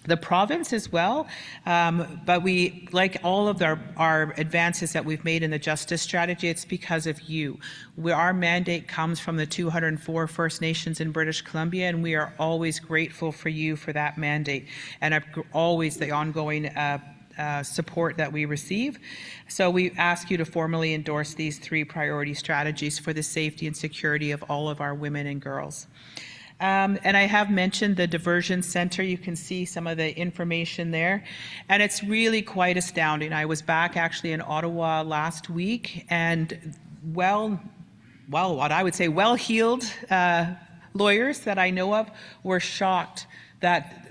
the province as well, but we, like all of our advances that we've made in the justice strategy, it's because of you. Our mandate comes from the 204 First Nations in British Columbia, and we are always grateful for you for that mandate, and always the ongoing support that we receive. So we ask you to formally endorse these 3 priority strategies for the safety and security of all of our women and girls. And I have mentioned the Diversion Center. You can see some of the information there. And it's really quite astounding. I was back actually in Ottawa last week, and what I would say well-heeled lawyers that I know of were shocked that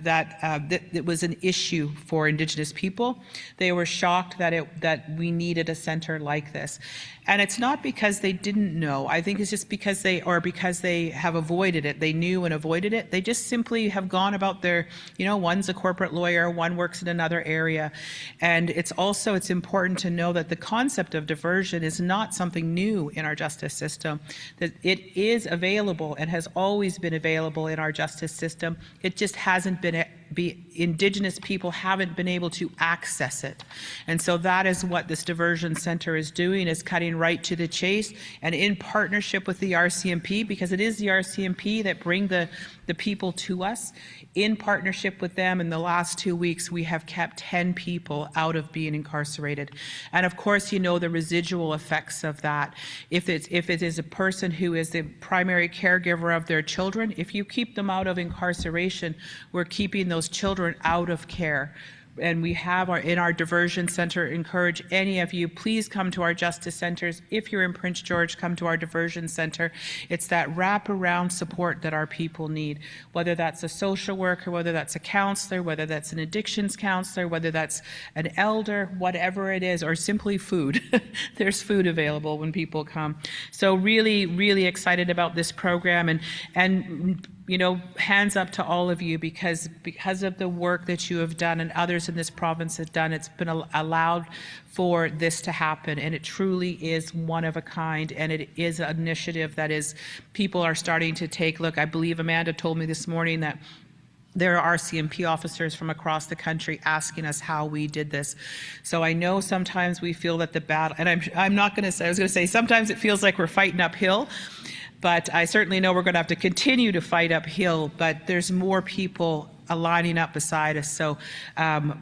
it was an issue for Indigenous people. They were shocked that we needed a center like this. And it's not because they didn't know. I think it's just because they have avoided it. They knew and avoided it. They just simply have gone about their, one's a corporate lawyer, one works in another area. And it's important to know that the concept of diversion is not something new in our justice system. That it is available and has always been available in our justice system. It just hasn't been Indigenous people haven't been able to access it. And so that is what this diversion center is doing, is cutting right to the chase, and in partnership with the RCMP, because it is the RCMP that bring the people to us. In partnership with them, in the last 2 weeks, we have kept 10 people out of being incarcerated. And of course, you know the residual effects of that. If it is a person who is the primary caregiver of their children, if you keep them out of incarceration, we're keeping those children out of care. And we have in our diversion center, encourage any of you, please come to our justice centers. If you're in Prince George, come to our diversion center. It's that wraparound support that our people need, whether that's a social worker, whether that's a counselor, whether that's an addictions counselor, whether that's an elder, whatever it is, or simply food. There's food available when people come. So really, really excited about this program, and you know, hands up to all of you, because of the work that you have done and others in this province have done, it's been allowed for this to happen, and it truly is one of a kind, and it is an initiative that is, people are starting to take. Look, I believe Amanda told me this morning that there are RCMP officers from across the country asking us how we did this. So I know sometimes we feel that the battle, and I'm not going to say, I was going to say sometimes it feels like we're fighting uphill, but I certainly know we're going to have to continue to fight uphill, but there's more people lining up beside us. So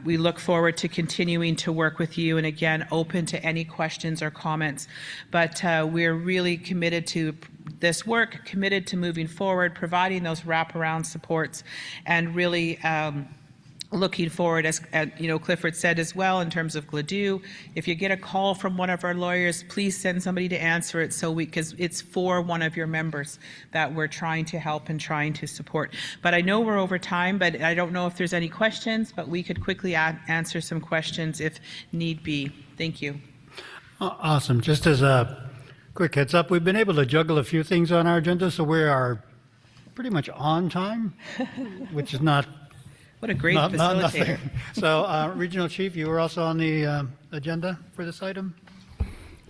we look forward to continuing to work with you, and again, open to any questions or comments. But we're really committed to this work, committed to moving forward, providing those wraparound supports, and really looking forward, as you know, Clifford said as well, in terms of Gladue, if you get a call from one of our lawyers, please send somebody to answer it, because it's for one of your members that we're trying to help and trying to support. But I know we're over time, but I don't know if there's any questions, but we could quickly answer some questions if need be. Thank you. Awesome. Just as a quick heads up, we've been able to juggle a few things on our agenda, so we are pretty much on time, which is not what a great facilitator. So, Regional Chief, you were also on the agenda for this item?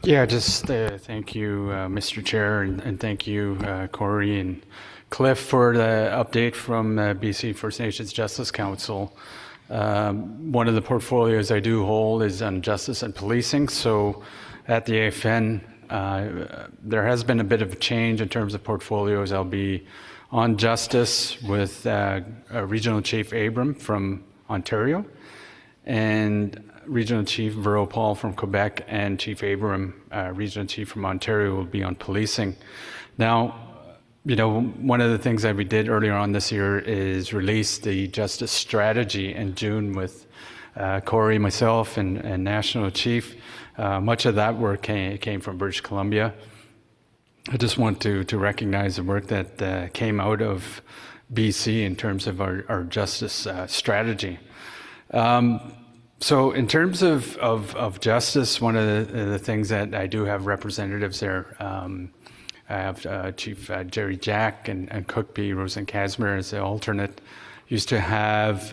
Yeah, just thank you, Mr. Chair, and thank you, Corey and Cliff, for the update from BC First Nations Justice Council. One of the portfolios I do hold is on justice and policing. So at the AFN, there has been a bit of a change in terms of portfolios. I'll be on justice with Regional Chief Abram from Ontario, and Regional Chief Vero Paul from Quebec, and Chief Abram, Regional Chief from Ontario, will be on policing. Now, you know, one of the things that we did earlier on this year is release the justice strategy in June with Corey, myself, and National Chief. Much of that work came from British Columbia. I just want to recognize the work that came out of BC in terms of our justice strategy. So in terms of justice, one of the things that I do have representatives there, I have Chief Jerry Jack and Cookby, Roseanne Casimir as the alternate. Used to have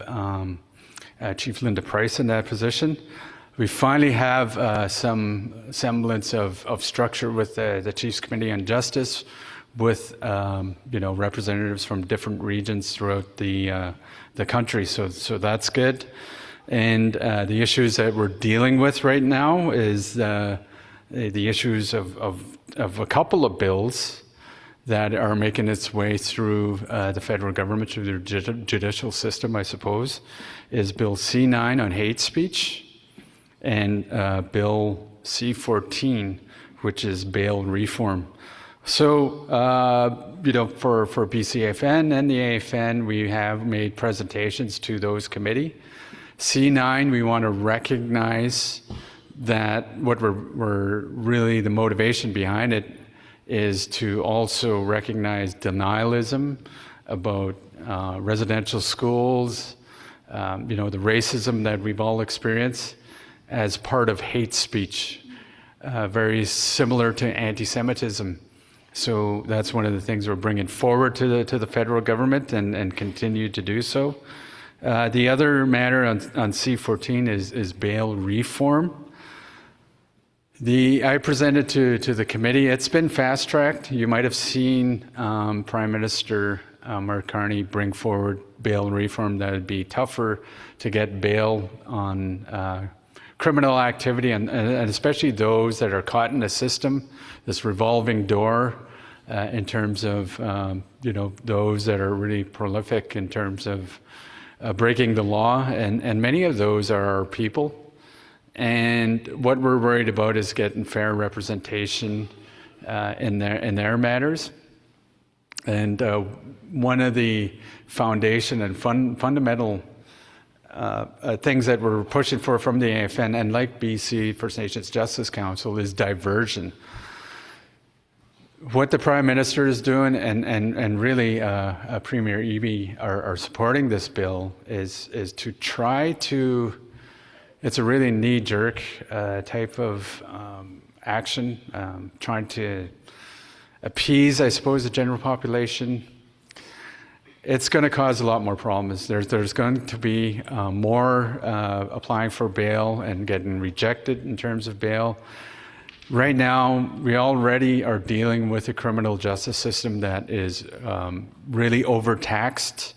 Chief Linda Price in that position. We finally have some semblance of structure with the Chiefs Committee on Justice, with you know, representatives from different regions throughout the country. So that's good. And the issues that we're dealing with right now is the issues of a couple of bills that are making its way through the federal government, through the judicial system, I suppose, is Bill C9 on hate speech, and Bill C14, which is bail reform. So, you know, for BCAFN and the AFN, we have made presentations to those committee. C9, we want to recognize that what we're really, the motivation behind it is to also recognize denialism about residential schools, you know, the racism that we've all experienced as part of hate speech, very similar to anti-Semitism. So that's one of the things we're bringing forward to the federal government, and continue to do so. The other matter on C14 is bail reform. I presented to the committee. It's been fast-tracked. You might have seen Prime Minister Mark Carney bring forward bail reform that would be tougher to get bail on criminal activity, and especially those that are caught in the system, this revolving door in terms of those that are really prolific in terms of breaking the law, and many of those are our people. And what we're worried about is getting fair representation in their matters. And one of the foundation and fundamental things that we're pushing for from the AFN, and like BC First Nations Justice Council, is diversion. What the Prime Minister is doing, and really Premier Eby are supporting this bill, is to try to, it's a really knee-jerk type of action, trying to appease, I suppose, the general population. It's going to cause a lot more problems. There's going to be more applying for bail and getting rejected in terms of bail. Right now, we already are dealing with a criminal justice system that is really overtaxed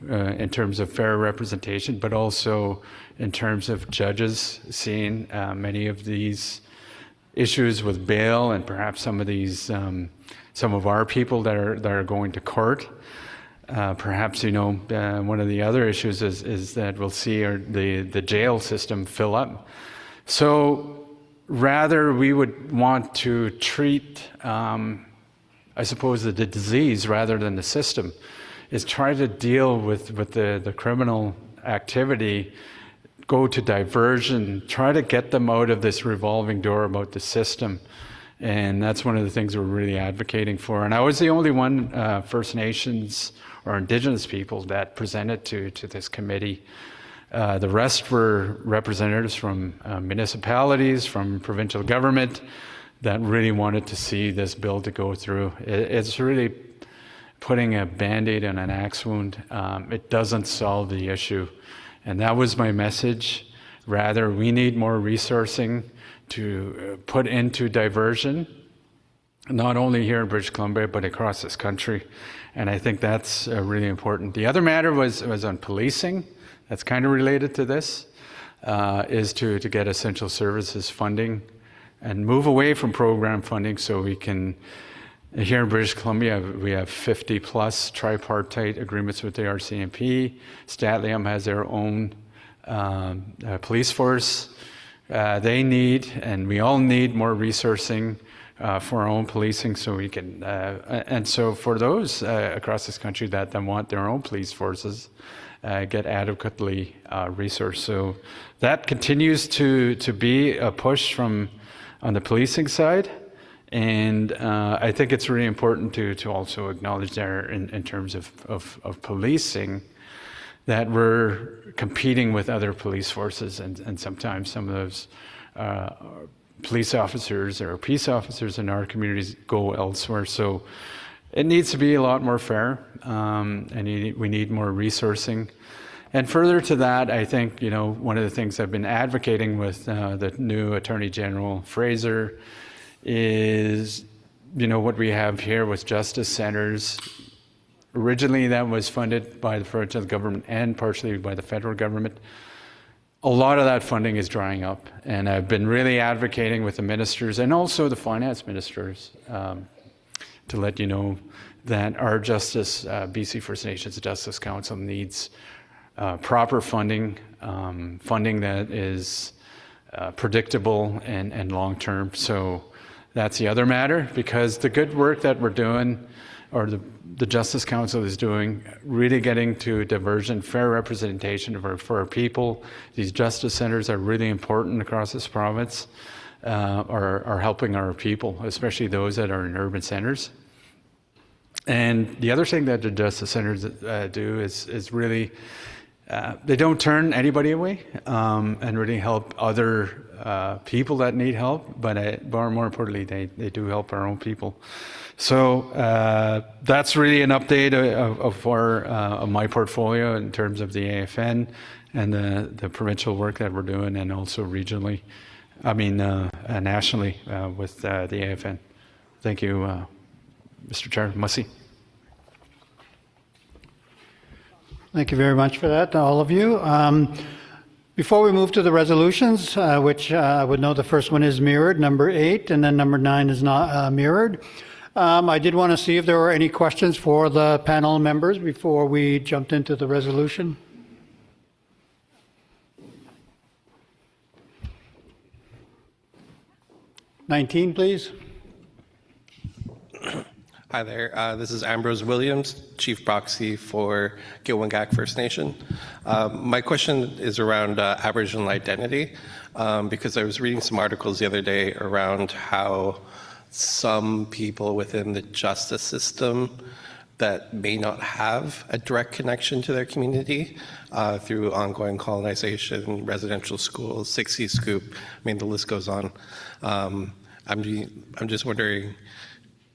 in terms of fair representation, but also in terms of judges seeing many of these issues with bail, and perhaps some of these, some of our people that are going to court. Perhaps one of the other issues is that we'll see the jail system fill up. So rather, we would want to treat, I suppose, the disease rather than the system, is try to deal with the criminal activity, go to diversion, try to get them out of this revolving door about the system. And that's one of the things we're really advocating for. And I was the only one, First Nations or Indigenous people, that presented to this committee. The rest were representatives from municipalities, from provincial government, that really wanted to see this bill to go through. It's really putting a Band-Aid on an axe wound. It doesn't solve the issue. And that was my message. Rather, we need more resourcing to put into diversion, not only here in British Columbia, but across this country. And I think that's really important. The other matter was on policing. That's kind of related to this, is to get essential services funding and move away from program funding, so we can, here in British Columbia, we have 50 plus tripartite agreements with the RCMP. Statliam has their own police force. They need, and we all need, more resourcing for our own policing, so we can, and so for those across this country that want their own police forces, get adequately resourced. So that continues to be a push on the policing side. And I think it's really important to also acknowledge there in terms of policing, that we're competing with other police forces, and sometimes some of those police officers or peace officers in our communities go elsewhere. So it needs to be a lot more fair, and we need more resourcing. And further to that, I think, one of the things I've been advocating with the new Attorney General Fraser is, what we have here with justice centers. Originally, that was funded by the provincial government and partially by the federal government. A lot of that funding is drying up, and I've been really advocating with the ministers and also the finance ministers to let you know that our justice, BC First Nations Justice Council, needs proper funding, funding that is predictable and long-term. So that's the other matter, because the good work that we're doing, or the Justice Council is doing, really getting to diversion, fair representation for our people. These justice centers are really important across this province, are helping our people, especially those that are in urban centers. And the other thing that the justice centers do is really, they don't turn anybody away, and really help other people that need help, but more importantly, they do help our own people. So that's really an update of my portfolio in terms of the AFN and the provincial work that we're doing, and also regionally, nationally with the AFN. Thank you, Mr. Chair. Mussy. Thank you very much for that, to all of you. Before we move to the resolutions, which I would know the first one is mirrored, number 8, and then number 9 is not mirrored. I did want to see if there were any questions for the panel members before we jumped into the resolution. '19, please. Hi there. This is Ambrose Williams, Chief Proxy for Gilwangak First Nation. My question is around Aboriginal identity, because I was reading some articles the other day around how some people within the justice system that may not have a direct connection to their community through ongoing colonization, residential schools, 60 Scoop, I mean, the list goes on. I'm just wondering,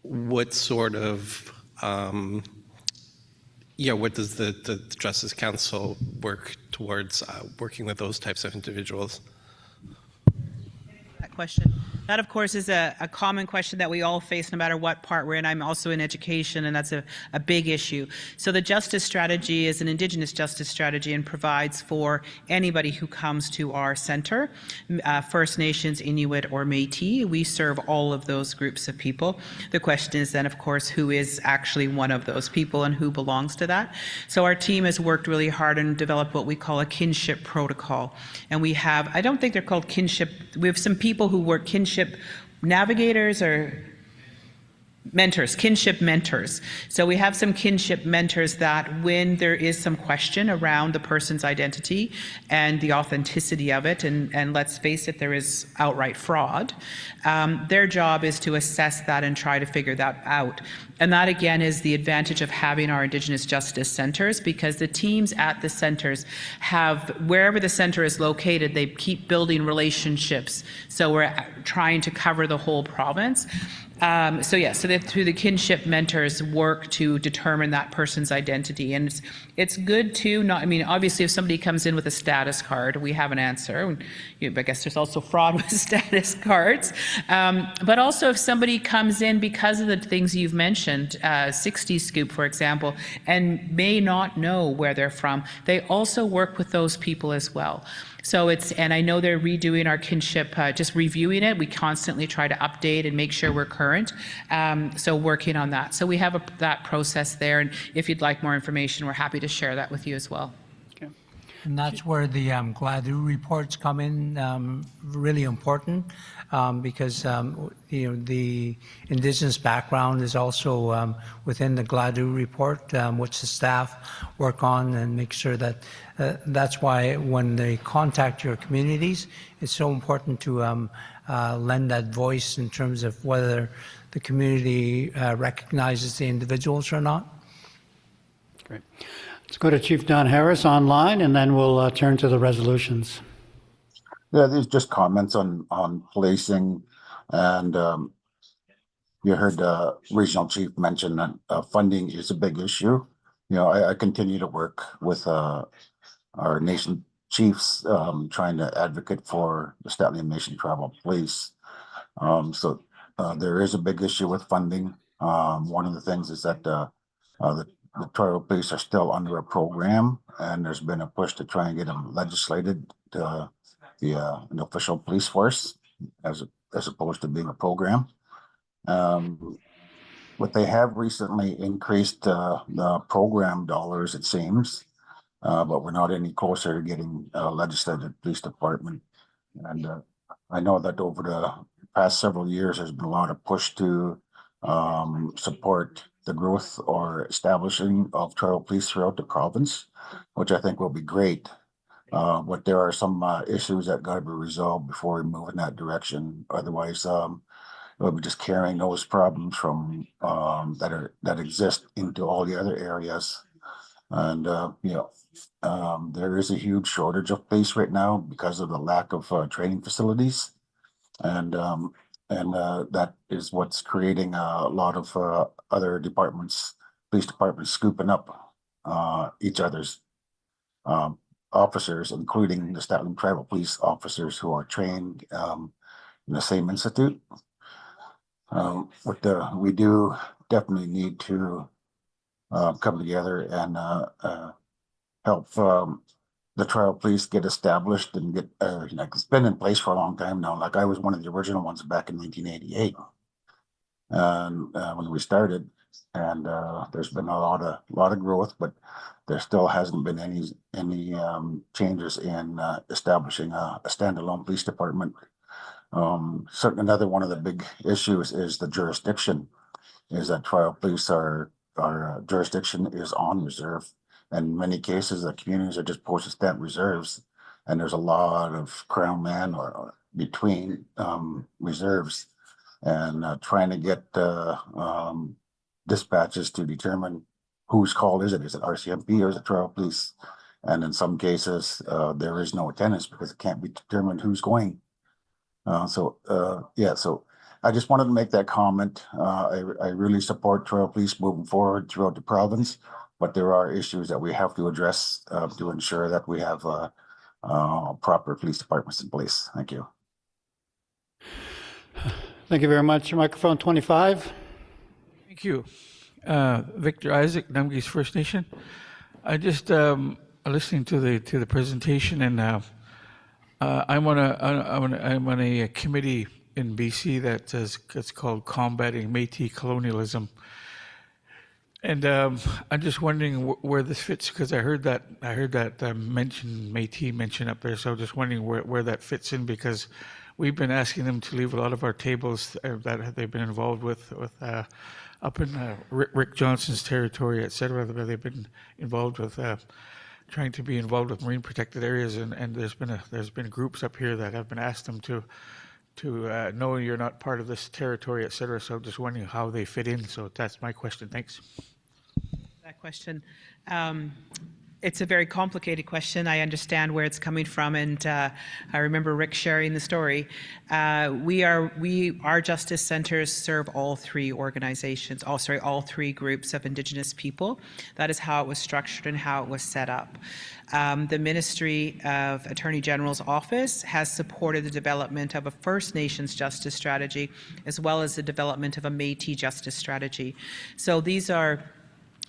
what sort of, what does the Justice Council work towards working with those types of individuals? That question. That, of course, is a common question that we all face no matter what part we're in. I'm also in education, and that's a big issue. So the justice strategy is an Indigenous justice strategy and provides for anybody who comes to our center, First Nations, Inuit, or Métis. We serve all of those groups of people. The question is then, of course, who is actually one of those people and who belongs to that. So our team has worked really hard and developed what we call a kinship protocol. And we have, I don't think they're called kinship, we have some people who work kinship navigators or mentors, kinship mentors. So we have some kinship mentors that when there is some question around the person's identity and the authenticity of it, and let's face it, there is outright fraud, their job is to assess that and try to figure that out. And that, again, is the advantage of having our Indigenous Justice Centres, because the teams at the centres have, wherever the centre is located, they keep building relationships. So we're trying to cover the whole province. So they, through the kinship mentors, work to determine that person's identity. And it's good to not, I mean, obviously if somebody comes in with a status card, we have an answer. I guess there's also fraud with status cards. But also if somebody comes in because of the things you've mentioned, 60 Scoop, for example, and may not know where they're from, they also work with those people as well. So it's, and I know they're redoing our kinship, just reviewing it. We constantly try to update and make sure we're current. So working on that. So we have that process there. And if you'd like more information, we're happy to share that with you as well. Okay. And that's where the GLADU reports come in, really important, because the Indigenous background is also within the GLADU report, which the staff work on and make sure that that's why when they contact your communities, it's so important to lend that voice in terms of whether the community recognizes the individuals or not. Great. Let's go to Chief Don Harris online, and then we'll turn to the resolutions. Yeah, these just comments on policing, and you heard Regional Chief mention that funding is a big issue. You know, I continue to work with our nation chiefs, trying to advocate for the Statler Nation Tribal Police. So there is a big issue with funding. One of the things is that the tribal police are still under a program, and there's been a push to try and get them legislated to be an official police force as opposed to being a program. But they have recently increased the program dollars, it seems, but we're not any closer to getting a legislated police department. And I know that over the past several years, there's been a lot of push to support the growth or establishing of tribal police throughout the province, which I think will be great. But there are some issues that got to be resolved before we move in that direction. Otherwise, we'll be just carrying those problems from that exist into all the other areas. And there is a huge shortage of police right now because of the lack of training facilities, and that is what's creating a lot of other departments, police departments, scooping up each other's officers, including the Statler Tribal Police officers who are trained in the same institute. We do definitely need to come together and help the trial police get established and get, like, it's been in place for a long time now. Like, I was one of the original ones back in 1988 when we started, and there's been a lot of growth, but there still hasn't been any changes in establishing a standalone police department. Certainly another one of the big issues is the jurisdiction, is that trial police our jurisdiction is on reserve. And in many cases, the communities are just postage stamp reserves, and there's a lot of Crown man or between reserves, and trying to get dispatches to determine whose call is it? Is it RCMP or is it trial police? And in some cases, there is no attendance because it can't be determined who's going. So I just wanted to make that comment. I really support trial police moving forward throughout the province, but there are issues that we have to address to ensure that we have proper police departments in place. Thank you. Thank you very much. Microphone 25. Thank you. Victor Isaac, Namgis First Nation. I just listening to the presentation, and I'm on a committee in BC that's called Combating Métis Colonialism, and I'm just wondering where this fits, because I heard that mention Métis mention up there, so I'm just wondering where that fits in, because we've been asking them to leave a lot of our tables that they've been involved with up in Rick Johnson's territory, et cetera, where they've been involved with trying to be involved with marine protected areas, and there's been groups up here that have been asked them to know you're not part of this territory, et cetera. So I'm just wondering how they fit in. So that's my question. Thanks. That question. It's a very complicated question. I understand where it's coming from, and I remember Rick sharing the story. Our justice centers serve all three organizations, all three groups of Indigenous people. That is how it was structured and how it was set up. The Ministry of Attorney General's office has supported the development of a First Nations justice strategy, as well as the development of a Métis justice strategy. So these are,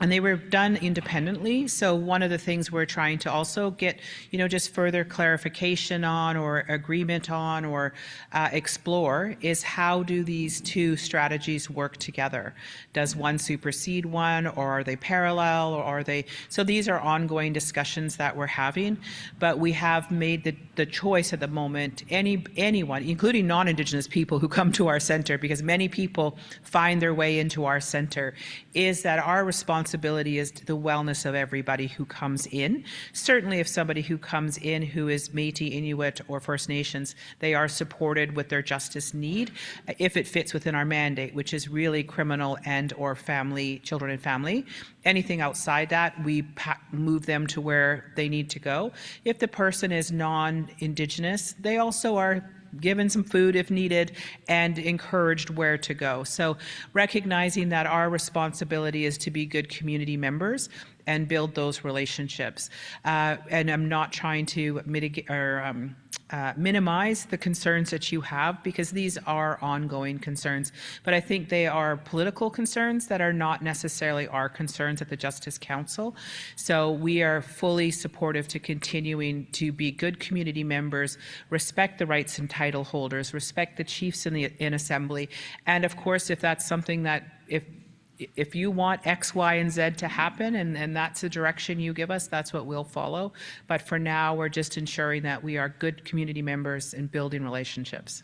and they were done independently. So one of the things we're trying to also get, just further clarification on, or agreement on, or explore, is how do these two strategies work together? Does one supersede one, or are they parallel, or are they? So these are ongoing discussions that we're having, but we have made the choice at the moment, anyone, including non-Indigenous people who come to our center, because many people find their way into our center, is that our responsibility is the wellness of everybody who comes in. Certainly if somebody who comes in who is Métis, Inuit, or First Nations, they are supported with their justice need if it fits within our mandate, which is really criminal and or family, children and family. Anything outside that, we move them to where they need to go. If the person is non-Indigenous, they also are given some food if needed and encouraged where to go. So recognizing that our responsibility is to be good community members and build those relationships. And I'm not trying to mitigate or minimize the concerns that you have, because these are ongoing concerns, but I think they are political concerns that are not necessarily our concerns at the Justice Council. So we are fully supportive to continuing to be good community members, respect the rights and title holders, respect the chiefs in Assembly, and of course, if that's something that, if you want X, Y, and Z to happen, and that's the direction you give us, that's what we'll follow. But for now, we're just ensuring that we are good community members and building relationships.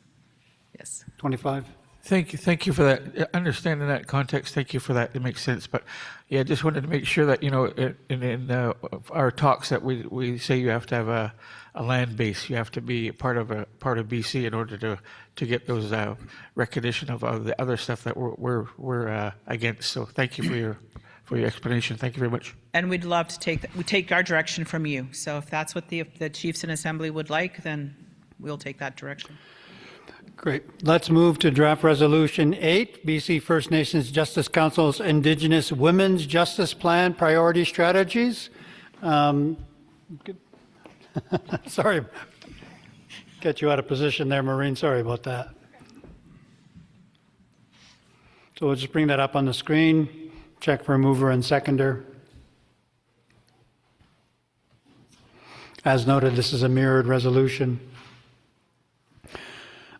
Yes. 25. Thank you for that. Understanding that context, thank you for that. It makes sense. But yeah, just wanted to make sure that, in our talks that we say you have to have a land base, you have to be part of BC in order to get those recognition of the other stuff that we're against. So thank you for your explanation. Thank you very much. And we'd love to take our direction from you. So if that's what the chiefs in Assembly would like, then we'll take that direction. Great. Let's move to draft resolution 8, BC First Nations Justice Council's Indigenous Women's Justice Plan Priority Strategies. Sorry, get you out of position there, Maureen. Sorry about that. So we'll just bring that up on the screen. Check for mover and seconder. As noted, this is a mirrored resolution.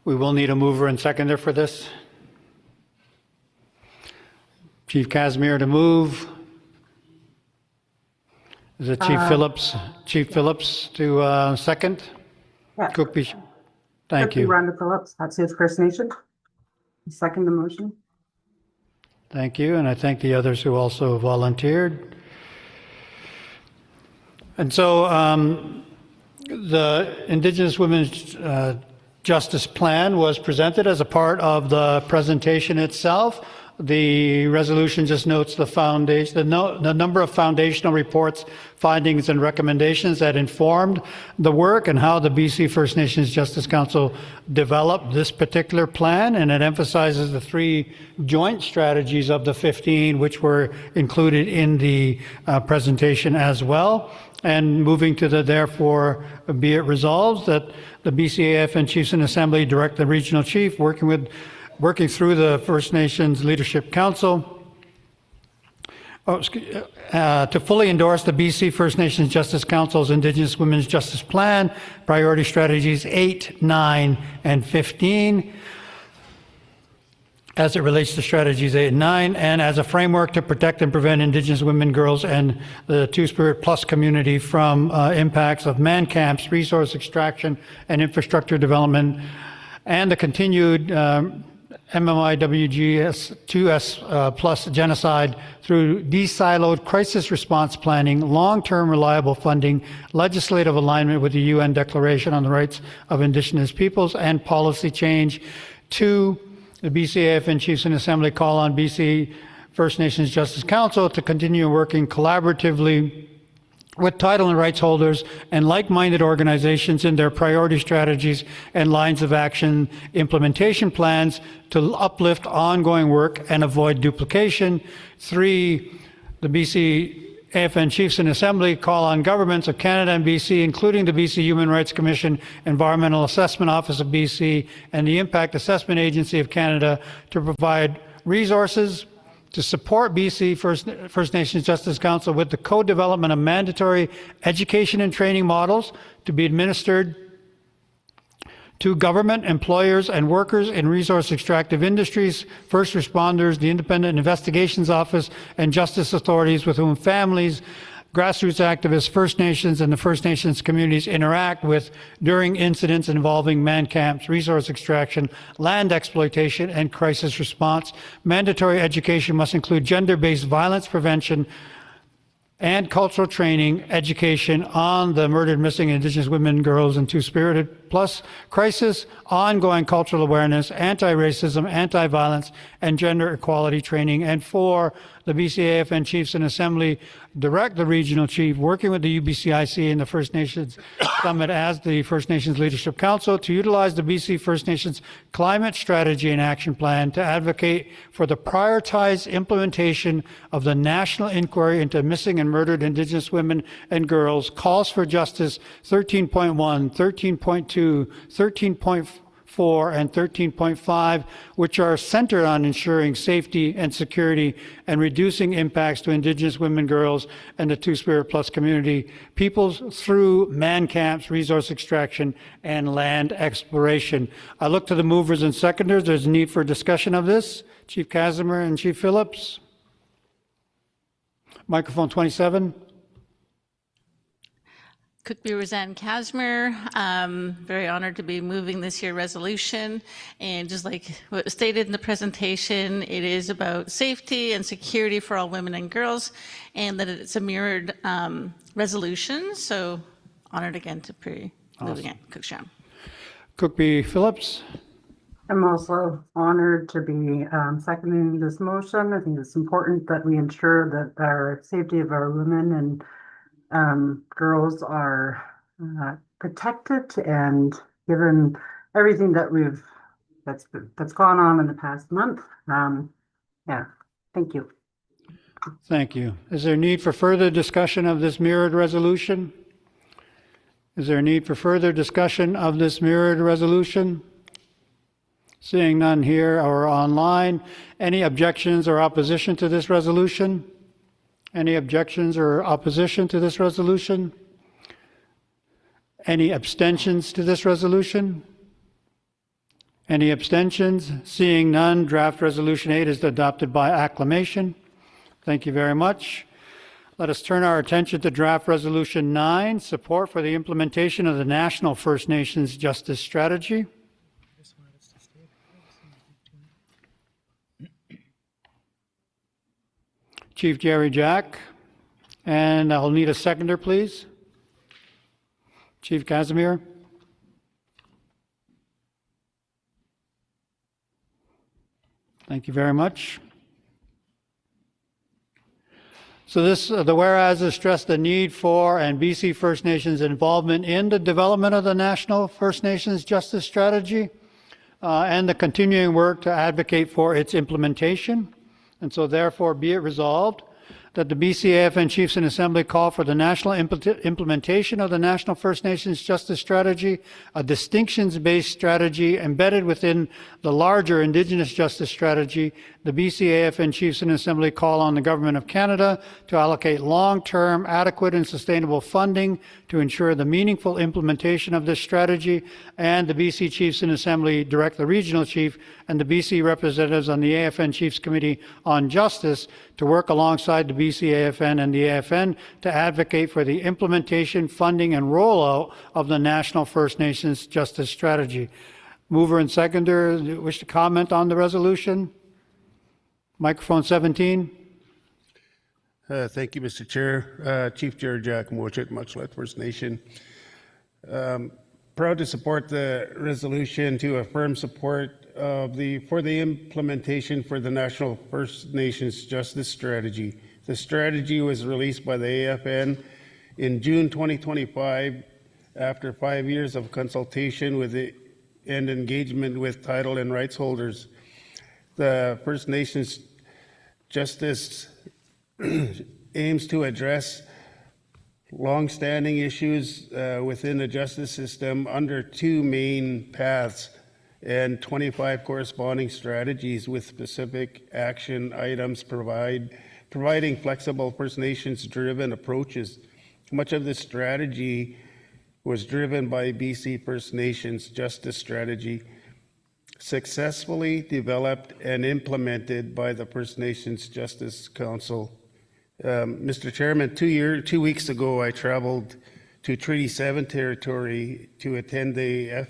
We will need a mover and seconder for this. Chief Casimir to move. Is it Chief Phillips? Chief Phillips to second? Yeah. Cookby. Thank you. Rhonda Phillips, Hot Says First Nation. Second the motion. Thank you, and I thank the others who also volunteered. And so the Indigenous Women's Justice Plan was presented as a part of the presentation itself. The resolution just notes the foundation, the number of foundational reports, findings, and recommendations that informed the work and how the BC First Nations Justice Council developed this particular plan, and it emphasizes the 3 joint strategies of the 15, which were included in the presentation as well. And moving to the therefore be it resolved that the BCAFN Chiefs in Assembly direct the regional chief working through the First Nations Leadership Council to fully endorse the BC First Nations Justice Council's Indigenous Women's Justice Plan, Priority Strategies 8, 9, and 15, as it relates to Strategies 8 and 9, and as a framework to protect and prevent Indigenous women, girls, and the Two-Spirit Plus community from impacts of man camps, resource extraction, and infrastructure development, and the continued MMIWGS 2S plus genocide through de-siloed crisis response planning, long-term reliable funding, legislative alignment with the UN Declaration on the Rights of Indigenous Peoples, and policy change. 2, the BCAFN Chiefs in Assembly call on BC First Nations Justice Council to continue working collaboratively with title and rights holders and like-minded organizations in their priority strategies and lines of action implementation plans to uplift ongoing work and avoid duplication. 3, the BCAFN Chiefs in Assembly call on governments of Canada and BC, including the BC Human Rights Commission, Environmental Assessment Office of BC, and the Impact Assessment Agency of Canada to provide resources to support BC First Nations Justice Council with the co-development of mandatory education and training models to be administered to government, employers, and workers in resource extractive industries, first responders, the Independent Investigations Office, and justice authorities with whom families, grassroots activists, First Nations, and the First Nations communities interact with during incidents involving man camps, resource extraction, land exploitation, and crisis response. Mandatory education must include gender-based violence prevention and cultural training, education on the murdered, missing Indigenous women, girls, and Two-Spirited Plus crisis, ongoing cultural awareness, anti-racism, anti-violence, and gender equality training. And 4, the BCAFN Chiefs in Assembly direct the regional chief, working with the UBCIC and the First Nations Summit as the First Nations Leadership Council, to utilize the BC First Nations Climate Strategy and Action Plan to advocate for the prioritized implementation of the National Inquiry into Missing and Murdered Indigenous Women and Girls, Calls for Justice 13.1, 13.2, 13.4, and 13.5, which are centered on ensuring safety and security and reducing impacts to Indigenous women, girls, and the Two-Spirit Plus community peoples through man camps, resource extraction, and land exploration. I look to the movers and seconders. There's a need for discussion of this. Chief Casimir and Chief Phillips. Microphone 27. Cookby Roseanne Casimir, very honored to be moving this year resolution. And just like what was stated in the presentation, it is about safety and security for all women and girls, and that it's a mirrored resolution. So honored again to be moving it. Cookshan. Cookby Phillips. I'm also honored to be seconding this motion. I think it's important that we ensure that our safety of our women and girls are protected, and given everything that that's gone on in the past month. Yeah, thank you. Thank you. Is there a need for further discussion of this mirrored resolution? Is there a need for further discussion of this mirrored resolution? Seeing none here or online. Any objections or opposition to this resolution? Any objections or opposition to this resolution? Any abstentions to this resolution? Any abstentions? Seeing none, draft Resolution 8 is adopted by acclamation. Thank you very much. Let us turn our attention to draft Resolution 9, support for the implementation of the National First Nations Justice Strategy. Chief Jerry Jack, and I'll need a seconder, please. Chief Casimir. Thank you very much. So the whereas stress the need for and BC First Nations involvement in the development of the National First Nations Justice Strategy and the continuing work to advocate for its implementation. And so therefore be it resolved that the BCAFN Chiefs in Assembly call for the national implementation of the National First Nations Justice Strategy, a distinctions-based strategy embedded within the larger Indigenous Justice Strategy. The BCAFN Chiefs in Assembly call on the Government of Canada to allocate long-term, adequate and sustainable funding to ensure the meaningful implementation of this strategy, and the BC Chiefs in Assembly direct the Regional Chief and the BC representatives on the AFN Chiefs Committee on Justice to work alongside the BCAFN and the AFN to advocate for the implementation, funding, and rollout of the National First Nations Justice Strategy. Mover and seconder wish to comment on the resolution? Microphone 17. Thank you, Mr. Chair. Chief Jerry Jack, Mochit, Muchlet First Nation. Proud to support the resolution to affirm support for the implementation for the National First Nations Justice Strategy. The strategy was released by the AFN in June 2025 after 5 years of consultation with and engagement with title and rights holders. The First Nations Justice aims to address long-standing issues within the justice system under 2 main paths and 25 corresponding strategies with specific action items providing flexible First Nations-driven approaches. Much of this strategy was driven by BC First Nations Justice Strategy, successfully developed and implemented by the First Nations Justice Council. Mr. Chairman, 2 weeks ago, I traveled to Treaty 7 territory to attend the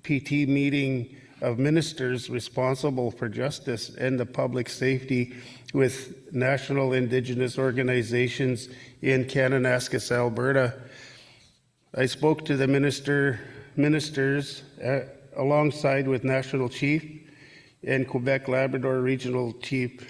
FPT meeting of ministers responsible for justice and the public safety with national Indigenous organizations in Kananaskis, Alberta. I spoke to the ministers alongside with National Chief and Quebec Labrador Regional Chief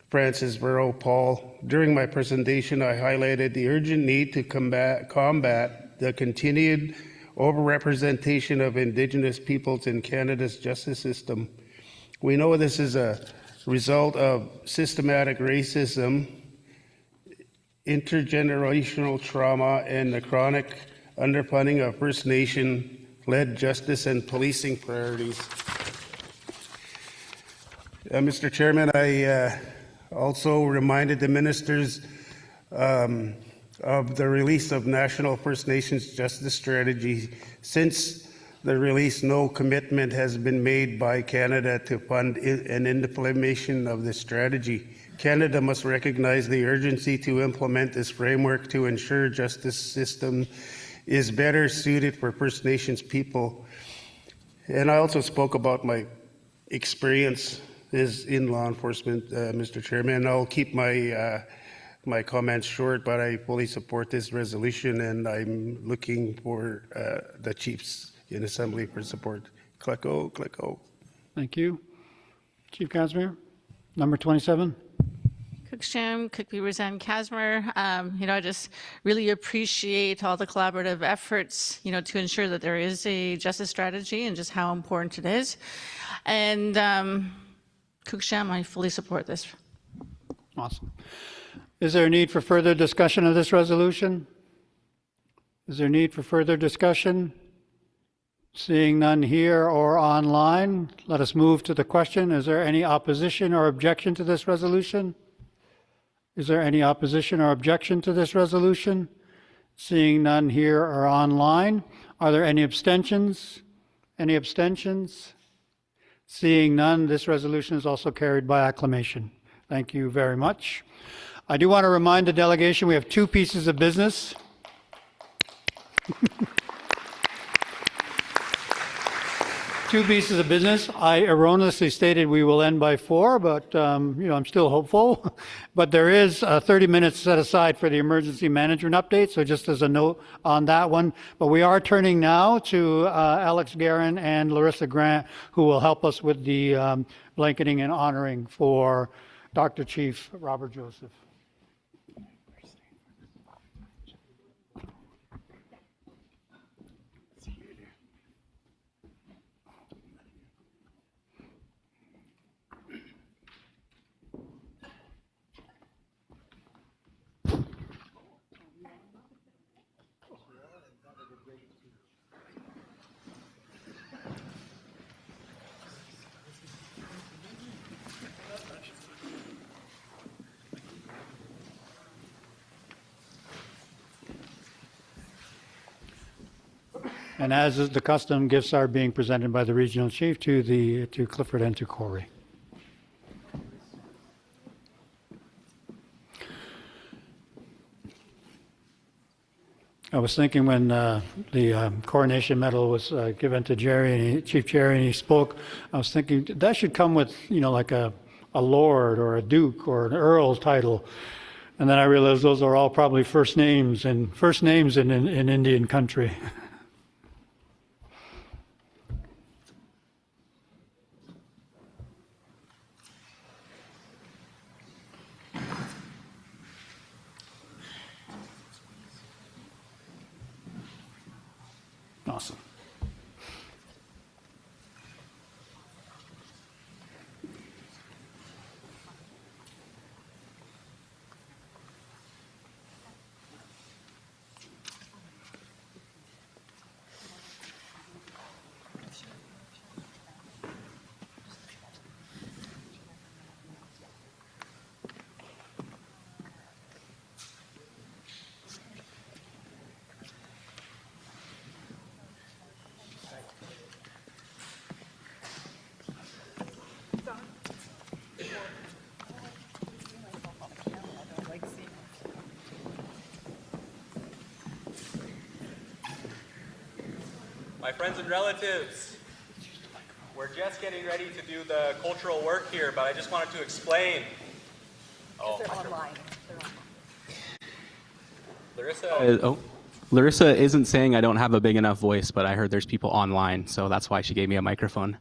Francis Vero Paul. During my presentation, I highlighted the urgent need to combat the continued overrepresentation of Indigenous peoples in Canada's justice system. We know this is a result of systematic racism, intergenerational trauma, and the chronic underfunding of First Nation-led justice and policing priorities. Mr. Chairman, I also reminded the ministers of the release of National First Nations Justice Strategy. Since the release, no commitment has been made by Canada to fund an implementation of this strategy. Canada must recognize the urgency to implement this framework to ensure justice system is better suited for First Nations people. And I also spoke about my experience in law enforcement, Mr. Chairman. I'll keep my comments short, but I fully support this resolution, and I'm looking for the Chiefs in Assembly for support. Clicko, clicko. Thank you. Chief Casimir, number 27. Cooksham, Cookbeaverzan, Casimir. I just really appreciate all the collaborative efforts, to ensure that there is a justice strategy and just how important it is. And Cooksham, I fully support this. Awesome. Is there a need for further discussion of this resolution? Is there a need for further discussion? Seeing none here or online, let us move to the question. Is there any opposition or objection to this resolution? Is there any opposition or objection to this resolution? Seeing none here or online. Are there any abstentions? Any abstentions? Seeing none, this resolution is also carried by acclamation. Thank you very much. I do want to remind the delegation we have two pieces of business. Two pieces of business. I erroneously stated we will end by 4, but I'm still hopeful. But there is 30 minutes set aside for the emergency management update, so just as a note on that one. But we are turning now to Alex Guerin and Larissa Grant, who will help us with the blanketing and honoring for Dr. Chief Robert Joseph. And as is the custom, gifts are being presented by the regional chief to Clifford and to Corey. I was thinking when the coronation medal was given to Jerry, and Chief Jerry, and he spoke, I was thinking that should come with, like a lord or a duke or an earl title. And then I realized those are all probably first names in Indian country. Awesome. My friends and relatives, we're just getting ready to do the cultural work here, but I just wanted to explain. They're online. Larissa isn't saying I don't have a big enough voice, but I heard there's people online, so that's why she gave me a microphone.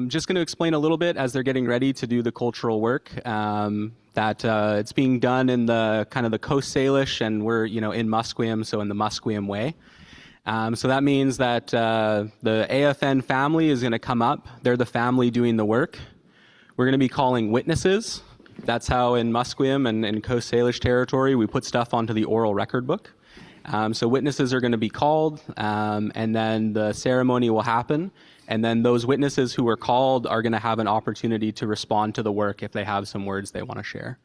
Just going to explain a little bit as they're getting ready to do the cultural work, that it's being done in the kind of the Coast Salish, and we're in Musqueam, so in the Musqueam way. So that means that the AFN family is going to come up. They're the family doing the work. We're going to be calling witnesses. That's how in Musqueam and in Coast Salish territory we put stuff onto the oral record book. So witnesses are going to be called, and then the ceremony will happen. And then those witnesses who were called are going to have an opportunity to respond to the work if they have some words they want to share.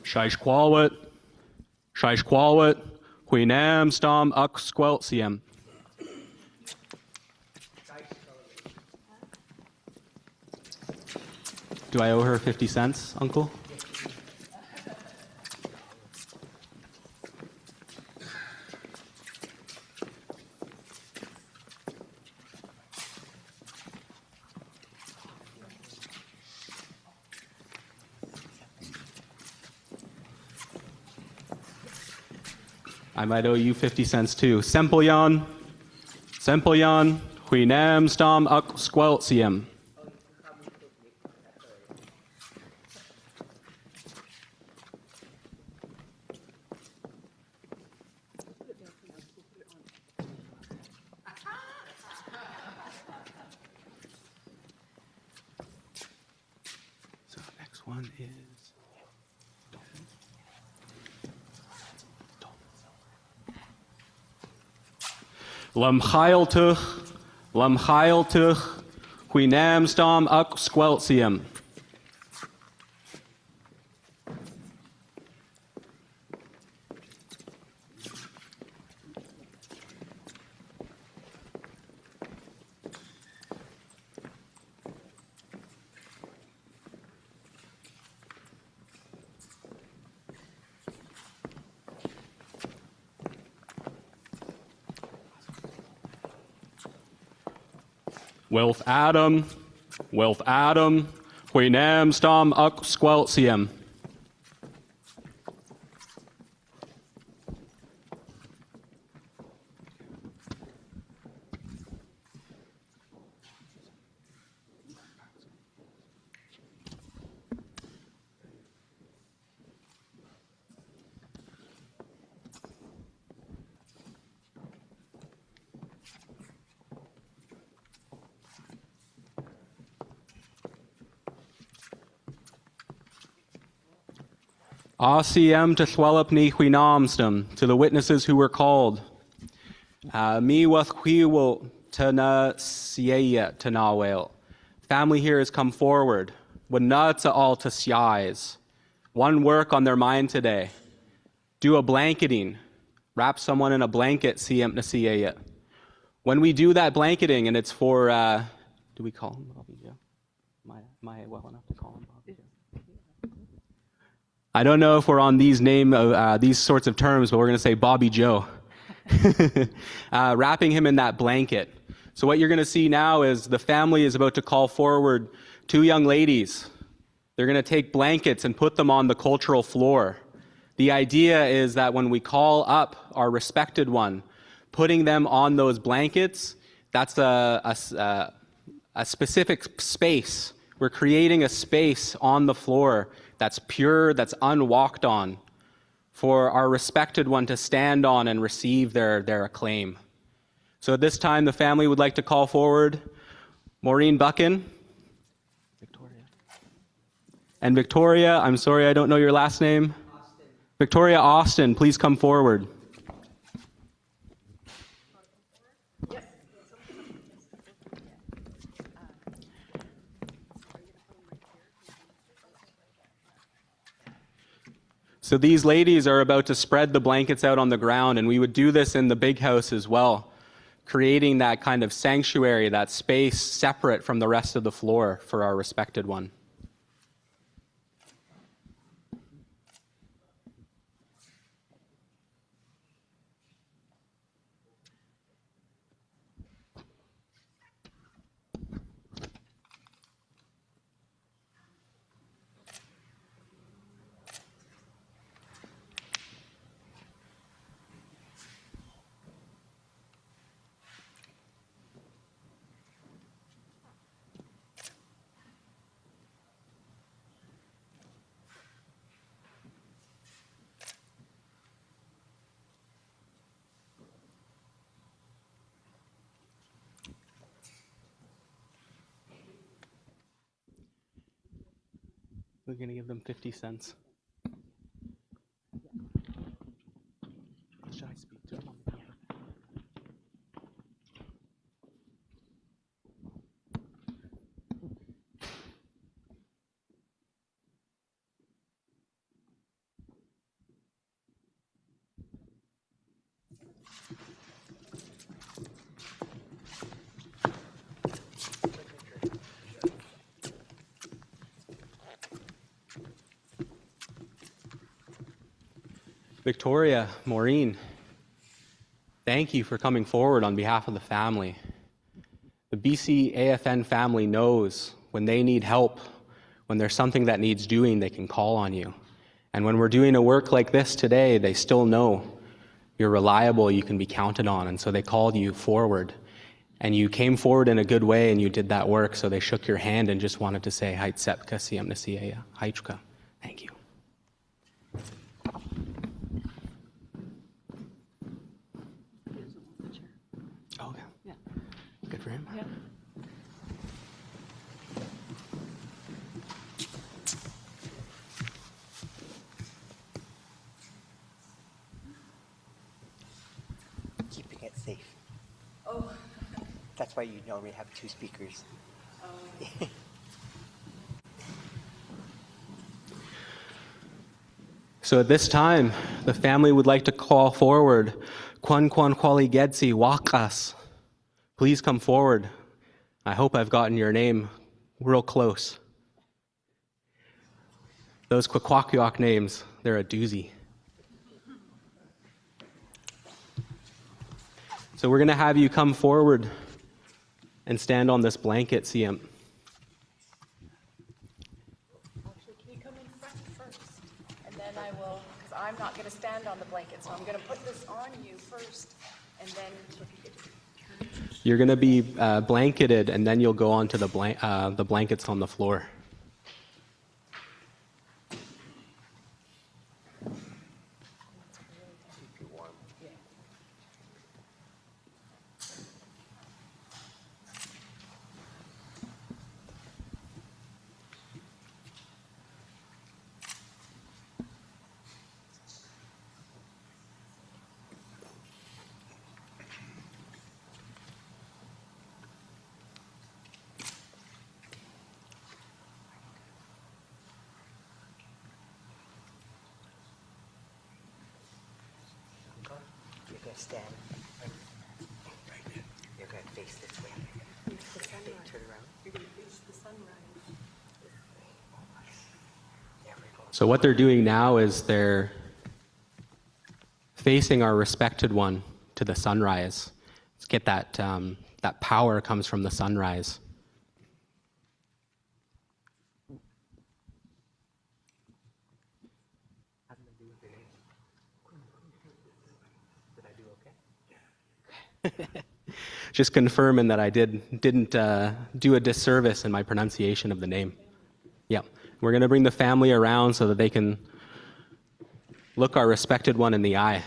Shaishqualwit, Huinam Stom Uk Squelsium. Do I owe her 50 cents, Uncle? I might owe you 50 cents too. Sempelyan, Huinam Stom Uk Squelsium. one is Lamchailtuch, Huinamstam Uk Squeltium. Wealth Adam, Huinamstam Uk Squeltium. ACM to Thwelipni Huinamstam, to the witnesses who were called. Mi wath huiwo tana siaya tanawel. Family here has come forward. Wanata all to siais. One work on their mind today. Do a blanketing. Wrap someone in a blanket, siem na siaya. When we do that blanketing, and it's for, do we call him Bobby Joe? Am I well enough to call him Bobby Joe? I don't know if we're on these these sorts of terms, but we're going to say Bobby Joe. Wrapping him in that blanket. So what you're going to see now is the family is about to call forward 2 young ladies. They're going to take blankets and put them on the cultural floor. The idea is that when we call up our respected one, putting them on those blankets, that's a specific space. We're creating a space on the floor that's pure, that's unwalked on, for our respected one to stand on and receive their acclaim. So at this time, the family would like to call forward Maureen Buchan. And Victoria, I'm sorry, I don't know your last name. Austin. Victoria Austin, please come forward. So these ladies are about to spread the blankets out on the ground, and we would do this in the big house as well, creating that kind of sanctuary, that space separate from the rest of the floor for our respected one. We're going to give them 50 cents. Should I speak to them on the phone? Victoria, Maureen, thank you for coming forward on behalf of the family. The BCAFN family knows when they need help, when there's something that needs doing, they can call on you. And when we're doing a work like this today, they still know you're reliable, you can be counted on, and so they called you forward. And you came forward in a good way and you did that work, so they shook your hand and just wanted to say, Haitsepka siyam nasiya, Haichka. Thank you. Okay. Yeah. Good for him. Yeah. get safe. Oh. That's why you normally have two speakers. Oh. So at this time, the family would like to call forward Kwan Kwan Kwali Gedsi Wakas. Please come forward. I hope I've gotten your name real close. Those Kwakwakiok names, they're a doozy. So we're going to have you come forward and stand on this blanket, CM. Actually, can you come in front first? And then I will, because I'm not going to stand on the blanket, so I'm going to put this on you first, and then, so if you could turn. You're going to be blanketed, and then you'll go onto the blankets on the floor. You're going to stand. You're going to face this way. Face the sunrise. Turn around. You're going to face the sunrise. There we go. So what they're doing now is they're facing our respected one to the sunrise. Let's get that, that power comes from the sunrise. Just confirming that I didn't do a disservice in my pronunciation of the name. Yeah, we're going to bring the family around so that they can look our respected one in the eye.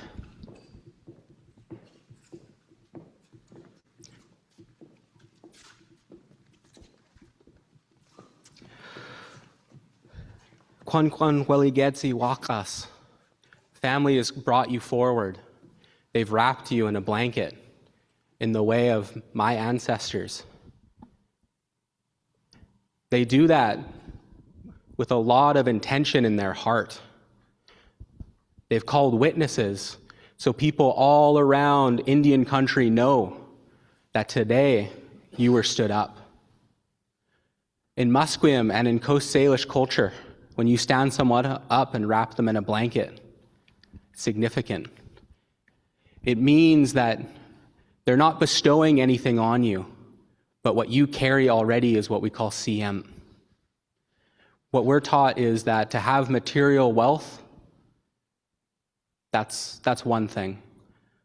Kwan Kwan Weligetsi Wakas. Family has brought you forward. They've wrapped you in a blanket in the way of my ancestors. They do that with a lot of intention in their heart. They've called witnesses so people all around Indian country know that today you were stood up. In Musqueam and in Coast Salish culture, when you stand someone up and wrap them in a blanket, it's significant. It means that they're not bestowing anything on you, but what you carry already is what we call CM. What we're taught is that to have material wealth, that's one thing.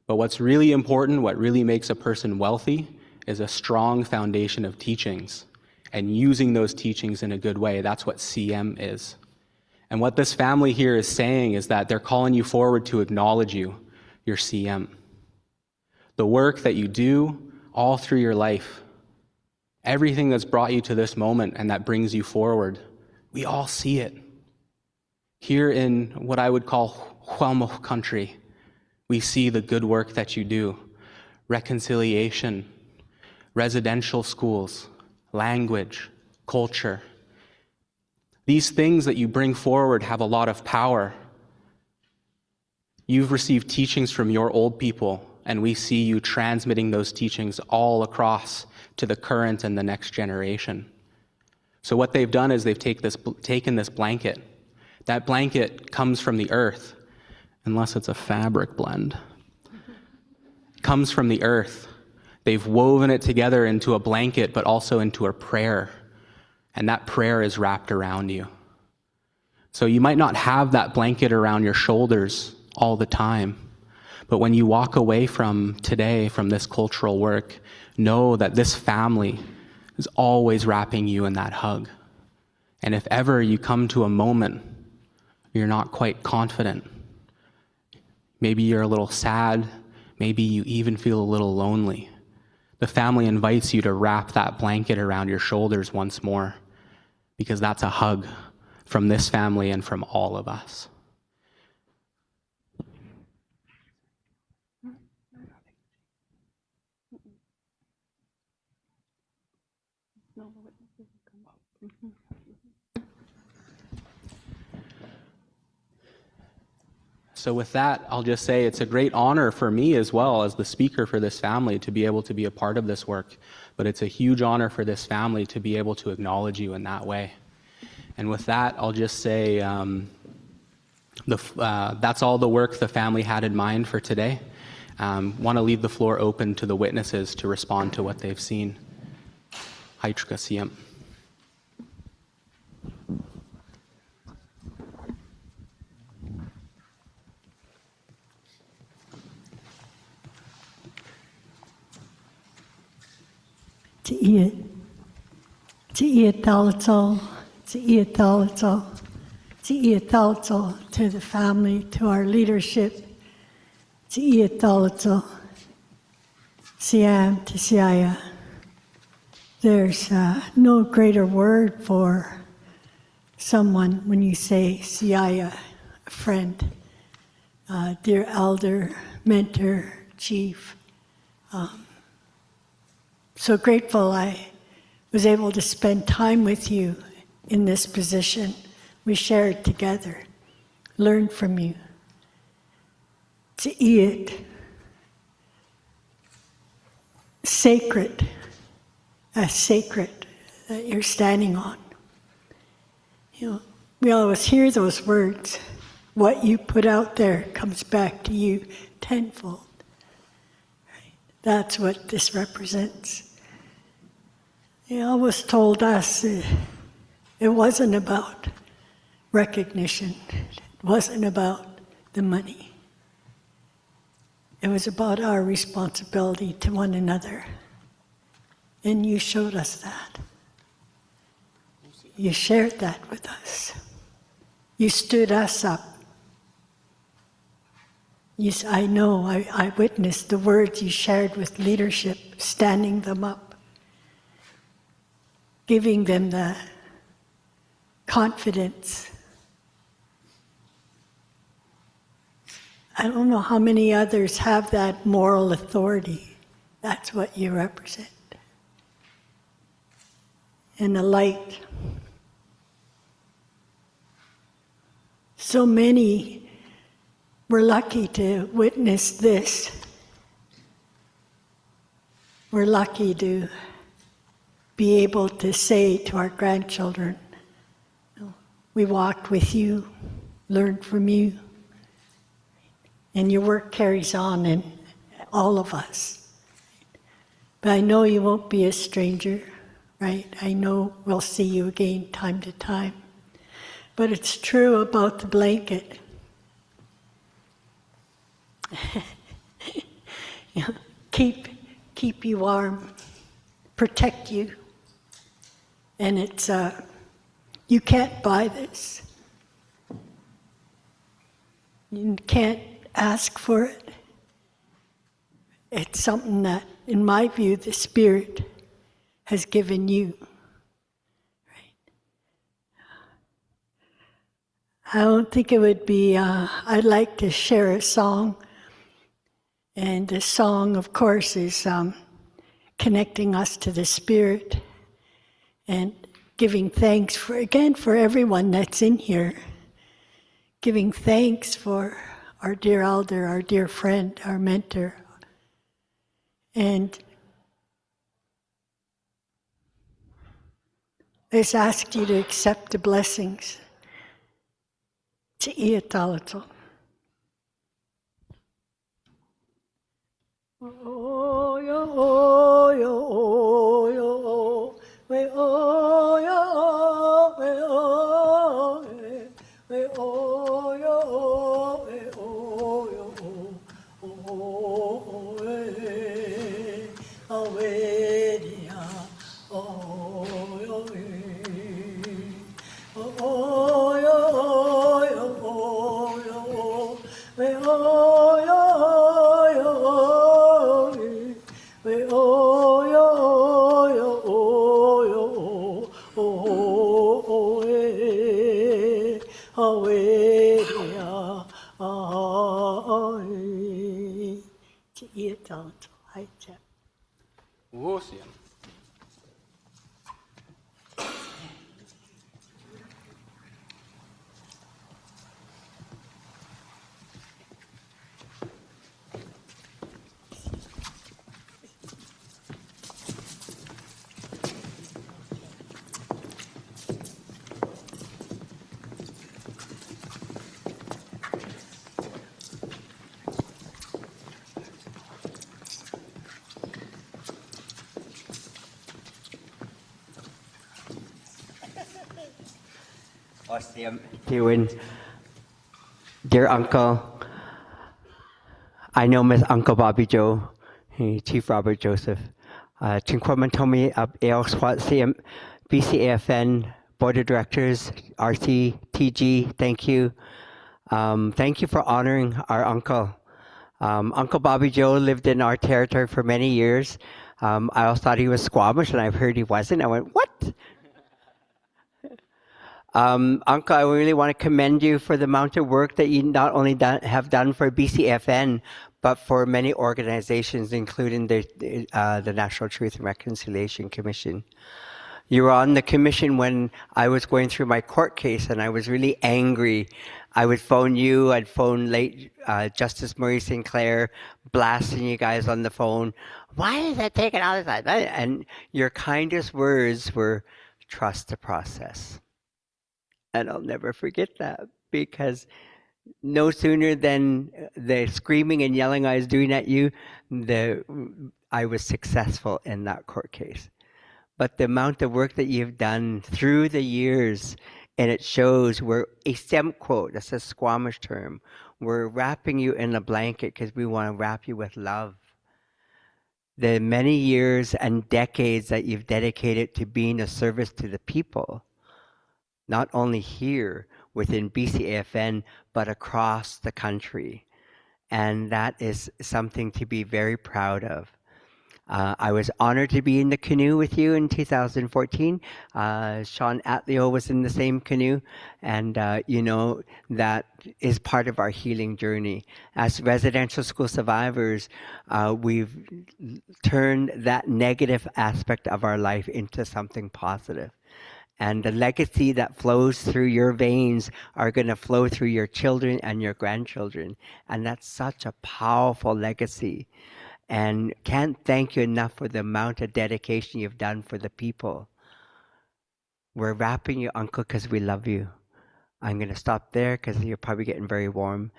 But what's really important, what really makes a person wealthy, is a strong foundation of teachings and using those teachings in a good way. That's what CM is. And what this family here is saying is that they're calling you forward to acknowledge you, your CM. The work that you do all through your life, everything that's brought you to this moment and that brings you forward, we all see it. Here in what I would call Huamo country, we see the good work that you do. Reconciliation, residential schools, language, culture. These things that you bring forward have a lot of power. You've received teachings from your old people, and we see you transmitting those teachings all across to the current and the next generation. So what they've done is they've taken this blanket. That blanket comes from the earth, unless it's a fabric blend. It comes from the earth. They've woven it together into a blanket, but also into a prayer. And that prayer is wrapped around you. So you might not have that blanket around your shoulders all the time, but when you walk away from today, from this cultural work, know that this family is always wrapping you in that hug. And if ever you come to a moment you're not quite confident, maybe you're a little sad, maybe you even feel a little lonely, the family invites you to wrap that blanket around your shoulders once more, because that's a hug from this family and from all of us. So with that, I'll just say it's a great honor for me as well as the speaker for this family to be able to be a part of this work. But it's a huge honor for this family to be able to acknowledge you in that way. And with that, I'll just say that's all the work the family had in mind for today. Want to leave the floor open to the witnesses to respond to what they've seen. Haitrika Siyam. To the family, to our leadership, Siam to Siaya. There's no greater word for someone when you say Siaya, a friend, dear elder, mentor, chief. So grateful I was able to spend time with you in this position. We shared together, learned from you. To eat sacred, a sacred that you're standing on. You know, we always hear those words. What you put out there comes back to you tenfold. Right? That's what this represents. They always told us it wasn't about recognition. It wasn't about the money. It was about our responsibility to one another. And you showed us that. You shared that with us. You stood us up. I know, I witnessed the words you shared with leadership, standing them up, giving them the confidence. I don't know how many others have that moral authority. That's what you represent. And the light. So many were lucky to witness this. We're lucky to be able to say to our grandchildren, we walked with you, learned from you, and your work carries on in all of us. But I know you won't be a stranger, right? I know we'll see you again time to time. But it's true about the blanket. You know, keep you warm, protect you. And it's, you can't buy this. You can't ask for it. It's something that, in my view, the Spirit has given you. Right? I don't think it would be, I'd like to share a song. And the song, of course, is connecting us to the Spirit and giving thanks for, again, for everyone that's in here. Giving thanks for our dear elder, our dear friend, our mentor. And I just ask you to accept the blessings. Te ia talato. Oh, yo, oh, yo, oh, yo, oh, we, oh, yo, oh, we, oh, we, oh, yo, oh, we, oh, yo, oh, we, oh, we, dia, oh, yo, we, oh, yo, yo, oh, yo, we, oh, yo, Dear Uncle, I know Miss Uncle Bobby Joe, Chief Robert Joseph. Chinquamantomi ab Eoswat CM BCAFN Board of Directors, RC, TG, thank you. Thank you for honoring our uncle. Uncle Bobby Joe lived in our territory for many years. I always thought he was Squamish, and I've heard he wasn't. I went, what? Uncle, I really want to commend you for the amount of work that you not only have done for BCFN, but for many organizations, including the National Truth and Reconciliation Commission. You were on the commission when I was going through my court case, and I was really angry. I would phone you, I'd phone late Justice Marie Sinclair, blasting you guys on the phone. Why is that taking all this time? And your kindest words were, trust the process. And I'll never forget that, because no sooner than the screaming and yelling I was doing at you, I was successful in that court case. But the amount of work that you've done through the years, and it shows, we're a quote, that's a Squamish term, we're wrapping you in a blanket because we want to wrap you with love. The many years and decades that you've dedicated to being a service to the people, not only here within BCAFN, but across the country. And that is something to be very proud of. I was honored to be in the canoe with you in 2014. Sean Atleo was in the same canoe, and you know, that is part of our healing journey. As residential school survivors, we've turned that negative aspect of our life into something positive. And the legacy that flows through your veins are going to flow through your children and your grandchildren. And that's such a powerful legacy. And can't thank you enough for the amount of dedication you've done for the people. We're wrapping you, Uncle, because we love you. I'm going to stop there because you're probably getting very warm.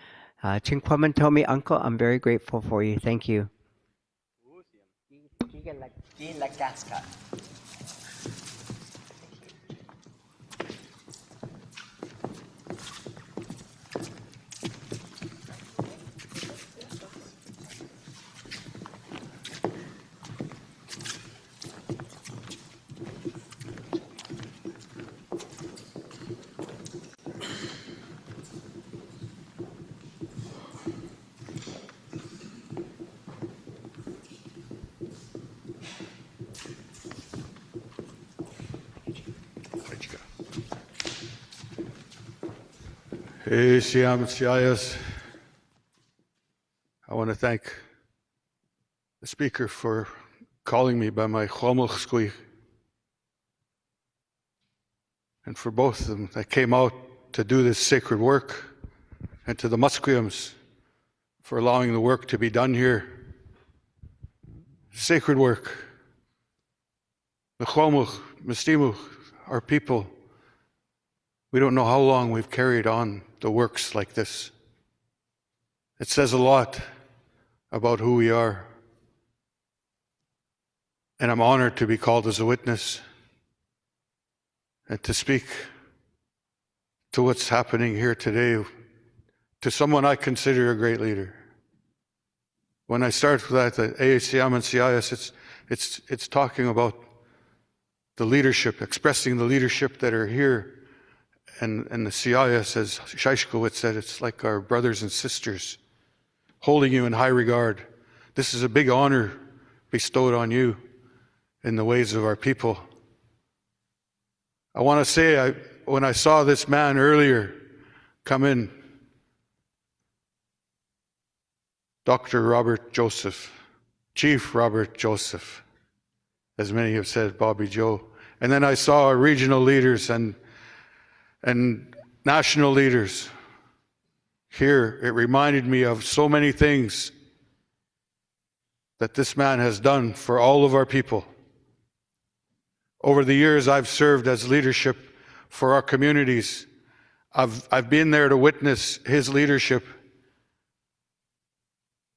Chinquamantomi, Uncle, I'm very grateful for you. Thank you. Hey, Siam Siayas. I want to thank the speaker for calling me by my Chomulchskui, and for both of them that came out to do this sacred work, and to the Musqueams for allowing the work to be done here. Sacred work. The Chomulch, Mistimuch, our people, we don't know how long we've carried on the works like this. It says a lot about who we are. And I'm honored to be called as a witness and to speak to what's happening here today to someone I consider a great leader. When I start with that, the AACM and CIS, it's talking about the leadership, expressing the leadership that are here. And the CIS, as Shashkowitz said, it's like our brothers and sisters, holding you in high regard. This is a big honor bestowed on you in the ways of our people. I want to say, when I saw this man earlier come in, Dr. Robert Joseph, Chief Robert Joseph, as many have said, Bobby Joe. And then I saw our regional leaders and national leaders here. It reminded me of so many things that this man has done for all of our people. Over the years, I've served as leadership for our communities. I've been there to witness his leadership.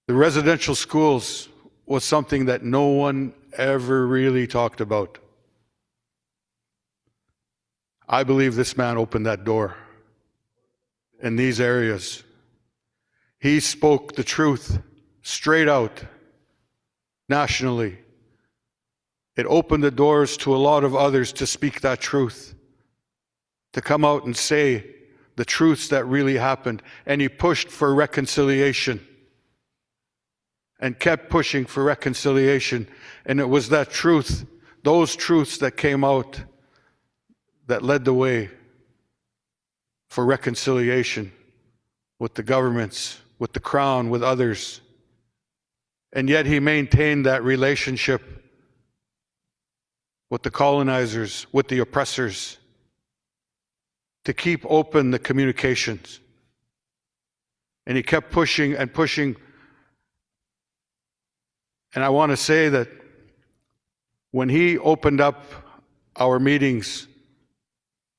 The residential schools was something that no one ever really talked about. I believe this man opened that door in these areas. He spoke the truth straight out nationally. It opened the doors to a lot of others to speak that truth, to come out and say the truths that really happened. And he pushed for reconciliation and kept pushing for reconciliation. And it was that truth, those truths that came out, that led the way for reconciliation with the governments, with the Crown, with others. And yet he maintained that relationship with the colonizers, with the oppressors, to keep open the communications. And he kept pushing and pushing. And I want to say that when he opened up our meetings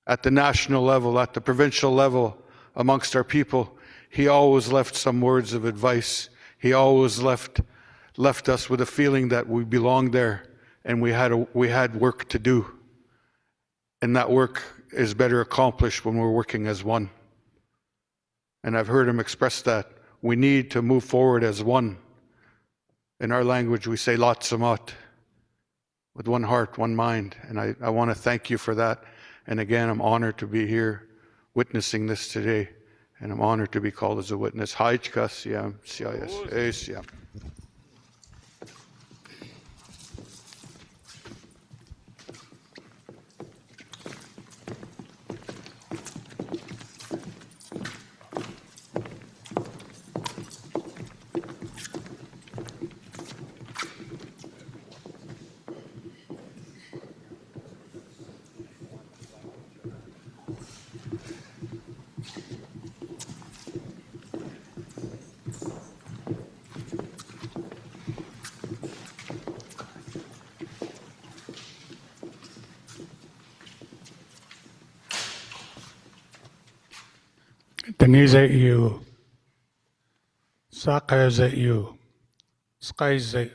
at the national level, at the provincial level, amongst our people, he always left some words of advice. He always left us with a feeling that we belonged there and we had work to do. And that work is better accomplished when we're working as one. And I've heard him express that. We need to move forward as one. In our language, we say "Latsamat," with one heart, one mind. And I want to thank you for that. And again, I'm honored to be here witnessing this today. And I'm honored to be called as a witness. Haichka siam siayas siam. Denise at you, Saka's at you, Sky's at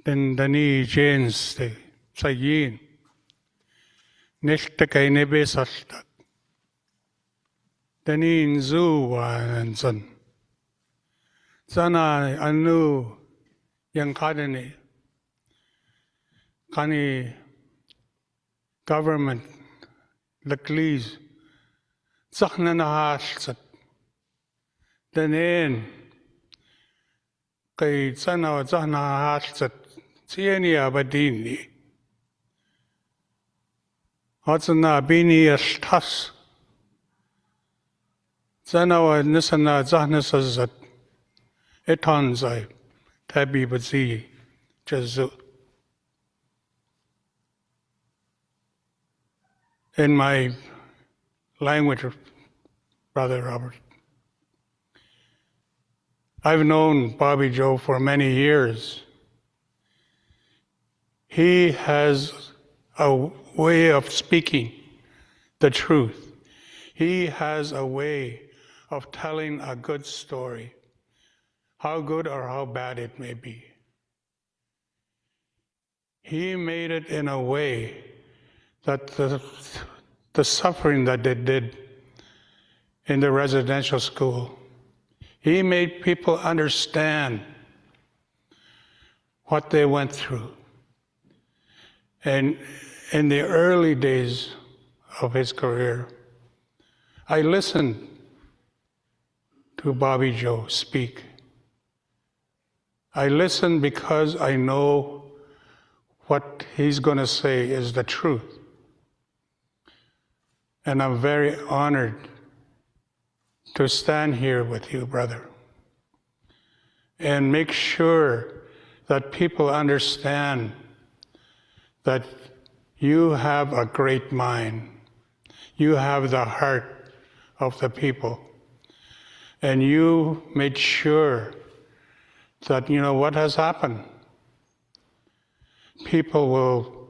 Dani James the Sayin, Nishta Kainebe Sashtak, Danin Zu and Son, Sana Anu Yang Kadani, Kani government, Laklis. Zachna nahasat. Danen kay sana zachna nahasat. Sieni abadini. Hatsana bini ashtas. Sana wa nisana zachna sazat. Etanzai tabi bazi jazu. In my language, Brother Robert. I've known Bobby Joe for many years. He has a way of speaking the truth. He has a way of telling a good story, how good or how bad it may be. He made it in a way that the suffering that they did in the residential school, he made people understand what they went through. And in the early days of his career, I listened to Bobby Joe speak. I listened because I know what he's going to say is the truth. And I'm very honored to stand here with you, brother, and make sure that people understand that you have a great mind. You have the heart of the people. And you made sure that, you know, what has happened? People will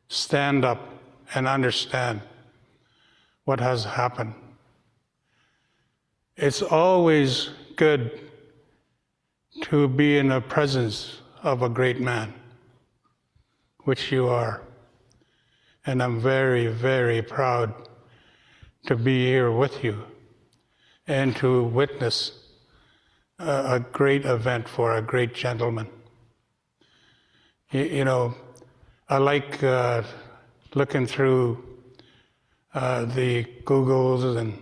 stand up and understand what has happened. It's always good to be in the presence of a great man, which you are. And I'm very, very proud to be here with you and to witness a great event for a great gentleman. You know, I like looking through the Googles, and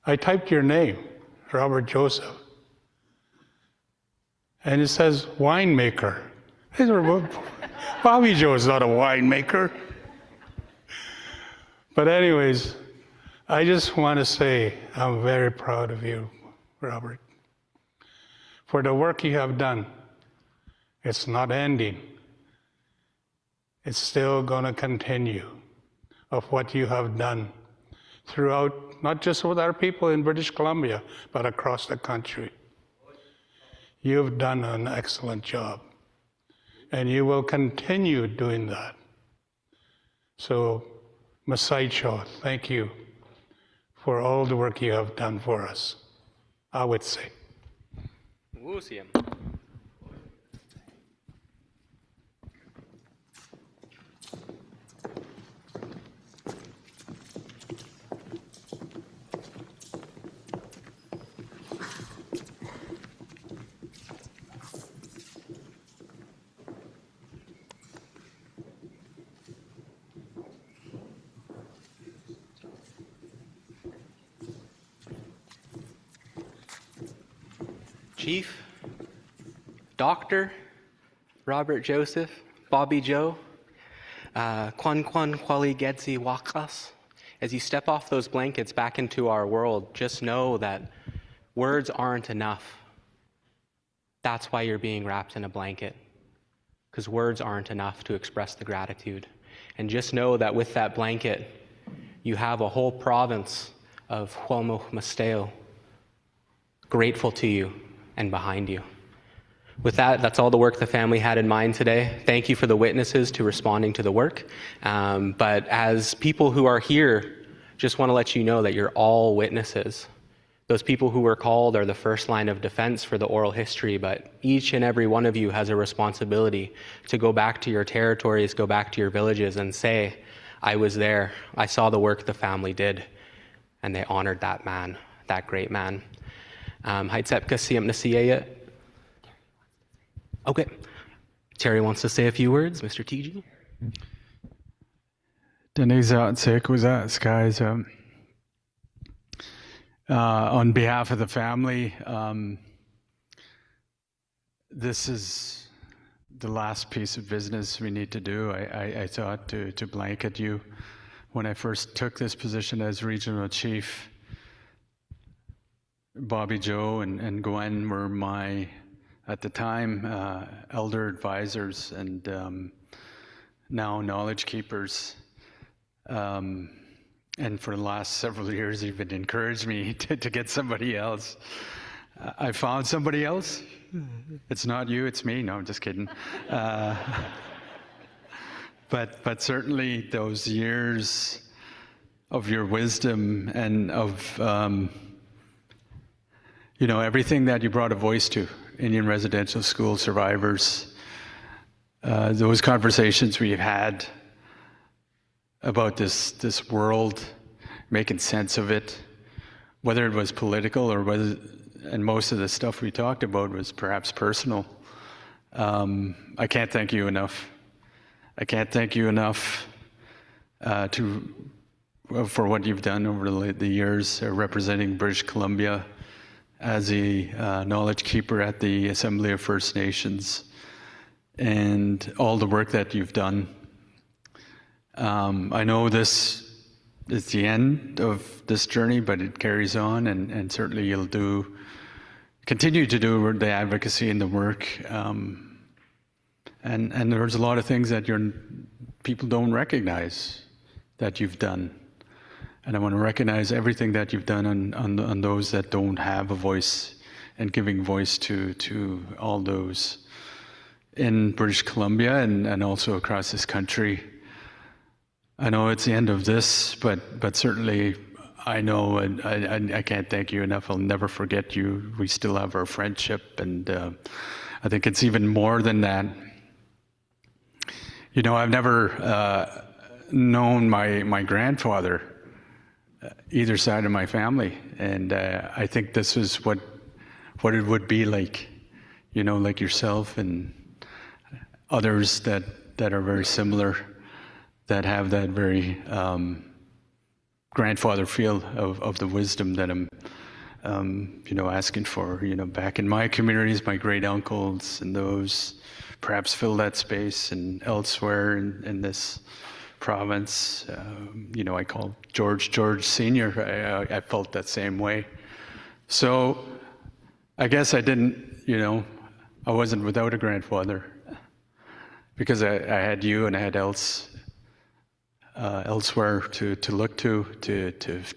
I typed your name, Robert Joseph, and it says winemaker. I said, Bobby Joe is not a winemaker. But anyways, I just want to say I'm very proud of you, Robert, for the work you have done. It's not ending. It's still going to continue of what you have done throughout, not just with our people in British Columbia, but across the country. You've done an excellent job, and you will continue doing that. So, Masaicho, thank you for all the work you have done for us, I would say. Chief, Dr. Robert Joseph, Bobby Joe, Kwan Kwali Gedzi Wakas. As you step off those blankets back into our world, just know that words aren't enough. That's why you're being wrapped in a blanket, because words aren't enough to express the gratitude. And just know that with that blanket, you have a whole province of Huelmo Masteo grateful to you and behind you. With that, that's all the work the family had in mind today. Thank you for the witnesses to responding to the work. But as people who are here, just want to let you know that you're all witnesses. Those people who were called are the first line of defense for the oral history, but each and every one of you has a responsibility to go back to your territories, go back to your villages and say, I was there, I saw the work the family did, and they honored that man, that great man. Okay, Terry wants to say a few words. Mr. TG. Skies. On behalf of the family, this is the last piece of business we need to do. I thought to blanket you when I first took this position as regional chief. Bobby Joe and Gwen were my, at the time, elder advisors and now knowledge keepers. And for the last several years, you've been encouraged me to get somebody else. I found somebody else. It's not you, it's me. No, I'm just kidding. But certainly those years of your wisdom and of everything that you brought a voice to, Indian residential school survivors, those conversations we've had about this world, making sense of it, whether it was political or whether, and most of the stuff we talked about was perhaps personal. I can't thank you enough. I can't thank you enough for what you've done over the years representing British Columbia as a knowledge keeper at the Assembly of First Nations and all the work that you've done. I know this is the end of this journey, but it carries on, and certainly you'll continue to do the advocacy and the work. And there's a lot of things that people don't recognize that you've done. And I want to recognize everything that you've done on those that don't have a voice, and giving voice to all those in British Columbia and also across this country. I know it's the end of this, but certainly I know, and I can't thank you enough. I'll never forget you. We still have our friendship, and I think it's even more than that. I've never known my grandfather, either side of my family, and I think this is what it would be like, you know, like yourself and others that are very similar, that have that very grandfather feel of the wisdom that I'm, you know, asking for. You know, back in my communities, my great uncles and those perhaps fill that space, and elsewhere in this province, you know, I call George Senior. I felt that same way. So I guess I didn't, you know, I wasn't without a grandfather, because I had you and I had elsewhere to look to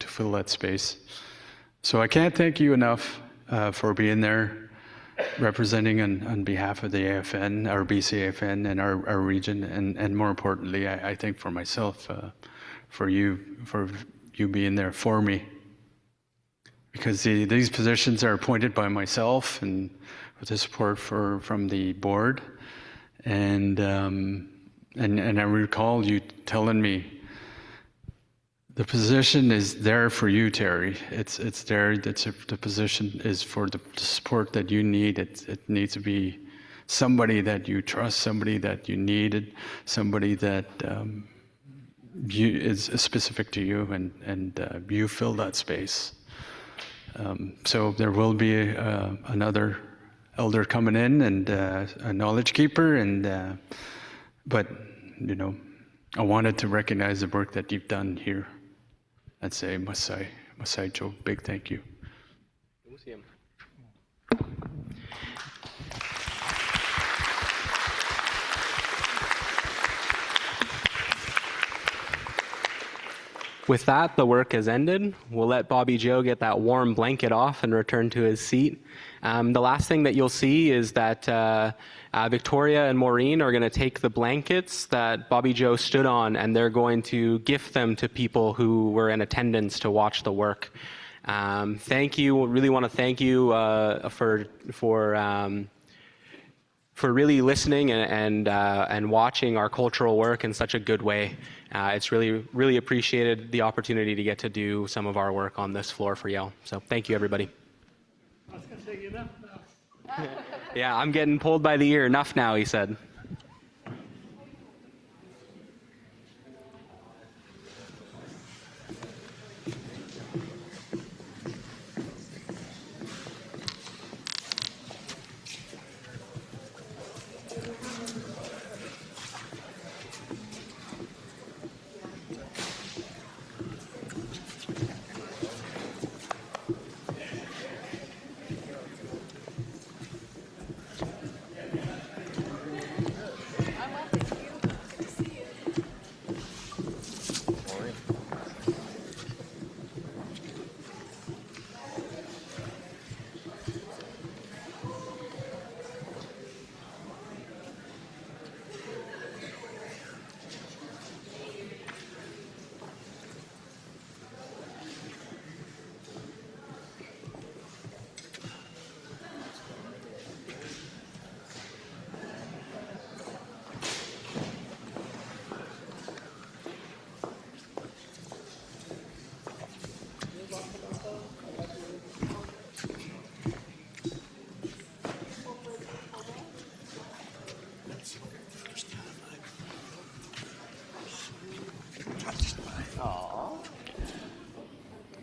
fill that space. So I can't thank you enough for being there, representing on behalf of the AFN, our BCAFN, and our region, and more importantly, I think for myself, for you being there for me, because these positions are appointed by myself and with the support from the board, and I recall you telling me the position is there for you, Terry. It's there. The position is for the support that you need. It needs to be somebody that you trust, somebody that you needed, somebody that is specific to you, and you fill that space. So there will be another elder coming in, and a knowledge keeper, and but you know, I wanted to recognize the work that you've done here. I'd say Masai Joe, big thank you. With that, the work has ended. We'll let Bobby Joe get that warm blanket off and return to his seat. The last thing that you'll see is that Victoria and Maureen are going to take the blankets that Bobby Joe stood on, and they're going to gift them to people who were in attendance to watch the work. Thank you. Really want to thank you for really listening and watching our cultural work in such a good way. It's really appreciated the opportunity to get to do some of our work on this floor for Yale. So thank you, everybody. I was going to say enough now. Yeah, I'm getting pulled by the ear. Enough now, he said.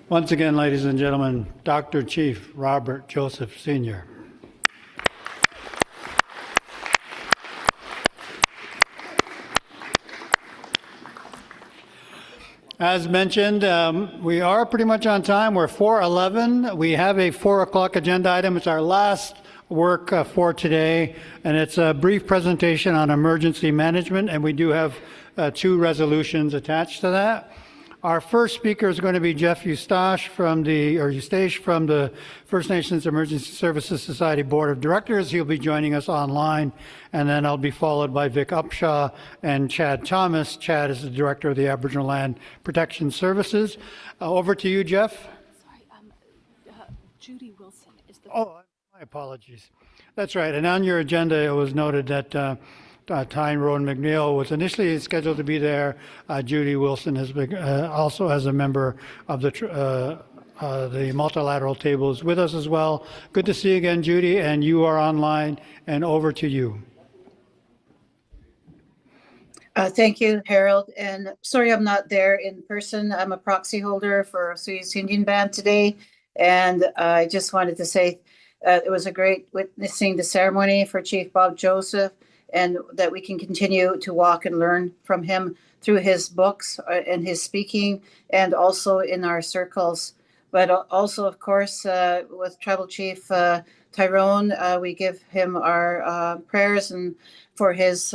Once again, ladies and gentlemen, Dr. Chief Robert Joseph Sr. As mentioned, we are pretty much on time. We're 4:11. We have a 4 o'clock agenda item. It's our last work for today, and it's a brief presentation on emergency management, and we do have 2 resolutions attached to that. Our first speaker is going to be Jeff Eustache from the First Nations Emergency Services Society Board of Directors. He'll be joining us online, and then I'll be followed by Vic Upshaw and Chad Thomas. Chad is the Director of the Aboriginal Land Protection Services. Over to you, Jeff. Sorry, Judy Wilson is the... Oh, my apologies. That's right. And on your agenda, it was noted that Tyne Rowan McNeil was initially scheduled to be there. Judy Wilson has been also as a member of the multilateral table is with us as well. Good to see you again, Judy, and you are online, and over to you. Thank you, Harold. And sorry I'm not there in person. I'm a proxy holder for Soyuz Indian Band today. And I just wanted to say it was a great witnessing the ceremony for Chief Bob Joseph, and that we can continue to walk and learn from him through his books and his speaking, and also in our circles. But also, of course, with Tribal Chief Tyrone, we give him our prayers and for his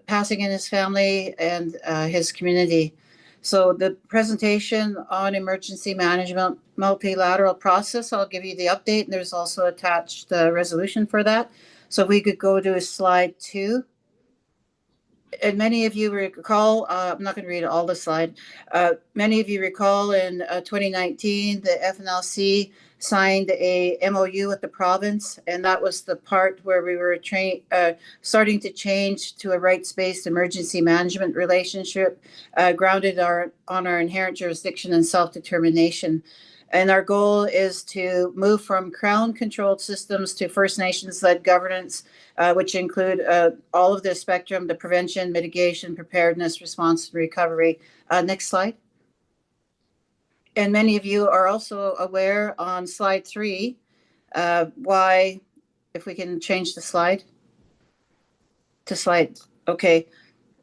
passing in his family and his community. So the presentation on emergency management multilateral process, I'll give you the update, and there's also attached resolution for that. So if we could go to slide 2. And many of you recall, I'm not going to read all the slide. Many of you recall in 2019, the FNLC signed a MOU with the province, and that was the part where we were starting to change to a rights-based emergency management relationship grounded on our inherent jurisdiction and self-determination. And our goal is to move from Crown-controlled systems to First Nations-led governance, which include all of the spectrum, the prevention, mitigation, preparedness, response, and recovery. Next slide. And many of you are also aware on slide 3 why, if we can change the slide to slide, okay,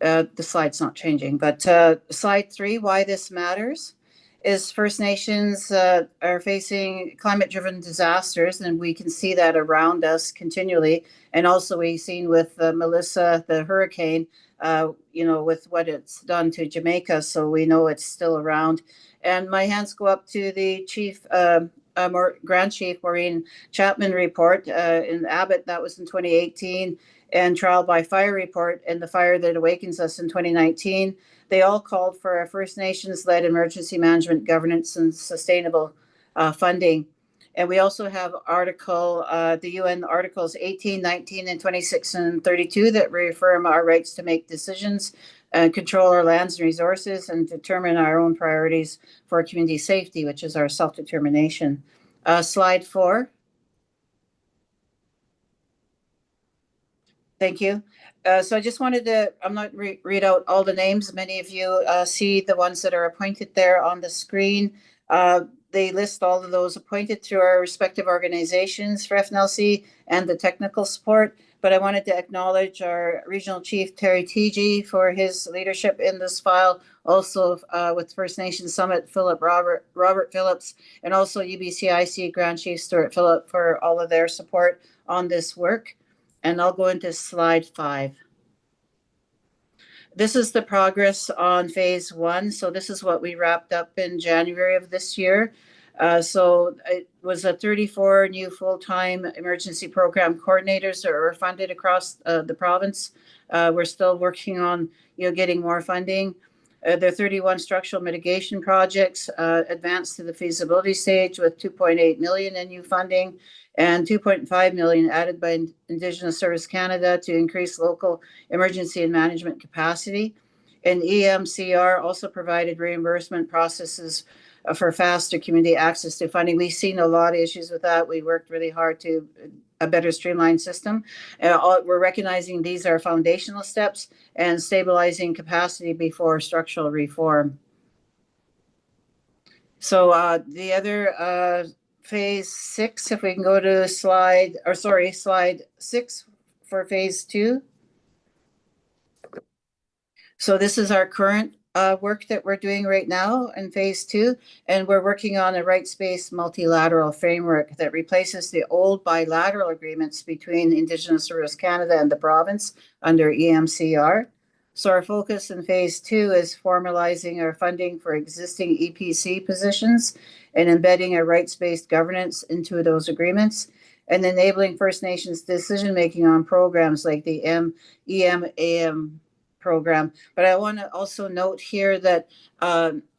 the slide's not changing, but slide 3, why this matters is First Nations are facing climate-driven disasters, and we can see that around us continually. And also we've seen with Melissa, the hurricane, with what it's done to Jamaica, so we know it's still around. And my hands go up to the Chief, Grand Chief Maureen Chapman report in Abbott, that was in 2018, and Trial by Fire report and the fire that awakens us in 2019. They all called for a First Nations-led emergency management governance and sustainable funding. And we also have the UN Articles 18, 19, and 26 and 32 that reaffirm our rights to make decisions, control our lands and resources, and determine our own priorities for community safety, which is our self-determination. Slide 4. Thank you. So I just wanted to, I'm not read out all the names. Many of you see the ones that are appointed there on the screen. They list all of those appointed through our respective organizations for FNLC and the technical support. But I wanted to acknowledge our Regional Chief, Terry Teegee, for his leadership in this file. Also with First Nations Summit, Robert Phillips, and also UBCIC Grand Chief Stuart Phillip for all of their support on this work. And I'll go into slide 5. This is the progress on phase 1. So this is what we wrapped up in January of this year. So it was 34 new full-time emergency program coordinators that were funded across the province. We're still working on getting more funding. There are 31 structural mitigation projects advanced to the feasibility stage with 2.8 million in new funding, and 2.5 million added by Indigenous Service Canada to increase local emergency and management capacity. And EMCR also provided reimbursement processes for faster community access to funding. We've seen a lot of issues with that. We worked really hard to a better streamlined system. We're recognizing these are foundational steps and stabilizing capacity before structural reform. So the other phase 6, if we can go to slide 6 for phase 2. So this is our current work that we're doing right now in phase 2, and we're working on a rights-based multilateral framework that replaces the old bilateral agreements between Indigenous Service Canada and the province under EMCR. So our focus in phase 2 is formalizing our funding for existing EPC positions and embedding a rights-based governance into those agreements, and enabling First Nations decision-making on programs like the EMAM program. But I want to also note here that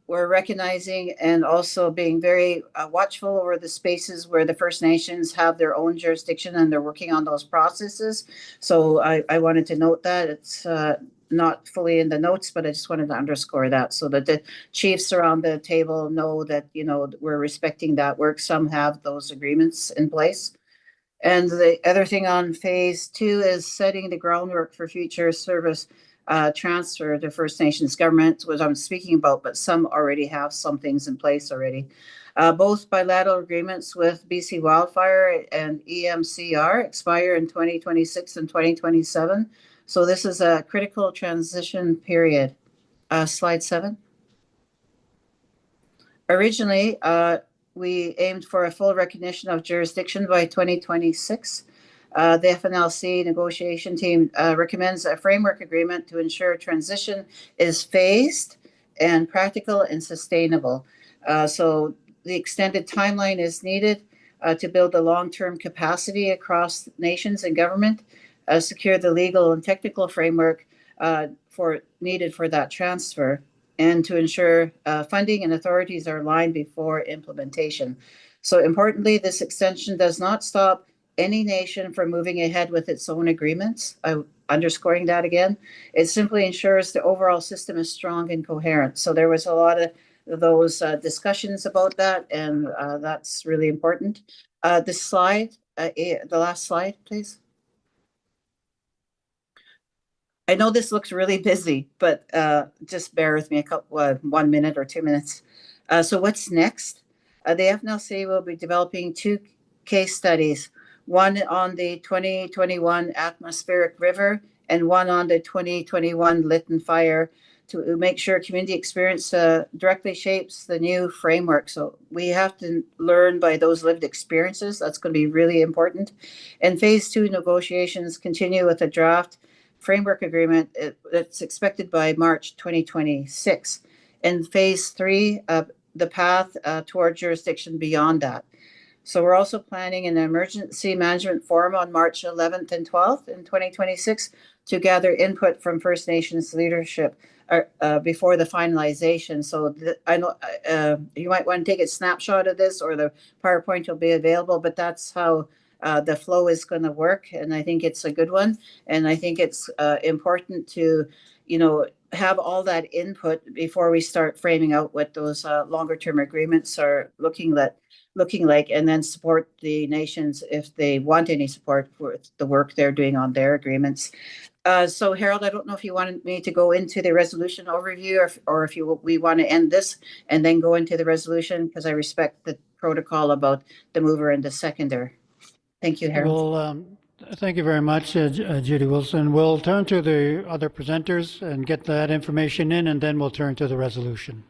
we're recognizing and also being very watchful over the spaces where the First Nations have their own jurisdiction and they're working on those processes. So I wanted to note that it's not fully in the notes, but I just wanted to underscore that so that the chiefs around the table know that, you know, we're respecting that work. Some have those agreements in place. And the other thing on phase 2 is setting the groundwork for future service transfer to First Nations governments, which I'm speaking about, but some already have some things in place already. Both bilateral agreements with BC Wildfire and EMCR expire in 2026 and 2027. So this is a critical transition period. Slide 7. Originally, we aimed for a full recognition of jurisdiction by 2026. The FNLC negotiation team recommends a framework agreement to ensure transition is phased and practical and sustainable. So the extended timeline is needed to build a long-term capacity across nations and government, secure the legal and technical framework needed for that transfer, and to ensure funding and authorities are aligned before implementation. So importantly, this extension does not stop any nation from moving ahead with its own agreements. I'm underscoring that again. It simply ensures the overall system is strong and coherent. So there was a lot of those discussions about that, and that's really important. This slide, the last slide, please. I know this looks really busy, but just bear with me 1 minute or 2 minutes. So what's next? The FNLC will be developing 2 case studies, one on the 2021 atmospheric river and one on the 2021 Lytton fire, to make sure community experience directly shapes the new framework. So we have to learn by those lived experiences. That's going to be really important. And phase 2 negotiations continue with a draft framework agreement that's expected by March 2026. And phase 3, the path toward jurisdiction beyond that. So we're also planning an emergency management forum on March 11th and 12th in 2026 to gather input from First Nations leadership before the finalization. So I know you might want to take a snapshot of this, or the PowerPoint will be available, but that's how the flow is going to work. And I think it's a good one. And I think it's important to, you know, have all that input before we start framing out what those longer term agreements are looking like, and then support the nations if they want any support for the work they're doing on their agreements. So Harold, I don't know if you wanted me to go into the resolution overview, or if we want to end this and then go into the resolution, because I respect the protocol about the mover and the seconder. Thank you, Harold. Well, thank you very much, Judy Wilson. We'll turn to the other presenters and get that information in, and then we'll turn to the resolution.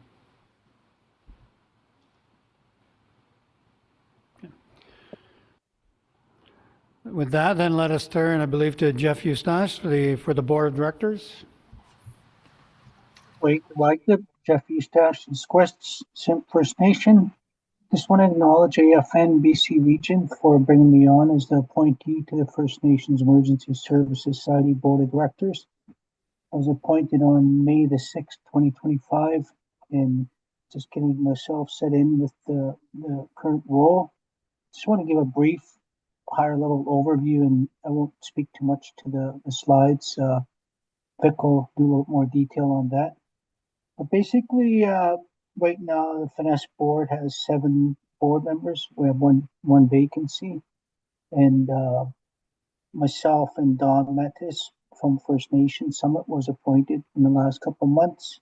With that, then let us turn, I believe, to Jeff Eustace for the Board of Directors. Jeff Eustace, Quest Simp First Nation. Just want to acknowledge AFN BC Region for bringing me on as the appointee to the First Nations Emergency Services Society Board of Directors. I was appointed on May the 6th, 2025, and just getting myself set in with the current role. Just want to give a brief higher level overview, and I won't speak too much to the slides. Vic will do a little more detail on that. But basically, right now, the Finesse board has 7 board members. We have one vacancy, and myself and Don Mattis from First Nation Summit was appointed in the last couple of months.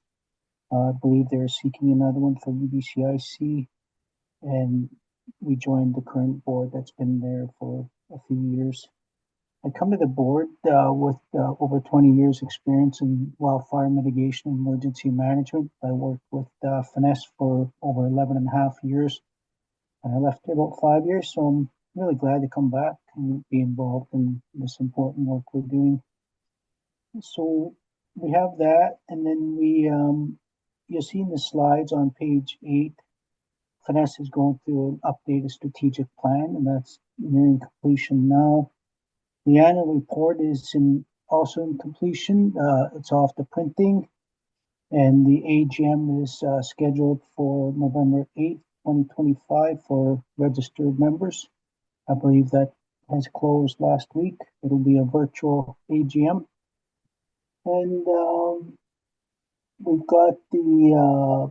I believe they're seeking another one for UBCIC, and we joined the current board that's been there for a few years. I come to the board with over 20 years experience in wildfire mitigation and emergency management. I worked with Finesse for over 11 and a half years, and I left here about 5 years, so I'm really glad to come back and be involved in this important work we're doing. So we have that, and then you'll see in the slides on page 8, Finesse is going through an updated strategic plan, and that's nearing completion now. The annual report is also in completion. It's off the printing, And the AGM is scheduled for November 8th, 2025 for registered members. I believe that has closed last week. It'll be a virtual AGM. And we've got the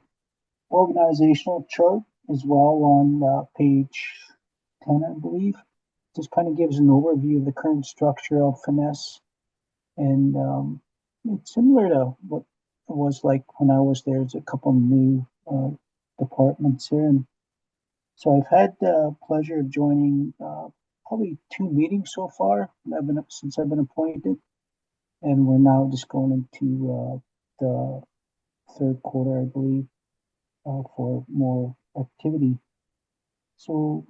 organizational chart as well on page 10, I believe. Just kind of gives an overview of the current structure of Finesse. And it's similar to what it was like when I was there. There's a couple new departments here. And so I've had the pleasure of joining probably 2 meetings so far since I've been appointed. And we're now just going into the third quarter, I believe, for more activity. So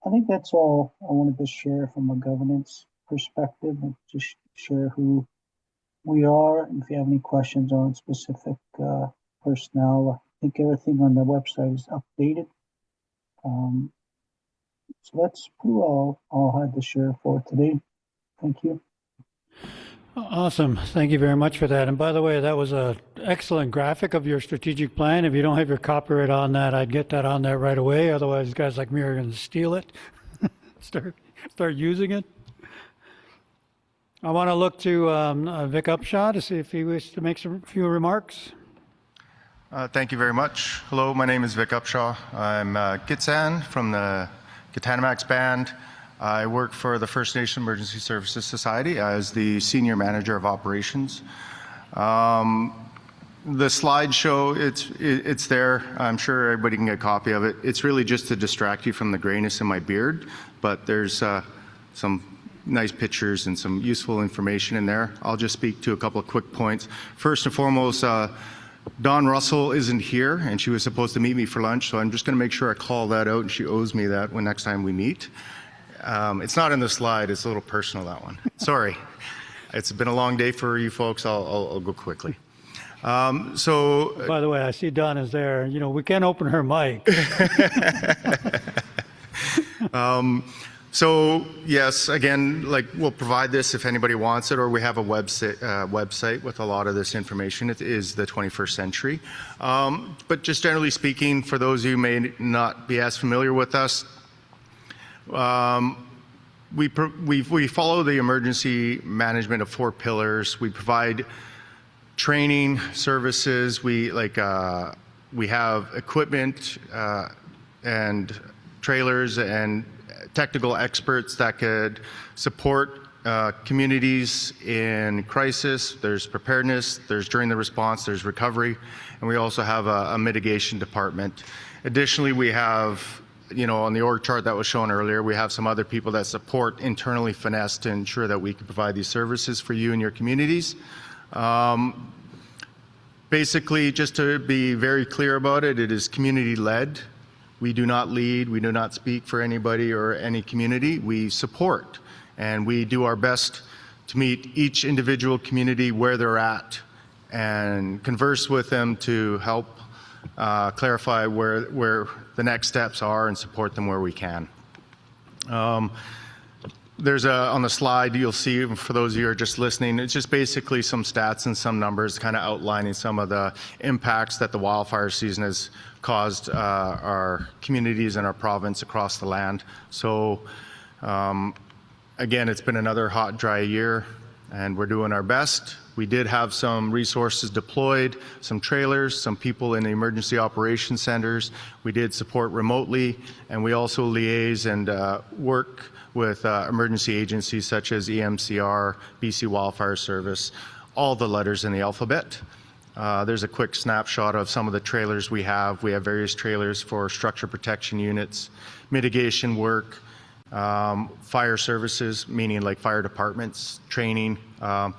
I think that's all I wanted to share from a governance perspective, and just share who we are. And if you have any questions on specific personnel, I think everything on the website is updated. So that's pretty well all I had to share for today. Thank you. Awesome. Thank you very much for that. And by the way, that was an excellent graphic of your strategic plan. If you don't have your copyright on that, I'd get that on there right away. Otherwise, guys like me are going to steal it, start using it. I want to look to Vic Upshaw to see if he wishes to make a few remarks. Thank you very much. Hello, my name is Vic Upshaw. I'm Gitsan from the Gitanamax Band. I work for the First Nation Emergency Services Society as the Senior Manager of Operations. The slideshow, it's there. I'm sure everybody can get a copy of it. It's really just to distract you from the grayness in my beard, but there's some nice pictures and some useful information in there. I'll just speak to a couple of quick points. First and foremost, Dawn Russell isn't here, and she was supposed to meet me for lunch, so I'm just going to make sure I call that out, and she owes me that when next time we meet. It's not in the slide. It's a little personal, that one. Sorry. It's been a long day for you folks. I'll go quickly. By the way, I see Dawn is there. You know, we can't open her mic. So yes, again, like we'll provide this if anybody wants it, or we have a website with a lot of this information. It is the 21st century. But just generally speaking, for those of you who may not be as familiar with us, we follow the emergency management of 4 pillars. We provide training services. We have equipment and trailers and technical experts that could support communities in crisis. There's preparedness, there's during the response, there's recovery, and we also have a mitigation department. Additionally, we have, you know, on the org chart that was shown earlier, we have some other people that support internally Finesse to ensure that we can provide these services for you and your communities. Basically, just to be very clear about it, it is community-led. We do not lead, we do not speak for anybody or any community. We support, and we do our best to meet each individual community where they're at and converse with them to help clarify where the next steps are and support them where we can. There's on the slide, you'll see, for those of you who are just listening, it's just basically some stats and some numbers kind of outlining some of the impacts that the wildfire season has caused our communities and our province across the land. So again, it's been another hot, dry year, and we're doing our best. We did have some resources deployed, some trailers, some people in the emergency operations centers. We did support remotely, and we also liaise and work with emergency agencies such as EMCR, BC Wildfire Service, all the letters in the alphabet. There's a quick snapshot of some of the trailers we have. We have various trailers for structure protection units, mitigation work, fire services, meaning like fire departments, training. A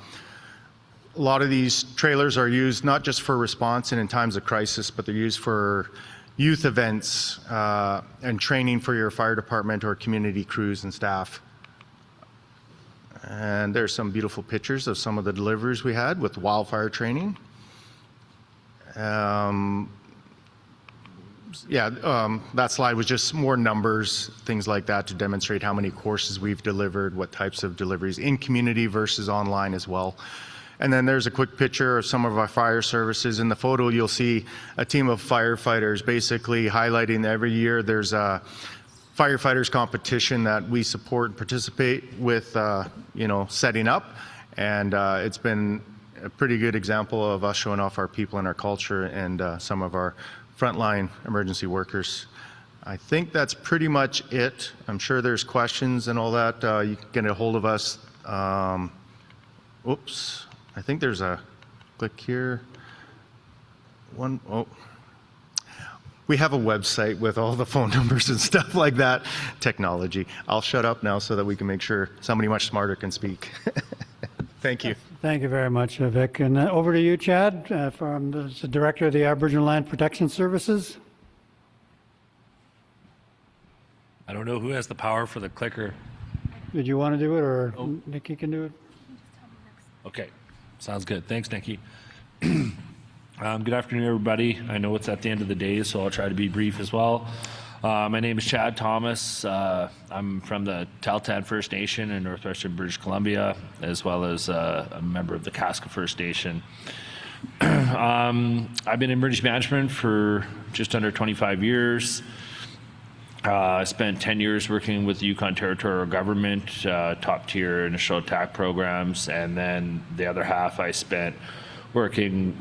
lot of these trailers are used not just for response and in times of crisis, but they're used for youth events and training for your fire department or community crews and staff. And there's some beautiful pictures of some of the deliveries we had with wildfire training. That slide was just more numbers, things like that, to demonstrate how many courses we've delivered, what types of deliveries in community versus online as well. And then there's a quick picture of some of our fire services. In the photo, you'll see a team of firefighters basically highlighting that every year there's a firefighters competition that we support and participate with, setting up. And it's been a pretty good example of us showing off our people and our culture and some of our frontline emergency workers. I think that's pretty much it. I'm sure there's questions and all that. You can get a hold of us. Oops, I think there's a click here. We have a website with all the phone numbers and stuff like that. Technology. I'll shut up now so that we can make sure somebody much smarter can speak. Thank you. Thank you very much, Vic. And over to you, Chad, from the Director of the Aboriginal Land Protection Services. I don't know who has the power for the clicker. Did you want to do it, or Nikki can do it? Okay, sounds good. Thanks, Nikki. Good afternoon, everybody. I know it's at the end of the day, so I'll try to be brief as well. My name is Chad Thomas. I'm from the Tahltan First Nation in northwestern British Columbia, as well as a member of the Kaska First Nation. I've been in emergency management for just under 25 years. I spent 10 years working with the Yukon Territorial Government, top tier initial attack programs, and then the other half I spent working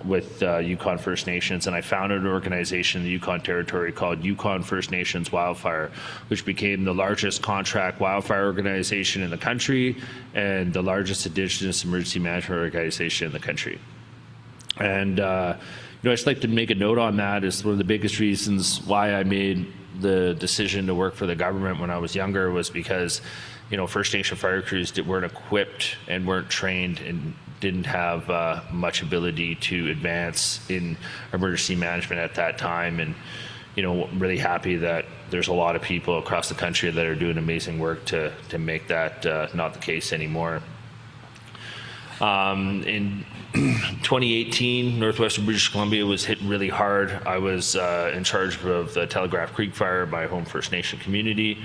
with Yukon First Nations, and I founded an organization in the Yukon Territory called Yukon First Nations Wildfire, which became the largest contract wildfire organization in the country and the largest Indigenous emergency management organization in the country. And I'd just like to make a note on that. Is one of the biggest reasons why I made the decision to work for the government when I was younger was because, First Nation fire crews weren't equipped and weren't trained and didn't have much ability to advance in emergency management at that time. And, I'm really happy that there's a lot of people across the country that are doing amazing work to make that not the case anymore. In 2018, northwestern British Columbia was hit really hard. I was in charge of the Telegraph Creek fire, my home First Nation community,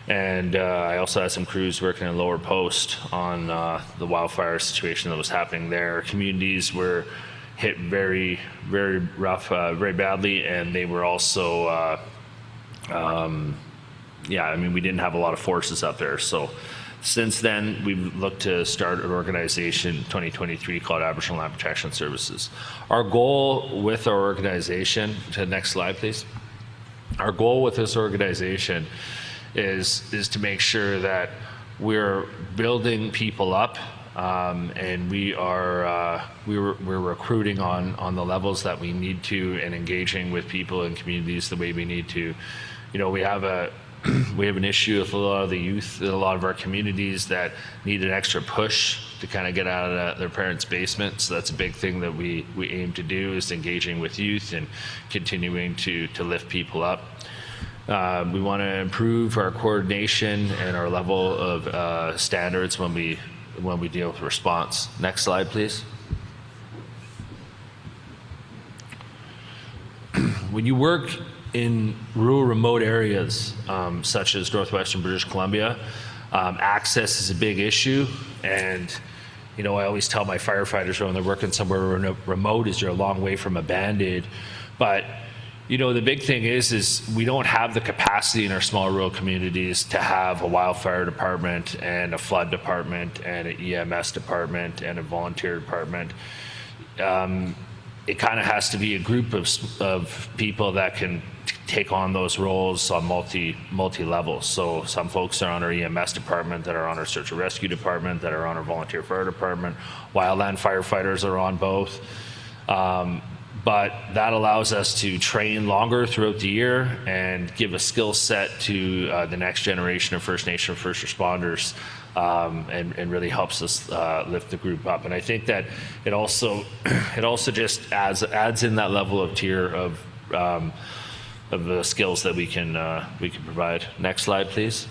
and I also had some crews working in Lower Post on the wildfire situation that was happening there. Communities were hit very, very rough, very badly, and they were also, we didn't have a lot of forces up there. So since then, we've looked to start an organization in 2023 called Aboriginal Land Protection Services. Our goal with our organization, to the next slide, please. Our goal with this organization is to make sure that we're building people up, and we're recruiting on the levels that we need to, and engaging with people and communities the way we need to. We have an issue with a lot of the youth in a lot of our communities that need an extra push to kind of get out of their parents' basement. So that's a big thing that we aim to do, is engaging with youth and continuing to lift people up. We want to improve our coordination and our level of standards when we deal with response. Next slide, please. When you work in rural, remote areas, such as northwestern British Columbia, access is a big issue. And, I always tell my firefighters when they're working somewhere remote is you're a long way from a Band-Aid. But, the big thing is we don't have the capacity in our small rural communities to have a wildfire department and a flood department and an EMS department and a volunteer department. It kind of has to be a group of people that can take on those roles on multi levels. So some folks are on our EMS department, that are on our search and rescue department, that are on our volunteer fire department. Wildland firefighters are on both. But that allows us to train longer throughout the year and give a skill set to the next generation of First Nation first responders, and really helps us lift the group up. And I think that it also just adds in that level of tier of the skills that we can provide. Next slide, please.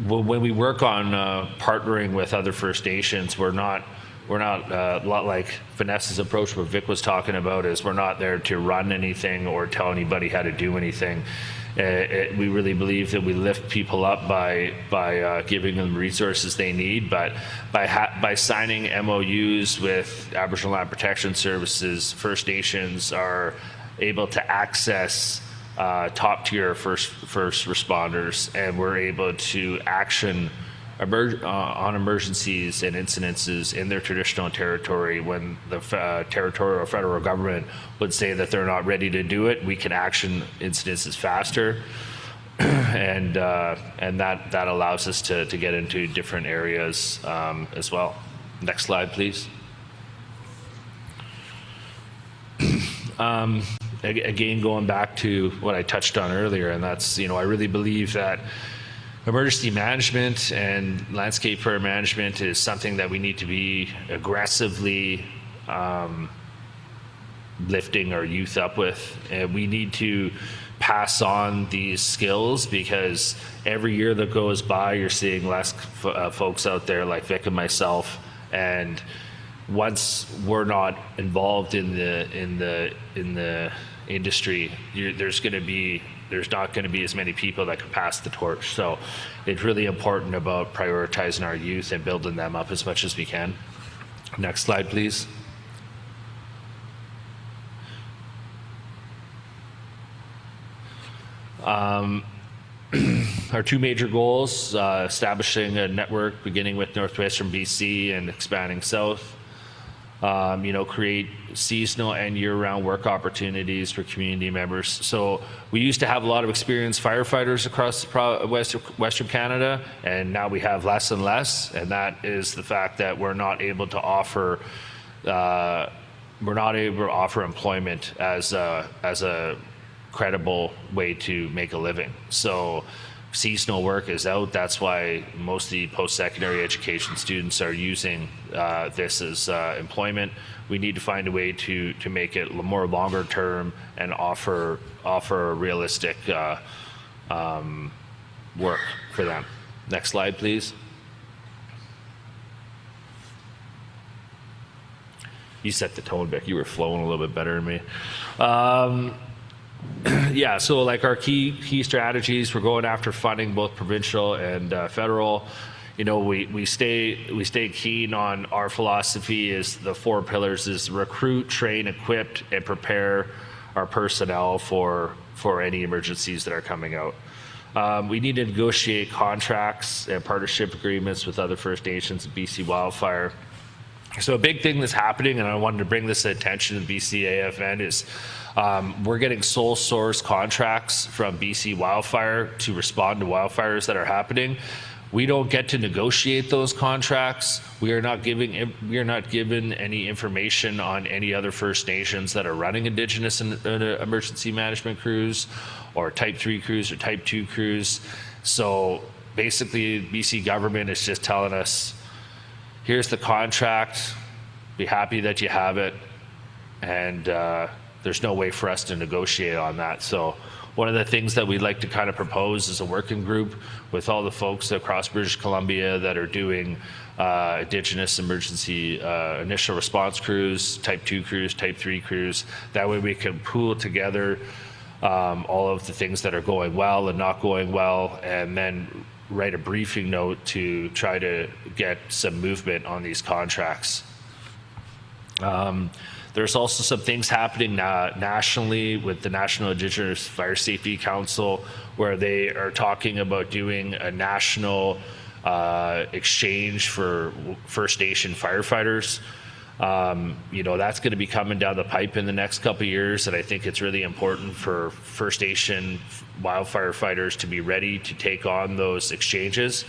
When we work on partnering with other First Nations, we're not we're not a lot like Vanessa's approach, what Vic was talking about, is we're not there to run anything or tell anybody how to do anything. We really believe that we lift people up by giving them resources they need, but by signing MOUs with Aboriginal Land Protection Services, First Nations are able to access top tier first responders, and we're able to action on emergencies and incidences in their traditional territory. When the territorial or federal government would say that they're not ready to do it, we can action incidences faster, and that allows us to get into different areas as well. Next slide, please. Again, going back to what I touched on earlier, and that's, I really believe that emergency management and landscape fire management is something that we need to be aggressively lifting our youth up with. And we need to pass on these skills, because every year that goes by, you're seeing less folks out there like Vic and myself. And once we're not involved in the industry, there's not going to be as many people that can pass the torch. So it's really important about prioritizing our youth and building them up as much as we can. Next slide, please. Our two major goals, establishing a network beginning with northwestern BC and expanding south. Create seasonal and year-round work opportunities for community members. So we used to have a lot of experienced firefighters across Western Canada, and now we have less and less, and that is the fact that we're not able to offer employment as a credible way to make a living. So seasonal work is out. That's why most of the post-secondary education students are using this as employment. We need to find a way to make it more longer term and offer realistic work for them. Next slide, please. You set the tone, Vic. You were flowing a little bit better than me. Yeah, so like our key strategies, we're going after funding, both provincial and federal. We stay keen on our philosophy is the 4 pillars: is recruit, train, equip, and prepare our personnel for any emergencies that are coming out. We need to negotiate contracts and partnership agreements with other First Nations and BC Wildfire. So a big thing that's happening, and I wanted to bring this to attention to BCAFN, is we're getting sole source contracts from BC Wildfire to respond to wildfires that are happening. We don't get to negotiate those contracts. We are not given any information on any other First Nations that are running Indigenous and emergency management crews, or Type 3 crews or Type 2 crews. So basically, the BC government is just telling us, here's the contract, be happy that you have it, and there's no way for us to negotiate on that. So one of the things that we'd like to kind of propose is a working group with all the folks across British Columbia that are doing Indigenous emergency initial response crews, Type 2 crews, Type 3 crews. That way we can pool together all of the things that are going well and not going well, and then write a briefing note to try to get some movement on these contracts. There's also some things happening nationally with the National Indigenous Fire Safety Council, where they are talking about doing a national exchange for First Nation firefighters. That's going to be coming down the pipe in the next couple of years, and I think it's really important for First Nation wildfire fighters to be ready to take on those exchanges.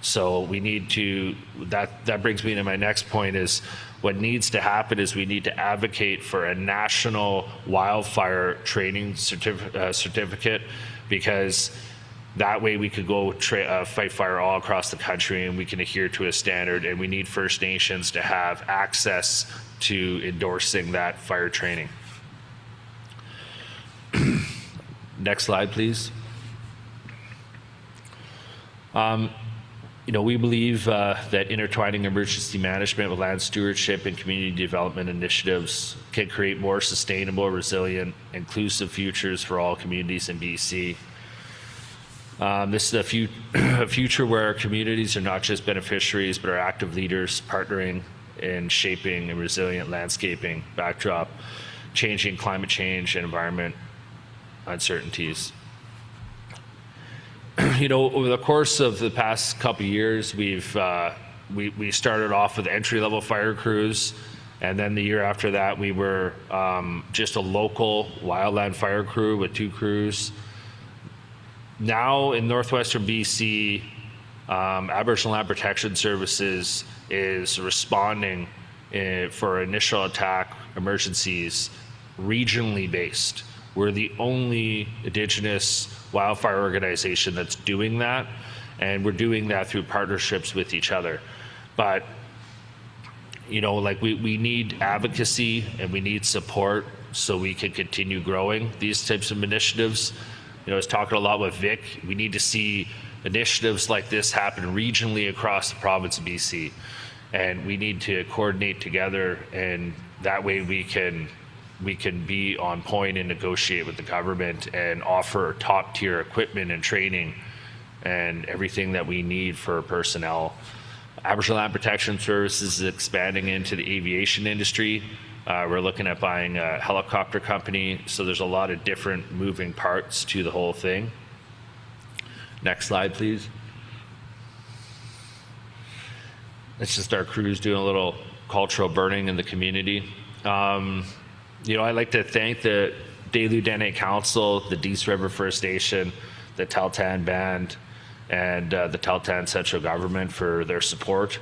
So we need to, that brings me to my next point, is what needs to happen is we need to advocate for a national wildfire training certificate, because that way we could go fight fire all across the country, and we can adhere to a standard, and we need First Nations to have access to endorsing that fire training. Next slide, please. we believe that intertwining emergency management with land stewardship and community development initiatives can create more sustainable, resilient, inclusive futures for all communities in BC. This is a future where our communities are not just beneficiaries, but are active leaders partnering in shaping a resilient landscaping backdrop, changing climate change and environment uncertainties. Over the course of the past couple of years, we started off with entry-level fire crews, and then the year after that, we were just a local wildland fire crew with 2 crews. Now in northwestern BC, Aboriginal Land Protection Services is responding for initial attack emergencies regionally based. We're the only Indigenous wildfire organization that's doing that, and we're doing that through partnerships with each other. But we need advocacy and we need support so we can continue growing these types of initiatives. I was talking a lot with Vic. We need to see initiatives like this happen regionally across the province of BC, and we need to coordinate together, and that way we can be on point and negotiate with the government and offer top tier equipment and training and everything that we need for personnel. Aboriginal Land Protection Services is expanding into the aviation industry. We're looking at buying a helicopter company. So there's a lot of different moving parts to the whole thing. Next slide, please. It's just our crews doing a little cultural burning in the community. I'd like to thank the Daly Dene Council, the Dease River First Nation, the Tahltan Band, and the Tahltan Central Government for their support.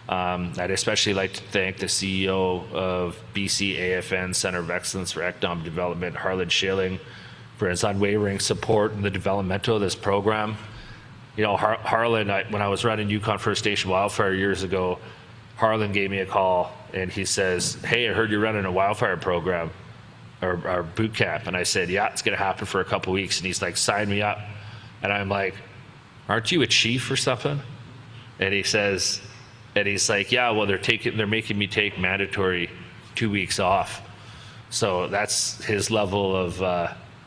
I'd especially like to thank the CEO of BCAFN Center of Excellence for Economic Development, Harlan Schilling, for his unwavering support in the development of this program. Harlan, when I was running Yukon First Nation Wildfire years ago, Harlan gave me a call and he says, "Hey, I heard you're running a wildfire program or boot camp." And I said, "Yeah, it's going to happen for a couple of weeks." And he's like, "Sign me up." And I'm like, "Aren't you a chief or something?" And he's like, "Yeah, well, they're making me take mandatory 2 weeks off." So that's his level of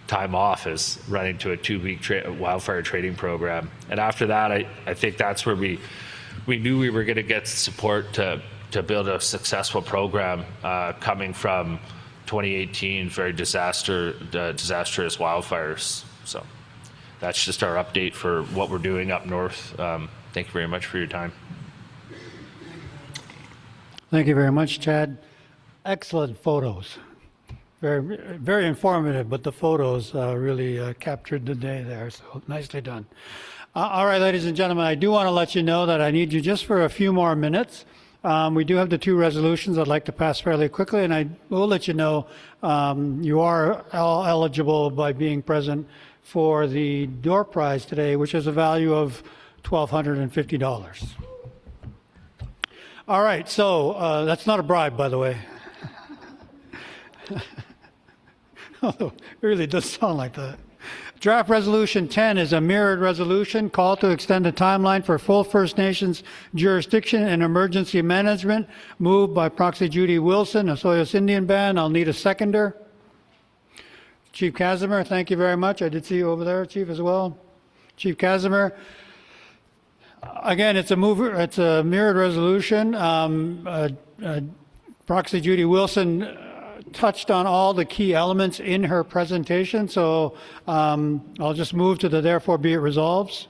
time off, is running to a 2-week wildfire training program. And after that, I think that's where we knew we were going to get support to build a successful program coming from 2018 very disastrous wildfires. So that's just our update for what we're doing up north. Thank you very much for your time. Thank you very much, Chad. Excellent photos. Very, very informative, but the photos really captured the day there, so nicely done. All right, ladies and gentlemen, I do want to let you know that I need you just for a few more minutes. We do have the 2 resolutions I'd like to pass fairly quickly, and I will let you know you are all eligible by being present for the door prize today, which is a value of $1,250. All right, so that's not a bribe, by the way. Although it really does sound like that. Draft Resolution 10 is a mirrored resolution, call to extend the timeline for full First Nations jurisdiction and emergency management, moved by Proxy Judy Wilson, Osoyoos Indian Band. I'll need a seconder. Chief Casimir, thank you very much. I did see you over there, Chief, as well. Chief Casimir. Again, it's a mirrored resolution. Proxy Judy Wilson touched on all the key elements in her presentation, so I'll just move to the therefore be it resolves.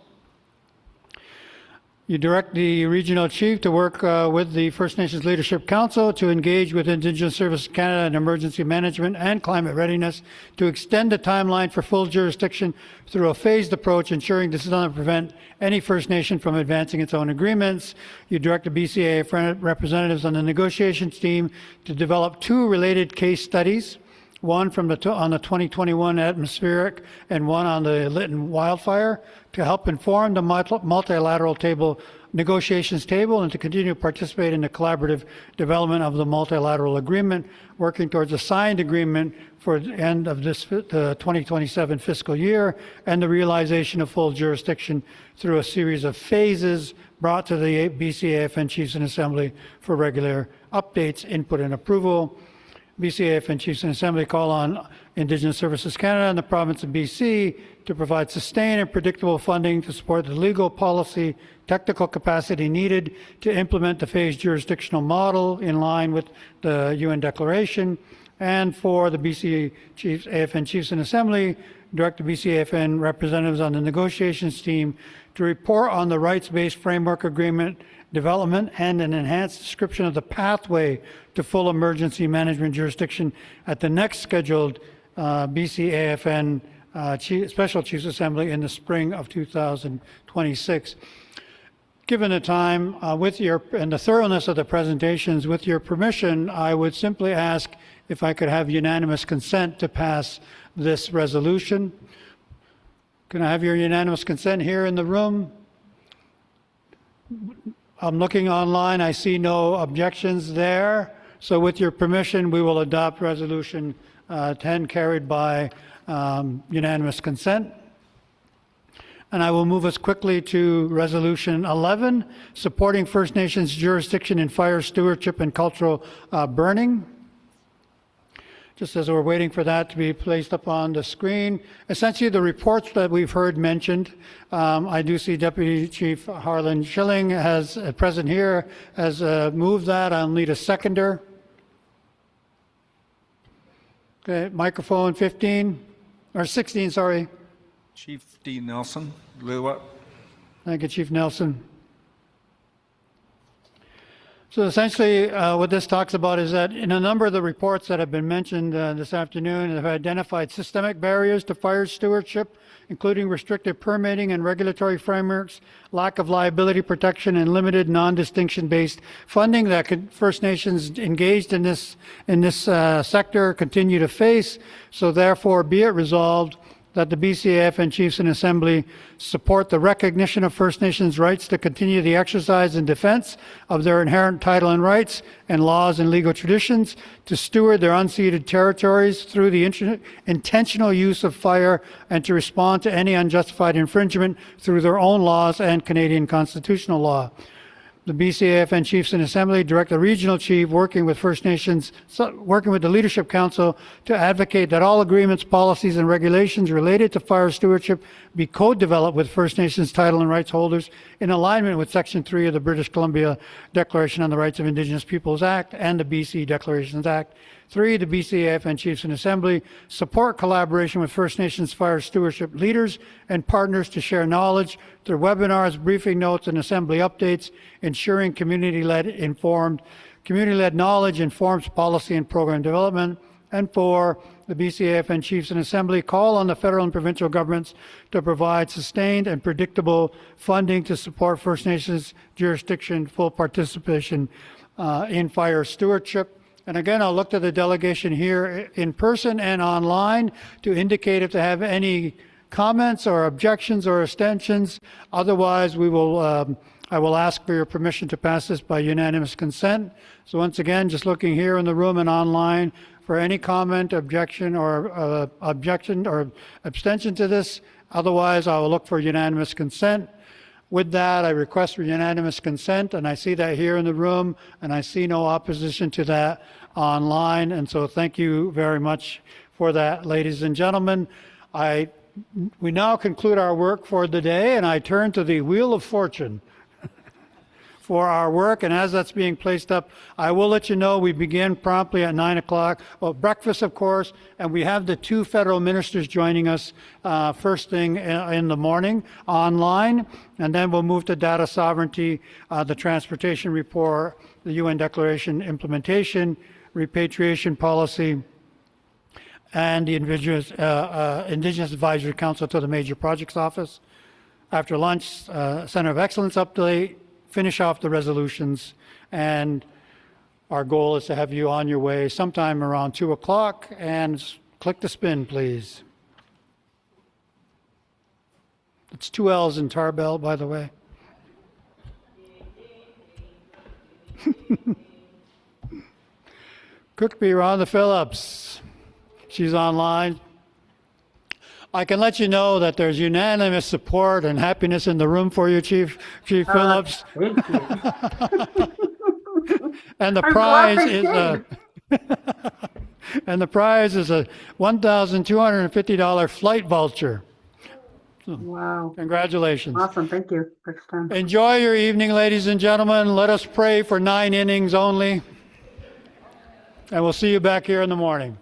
You direct the regional chief to work with the First Nations Leadership Council to engage with Indigenous Services Canada in emergency management and climate readiness to extend the timeline for full jurisdiction through a phased approach, ensuring this does not prevent any First Nation from advancing its own agreements. You direct the BCAFN representatives on the negotiations team to develop 2 related case studies, one on the 2021 atmospheric and one on the Lytton wildfire, to help inform the multilateral table negotiations table and to continue to participate in the collaborative development of the multilateral agreement, working towards a signed agreement for the end of the 2027 fiscal year and the realization of full jurisdiction through a series of phases brought to the BCAFN Chiefs and Assembly for regular updates, input, and approval. BCAFN Chiefs and Assembly call on Indigenous Services Canada and the province of BC to provide sustained and predictable funding to support the legal, policy, technical capacity needed to implement the phased jurisdictional model in line with the UN Declaration, and for the BCAFN Chiefs and Assembly, direct the BCAFN representatives on the negotiations team to report on the rights-based framework agreement development and an enhanced description of the pathway to full emergency management jurisdiction at the next scheduled BCAFN Special Chiefs Assembly in the spring of 2026. Given the time and the thoroughness of the presentations, with your permission, I would simply ask if I could have unanimous consent to pass this resolution. Can I have your unanimous consent here in the room? I'm looking online. I see no objections there. So with your permission, we will adopt Resolution 10 carried by unanimous consent. And I will move us quickly to Resolution 11, supporting First Nations jurisdiction in fire stewardship and cultural burning. Just as we're waiting for that to be placed up on the screen, essentially the reports that we've heard mentioned, I do see Deputy Chief Harlan Schilling has present here, has moved that. I'll need a seconder. Okay, microphone 15, or 16, sorry. Chief D. Nelson, Lua. Thank you, Chief Nelson. So essentially, what this talks about is that in a number of the reports that have been mentioned this afternoon, have identified systemic barriers to fire stewardship, including restrictive permitting and regulatory frameworks, lack of liability protection, and limited non-distinction-based funding that First Nations engaged in this sector continue to face. So therefore, be it resolved that the BCAFN Chiefs and Assembly support the recognition of First Nations rights to continue the exercise and defense of their inherent title and rights and laws and legal traditions, to steward their unceded territories through the intentional use of fire, and to respond to any unjustified infringement through their own laws and Canadian constitutional law. The BCAFN Chiefs and Assembly direct the Regional Chief working with First Nations, working with the Leadership Council to advocate that all agreements, policies, and regulations related to fire stewardship be co-developed with First Nations title and rights holders in alignment with Section 3 of the British Columbia Declaration on the Rights of Indigenous Peoples Act and the BC Declarations Act. 3, the BCAFN Chiefs and Assembly support collaboration with First Nations fire stewardship leaders and partners to share knowledge through webinars, briefing notes, and assembly updates, ensuring community-led knowledge informs policy and program development. And 4, the BCAFN Chiefs and Assembly call on the federal and provincial governments to provide sustained and predictable funding to support First Nations jurisdiction full participation in fire stewardship. And again, I'll look to the delegation here in person and online to indicate if they have any comments or objections or abstentions. Otherwise, I will ask for your permission to pass this by unanimous consent. So once again, just looking here in the room and online for any comment, objection, or abstention to this. Otherwise, I will look for unanimous consent. With that, I request for unanimous consent, and I see that here in the room, and I see no opposition to that online. And so thank you very much for that, ladies and gentlemen. We now conclude our work for the day, and I turn to the Wheel of Fortune for our work. And as that's being placed up, I will let you know we begin promptly at 9 o'clock. Well, breakfast, of course, and we have the 2 federal ministers joining us first thing in the morning online. And then we'll move to data sovereignty, the transportation report, the UN Declaration implementation, repatriation policy, and the Indigenous Advisory Council to the Major Projects Office. After lunch, Center of Excellence update, finish off the resolutions, and our goal is to have you on your way sometime around 2 o'clock. And click the spin, please. It's 2 L's in Tarbell, by the way. Could be Rhonda Phillips. She's online. I can let you know that there's unanimous support and happiness in the room for you, Chief Phillips. Thank you. And the I'm prize glad they is a and the prize is a $1,250 flight voucher. Wow. Congratulations. Awesome. Thank you. Next time. Enjoy your evening, ladies and gentlemen. Let us pray for 9 innings only. And we'll see you back here in the morning.